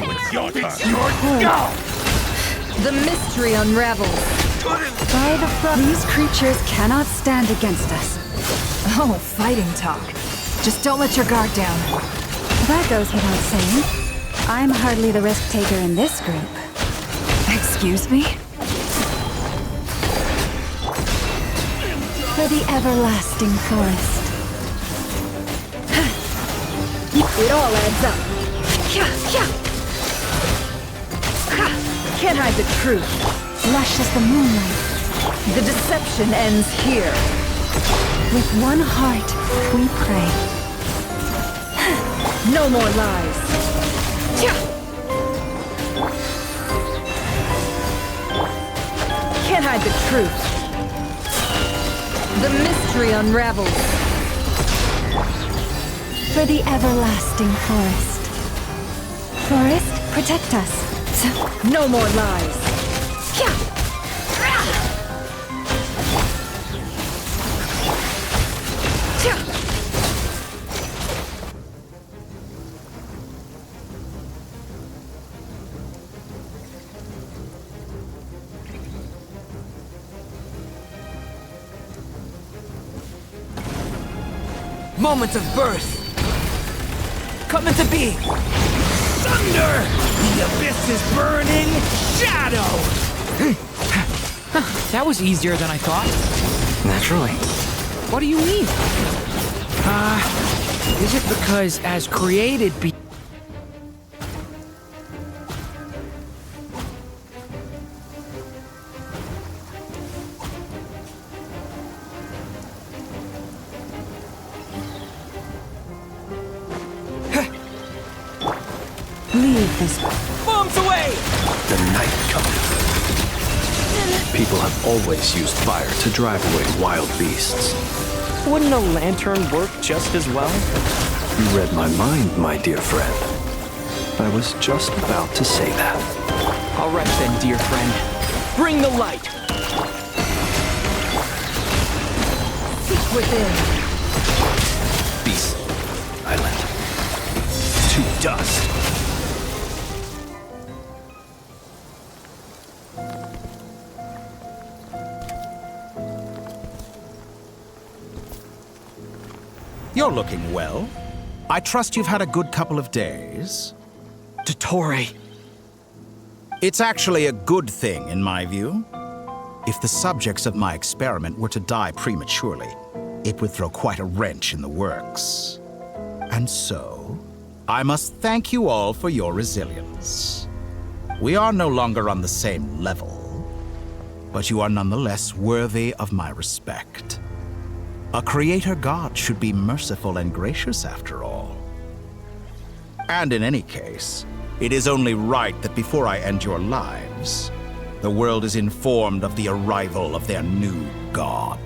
It's your turn. It's your skull! The mystery unravels. By the these creatures cannot stand against us. Oh, fighting talk. Just don't let your guard down. That goes without saying. I'm hardly the risk taker in this group. Excuse me? For the everlasting forest. It all adds up. Can't hide the truth. Lush as the moonlight. The deception ends here. With one heart, we pray. No more lies. Can't hide the truth. The mystery unravels. For the everlasting forest. Forest, protect us. No more lies. moment of birth. Come into being. Thunder! The abyss is burning! Shadow! That was easier than I thought. Naturally. What do you mean? Is it because as created Leave this. Bombs away! The night cometh. People have always used fire to drive away wild beasts. Wouldn't a lantern work just as well? You read my mind, my dear friend. I was just about to say that. All right then, dear friend. Bring the light! Seek within. Beast Island. To dust. You're looking well. I trust you've had a good couple of days. Dottore. It's actually a good thing, in my view. If the subjects of my experiment were to die prematurely, it would throw quite a wrench in the works. And so, I must thank you all for your resilience. We are no longer on the same level, but you are nonetheless worthy of my respect. A creator god should be merciful and gracious after all. And in any case, it is only right that before I end your lives, the world is informed of the arrival of their new god.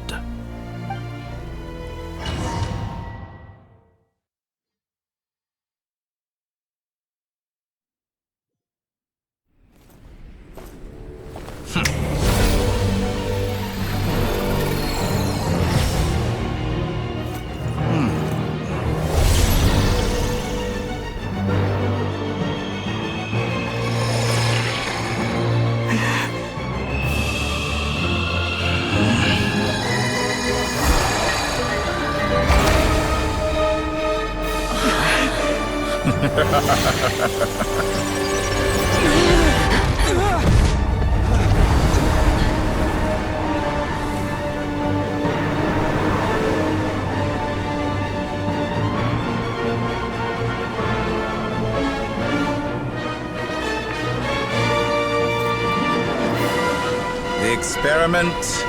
The experiment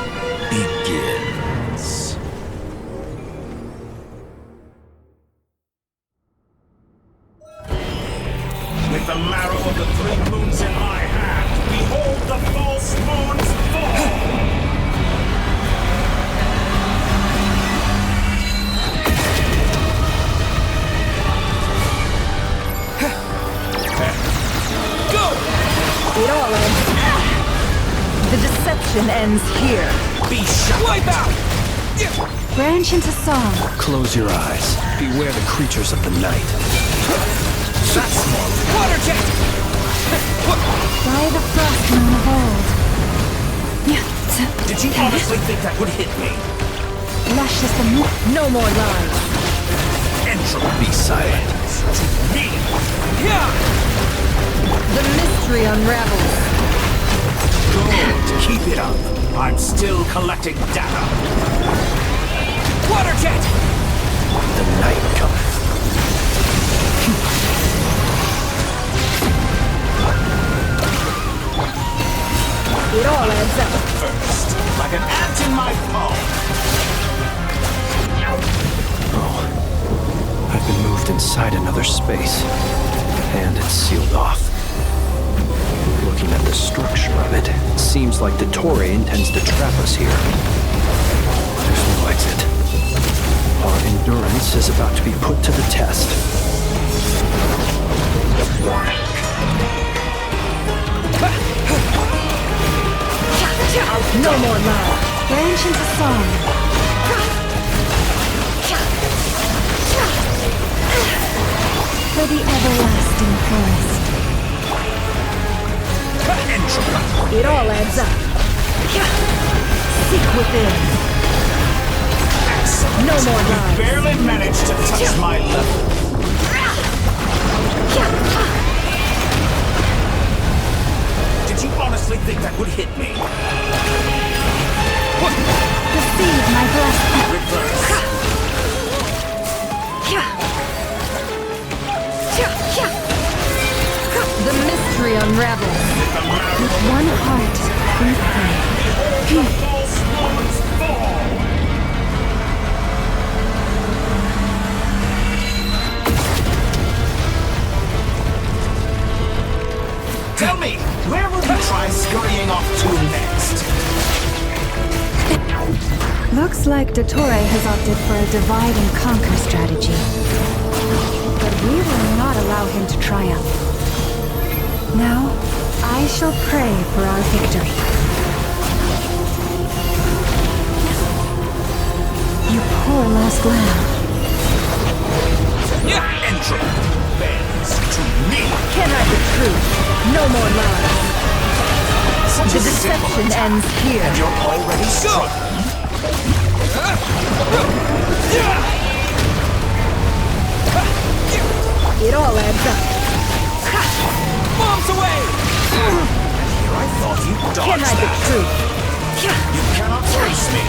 begins. With the marrow of the three moons in my hand, behold the false moon's fall! Go! It all ends. The deception ends here. Be shut! Wipe out! Branch into song. Close your eyes. Beware the creatures of the night. That's more water jet! By the frost moon of old. Did you honestly think that would hit me? Luscious the moon. No more lies. Entropy. Be silent. To me! Yeah! The mystery unravels. Good. Keep it up. I'm still collecting data. Water jet! The night cometh. It all adds up. First, like an ant in my palm. Oh, I've been moved inside another space, and it's sealed off. Looking at the structure of it, it seems like Dottore intends to trap us here. There's no exit. Our endurance is about to be put to the test. No more lies. Branch into song. For the everlasting forest. It all adds up. Seek within. Excellent. No more You lies. barely managed to touch my level. Did you honestly think that would hit me? Receive my blessing. Reverse. The mystery unravels. With one heart, we pray. False ones fall. Tell me, where will you try scurrying off to next? Looks like Dottore has opted for a divide and conquer strategy. But we will not allow him to triumph. Now, I shall pray for our victory. You poor lost lamb. Entropy bends to me. Can I the truth? No more lies. Such The a simple deception attack, ends here. and you're already struggling. It all adds up. Bombs away! Here I thought you dodged Can I the that. truth? You cannot face me.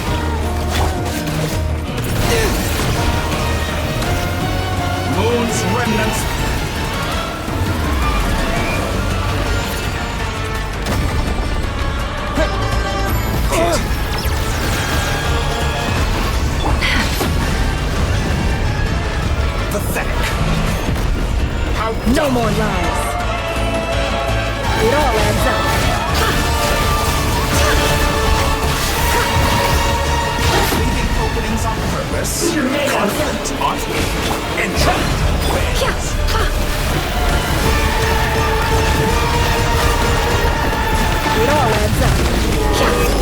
Moon's remnants. Pathetic. How No more lies. It all adds up. leaving openings on purpose. Confident, aren't we? Entrapment wins. It all adds up.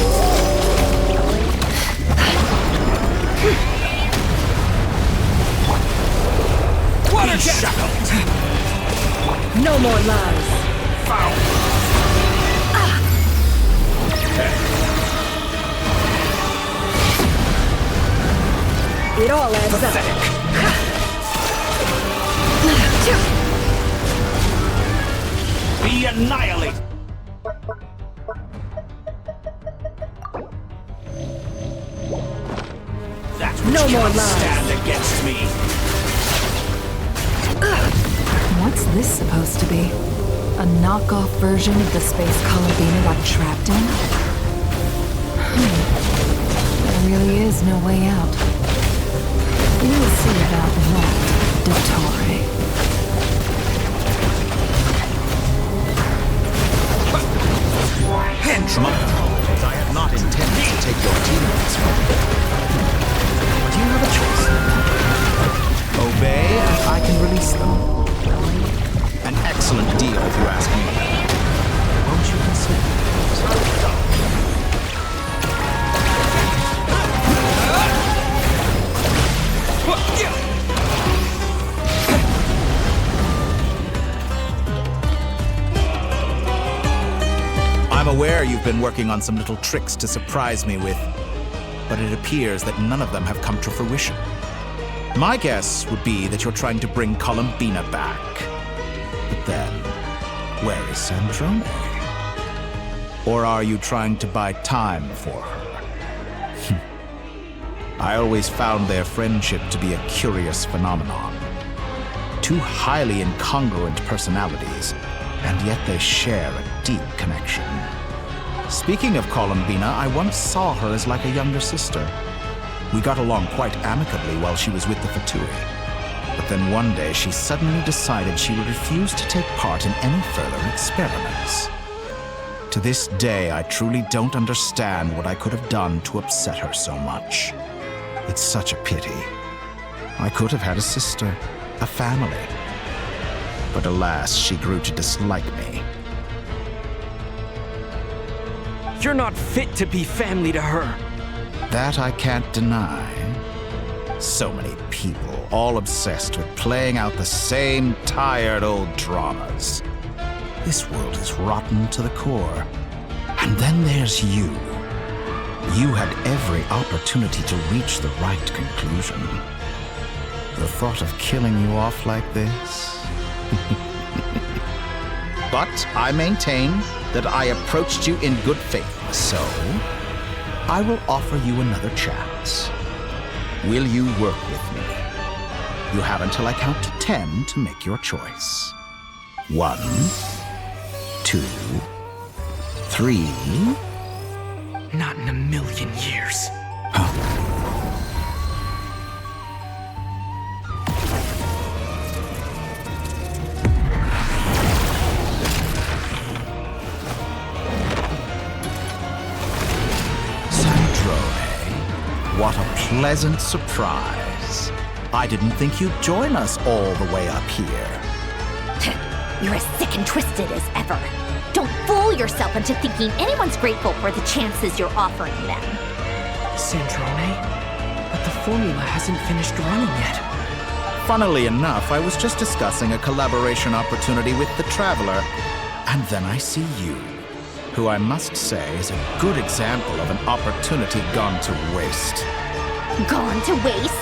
Water shackled. No more lies. Foul. It all adds Pathetic. Be annihilated. That's what No you more cannot lies. stand against me. What's this supposed to be? A knockoff version of the space Columbina got trapped in? There really is no way out. We'll see about that, Dottore. I had not intended to take your teammates from you. But you have a choice. Obey, and I can release them. An excellent deal, if you ask me. Won't you consider? I'm aware you've been working on some little tricks to surprise me with, but it appears that none of them have come to fruition. My guess would be that you're trying to bring Columbina back. But then, where is Sandrone? Or are you trying to buy time for her? I always found their friendship to be a curious phenomenon. Two highly incongruent personalities, and yet they share a deep connection. Speaking of Columbina, I once saw her as like a younger sister. We got along quite amicably while she was with the Fatui. But then one day she suddenly decided she would refuse to take part in any further experiments. To this day, I truly don't understand what I could have done to upset her so much. It's such a pity. I could have had a sister, a family. But alas, she grew to dislike me. You're not fit to be family to her. That I can't deny. So many people, all obsessed with playing out the same tired old dramas. This world is rotten to the core. And then there's you. You had every opportunity to reach the right conclusion. The thought of killing you off like this? But I maintain that I approached you in good faith, so I will offer you another chance. Will you work with me? You have until I count to 10 to make your choice. 1, 2, 3. Not in a million years. What a pleasant surprise. I didn't think you'd join us all the way up here. You're as sick and twisted as ever. Don't fool yourself into thinking anyone's grateful for the chances you're offering them. Sandrone? But the formula hasn't finished running yet. Funnily enough, I was just discussing a collaboration opportunity with the Traveler, and then I see you, who I must say is a good example of an opportunity gone to waste. Gone to waste?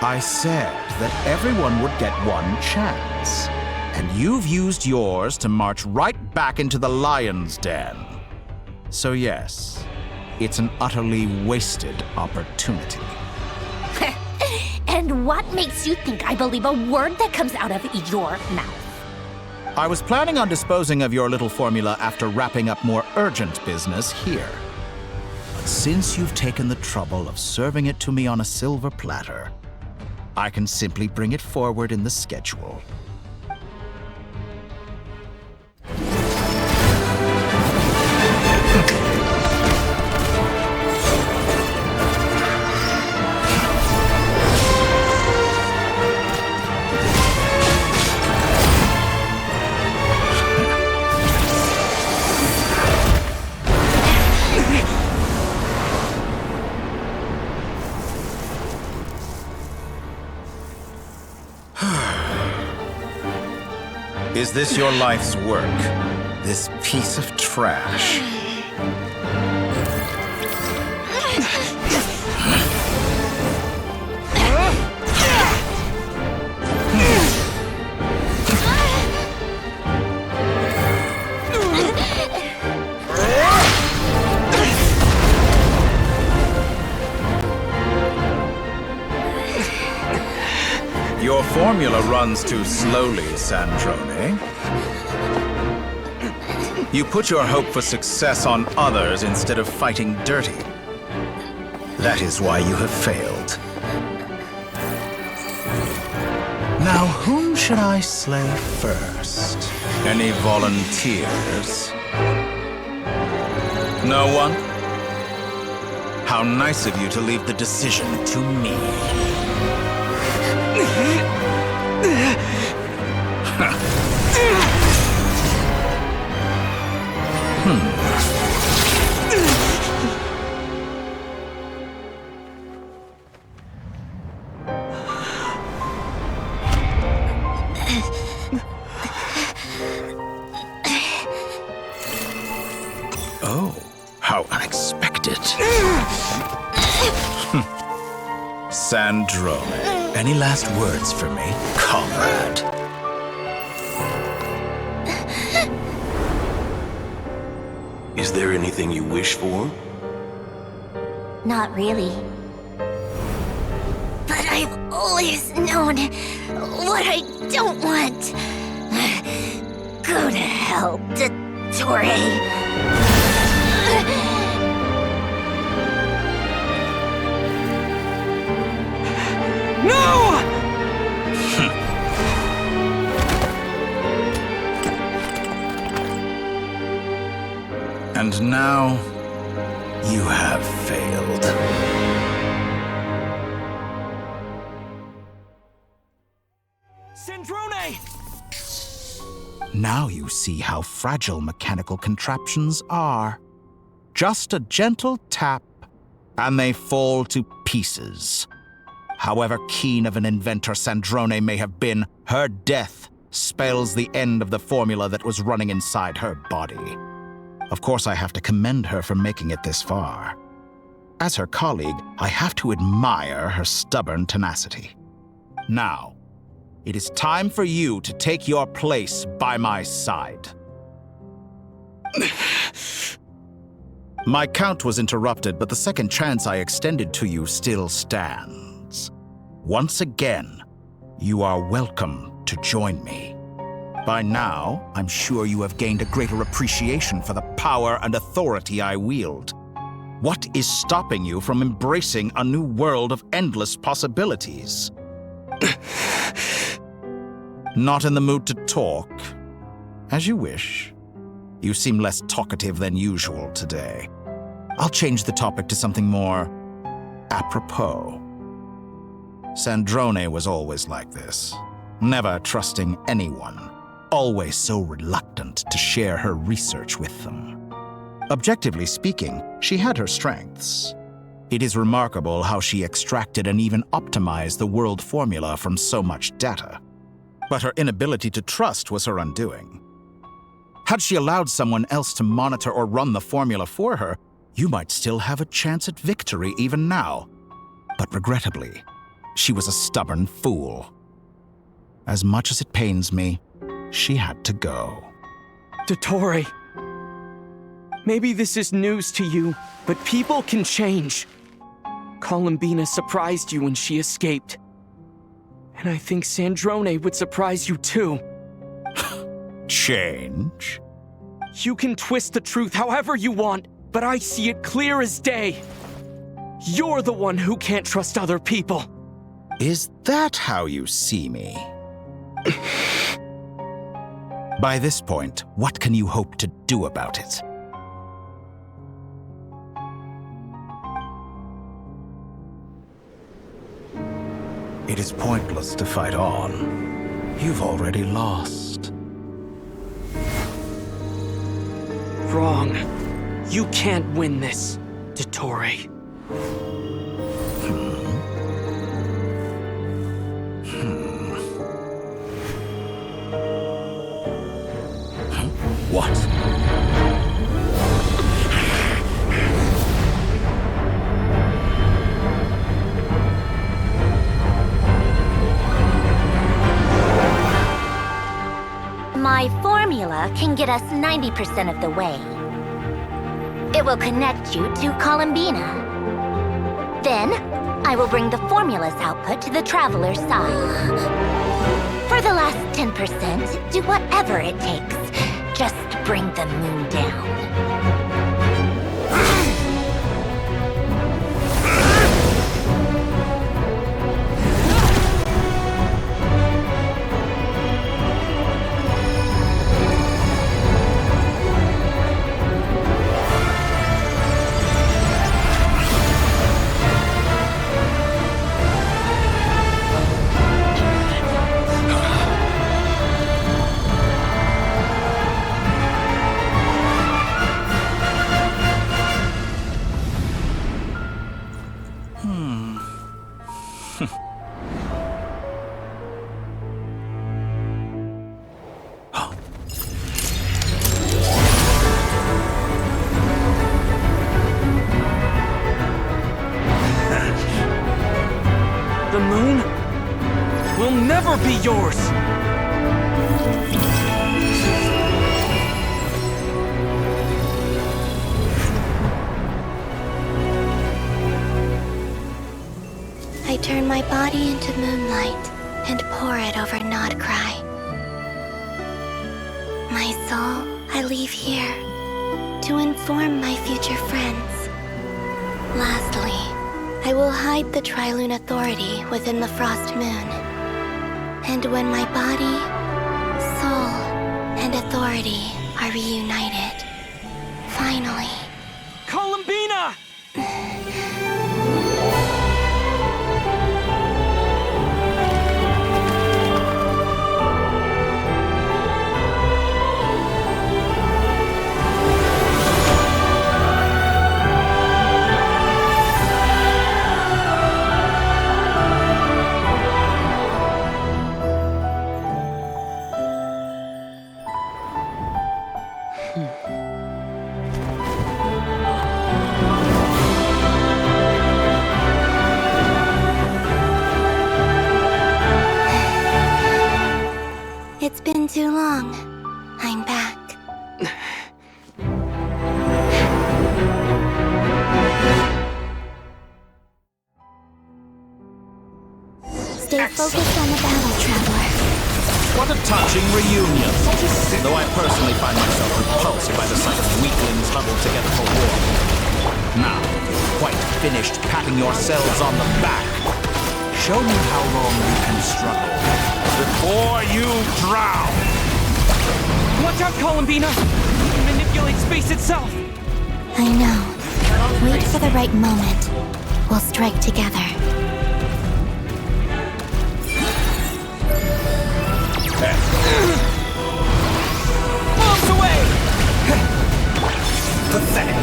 I said that everyone would get one chance, and you've used yours to march right back into the lion's den. So yes, it's an utterly wasted opportunity. And what makes you think I believe a word that comes out of your mouth? I was planning on disposing of your little formula after wrapping up more urgent business here. But since you've taken the trouble of serving it to me on a silver platter, I can simply bring it forward in the schedule. Is this your life's work? This piece of trash? Your formula runs too slowly, Sandrone. You put your hope for success on others instead of fighting dirty. That is why you have failed. Now, whom should I slay first? Any volunteers? No one? How nice of you to leave the decision to me. Oh, how unexpected. Sandrone, any last words for me, comrade? Is there anything you wish for? Not really. But I've always known what I don't want. Go to hell, Dottore. No! And now, you have failed. Sandrone! Now you see how fragile mechanical contraptions are. Just a gentle tap, and they fall to pieces. However keen of an inventor Sandrone may have been, her death spells the end of the formula that was running inside her body. Of course, I have to commend her for making it this far. As her colleague, I have to admire her stubborn tenacity. Now, it is time for you to take your place by my side. My count was interrupted, but the second chance I extended to you still stands. Once again, you are welcome to join me. By now, I'm sure you have gained a greater appreciation for the power and authority I wield. What is stopping you from embracing a new world of endless possibilities? Not in the mood to talk? As you wish. You seem less talkative than usual today. I'll change the topic to something more apropos. Sandrone was always like this, never trusting anyone, always so reluctant to share her research with them. Objectively speaking, she had her strengths. It is remarkable how she extracted and even optimized the world formula from so much data. But her inability to trust was her undoing. Had she allowed someone else to monitor or run the formula for her, you might still have a chance at victory even now. But regrettably, she was a stubborn fool. As much as it pains me, she had to go. Dottore, maybe this is news to you, but people can change. Columbina surprised you when she escaped. And I think Sandrone would surprise you too. Change? You can twist the truth however you want, but I see it clear as day. You're the one who can't trust other people. Is that how you see me? By this point, what can you hope to do about it? It is pointless to fight on. You've already lost. Wrong. You can't win this, Dottore. What? My formula can get us 90% of the way. It will connect you to Columbina. Then, I will bring the formula's output to the Traveler's side. For the last 10%, do whatever it takes. Just bring the moon down. The moon will never be yours! I turn my body into moonlight and pour it over Nod Kari. My soul I leave here to inform my future friends. Lastly, I will hide the Trilune Authority within the Frost Moon. And when my body, soul, and authority are reunited, finally... Columbina! It's been too long. I'm back. Stay focused on the battle, Traveler. What a touching reunion. Though I personally find myself repulsed by the sight of weaklings huddled together for war. Now, quite finished patting yourselves on the back. Show me how long you can struggle before you drown. Watch out, Columbina! You manipulate space itself! I know. Wait for the right moment. We'll strike together. Bombs away! Pathetic.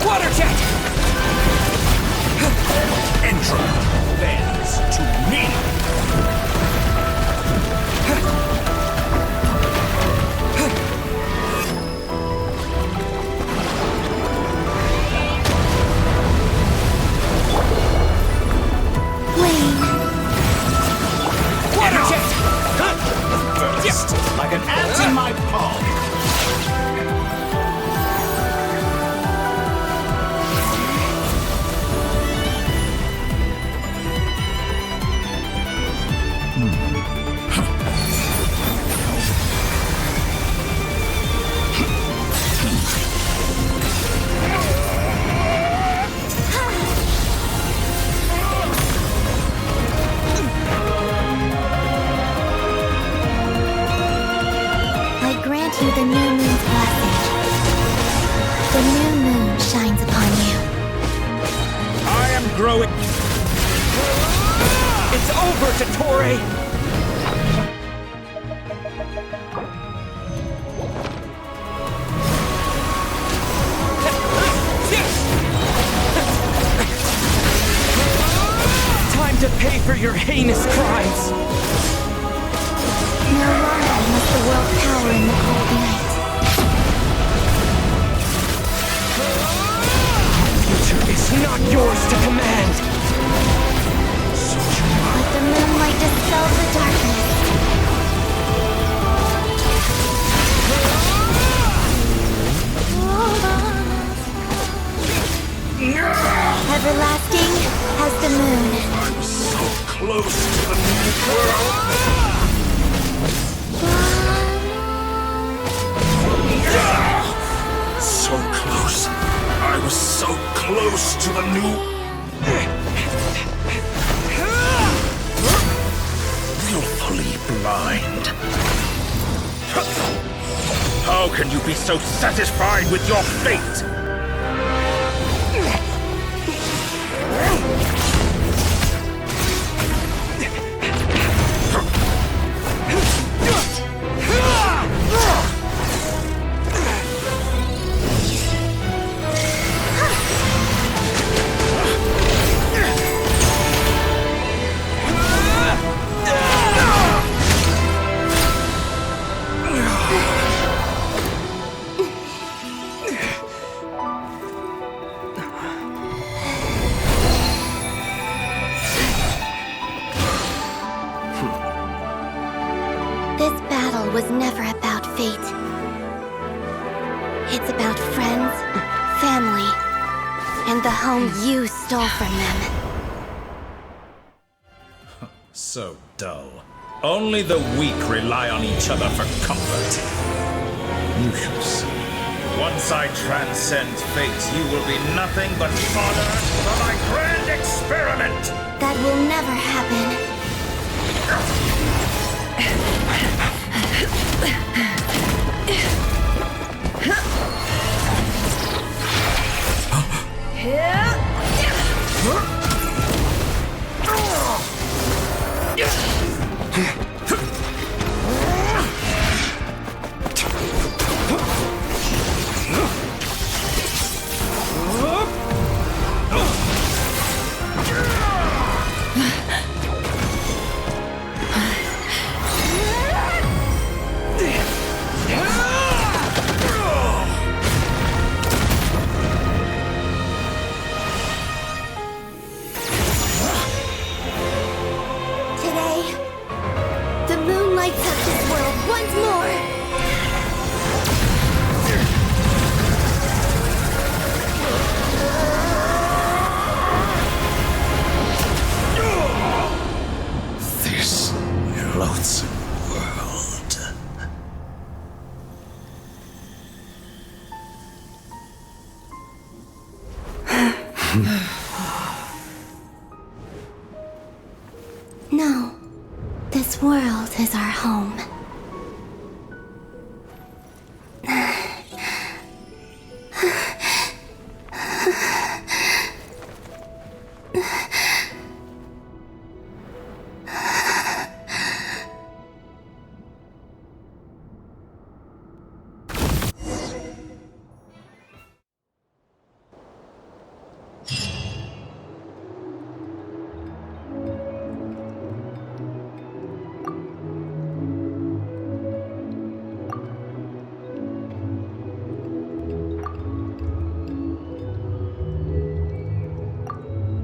Water jet! Entropy bends to me. Water jet! First, like an ant in my palm. The new moon's blessing. The new moon shines upon you. I am growing. It's over, Dottore! Time to pay for your heinous crimes! No longer must the world cower in the cold night. The future is not yours to command! Let the moonlight dispel the darkness. Everlasting as the moon. I'm so close to the new world. So close. I was so close to the new... Willfully blind. How can you be so satisfied with your fate? This battle was never about fate. It's about friends, family, and the home you stole from them. So dull. Only the weak rely on each other for comfort. You shall see. Once I transcend fate, you will be nothing but fodder for my grand experiment! That will never happen. lights up this world once more! This loathsome world. No. This world is our home.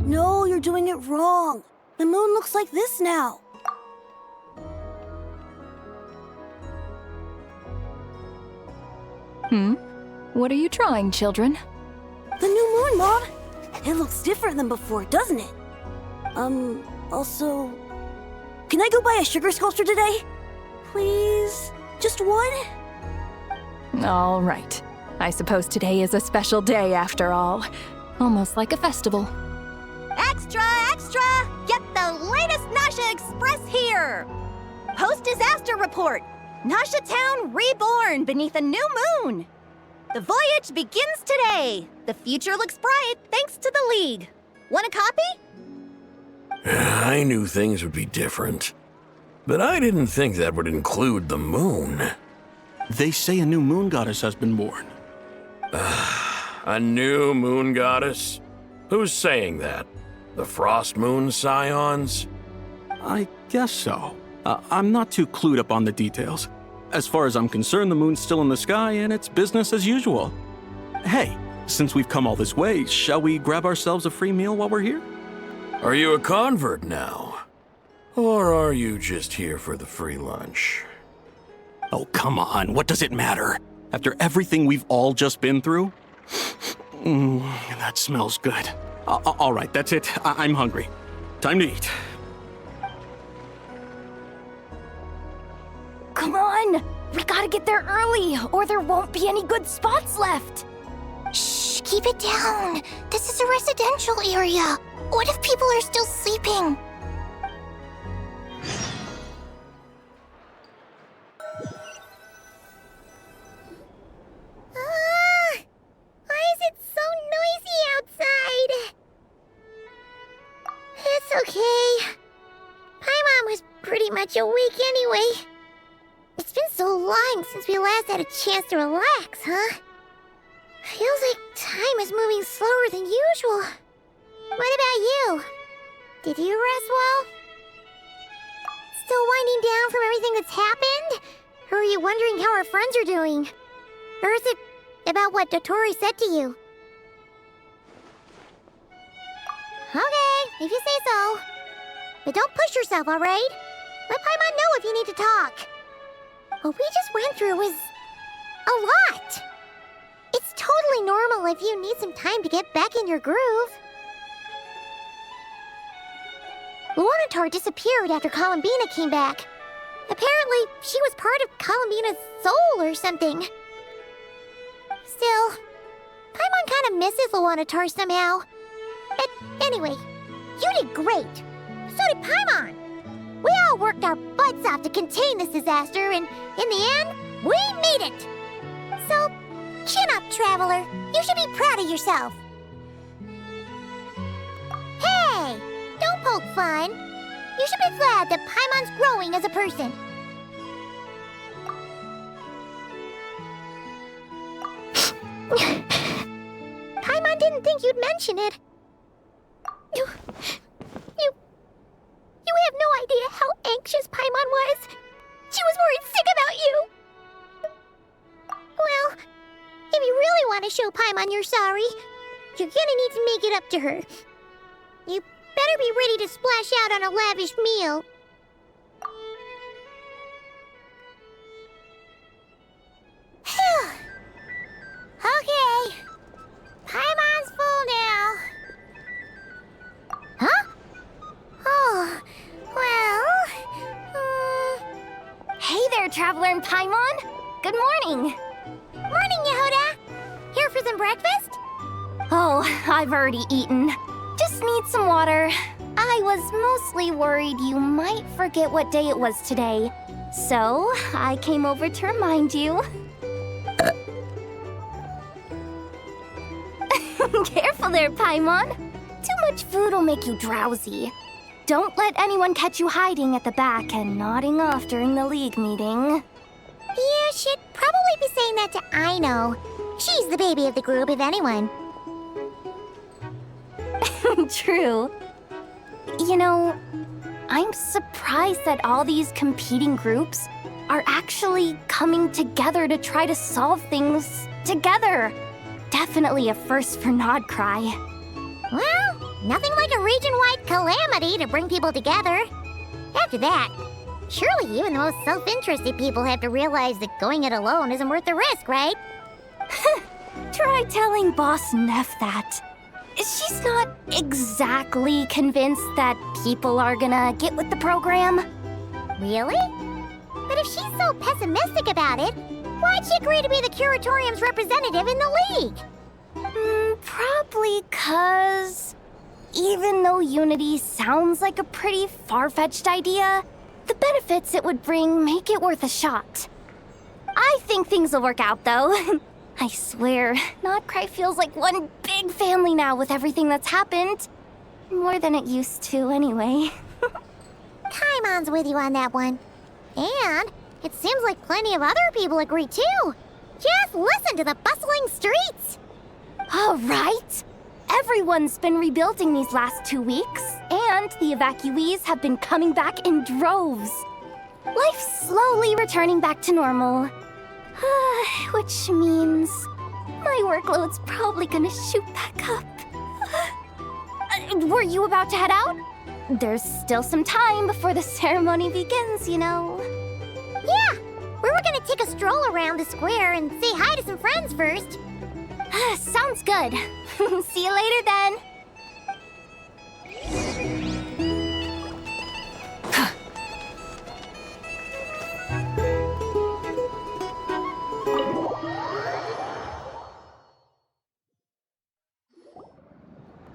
No, you're doing it wrong. The moon looks like this now. What are you drawing, children? The new moon, Mom. It looks different than before, doesn't it? Also... Can I go buy a sugar sculpture today? Please? Just one? All right. I suppose today is a special day after all. Almost like a festival. Extra, extra! Get the latest Nasha Express here! Post-disaster report! Nasha Town reborn beneath a new moon! The voyage begins today! The future looks bright thanks to the League. Want a copy? I knew things would be different, but I didn't think that would include the moon. They say a new moon goddess has been born. A new moon goddess? Who's saying that? The Frost Moon Scions? I guess so. I'm not too clued up on the details. As far as I'm concerned, the moon's still in the sky and it's business as usual. Hey, since we've come all this way, shall we grab ourselves a free meal while we're here? Are you a convert now? Or are you just here for the free lunch? Oh, come on, what does it matter? After everything we've all just been through? That smells good. All right, that's it. I'm hungry. Time to eat. Come on! We gotta get there early, or there won't be any good spots left! Shh, keep it down. This is a residential area. What if people are still sleeping? Why is it so noisy outside? It's okay. Paimon was pretty much awake anyway. It's been so long since we last had a chance to relax, huh? Feels like time is moving slower than usual. What about you? Did you rest well? Still winding down from everything that's happened? Or are you wondering how our friends are doing? Or is it about what Dottore said to you? Okay, if you say so. But don't push yourself, alright? Let Paimon know if you need to talk. What we just went through was a lot. It's totally normal if you need some time to get back in your groove. Luanatar disappeared after Columbina came back. Apparently, she was part of Columbina's soul or something. Still, Paimon kind of misses Luanatar somehow. But anyway, you did great. So did Paimon. We all worked our butts off to contain this disaster, and in the end, we made it. So, chin up, Traveler. You should be proud of yourself. Hey, don't poke fun. You should be glad that Paimon's growing as a person. Paimon didn't think you'd mention it. You have no idea how anxious Paimon was. She was worried sick about you. Well, if you really want to show Paimon you're sorry, you're gonna need to make it up to her. You better be ready to splash out on a lavish meal. Traveler and Paimon. Good morning. Morning, Yehuda. Here for some breakfast? Oh, I've already eaten. Just need some water. I was mostly worried you might forget what day it was today. So, I came over to remind you. Careful there, Paimon. Too much food will make you drowsy. Don't let anyone catch you hiding at the back and nodding off during the League meeting. Yeah, she'd probably be saying that to Aino. She's the baby of the group, if anyone. True. You know, I'm surprised that all these competing groups are actually coming together to try to solve things together. Definitely a first for Nod Kari. Well, nothing like a region-wide calamity to bring people together. After that, surely even the most self-interested people have to realize that going it alone isn't worth the risk, right? Try telling Boss Neff that. She's not exactly convinced that people are gonna get with the program. Really? But if she's so pessimistic about it, why'd she agree to be the Curatorium's representative in the League? Probably 'cause even though unity sounds like a pretty far-fetched idea, the benefits it would bring make it worth a shot. I think things will work out, though. I swear, Nod Kari feels like one big family now with everything that's happened. More than it used to, anyway. Paimon's with you on that one. And it seems like plenty of other people agree, too. Just listen to the bustling streets. All right. Everyone's been rebuilding these last 2 weeks, and the evacuees have been coming back in droves. Life's slowly returning back to normal. Which means my workload's probably gonna shoot back up. Were you about to head out? There's still some time before the ceremony begins, you know. Yeah, we were gonna take a stroll around the square and say hi to some friends first. Sounds good. See you later then.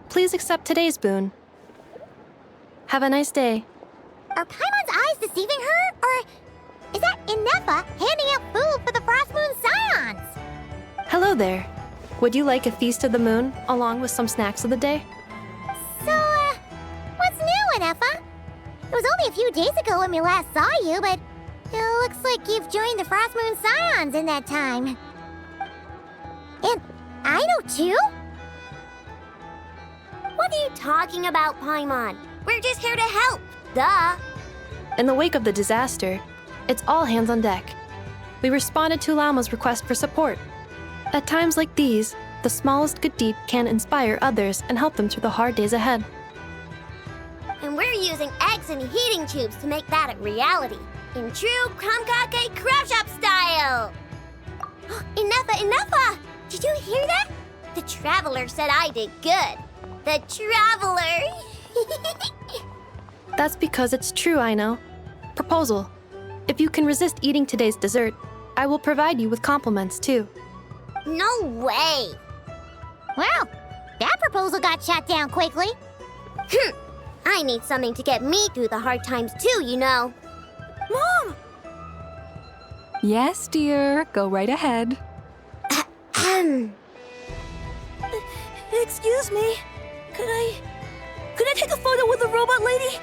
Please accept today's boon. Have a nice day. Are Paimon's eyes deceiving her? Or is that Inefa handing out food for the Frost Moon Scions? Hello there. Would you like a feast of the moon along with some snacks of the day? So, what's new, Inefa? It was only a few days ago when we last saw you, but it looks like you've joined the Frost Moon Scions in that time. And Aino too? What are you talking about, Paimon? We're just here to help. Duh. In the wake of the disaster, it's all hands on deck. We responded to Lama's request for support. At times like these, the smallest good deed can inspire others and help them through the hard days ahead. And we're using eggs and heating tubes to make that a reality. In true Krumkake Crab Shop style! Enough! Did you hear that? The Traveler said I did good. The Traveler! That's because it's true, I know. Proposal. If you can resist eating today's dessert, I will provide you with compliments, too. No way! Well, that proposal got shot down quickly. I need something to get me through the hard times too, you know. Mom! Yes, dear. Go right ahead. Excuse me. Could I take a photo with the robot lady?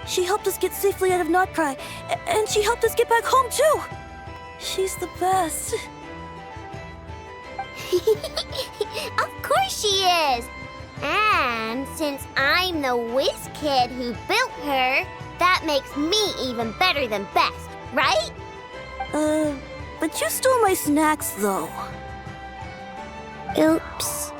She helped us get safely out of Nod Kari, and she helped us get back home too. She's the best. Of course she is! And since I'm the whiz kid who built her, that makes me even better than best, right? But you stole my snacks though. Oops.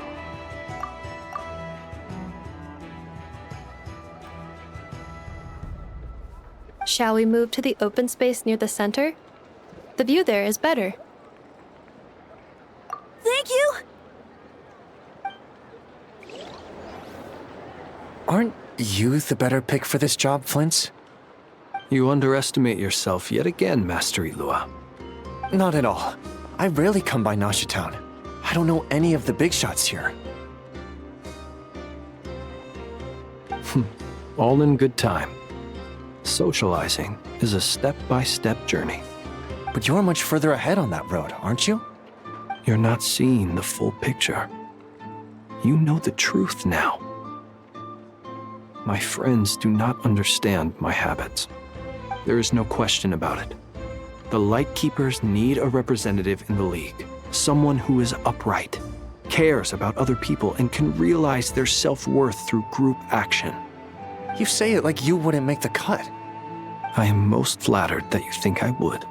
Shall we move to the open space near the center? The view there is better. Thank you! Aren't you the better pick for this job, Flint's? You underestimate yourself yet again, Master Ilua. Not at all. I rarely come by Nasha Town. I don't know any of the big shots here. All in good time. Socializing is a step-by-step journey. But you're much further ahead on that road, aren't you? You're not seeing the full picture. You know the truth now. My friends do not understand my habits. There is no question about it. The Lightkeepers need a representative in the League. Someone who is upright, cares about other people, and can realize their self-worth through group action. You say it like you wouldn't make the cut. I am most flattered that you think I would.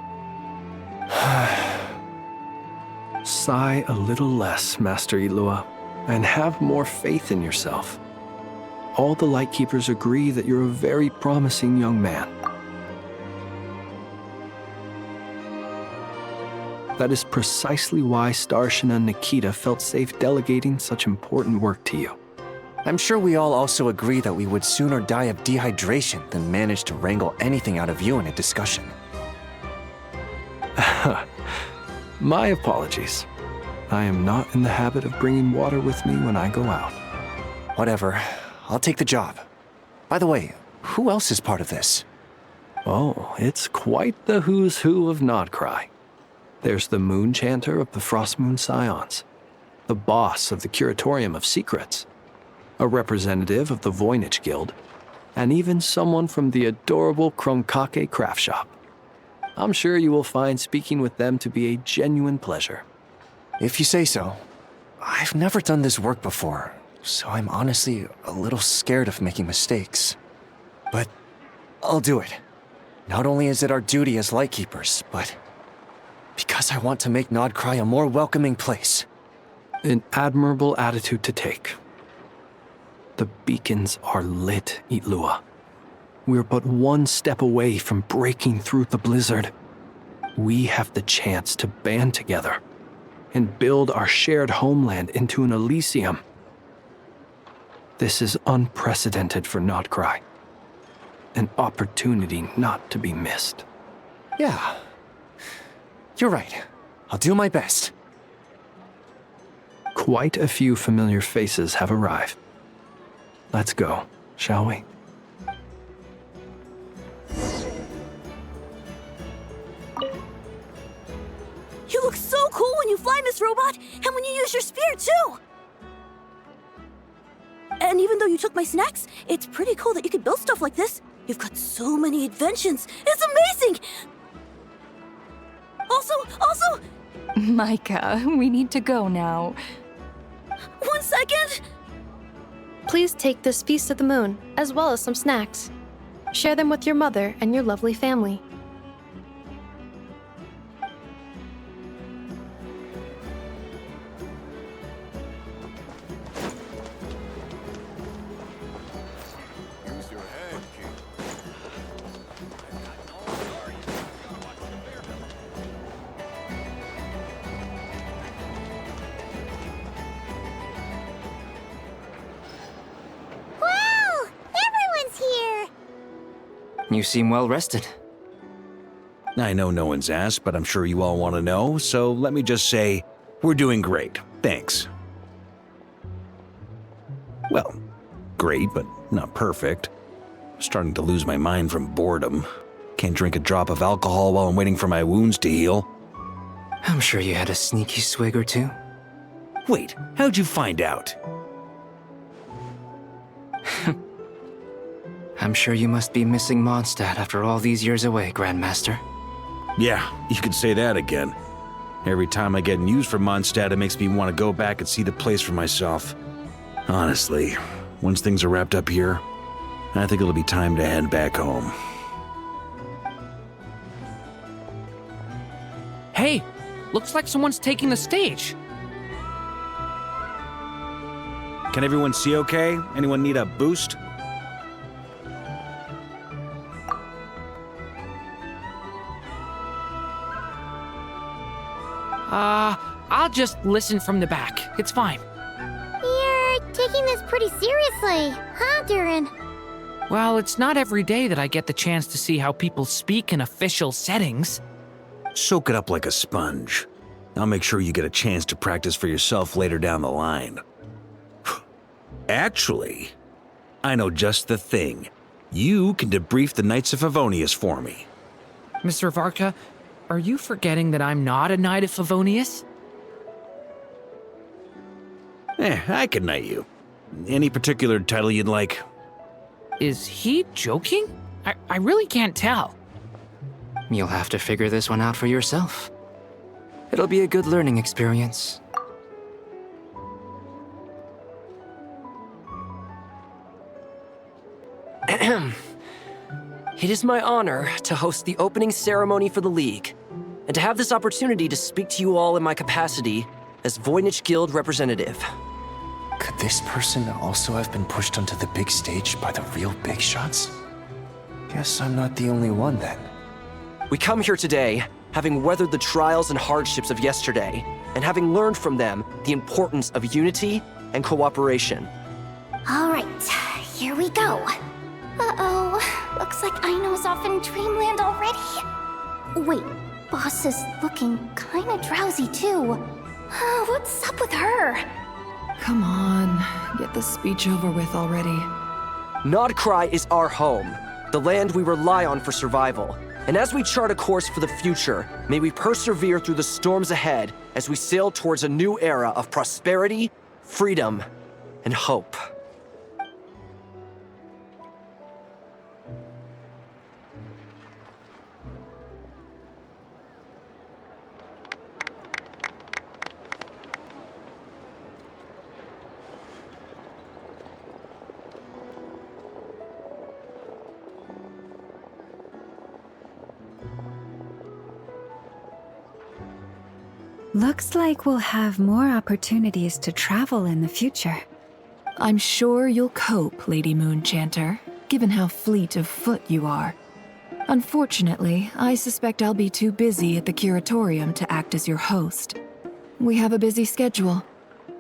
Sigh a little less, Master Ilua, and have more faith in yourself. All the Lightkeepers agree that you're a very promising young man. That is precisely why Starshina Nikita felt safe delegating such important work to you. I'm sure we all also agree that we would sooner die of dehydration than manage to wrangle anything out of you in a discussion. My apologies. I am not in the habit of bringing water with me when I go out. Whatever. I'll take the job. By the way, who else is part of this? Oh, it's quite the who's who of Nod Kari. There's the Moon Chanter of the Frostmoon Scions, the boss of the Curatorium of Secrets, a representative of the Voynich Guild, and even someone from the adorable Krumkake craft shop. I'm sure you will find speaking with them to be a genuine pleasure. If you say so. I've never done this work before, so I'm honestly a little scared of making mistakes. But I'll do it. Not only is it our duty as Lightkeepers, but because I want to make Nod Kari a more welcoming place. An admirable attitude to take. The beacons are lit, Ilua. We're but one step away from breaking through the blizzard. We have the chance to band together and build our shared homeland into an Elysium. This is unprecedented for Nod Kari. An opportunity not to be missed. Yeah. You're right. I'll do my best. Quite a few familiar faces have arrived. Let's go, shall we? You look so cool when you fly, Miss Robot, and when you use your spear, too! And even though you took my snacks, it's pretty cool that you could build stuff like this. You've got so many inventions. It's amazing! Also... Micah, we need to go now. 1 second! Please take this Feast of the Moon, as well as some snacks. Share them with your mother and your lovely family. You seem well rested. I know no one's asked, but I'm sure you all want to know, so let me just say, we're doing great. Thanks. Well, great, but not perfect. I'm starting to lose my mind from boredom. Can't drink a drop of alcohol while I'm waiting for my wounds to heal. I'm sure you had a sneaky swig or two. Wait, how'd you find out? I'm sure you must be missing Mondstadt after all these years away, Grandmaster. Yeah, you could say that again. Every time I get news from Mondstadt, it makes me want to go back and see the place for myself. Honestly, once things are wrapped up here, I think it'll be time to head back home. Hey, looks like someone's taking the stage. Can everyone see okay? Anyone need a boost? I'll just listen from the back. It's fine. You're taking this pretty seriously, huh, Durin? Well, it's not every day that I get the chance to see how people speak in official settings. Soak it up like a sponge. I'll make sure you get a chance to practice for yourself later down the line. Actually, I know just the thing. You can debrief the Knights of Favonius for me. Mr. Varka, are you forgetting that I'm not a Knight of Favonius? I can knight you. Any particular title you'd like? Is he joking? I really can't tell. You'll have to figure this one out for yourself. It'll be a good learning experience. It is my honor to host the opening ceremony for the League, and to have this opportunity to speak to you all in my capacity as Voynich Guild representative. Could this person also have been pushed onto the big stage by the real big shots? Guess I'm not the only one then. We come here today, having weathered the trials and hardships of yesterday, and having learned from them the importance of unity and cooperation. All right, here we go. Uh-oh, looks like Aino's off in Dreamland already. Wait, Boss is looking kinda drowsy too. What's up with her? Come on, get the speech over with already. Nod Kari is our home, the land we rely on for survival. And as we chart a course for the future, may we persevere through the storms ahead as we sail towards a new era of prosperity, freedom, and hope. Looks like we'll have more opportunities to travel in the future. I'm sure you'll cope, Lady Moonchanter, given how fleet of foot you are. Unfortunately, I suspect I'll be too busy at the Curatorium to act as your host. We have a busy schedule,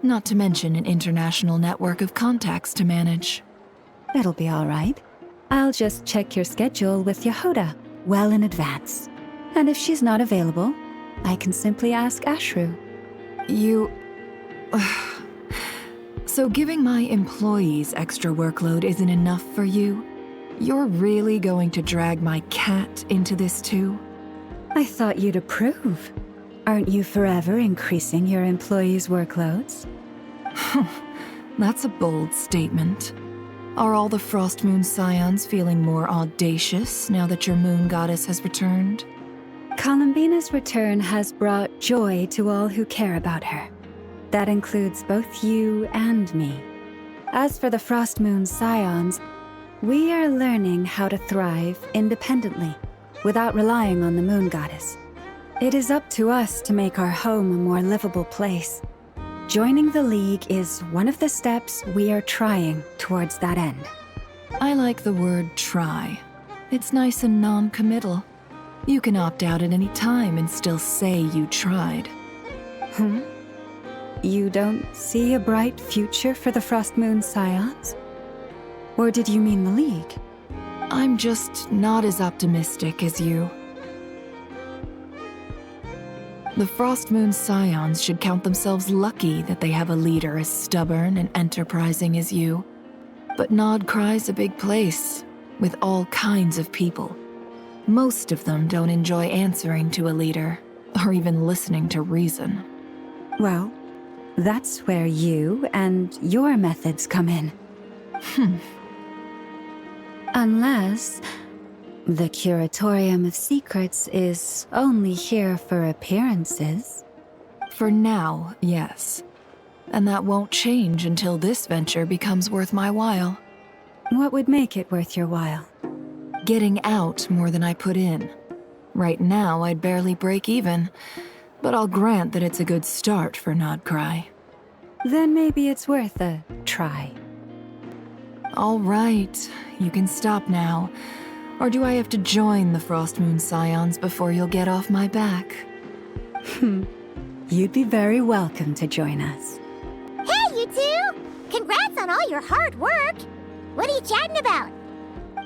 not to mention an international network of contacts to manage. It'll be all right. I'll just check your schedule with Yehuda well in advance. And if she's not available, I can simply ask Ashru. You... So giving my employees extra workload isn't enough for you? You're really going to drag my cat into this too? I thought you'd approve. Aren't you forever increasing your employees' workloads? That's a bold statement. Are all the Frost Moon Scions feeling more audacious now that your moon goddess has returned? Columbina's return has brought joy to all who care about her. That includes both you and me. As for the Frost Moon Scions, we are learning how to thrive independently, without relying on the moon goddess. It is up to us to make our home a more livable place. Joining the League is one of the steps we are trying towards that end. I like the word try. It's nice and non-committal. You can opt out at any time and still say you tried. You don't see a bright future for the Frost Moon Scions? Or did you mean the League? I'm just not as optimistic as you. The Frost Moon Scions should count themselves lucky that they have a leader as stubborn and enterprising as you. But Nod Kari's a big place, with all kinds of people. Most of them don't enjoy answering to a leader, or even listening to reason. Well, that's where you and your methods come in. Unless the Curatorium of Secrets is only here for appearances. For now, yes. And that won't change until this venture becomes worth my while. What would make it worth your while? Getting out more than I put in. Right now, I'd barely break even, but I'll grant that it's a good start for Nod Kari. Then maybe it's worth a try. All right, you can stop now. Or do I have to join the Frost Moon Scions before you'll get off my back? You'd be very welcome to join us. Hey, you two! Congrats on all your hard work! What are you chatting about?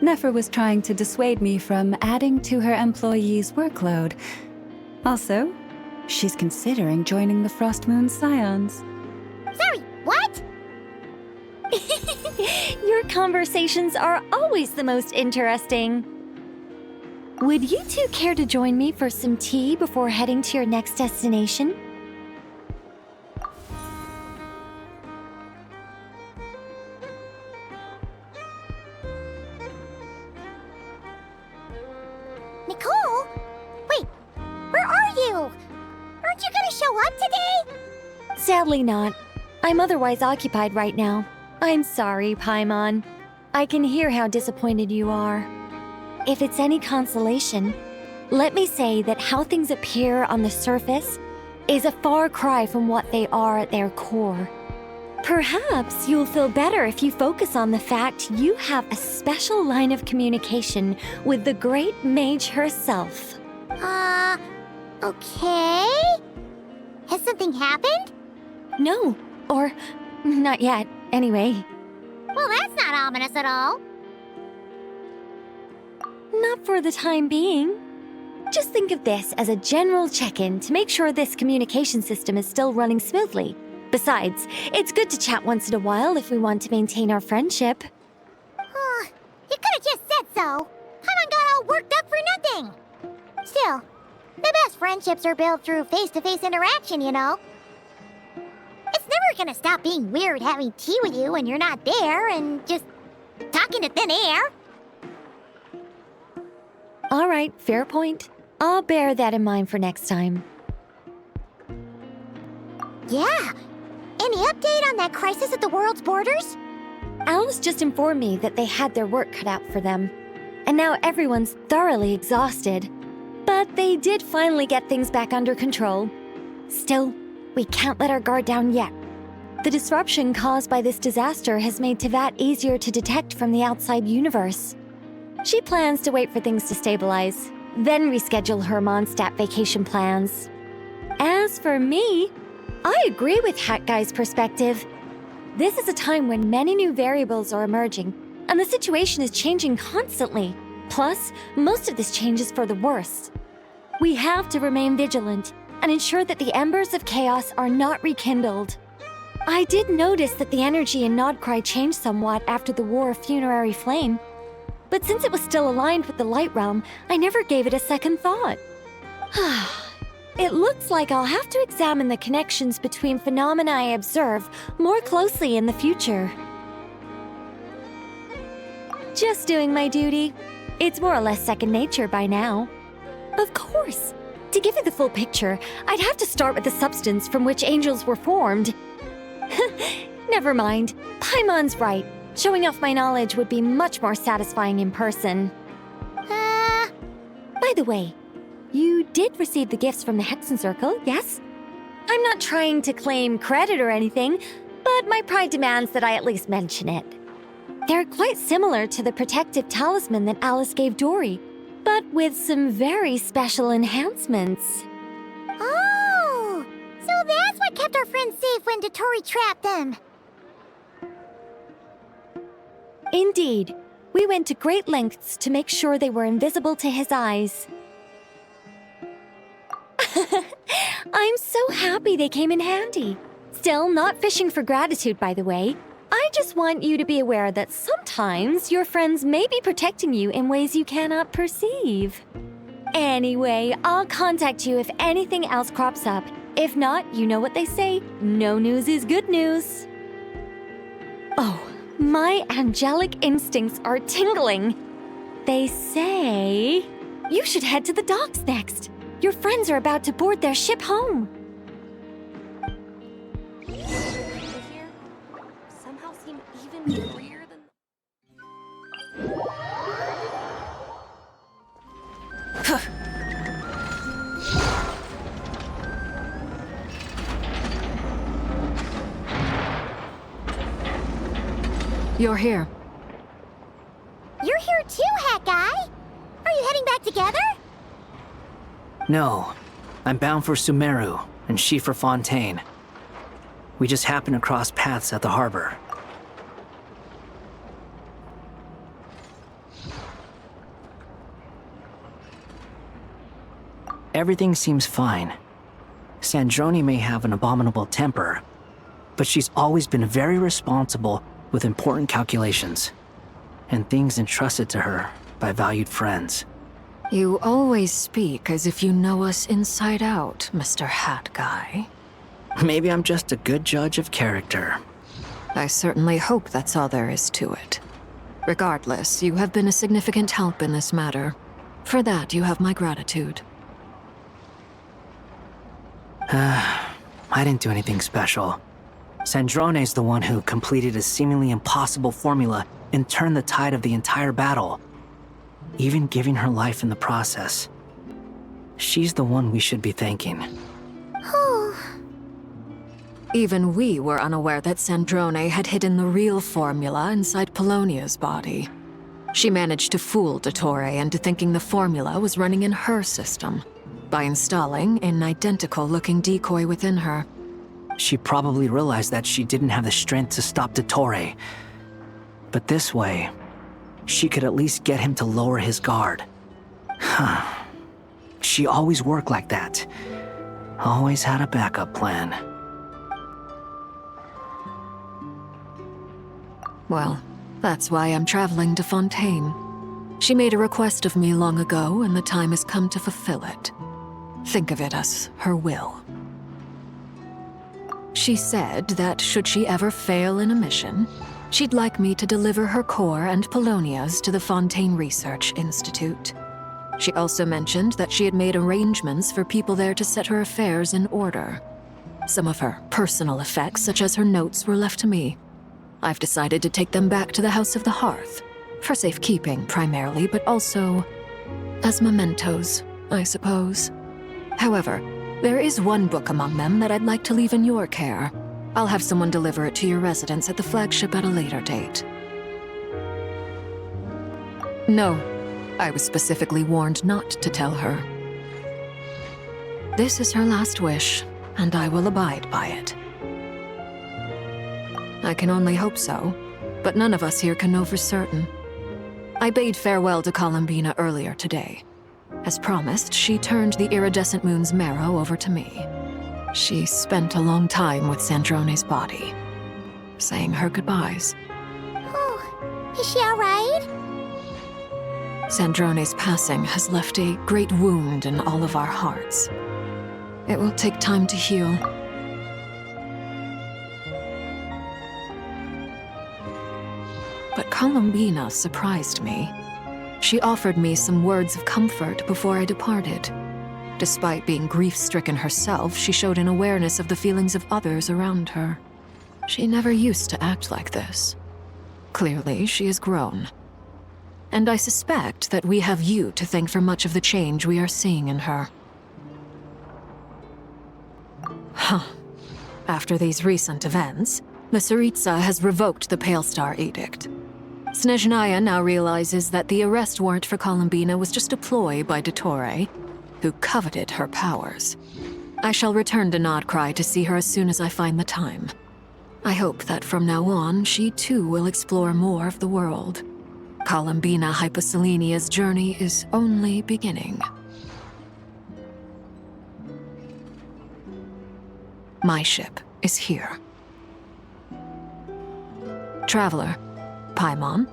Nefer was trying to dissuade me from adding to her employees' workload. Also, she's considering joining the Frost Moon Scions. Sorry, what? Your conversations are always the most interesting. Would you two care to join me for some tea before heading to your next destination? Nicole? Wait, where are you? Aren't you gonna show up today? Sadly not. I'm otherwise occupied right now. I'm sorry, Paimon. I can hear how disappointed you are. If it's any consolation, let me say that how things appear on the surface is a far cry from what they are at their core. Perhaps you'll feel better if you focus on the fact you have a special line of communication with the great mage herself. Okay? Has something happened? No, or not yet, anyway. Well, that's not ominous at all. Not for the time being. Just think of this as a general check-in to make sure this communication system is still running smoothly. Besides, it's good to chat once in a while if we want to maintain our friendship. You could have just said so. Paimon got all worked up for nothing. Still, the best friendships are built through face-to-face interaction, you know. It's never gonna stop being weird having tea with you when you're not there and just talking to thin air. All right, fair point. I'll bear that in mind for next time. Yeah. Any update on that crisis at the world's borders? Alice just informed me that they had their work cut out for them. And now everyone's thoroughly exhausted. But they did finally get things back under control. Still, we can't let our guard down yet. The disruption caused by this disaster has made Teyvat easier to detect from the outside universe. She plans to wait for things to stabilize, then reschedule her Mondstadt vacation plans. As for me, I agree with Hat Guy's perspective. This is a time when many new variables are emerging, and the situation is changing constantly. Plus, most of this change is for the worse. We have to remain vigilant and ensure that the embers of chaos are not rekindled. I did notice that the energy in Nod Kari changed somewhat after the War of Funerary Flame, but since it was still aligned with the Light Realm, I never gave it a second thought. It looks like I'll have to examine the connections between phenomena I observe more closely in the future. Just doing my duty. It's more or less second nature by now. Of course. To give you the full picture, I'd have to start with the substance from which angels were formed. Never mind. Paimon's right. Showing off my knowledge would be much more satisfying in person. By the way, you did receive the gifts from the Hexen Circle, yes? I'm not trying to claim credit or anything, but my pride demands that I at least mention it. They're quite similar to the protective talisman that Alice gave Dory, but with some very special enhancements. Oh! So that's what kept our friends safe when Dottore trapped them. Indeed. We went to great lengths to make sure they were invisible to his eyes. I'm so happy they came in handy. Still, not fishing for gratitude, by the way. I just want you to be aware that sometimes your friends may be protecting you in ways you cannot perceive. Anyway, I'll contact you if anything else crops up. If not, you know what they say, no news is good news. Oh, my angelic instincts are tingling. They say you should head to the docks next. Your friends are about to board their ship home. Somehow seem even freer than... You're here. You're here too, Hat Guy. Are you heading back together? No, I'm bound for Sumeru, and she for Fontaine. We just happened to cross paths at the harbor. everything seems fine. Sandrone may have an abominable temper, but she's always been very responsible with important calculations and things entrusted to her by valued friends. You always speak as if you know us inside out, Mr. Hat Guy. Maybe I'm just a good judge of character. I certainly hope that's all there is to it. Regardless, you have been a significant help in this matter. For that, you have my gratitude. I didn't do anything special. Sandrone's the one who completed a seemingly impossible formula and turned the tide of the entire battle, even giving her life in the process. She's the one we should be thanking. Even we were unaware that Sandrone had hidden the real formula inside Polonia's body. She managed to fool Dottore into thinking the formula was running in her system by installing an identical-looking decoy within her. She probably realized that she didn't have the strength to stop Dottore. But this way, she could at least get him to lower his guard. She always worked like that. Always had a backup plan. Well, that's why I'm traveling to Fontaine. She made a request of me long ago, and the time has come to fulfill it. Think of it as her will. She said that should she ever fail in a mission, she'd like me to deliver her core and Polonia's to the Fontaine Research Institute. She also mentioned that she had made arrangements for people there to set her affairs in order. Some of her personal effects, such as her notes, were left to me. I've decided to take them back to the House of the Hearth, for safekeeping primarily, but also as mementos, I suppose. However, there is one book among them that I'd like to leave in your care. I'll have someone deliver it to your residence at the flagship at a later date. No, I was specifically warned not to tell her. This is her last wish, and I will abide by it. I can only hope so, but none of us here can know for certain. I bade farewell to Columbina earlier today. As promised, she turned the iridescent moon's marrow over to me. She spent a long time with Sandrone's body, saying her goodbyes. Oh, is she alright? Sandrone's passing has left a great wound in all of our hearts. It will take time to heal. But Columbina surprised me. She offered me some words of comfort before I departed. Despite being grief-stricken herself, she showed an awareness of the feelings of others around her. She never used to act like this. Clearly, she has grown. And I suspect that we have you to thank for much of the change we are seeing in her. After these recent events, the Tsaritsa has revoked the Pale Star Edict. Snezhnaya now realizes that the arrest warrant for Columbina was just a ploy by Dottore, who coveted her powers. I shall return to Nod Kari to see her as soon as I find the time. I hope that from now on, she too will explore more of the world. Columbina Hyposelenia's journey is only beginning. My ship is here. Traveler, Paimon,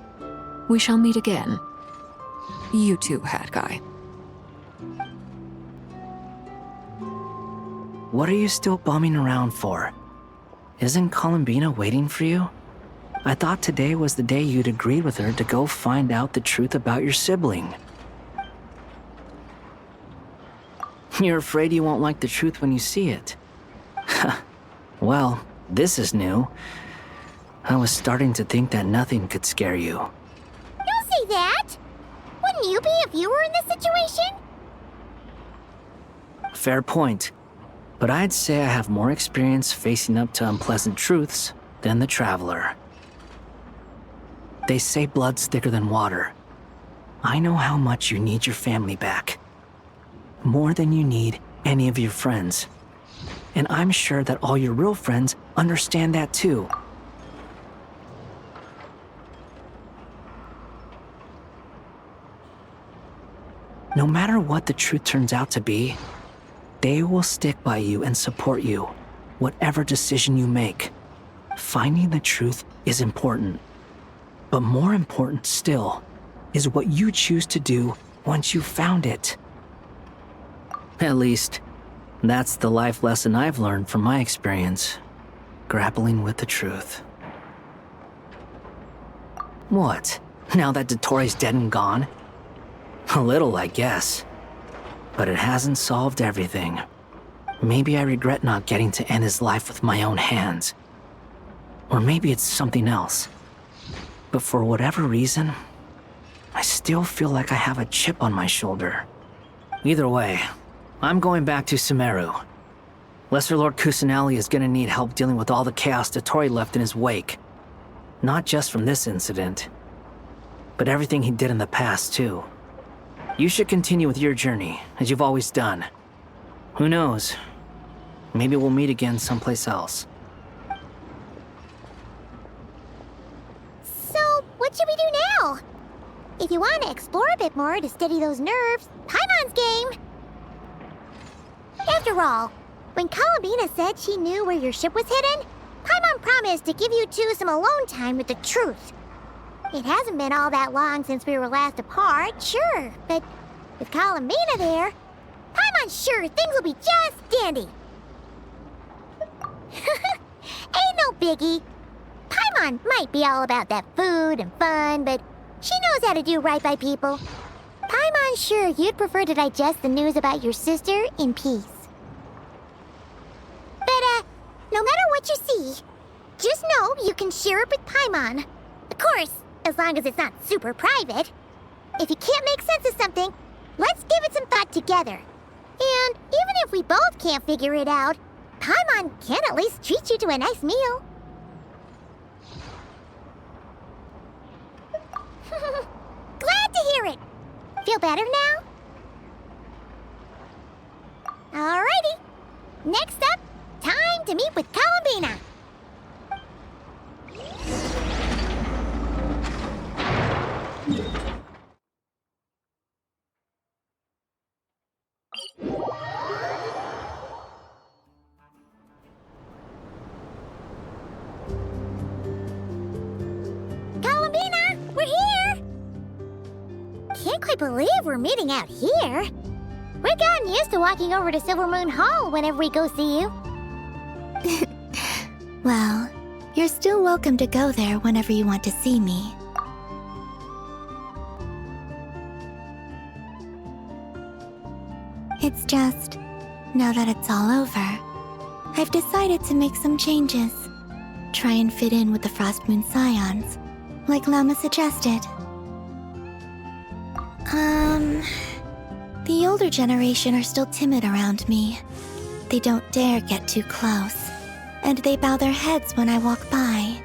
we shall meet again. You too, Hat Guy. What are you still bumming around for? Isn't Columbina waiting for you? I thought today was the day you'd agreed with her to go find out the truth about your sibling. You're afraid you won't like the truth when you see it. Well, this is new. I was starting to think that nothing could scare you. Don't say that! Wouldn't you be if you were in this situation? Fair point. But I'd say I have more experience facing up to unpleasant truths than the Traveler. They say blood's thicker than water. I know how much you need your family back. More than you need any of your friends. And I'm sure that all your real friends understand that too. No matter what the truth turns out to be, they will stick by you and support you, whatever decision you make. Finding the truth is important. But more important still is what you choose to do once you've found it. At least, that's the life lesson I've learned from my experience, grappling with the truth. What? Now that Dottore's dead and gone? A little, I guess. But it hasn't solved everything. Maybe I regret not getting to end his life with my own hands. Or maybe it's something else. But for whatever reason, I still feel like I have a chip on my shoulder. Either way, I'm going back to Sumeru. Lesser Lord Kusanali is gonna need help dealing with all the chaos Dottore left in his wake. Not just from this incident, but everything he did in the past, too. You should continue with your journey, as you've always done. Who knows? Maybe we'll meet again someplace else. So, what should we do now? If you want to explore a bit more to steady those nerves, Paimon's game! After all, when Columbina said she knew where your ship was hidden, Paimon promised to give you two some alone time with the truth. It hasn't been all that long since we were last apart, sure, but with Columbina there, Paimon's sure things will be just dandy. Ain't no biggie. Paimon might be all about that food and fun, but she knows how to do right by people. Paimon's sure you'd prefer to digest the news about your sister in peace. But, no matter what you see, just know you can share it with Paimon. Of course, as long as it's not super private. If you can't make sense of something, let's give it some thought together. And even if we both can't figure it out, Paimon can at least treat you to a nice meal. Glad to hear it. Feel better now? Alrighty. Next up, time to meet with Columbina. Columbina, we're here! Can't quite believe we're meeting out here. We've gotten used to walking over to Silver Moon Hall whenever we go see you. Well, you're still welcome to go there whenever you want to see me. It's just, now that it's all over, I've decided to make some changes. Try and fit in with the Frost Moon Scions, like Lama suggested. The older generation are still timid around me. They don't dare get too close, and they bow their heads when I walk by.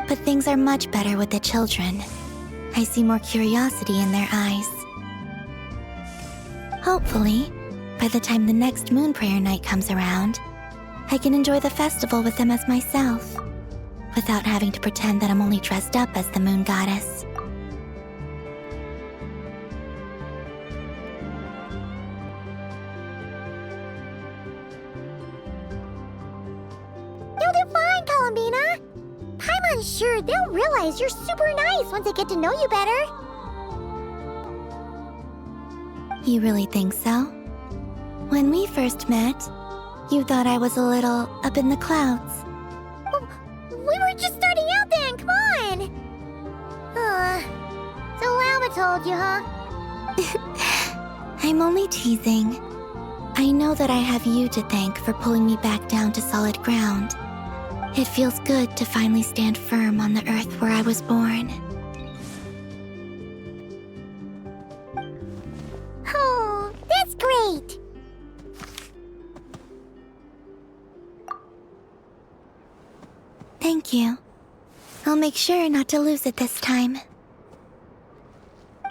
But things are much better with the children. I see more curiosity in their eyes. Hopefully, by the time the next Moon Prayer Night comes around, I can enjoy the festival with them as myself, without having to pretend that I'm only dressed up as the Moon Goddess. You'll do fine, Columbina. Paimon's sure they'll realize you're super nice once they get to know you better. You really think so? When we first met, you thought I was a little up in the clouds. We were just starting out then, come on! So Lama told you, huh? I'm only teasing. I know that I have you to thank for pulling me back down to solid ground. It feels good to finally stand firm on the earth where I was born. Oh, that's great! Thank you. I'll make sure not to lose it this time.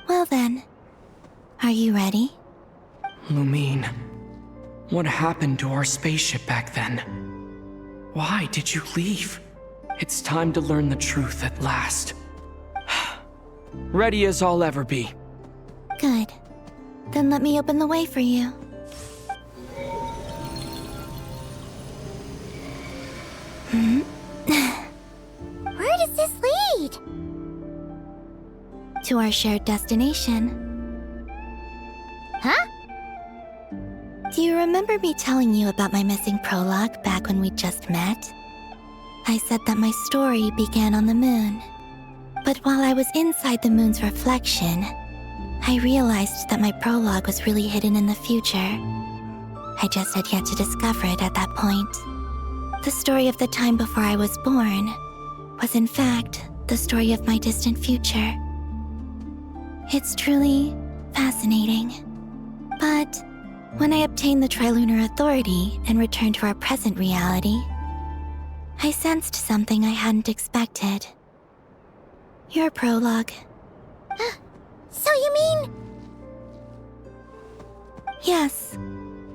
Well then, are you ready? Lumine, what happened to our spaceship back then? Why did you leave? It's time to learn the truth at last. Ready as I'll ever be. Good. Then let me open the way for you. Where does this lead? To our shared destination. Huh? Do you remember me telling you about my missing prologue back when we just met? I said that my story began on the moon. But while I was inside the moon's reflection, I realized that my prologue was really hidden in the future. I just had yet to discover it at that point. The story of the time before I was born was in fact the story of my distant future. It's truly fascinating. But when I obtained the Trilunar Authority and returned to our present reality, I sensed something I hadn't expected. Your prologue. So you mean... Yes,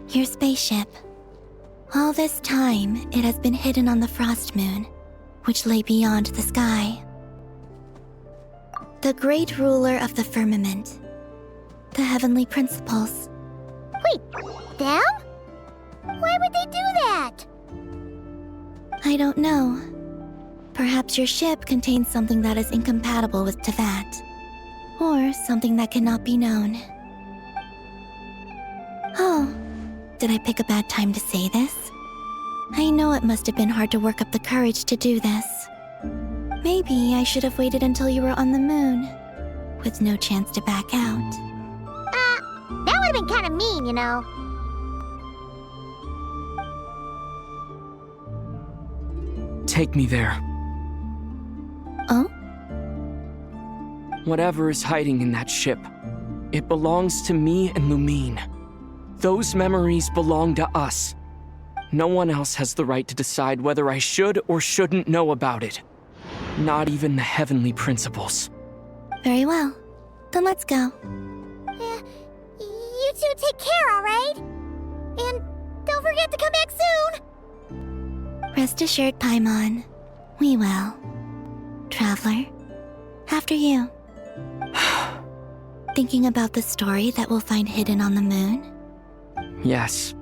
your spaceship. All this time, it has been hidden on the Frost Moon, which lay beyond the sky. The great ruler of the firmament. The heavenly principles. Wait, them? Why would they do that? I don't know. Perhaps your ship contains something that is incompatible with Tevat. Or something that cannot be known. Oh, did I pick a bad time to say this? I know it must have been hard to work up the courage to do this. Maybe I should have waited until you were on the moon, with no chance to back out. That would have been kind of mean, you know. Take me there. Oh? Whatever is hiding in that ship, it belongs to me and Lumine. Those memories belong to us. No one else has the right to decide whether I should or shouldn't know about it. Not even the heavenly principles. Very well. Then let's go. You two take care, alright? And don't forget to come back soon! Rest assured, Paimon. We will. Traveler, after you. Thinking about the story that we'll find hidden on the moon? Yes.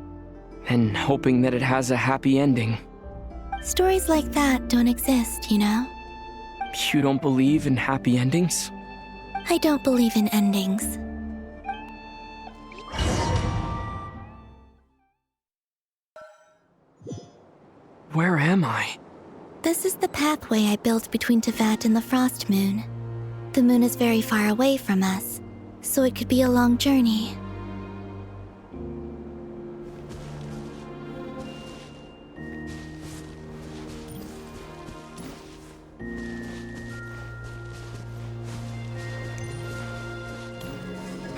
And hoping that it has a happy ending. Stories like that don't exist, you know? You don't believe in happy endings? I don't believe in endings. Where am I? This is the pathway I built between Tevat and the Frost Moon. The moon is very far away from us, so it could be a long journey.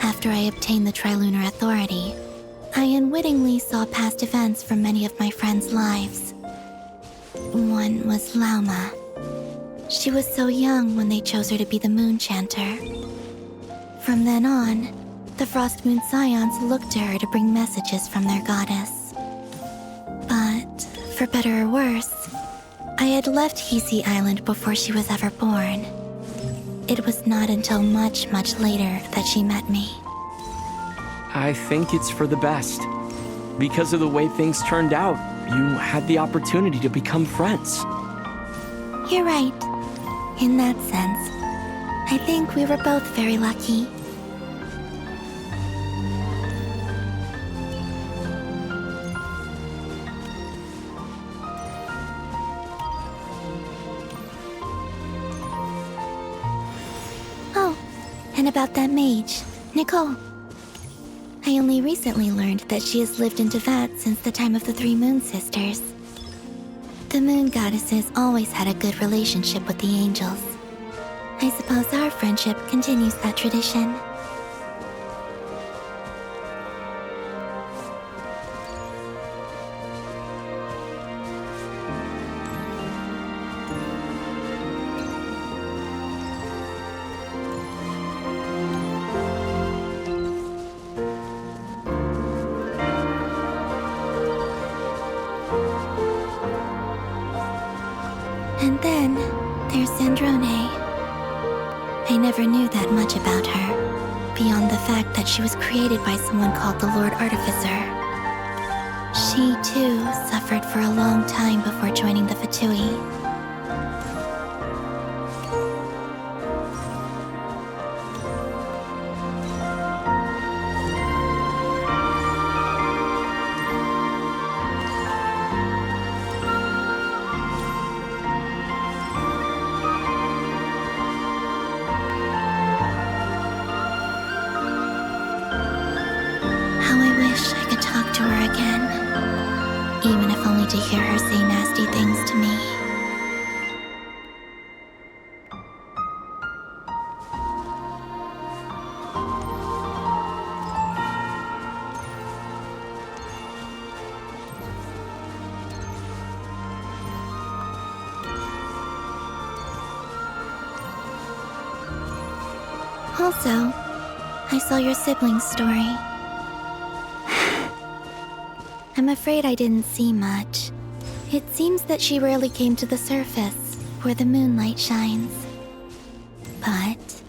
After I obtained the Trilunar Authority, I unwittingly saw past events from many of my friends' lives. One was Lauma. She was so young when they chose her to be the Moon Chanter. From then on, the Frost Moon Scions looked to her to bring messages from their goddess. But, for better or worse, I had left Hisi Island before she was ever born. It was not until much, much later that she met me. I think it's for the best. Because of the way things turned out, you had the opportunity to become friends. You're right. In that sense, I think we were both very lucky. Oh, and about that mage, Nicole. I only recently learned that she has lived in Tevat since the time of the Three Moon Sisters. The Moon Goddesses always had a good relationship with the angels. I suppose our friendship continues that tradition. And then, there's Sandrone. I never knew that much about her. beyond the fact that she was created by someone called the Lord Artificer. She, too, suffered for a long time before joining the Fatui. To hear her say nasty things to me. Also, I saw your sibling's story. I'm afraid I didn't see much. It seems that she rarely came to the surface, where the moonlight shines. But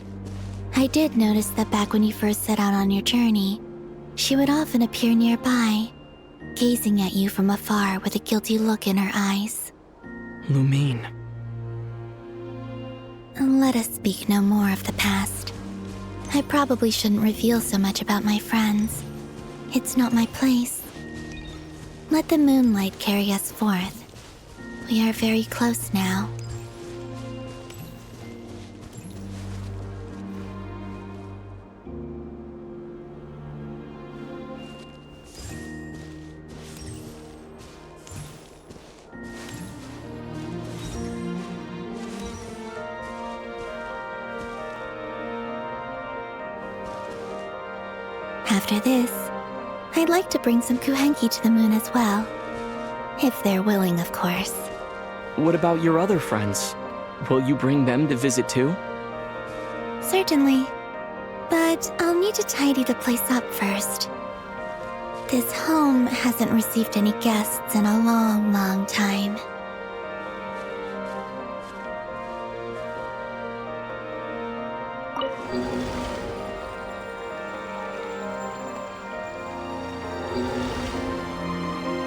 I did notice that back when you first set out on your journey, she would often appear nearby, gazing at you from afar with a guilty look in her eyes. Lumine. Let us speak no more of the past. I probably shouldn't reveal so much about my friends. It's not my place. Let the moonlight carry us forth. We are very close now. After this, I'd like to bring some kuhenki to the moon as well. If they're willing, of course. What about your other friends? Will you bring them to visit too? Certainly. But I'll need to tidy the place up first. This home hasn't received any guests in a long, long time.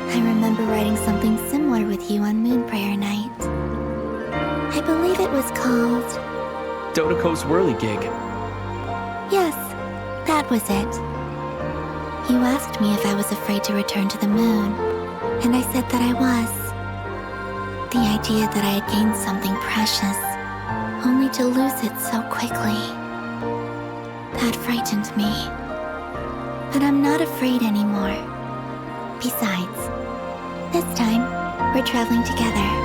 I remember writing something similar with you on Moon Prayer Night. I believe it was called... Dotoko's Whirligig. Yes, that was it. You asked me if I was afraid to return to the moon, and I said that I was. The idea that I had gained something precious, only to lose it so quickly. That frightened me. But I'm not afraid anymore. Besides, this time, we're traveling together.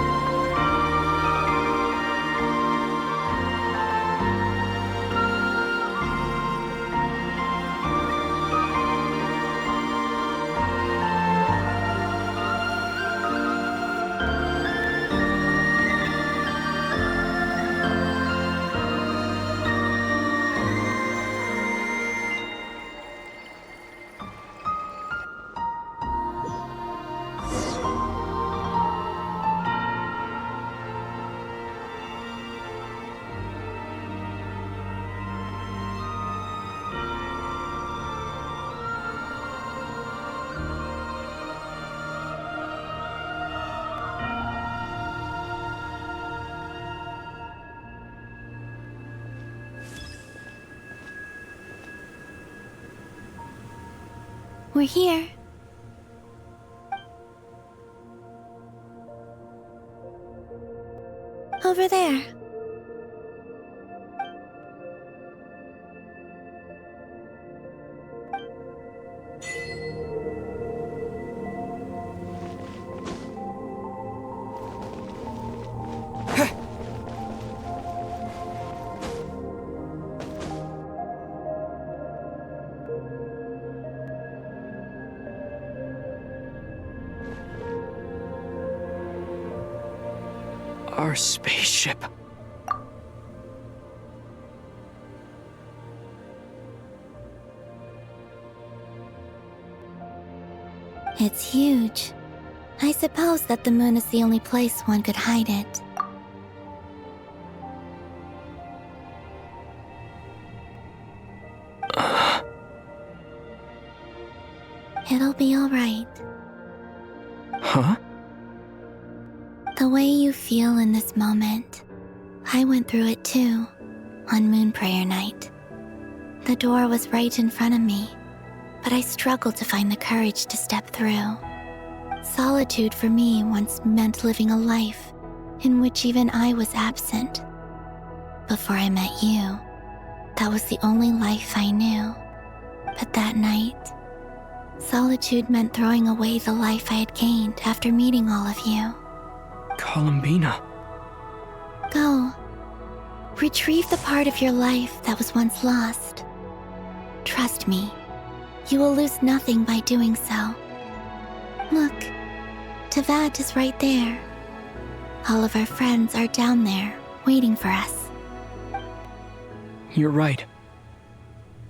We're here. Over there. Our spaceship. It's huge. I suppose that the moon is the only place one could hide it. Huh? The way you feel in this moment, I went through it too, on Moon Prayer Night. The door was right in front of me, but I struggled to find the courage to step through. Solitude for me once meant living a life in which even I was absent. Before I met you, that was the only life I knew. But that night, solitude meant throwing away the life I had gained after meeting all of you. Columbina. Go. Retrieve the part of your life that was once lost. Trust me, you will lose nothing by doing so. Look, Tevat is right there. All of our friends are down there, waiting for us. You're right.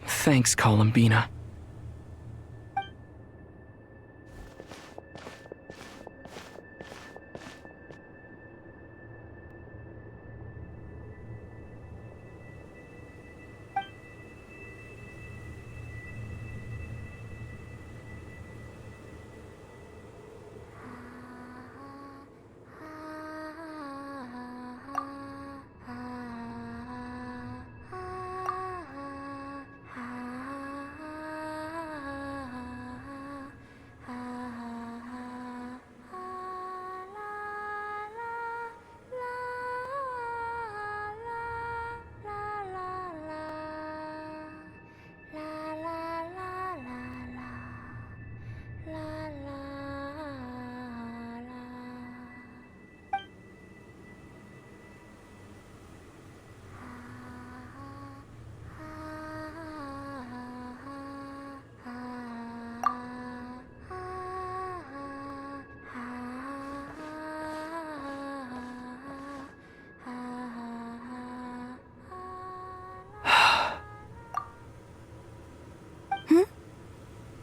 Thanks, Columbina.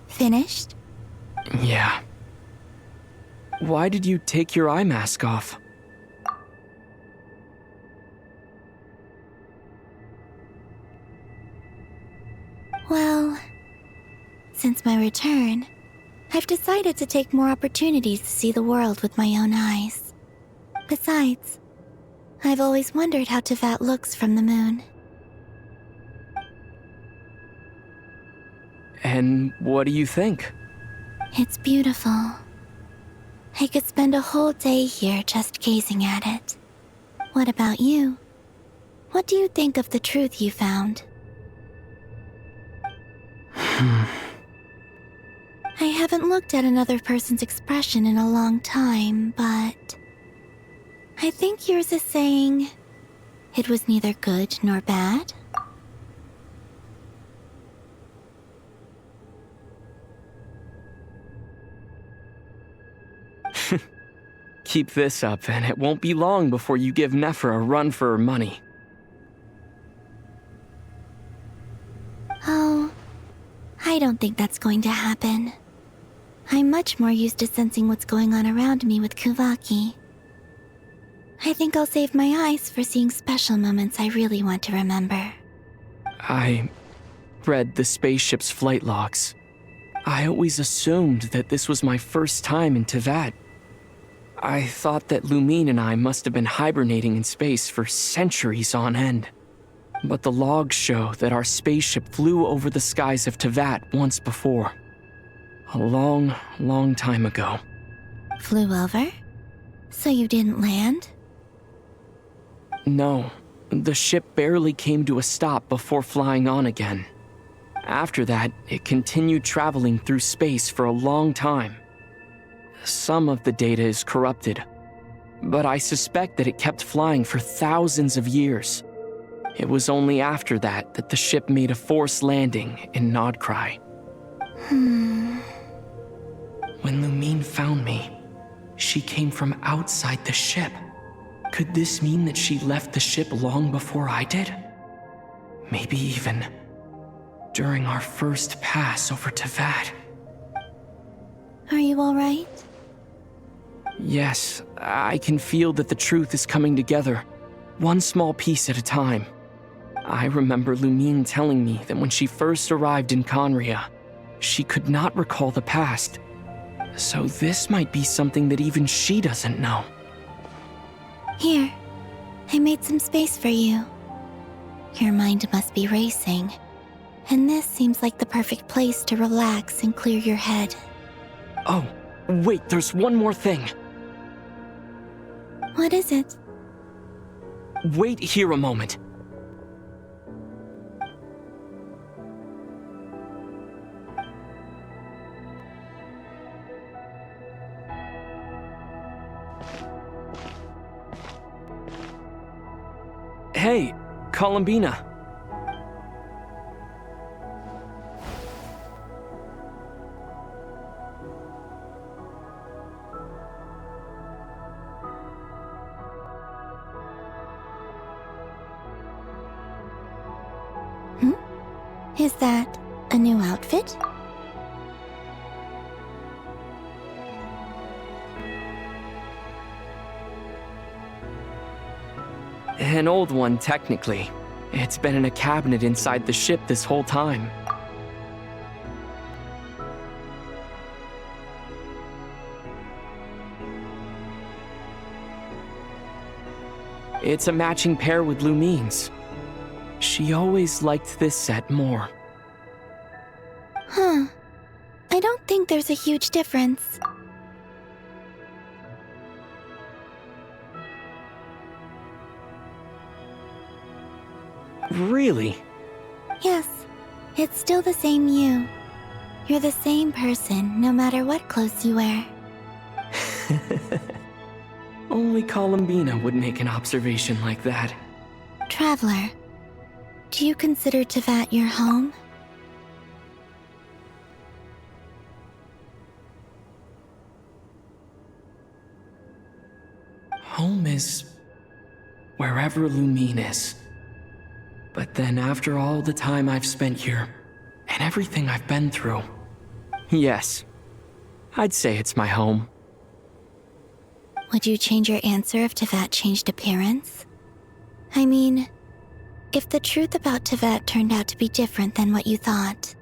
Finished? Yeah. Why did you take your eye mask off? Well, since my return, I've decided to take more opportunities to see the world with my own eyes. Besides, I've always wondered how Tevat looks from the moon. And what do you think? It's beautiful. I could spend a whole day here just gazing at it. What about you? What do you think of the truth you found? I haven't looked at another person's expression in a long time, but I think yours is saying it was neither good nor bad. Keep this up, and it won't be long before you give Nephra a run for her money. Oh, I don't think that's going to happen. I'm much more used to sensing what's going on around me with Kuvaki. I think I'll save my eyes for seeing special moments I really want to remember. I read the spaceship's flight logs. I always assumed that this was my first time in Tevat. I thought that Lumine and I must have been hibernating in space for centuries on end. But the logs show that our spaceship flew over the skies of Tevat once before. A long, long time ago. Flew over? So you didn't land? No, the ship barely came to a stop before flying on again. After that, it continued traveling through space for a long time. Some of the data is corrupted, but I suspect that it kept flying for thousands of years. It was only after that that the ship made a forced landing in Nod Kari. When Lumine found me, she came from outside the ship. Could this mean that she left the ship long before I did? Maybe even during our first pass over Tevat. Are you all right? Yes, I can feel that the truth is coming together, one small piece at a time. I remember Lumine telling me that when she first arrived in Conria, she could not recall the past. So this might be something that even she doesn't know. Here, I made some space for you. Your mind must be racing, and this seems like the perfect place to relax and clear your head. Oh, wait, there's one more thing. What is it? Wait here a moment. Hey, Columbina. Is that a new outfit? An old one, technically. It's been in a cabinet inside the ship this whole time. It's a matching pair with Lumine's. She always liked this set more. Huh. I don't think there's a huge difference. Really? Yes, it's still the same you. You're the same person, no matter what clothes you wear. Only Columbina would make an observation like that. Traveler, do you consider Teyvat your home? Home is wherever Lumine is. But then after all the time I've spent here, and everything I've been through, yes, I'd say it's my home. Would you change your answer if Teyvat changed appearance? I mean, if the truth about Teyvat turned out to be different than what you thought.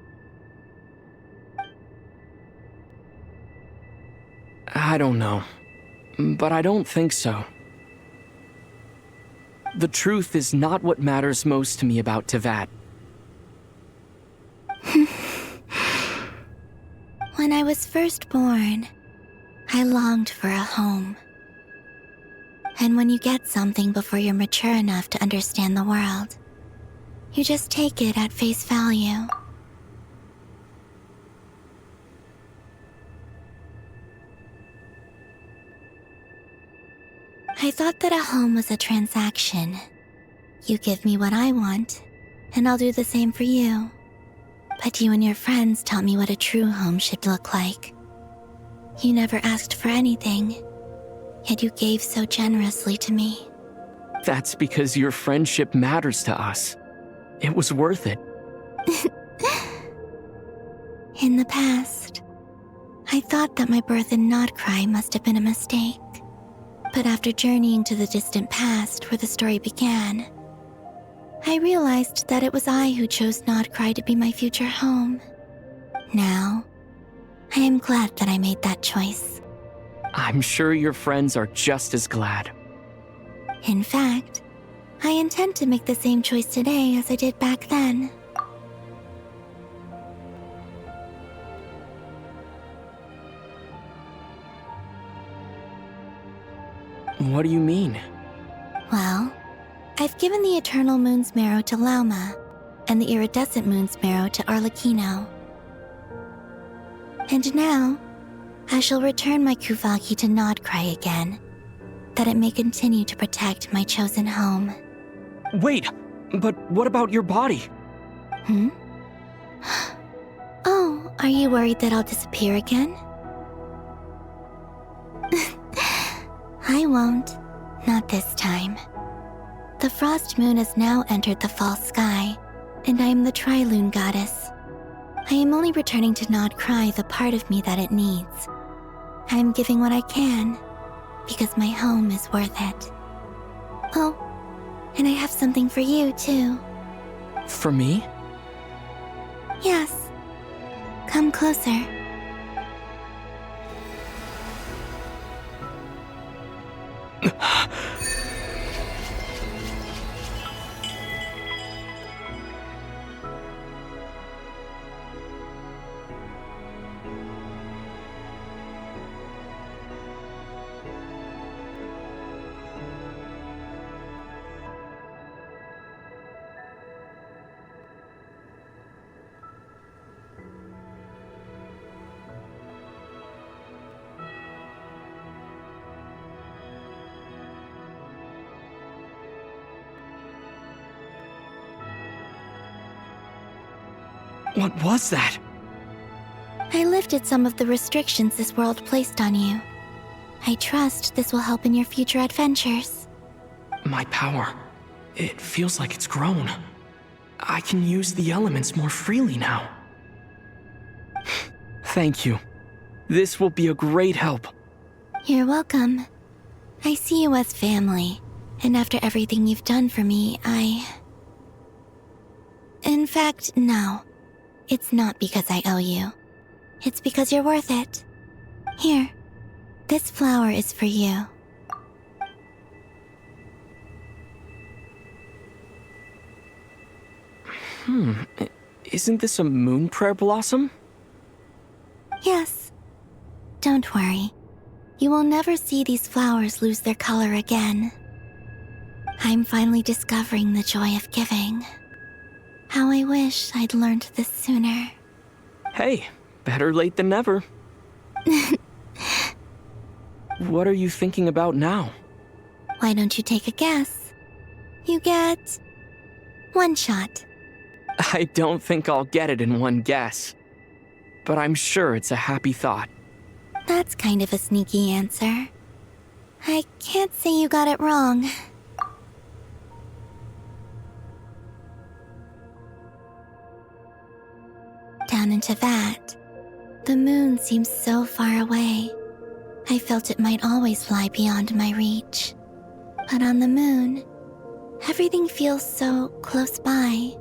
I don't know, but I don't think so. The truth is not what matters most to me about Teyvat. When I was first born, I longed for a home. And when you get something before you're mature enough to understand the world, you just take it at face value. I thought that a home was a transaction. You give me what I want, and I'll do the same for you. But you and your friends taught me what a true home should look like. You never asked for anything, yet you gave so generously to me. That's because your friendship matters to us. It was worth it. In the past, I thought that my birth in Nod Kari must have been a mistake. But after journeying to the distant past where the story began, I realized that it was I who chose Nod Kari to be my future home. Now, I am glad that I made that choice. I'm sure your friends are just as glad. In fact, I intend to make the same choice today as I did back then. What do you mean? Well, I've given the Eternal Moon's Marrow to Lauma, and the Iridescent Moon's Marrow to Arlecchino. And now, I shall return my Kuvagi to Nod Kari again, that it may continue to protect my chosen home. Wait, but what about your body? Oh, are you worried that I'll disappear again? I won't. Not this time. The Frost Moon has now entered the false sky, and I am the Tri-Lune goddess. I am only returning to Nod Kari the part of me that it needs. I am giving what I can, because my home is worth it. Oh, and I have something for you, too. For me? Yes. Come closer. What was that? I lifted some of the restrictions this world placed on you. I trust this will help in your future adventures. My power. It feels like it's grown. I can use the elements more freely now. Thank you. This will be a great help. You're welcome. I see you as family, and after everything you've done for me, In fact, no. It's not because I owe you. It's because you're worth it. Here, this flower is for you. Isn't this a moon prayer blossom? Yes. Don't worry. You will never see these flowers lose their color again. I'm finally discovering the joy of giving. How I wish I'd learned this sooner. Hey, better late than never. What are you thinking about now? Why don't you take a guess? You get 1 shot. I don't think I'll get it in one guess. But I'm sure it's a happy thought. That's kind of a sneaky answer. I can't say you got it wrong. Down into that, the moon seems so far away. I felt it might always lie beyond my reach. But on the moon, everything feels so close by.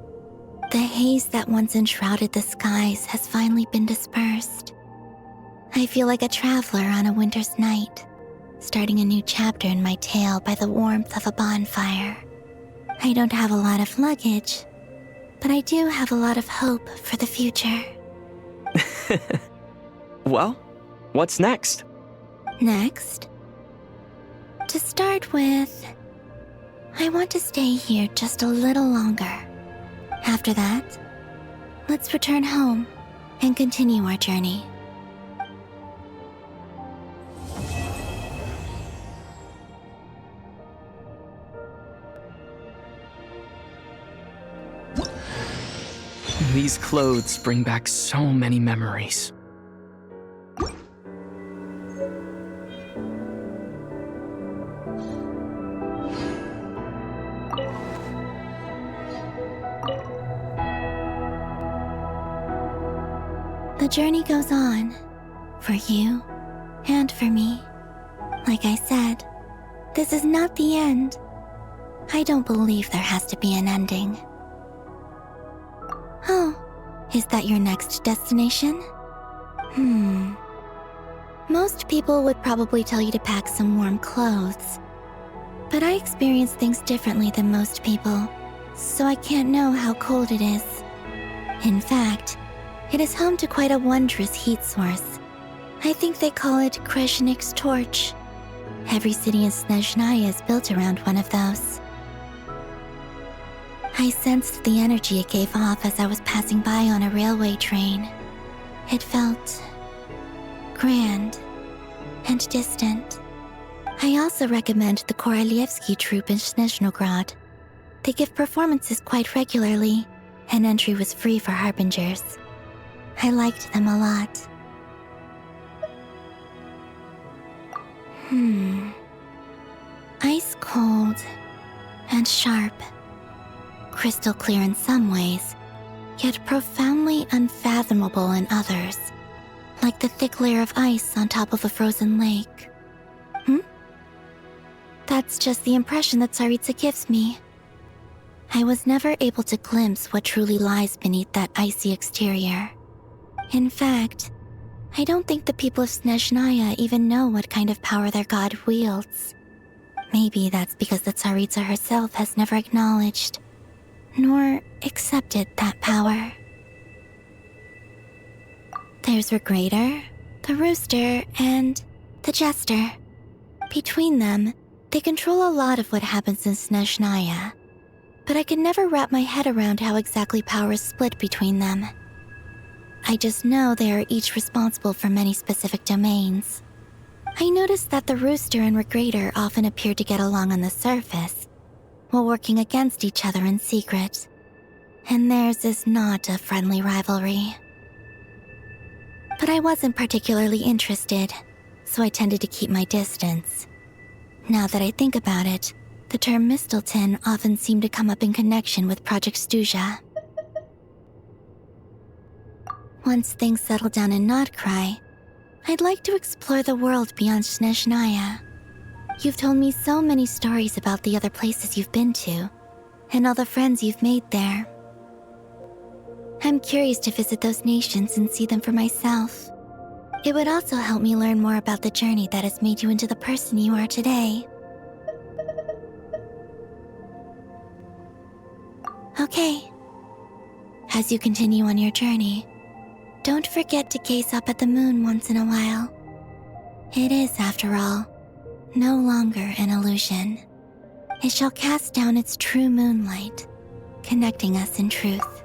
The haze that once enshrouded the skies has finally been dispersed. I feel like a traveler on a winter's night, starting a new chapter in my tale by the warmth of a bonfire. I don't have a lot of luggage, but I do have a lot of hope for the future. Well, what's next? Next? To start with, I want to stay here just a little longer. After that, let's return home and continue our journey. These clothes bring back so many memories. The journey goes on, for you and for me. Like I said, this is not the end. I don't believe there has to be an ending. Oh, is that your next destination? Most people would probably tell you to pack some warm clothes. But I experience things differently than most people, so I can't know how cold it is. In fact, it is home to quite a wondrous heat source. I think they call it Kreshnik's torch. Every city in Snezhnaya is built around one of those. I sensed the energy it gave off as I was passing by on a railway train. It felt grand and distant. I also recommend the Korolievsky troupe in Snezhnograd. They give performances quite regularly, and entry was free for Harbingers. I liked them a lot. Ice cold and sharp. Crystal clear in some ways, yet profoundly unfathomable in others, like the thick layer of ice on top of a frozen lake. That's just the impression that Tsaritsa gives me. I was never able to glimpse what truly lies beneath that icy exterior. In fact, I don't think the people of Snezhnaya even know what kind of power their god wields. Maybe that's because the Tsaritsa herself has never acknowledged nor accepted that power. There's Regrator, the Rooster, and the Jester. Between them, they control a lot of what happens in Snezhnaya, but I could never wrap my head around how exactly power is split between them. I just know they are each responsible for many specific domains. I noticed that the Rooster and Regrator often appear to get along on the surface, while working against each other in secret, and theirs is not a friendly rivalry. But I wasn't particularly interested, so I tended to keep my distance. Now that I think about it, the term Mistelton often seemed to come up in connection with Project Stuja. Once things settle down in Nod Kari, I'd like to explore the world beyond Snezhnaya. You've told me so many stories about the other places you've been to, and all the friends you've made there. I'm curious to visit those nations and see them for myself. It would also help me learn more about the journey that has made you into the person you are today. Okay. As you continue on your journey, don't forget to gaze up at the moon once in a while. It is, after all, no longer an illusion. It shall cast down its true moonlight, connecting us in truth.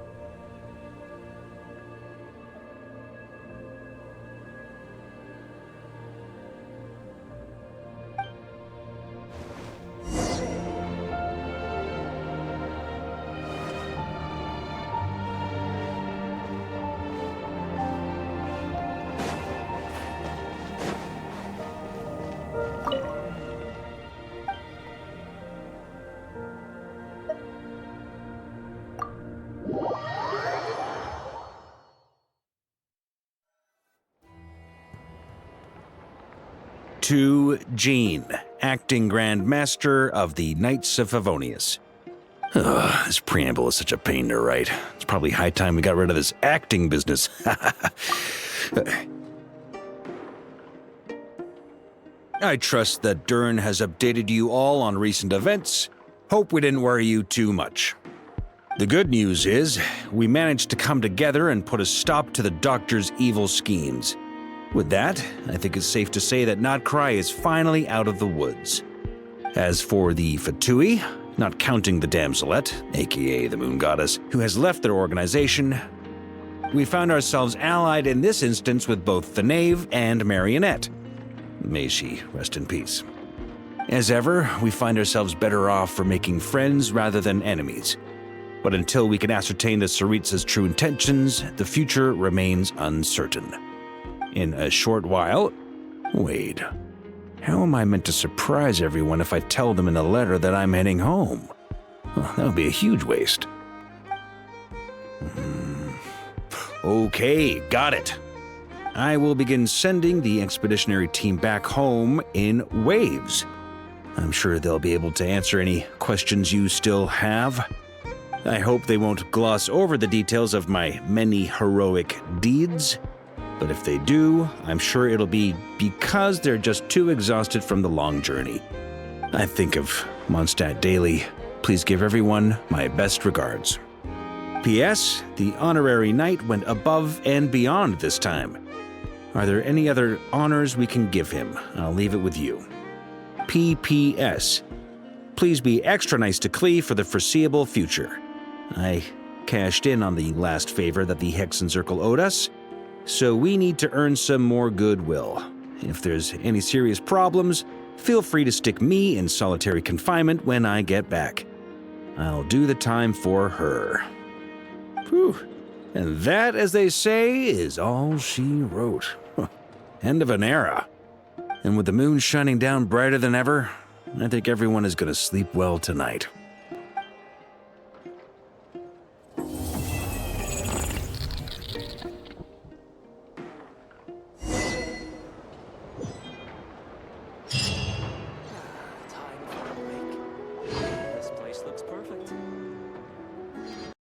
To Jean, acting Grand Master of the Knights of Favonius. Ugh, this preamble is such a pain to write. It's probably high time we got rid of this acting business. I trust that Dern has updated you all on recent events. Hope we didn't worry you too much. The good news is, we managed to come together and put a stop to the Doctor's evil schemes. With that, I think it's safe to say that Nod Kari is finally out of the woods. As for the Fatui, not counting the Damselette, aka the Moon Goddess, who has left their organization, we found ourselves allied in this instance with both the Knave and Marionette. May she rest in peace. As ever, we find ourselves better off for making friends rather than enemies. But until we can ascertain the Tsaritsa's true intentions, the future remains uncertain. In a short while... Wait. How am I meant to surprise everyone if I tell them in a letter that I'm heading home? Well, that would be a huge waste. Okay, got it. I will begin sending the expeditionary team back home in waves. I'm sure they'll be able to answer any questions you still have. I hope they won't gloss over the details of my many heroic deeds. But if they do, I'm sure it'll be because they're just too exhausted from the long journey. I think of Mondstadt daily. Please give everyone my best regards. P.S. The honorary knight went above and beyond this time. Are there any other honors we can give him? I'll leave it with you. P.P.S. Please be extra nice to Klee for the foreseeable future. I cashed in on the last favor that the Hexencircle owed us, so we need to earn some more goodwill. If there's any serious problems, feel free to stick me in solitary confinement when I get back. I'll do the time for her. Whew. And that, as they say, is all she wrote. End of an era. And with the moon shining down brighter than ever, I think everyone is going to sleep well tonight.